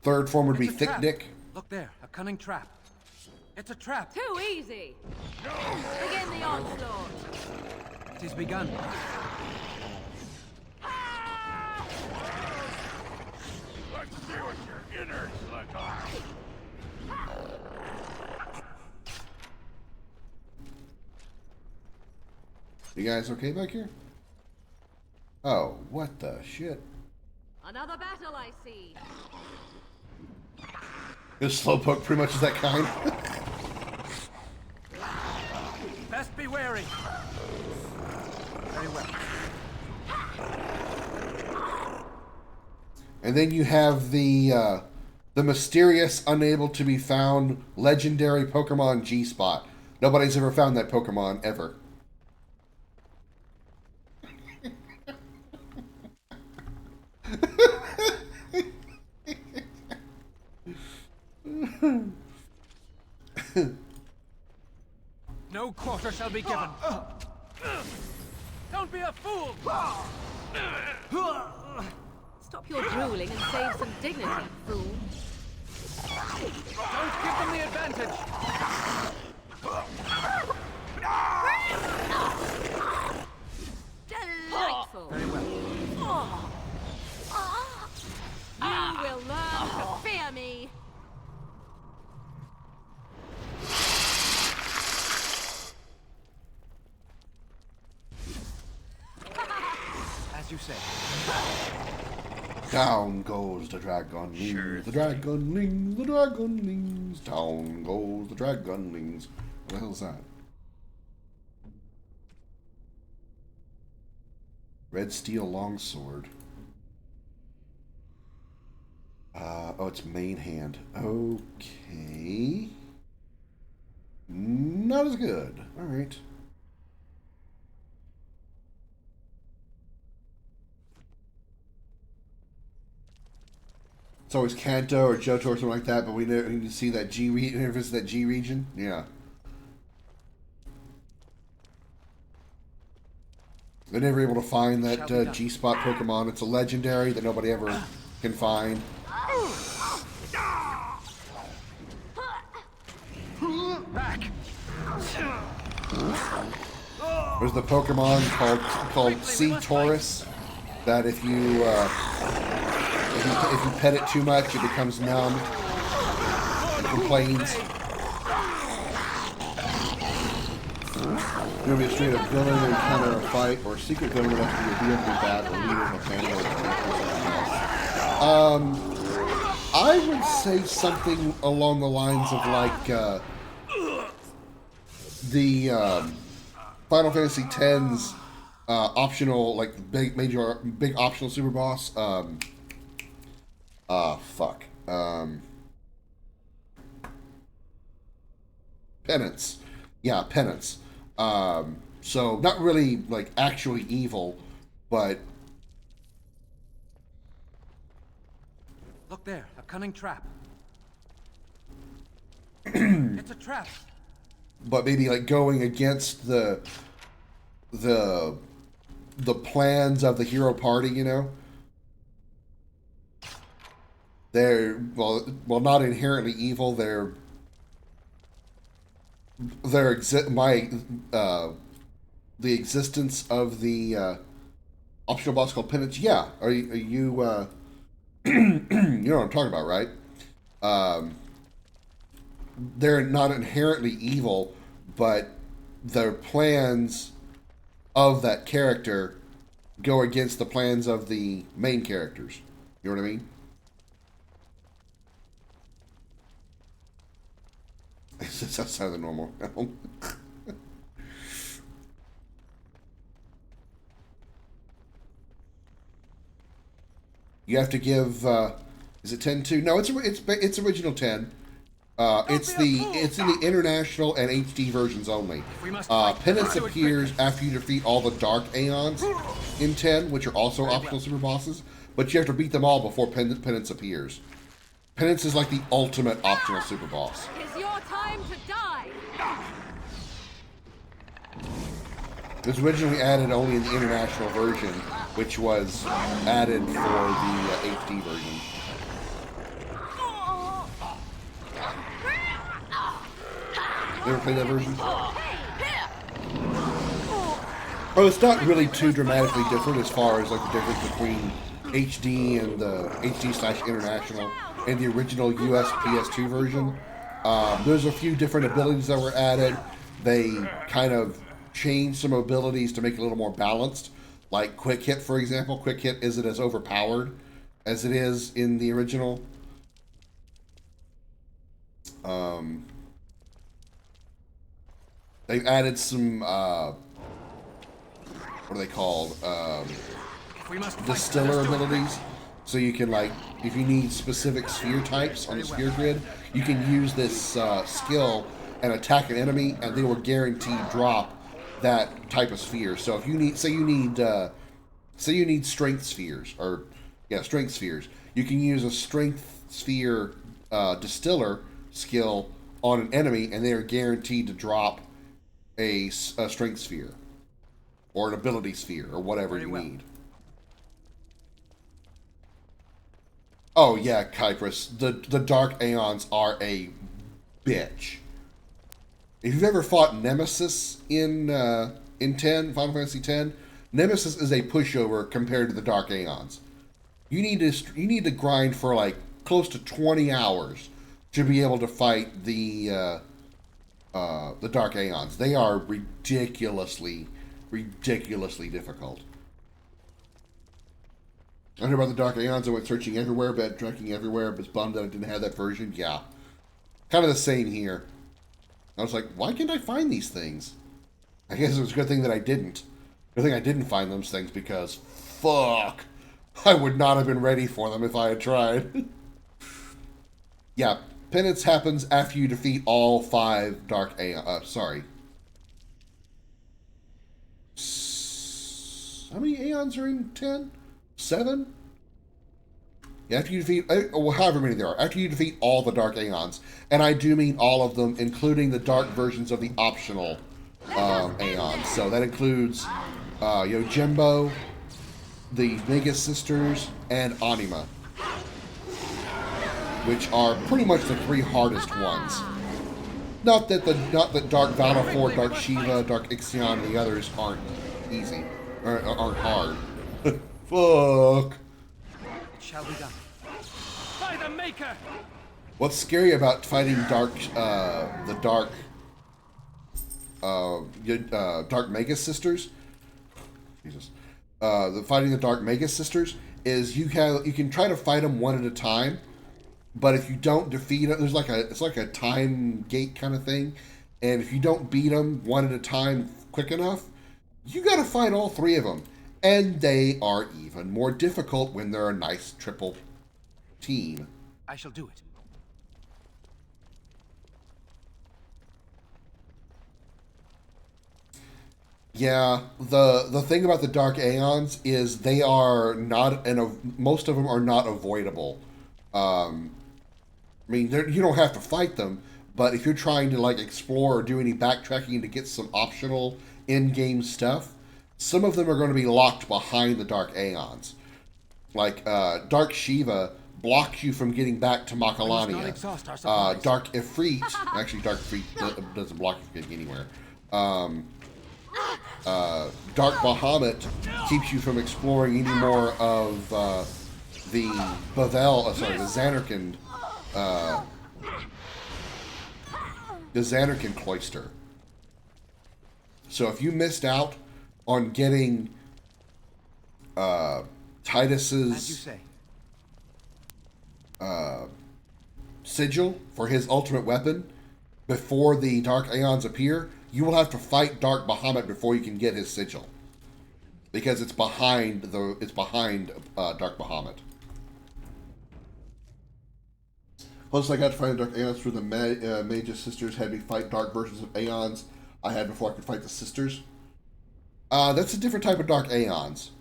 Third form would be
It's a
Thick
trap.
Dick.
Look there, a cunning trap. It's a trap.
Too easy. Begin the onslaught.
It is begun.
Let's see what your innards look like.
You guys okay back here? Oh, what the shit?
Another battle I see.
This Slowpoke pretty much is that kind.
Best be wary. Very well.
And then you have the mysterious, unable to be found, legendary Pokemon G-Spot. Nobody's ever found that Pokemon, ever.
No quarter shall be given. Don't be a fool!
Stop your drooling and save some dignity, fool.
Don't give them the advantage!
Delightful.
Very well.
You will learn to fear me.
As you say.
Down goes the Dragonlings, the Dragonlings, the Dragonlings. Down goes the Dragonlings. What the hell is that? Red Steel Longsword. Oh, it's main hand. Okay. Not as good. All right. It's always Kanto or Johto or something like that, but we need to see that G region. If it's that G region, yeah. They're never able to find that G-Spot Pokemon. It's a legendary that nobody ever can find.
Back.
There's the Pokemon called Sea Taurus that if you pet it too much, it becomes numb. It complains. You're gonna be a straight up villain and encounter a fight, or a secret villain that has to be revealed to be bad, or leader of a family, or something else. I would say something along the lines of like the Final Fantasy X's optional, like big optional super boss. Penance. Yeah, Penance. So not really like actually evil, but
Look there, a cunning trap. It's a trap.
But maybe like going against the plans of the hero party, you know. They're not inherently evil. The existence of the optional boss called Penance. Yeah, are you you know what I'm talking about, right? They're not inherently evil, but their plans of that character go against the plans of the main characters. You know what I mean? It's outside of the normal realm. You have to give. Is it 10-2? No, it's original 10. It's in the international and HD versions only. Penance appears after you defeat all the Dark Aeons in 10, which are also optional super bosses, but you have to beat them all before Penance appears. Penance is like the ultimate optional super boss.
It's your time to die.
It was originally added only in the international version, which was added for the HD version. You ever played that version? Oh, it's not really too dramatically different as far as like the difference between HD and the HD/international and the original US PS2 version. There's a few different abilities that were added. They kind of changed some abilities to make it a little more balanced. Like Quick Hit, for example. Quick Hit isn't as overpowered as it is in the original. They've added some, what are they called? Distiller abilities. So you can, like, if you need specific sphere types on the sphere grid, you can use this skill and attack an enemy, and they will guarantee drop that type of sphere. So if you need, say you need strength spheres, or strength spheres, you can use a strength sphere distiller skill on an enemy, and they are guaranteed to drop a strength sphere or an ability sphere or whatever you need. Oh yeah, Kyprus, the Dark Aeons are a bitch. If you've ever fought Nemesis in 10, Final Fantasy X, Nemesis is a pushover compared to the Dark Aeons. You need to grind for like close to 20 hours to be able to fight the Dark Aeons. They are ridiculously difficult. I heard about the Dark Aeons. I went searching everywhere, backtracking everywhere, but was bummed that I didn't have that version. Yeah. Kind of the same here. I was like, why can't I find these things? I guess it was a good thing that I didn't. Good thing I didn't find those things because, fuck, I would not have been ready for them if I had tried. Yeah, Penance happens after you defeat all 5 Dark Aeons. Sorry. How many Aeons are in 10? 7? Yeah, after you defeat, however many there are, after you defeat all the Dark Aeons, and I do mean all of them, including the dark versions of the optional Aeons. So that includes Yojimbo, the Mega Sisters, and Anima, which are pretty much the 3 hardest ones. Not that Dark Valor, Dark Shiva, Dark Ixion, and the others aren't easy, or aren't hard. Fuck.
It shall be done. By the Maker!
What's scary about fighting Dark Mega Sisters? Jesus. Fighting the Dark Mega Sisters is you can try to fight them one at a time, but if you don't defeat them, it's like a time gate kind of thing, and if you don't beat them one at a time quick enough, you got to fight all 3 of them. And they are even more difficult when they're a nice triple team.
I shall do it.
Yeah, the thing about the Dark Aeons is they are not, and most of them are not avoidable. I mean, you don't have to fight them, but if you're trying to like explore or do any backtracking to get some optional in-game stuff, some of them are going to be locked behind the Dark Aeons. Like, Dark Shiva blocks you from getting back to Makalania. Dark Ifrit, actually Dark Ifrit doesn't block you from getting anywhere. Dark Bahamut keeps you from exploring any more of the Xanarkand cloister. So if you missed out on getting Titus's sigil for his ultimate weapon before the Dark Aeons appear, you will have to fight Dark Bahamut before you can get his sigil, because it's behind Dark Bahamut.
Plus, I got to find the Dark Aeons through the Mage's sisters had me fight dark versions of Aeons I had before I could fight the sisters. That's a different type of Dark Aeons.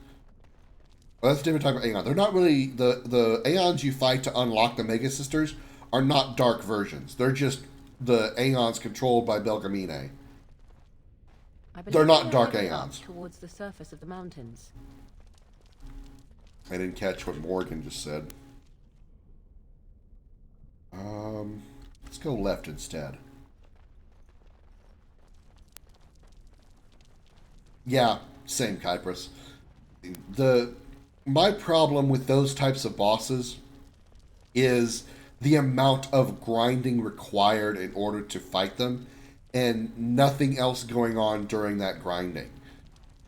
Well, that's a different type of Aeon. They're not really... The Aeons you fight to unlock the Mega Sisters are not dark versions. They're just the Aeons controlled by Belgamine. They're not dark Aeons.
Towards the surface of the mountains.
I didn't catch what Morgan just said. Let's go left instead. Yeah, same, Kyprus. My problem with those types of bosses is the amount of grinding required in order to fight them, and nothing else going on during that grinding.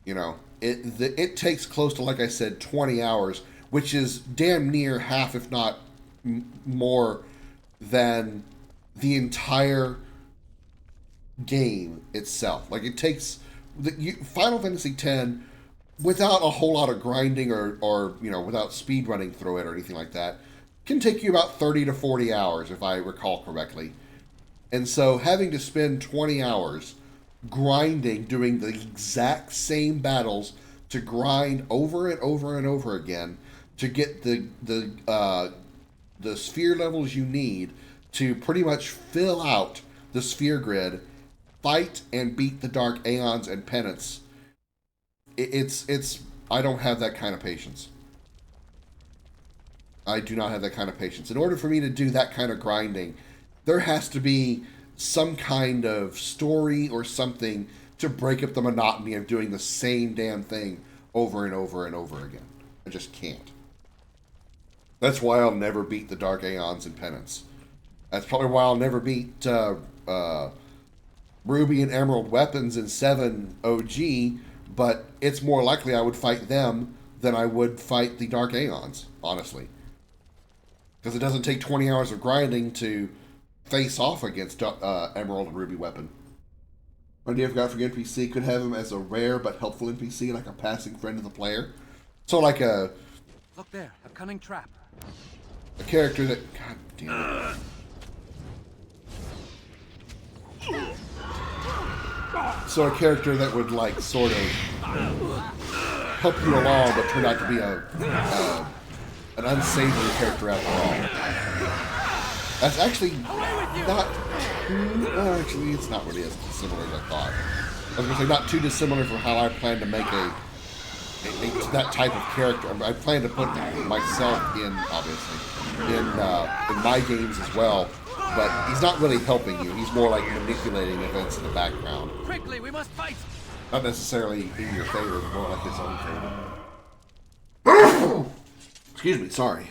You know, it takes close to, like I said, 20 hours, which is damn near half, if not more, than the entire game itself. Like, it takes... Final Fantasy X, without a whole lot of grinding or you know, without speed running through it or anything like that, can take you about 30 to 40 hours, if I recall correctly. And so having to spend 20 hours grinding, doing the exact same battles, to grind over and over and over again to get the sphere levels you need to pretty much fill out the sphere grid, fight and beat the Dark Aeons and Penance. It's I don't have that kind of patience. I do not have that kind of patience. In order for me to do that kind of grinding, there has to be some kind of story or something to break up the monotony of doing the same damn thing over and over and over again. I just can't. That's why I'll never beat the Dark Aeons and Penance. That's probably why I'll never beat Ruby and Emerald weapons in 7 OG, but it's more likely I would fight them than I would fight the Dark Aeons, honestly. Because it doesn't take 20 hours of grinding to face off against Emerald and Ruby weapon. Idea of God-forget NPC could have him as a rare but helpful NPC, like a passing friend of the player. So like a...
Look there, a cunning trap.
A character that... God damn it. So a character that would, like, sort of help you along, but turn out to be an unsavory character after all. That's actually not... actually, it's not really as dissimilar as I thought. I was going to say, not too dissimilar from how I plan to make that type of character. I plan to put myself in, obviously, in my games as well. But he's not really helping you. He's more like manipulating events in the background.
Quickly, we must fight.
Not necessarily in your favor, but more like his own favor. Excuse me, sorry.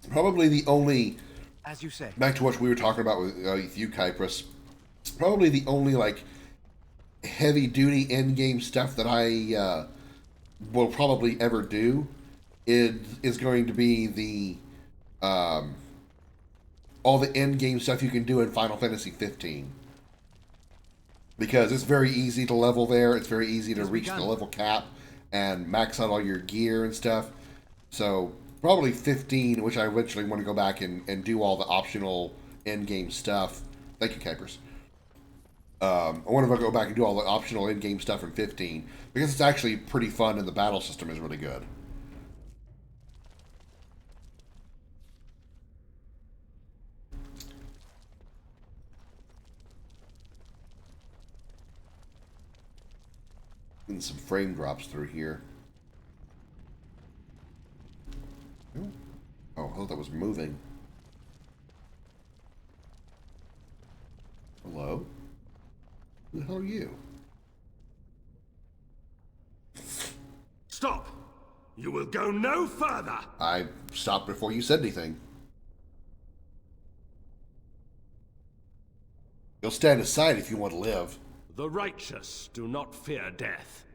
Probably the only...
As you say.
Back to what we were talking about with you, Kyprus. Probably the only, like, heavy-duty endgame stuff that I will probably ever do is going to be the all the endgame stuff you can do in Final Fantasy 15. Because it's very easy to level there. It's very easy to reach the level cap and max out all your gear and stuff. So probably 15, which I eventually want to go back and do all the optional endgame stuff. Thank you, Kyprus. I want to go back and do all the optional in-game stuff in 15, because it's actually pretty fun and the battle system is really good. And some frame drops through here. Oh, I thought that was moving. Hello? Who the hell are you?
Stop! You will go no further!
I stopped before you said anything. You'll stand aside if you want to live.
The righteous do not fear death.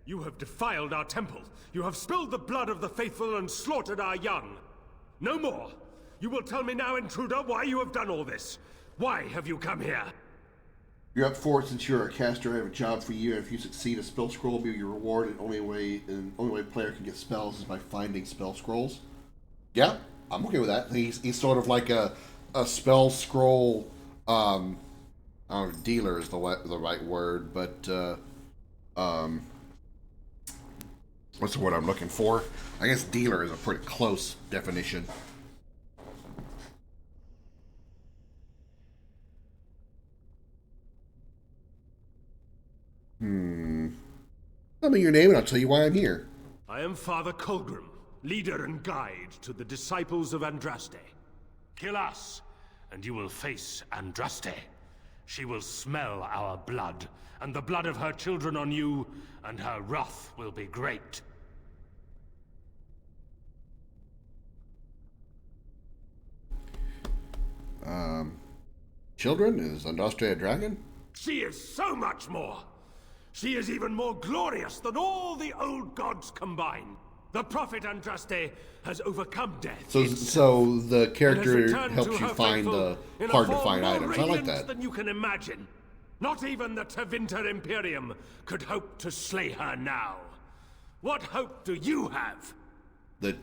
You have defiled our temple. You have spilled the blood of the faithful and slaughtered our young. No more. You will tell me now, intruder, why you have done all this. Why have you come here?
You're up for it since you're a caster. I have a job for you. If you succeed, a spell scroll will be your reward. And only way a player can get spells is by finding spell scrolls. Yeah, I'm okay with that. He's sort of like a spell scroll. I don't know, dealer is the right word, but what's the word I'm looking for? I guess dealer is a pretty close definition. Tell me your name and I'll tell you why I'm here.
I am Father Colgrim, leader and guide to the disciples of Andraste. Kill us, and you will face Andraste. She will smell our blood, and the blood of her children on you, and her wrath will be great.
Children? Is Andraste a dragon?
She is so much more! She is even more glorious than all the old gods combined. The prophet Andraste has overcome death.
So the character helps you find the hard-to-find items. I like that.
Than you can imagine. Not even the Tevinter Imperium could hope to slay her now. What hope do you have?
The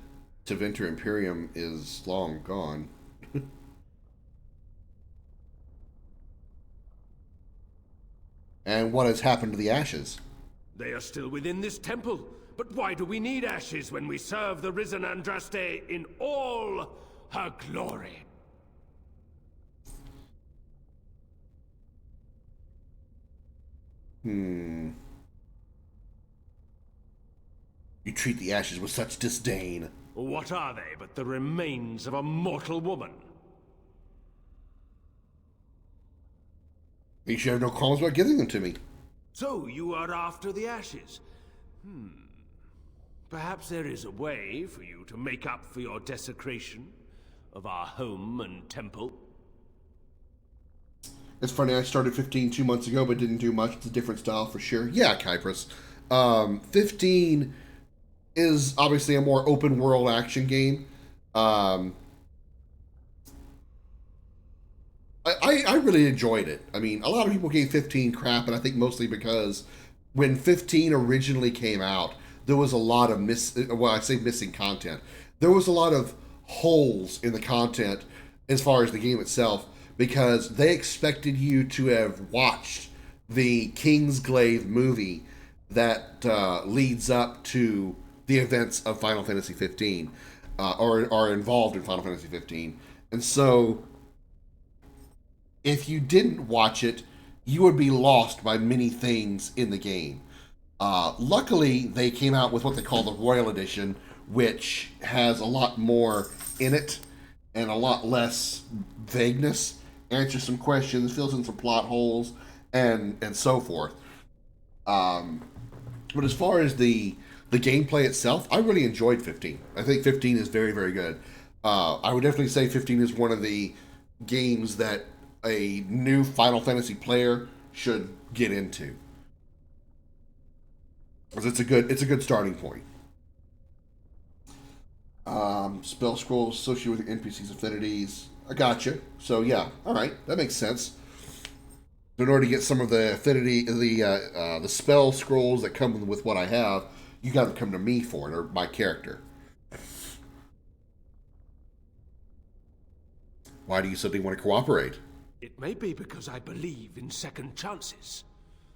Tevinter Imperium is long gone. And what has happened to the ashes?
They are still within this temple. But why do we need ashes when we serve the risen Andraste in all her glory?
You treat the ashes with such disdain.
What are they but the remains of a mortal woman?
You should have no qualms about giving them to me.
So you are after the ashes? Perhaps there is a way for you to make up for your desecration of our home and temple.
It's funny, I started 15 2 months ago, but didn't do much. It's a different style for sure. Yeah, Kyprus. 15 is obviously a more open world action game. I really enjoyed it. I mean, a lot of people gave 15 crap, and I think mostly because when 15 originally came out, there was a lot of missing content. There was a lot of holes in the content as far as the game itself, because they expected you to have watched the Kingsglaive movie that leads up to the events of Final Fantasy 15, or are involved in Final Fantasy 15. And so, if you didn't watch it, you would be lost by many things in the game. Luckily, they came out with what they call the Royal Edition, which has a lot more in it and a lot less vagueness, answers some questions, fills in some plot holes, and so forth. But as far as the gameplay itself, I really enjoyed 15. I think 15 is very, very good. I would definitely say 15 is one of the games that a new Final Fantasy player should get into, because it's a good starting point. Spell scrolls associated with NPCs' affinities. I gotcha. So yeah, all right, that makes sense. In order to get some of the affinity, the spell scrolls that come with what I have, you got to come to me for it, or my character. Why do you suddenly want to cooperate?
It may be because I believe in second chances.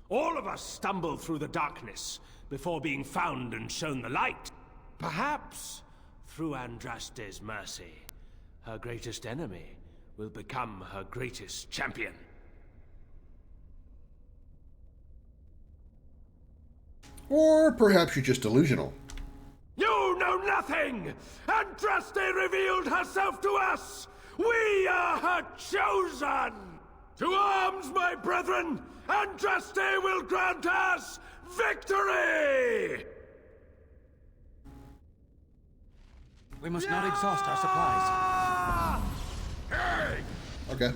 All of us stumble through the darkness before being found and shown the light. Perhaps, through Andraste's mercy, her greatest enemy will become her greatest champion.
Or perhaps you're just delusional.
You know nothing! Andraste revealed herself to us! We are her chosen! To arms, my brethren! Andraste will grant us victory!
We must not exhaust our supplies.
Okay.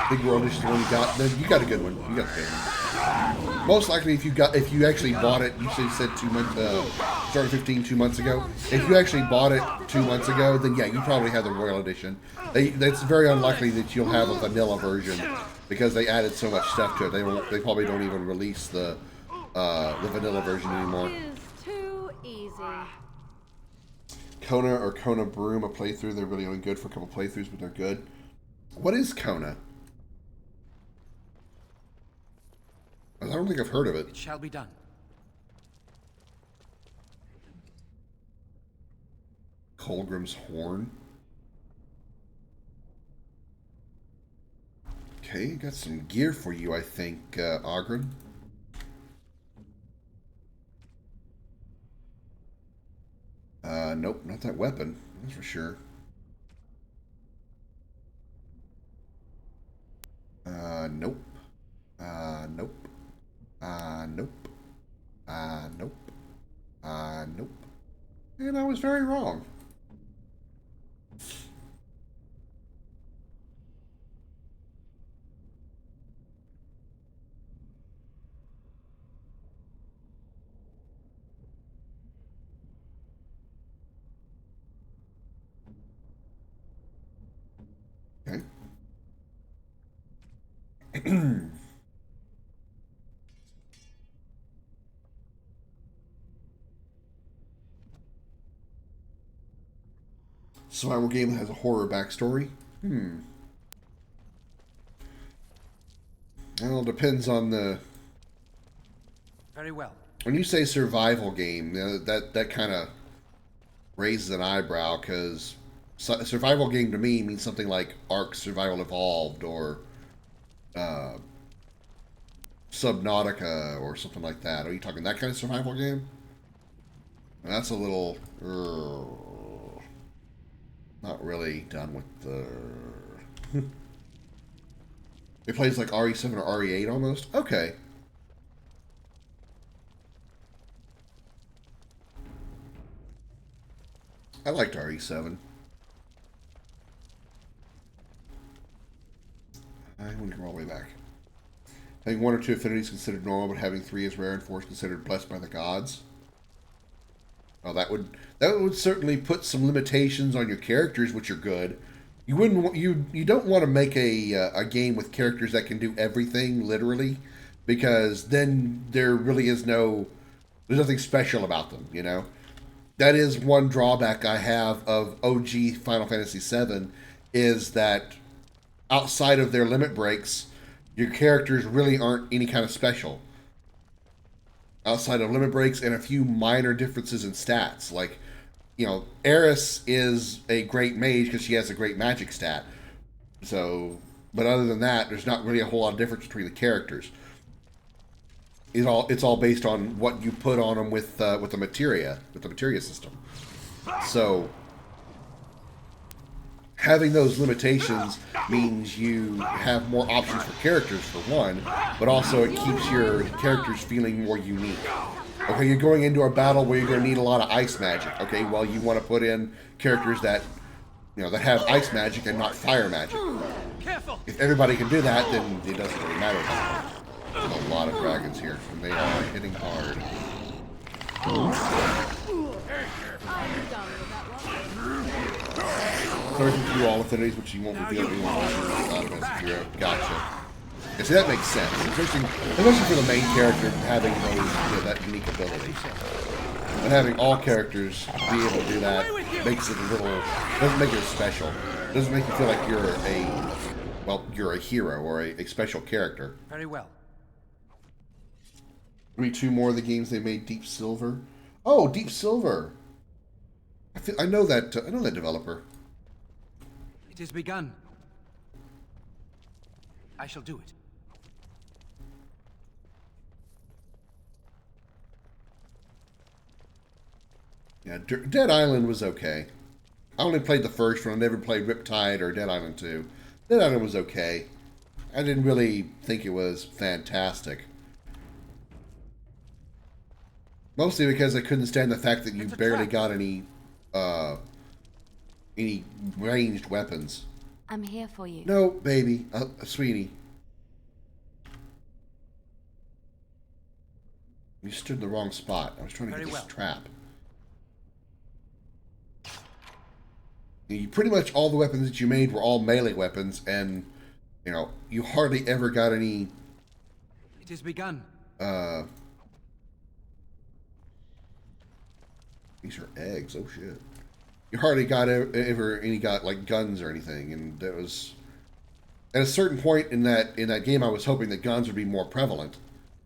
Big World is the one you got. Then you got a good one. You got a good one. Most likely, if you actually bought it, you should have said 2 months.
started 15 2 months ago. If you actually bought it 2 months ago, then yeah, you probably have the Royal Edition. It's very unlikely that you'll have a vanilla version because they added so much stuff to it. They probably don't even release the vanilla version anymore.
Too easy.
Kona or Kona Broom, a playthrough. They're really only good for a couple playthroughs, but they're good. What is Kona? I don't think I've heard of it.
It shall be done.
Colgrim's Horn. Okay, got some gear for you, I think, Ogren. Nope, not that weapon. That's for sure. Nope. Nope. Nope. Nope. Nope. And I was very wrong. Okay. Survival game that has a horror backstory? Well, it depends on the...
Very well.
When you say survival game, that kind of raises an eyebrow, because survival game to me means something like Ark Survival Evolved or Subnautica or something like that. Are you talking that kind of survival game? That's a little... not really done with the... It plays like RE7 or RE8 almost? Okay. I liked RE7. I want to go all the way back. Having 1 or 2 affinities considered normal, but having 3 is rare, and 4 is considered blessed by the gods. Well, that would certainly put some limitations on your characters, which are good. You wouldn't you don't want to make a game with characters that can do everything literally, because then there really is there's nothing special about them, you know. That is one drawback I have of OG Final Fantasy VII, is that outside of their limit breaks, your characters really aren't any kind of special. Outside of limit breaks and a few minor differences in stats. Like, you know, Eris is a great mage because she has a great magic stat. So, but other than that, there's not really a whole lot of difference between the characters. It's all based on what you put on them with the materia system. So, having those limitations means you have more options for characters, for one, but also it keeps your characters feeling more unique. Okay, you're going into a battle where you're going to need a lot of ice magic. Okay, well, you want to put in characters that, you know, that have ice magic and not fire magic. If everybody can do that, then it doesn't really matter that much. There's a lot of dragons here, and they are hitting hard. Sorry to do all affinities, which you won't reveal anyone out as a hero. Gotcha. Yeah, see, that makes sense, especially for the main character having those, you know, that unique ability. And having all characters be able to do that makes it doesn't make it special. It doesn't make you feel like you're a hero or a special character.
Very well.
Read 2 more of the games they made. Deep Silver. Oh, Deep Silver. I know that developer.
It is begun. I shall do it.
Yeah, Dead Island was okay. I only played the first one. I never played Riptide or Dead Island 2. Dead Island was okay. I didn't really think it was fantastic. Mostly because I couldn't stand the fact that you barely got any ranged weapons.
I'm here for you.
No, baby. Sweetie. You stood in the wrong spot. I was trying to get this trap. You pretty much all the weapons that you made were all melee weapons, and you know you hardly ever got any.
It has begun.
These are eggs. Oh shit! You hardly got ever any got like guns or anything, and that was at a certain point in that game. I was hoping that guns would be more prevalent,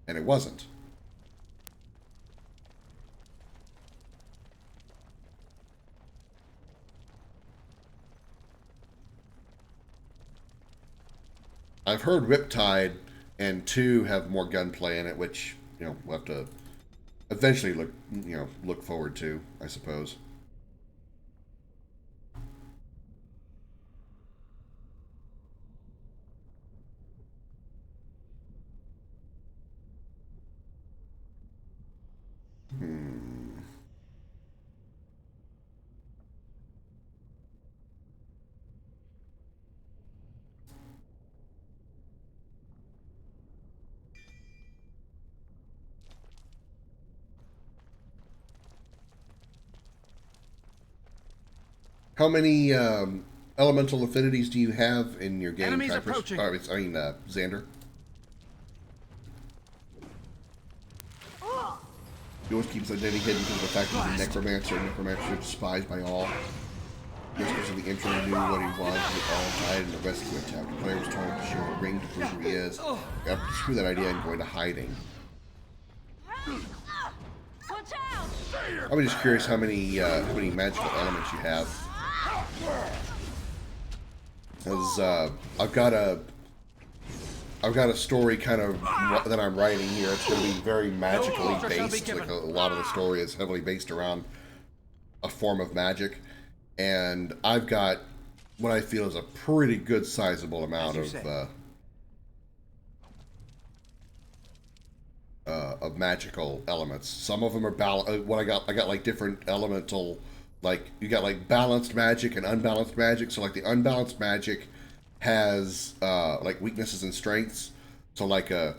and it wasn't. I've heard Riptide and 2 have more gunplay in it, which, you know, we'll have to eventually look forward to, I suppose. How many elemental affinities do you have in your game,
Enemies
Cypress?
approaching.
Xander. He always keeps identity hidden because of the fact that he's a necromancer. Necromancer is despised by all. Just because of the intro knew what he was, we all died in the rescue attempt. The player was told to show a ring to prove who he is. Screw that idea and go into hiding. I'm just curious how many magical elements you have. Because I've got a story kind of that I'm writing here. It's going to be very magically based. Like a lot of the story is heavily based around a form of magic, and I've got what I feel is a pretty good sizable amount of magical elements. Some of them are what I got like different elemental. Like, you got, like, balanced magic and unbalanced magic. So, like, the unbalanced magic has, like, weaknesses and strengths. So, like, a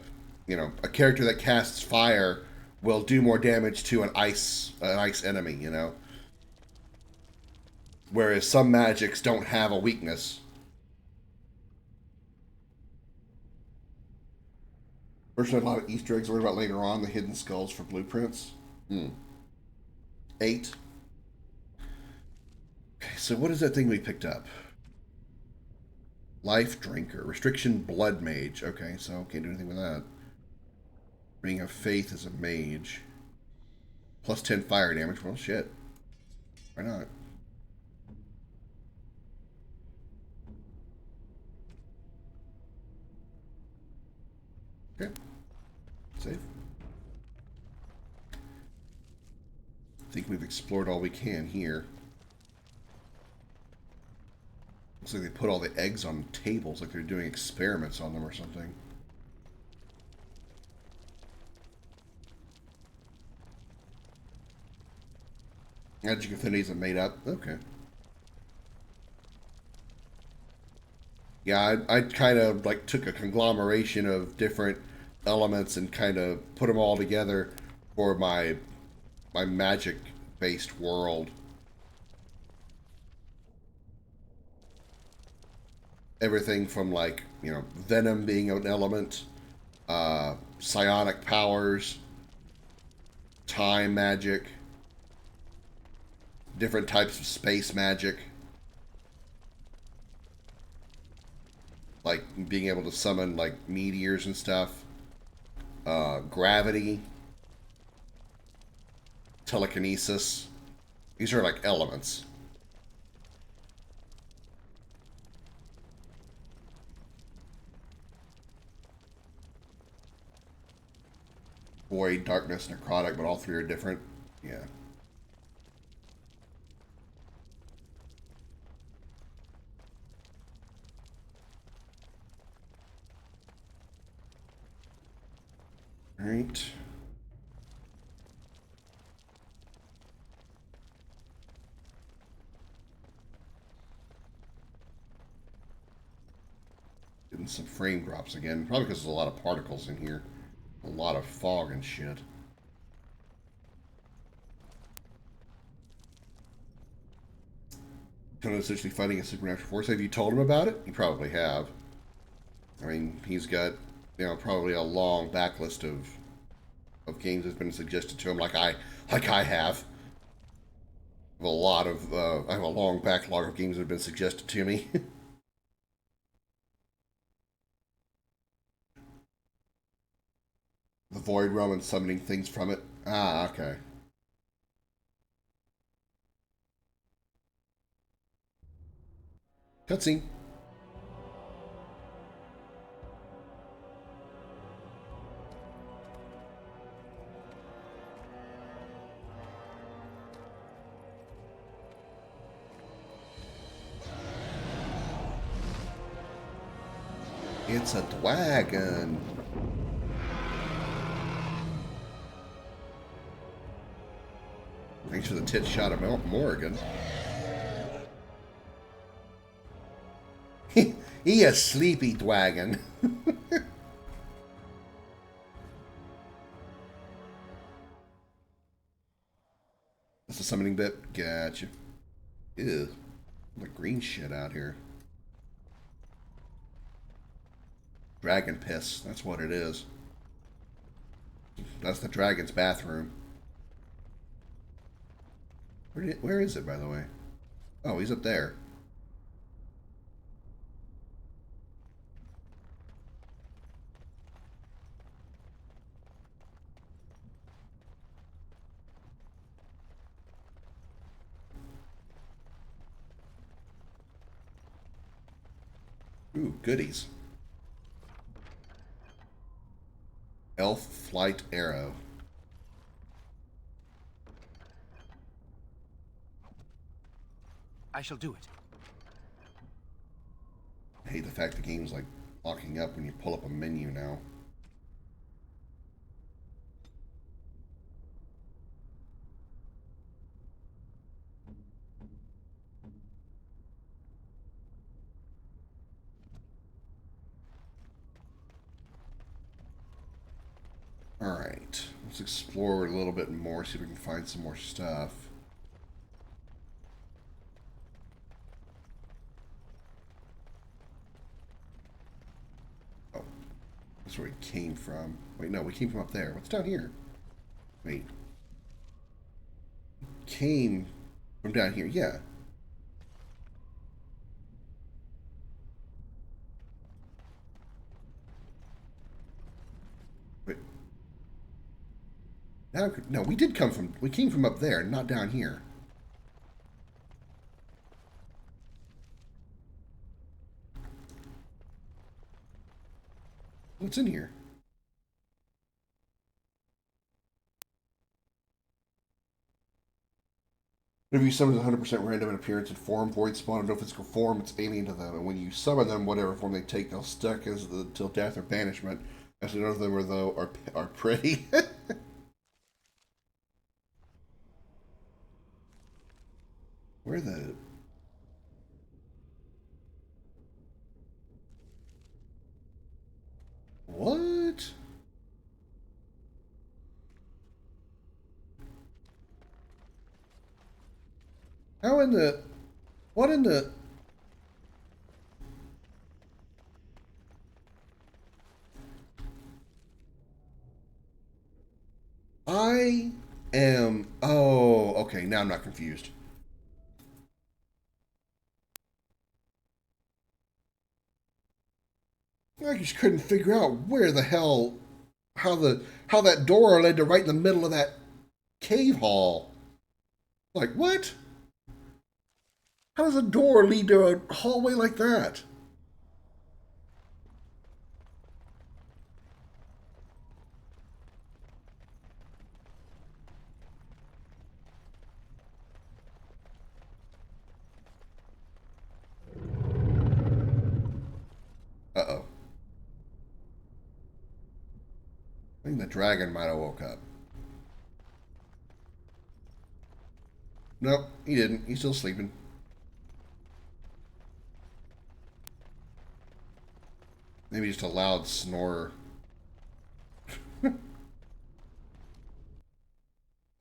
character that casts fire will do more damage to an ice enemy, you know? Whereas some magics don't have a weakness. There's a lot of Easter eggs. Worried about later on the hidden skulls for blueprints. 8. Okay, so what is that thing we picked up? Life Drinker. Restriction Blood Mage. Okay, so can't do anything with that. Ring of Faith as a mage. Plus 10 fire damage. Well, shit. Why not? Okay. Save. I think we've explored all we can here. Looks like they put all the eggs on tables, like they're doing experiments on them or something. Magic affinities are made up. Okay. Yeah, I kind of like took a conglomeration of different elements and kind of put them all together for my magic-based world. Everything from, like, you know, venom being an element, psionic powers, time magic, different types of space magic, like being able to summon, like, meteors and stuff, gravity, telekinesis. These are like elements. Void, darkness, necrotic, but all three are different. Yeah. All right. Getting some frame drops again. Probably because there's a lot of particles in here. A lot of fog and shit. kind of essentially fighting a supernatural force. Have you told him about it? You probably have. I mean, he's got, you know, probably a long backlist of games that's been suggested to him, like I have. I have a long backlog of games that have been suggested to me. The Void Realm and summoning things from it. Ah, okay. Cutscene. It's a dragon. Thanks for the tit shot of Morrigan. He a sleepy dragon. That's the summoning bit. Gotcha. Ew. The green shit out here. Dragon piss. That's what it is. That's the dragon's bathroom. Where is it, by the way? Oh, he's up there. Ooh, goodies. Elf Flight Arrow.
I shall do it.
I hate the fact the game's like locking up when you pull up a menu now. Alright, let's explore a little bit more, see if we can find some more stuff. Oh, that's where we came from. Wait, no, we came from up there. What's down here? Wait. Came from down here, yeah. Wait. Now, no, we came from up there, not down here. What's in here? Whenever you summon 100% random in appearance and form, void spawn in no physical form, it's alien to them. And when you summon them, whatever form they take, they'll stuck till death or banishment. Actually, none of them are pretty. Where the... What? How in the... What in the... I am... Oh, okay, now I'm not confused. I just couldn't figure out where the hell... How that door led to right in the middle of that cave hall. Like, what? How does a door lead to a hallway like that? Uh-oh. I think the dragon might have woke up. Nope, he didn't. He's still sleeping. Maybe just a loud snorer. The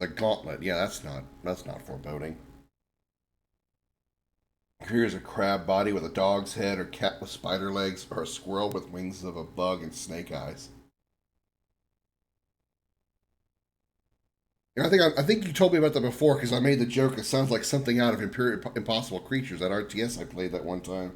gauntlet. Yeah, that's not foreboding. Here's a crab body with a dog's head, or cat with spider legs, or a squirrel with wings of a bug and snake eyes. And I think you told me about that before because I made the joke. It sounds like something out of Impossible Creatures, that RTS I played that one time.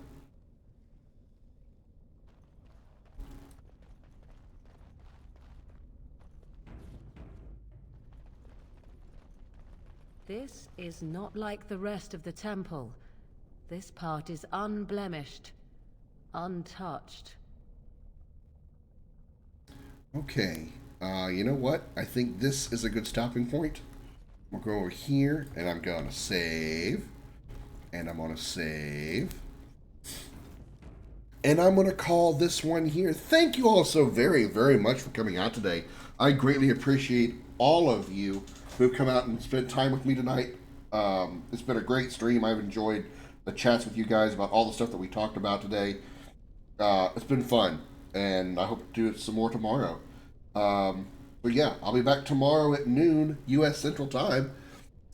This is not like the rest of the temple. This part is unblemished, untouched.
Okay, you know what? I think this is a good stopping point. We'll go over here, and I'm going to save. And I'm going to save. And I'm going to call this one here. Thank you all so very, very much for coming out today. I greatly appreciate all of you who've come out and spent time with me tonight. It's been a great stream. I've enjoyed the chats with you guys about all the stuff that we talked about today. It's been fun, and I hope to do it some more tomorrow. But yeah, I'll be back tomorrow at noon U.S. Central Time.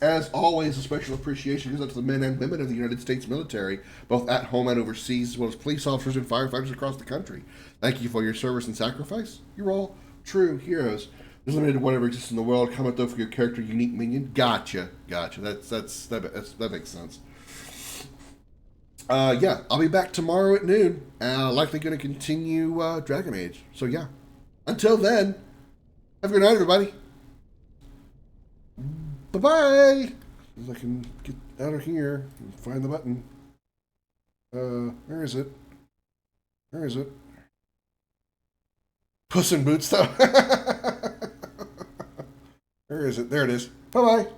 As always, a special appreciation goes out to the men and women of the United States military, both at home and overseas, as well as police officers and firefighters across the country. Thank you for your service and sacrifice. You're all true heroes. There's limited whatever exists in the world. Comment though for your character, unique minion. Gotcha. That makes sense. Yeah, I'll be back tomorrow at noon. Likely going to continue Dragon Age. So yeah, until then, have a good night, everybody. Bye-bye. As I can get out of here and find the button. Where is it? Where is it? Puss in Boots, though. Where is it? There it is. Bye-bye.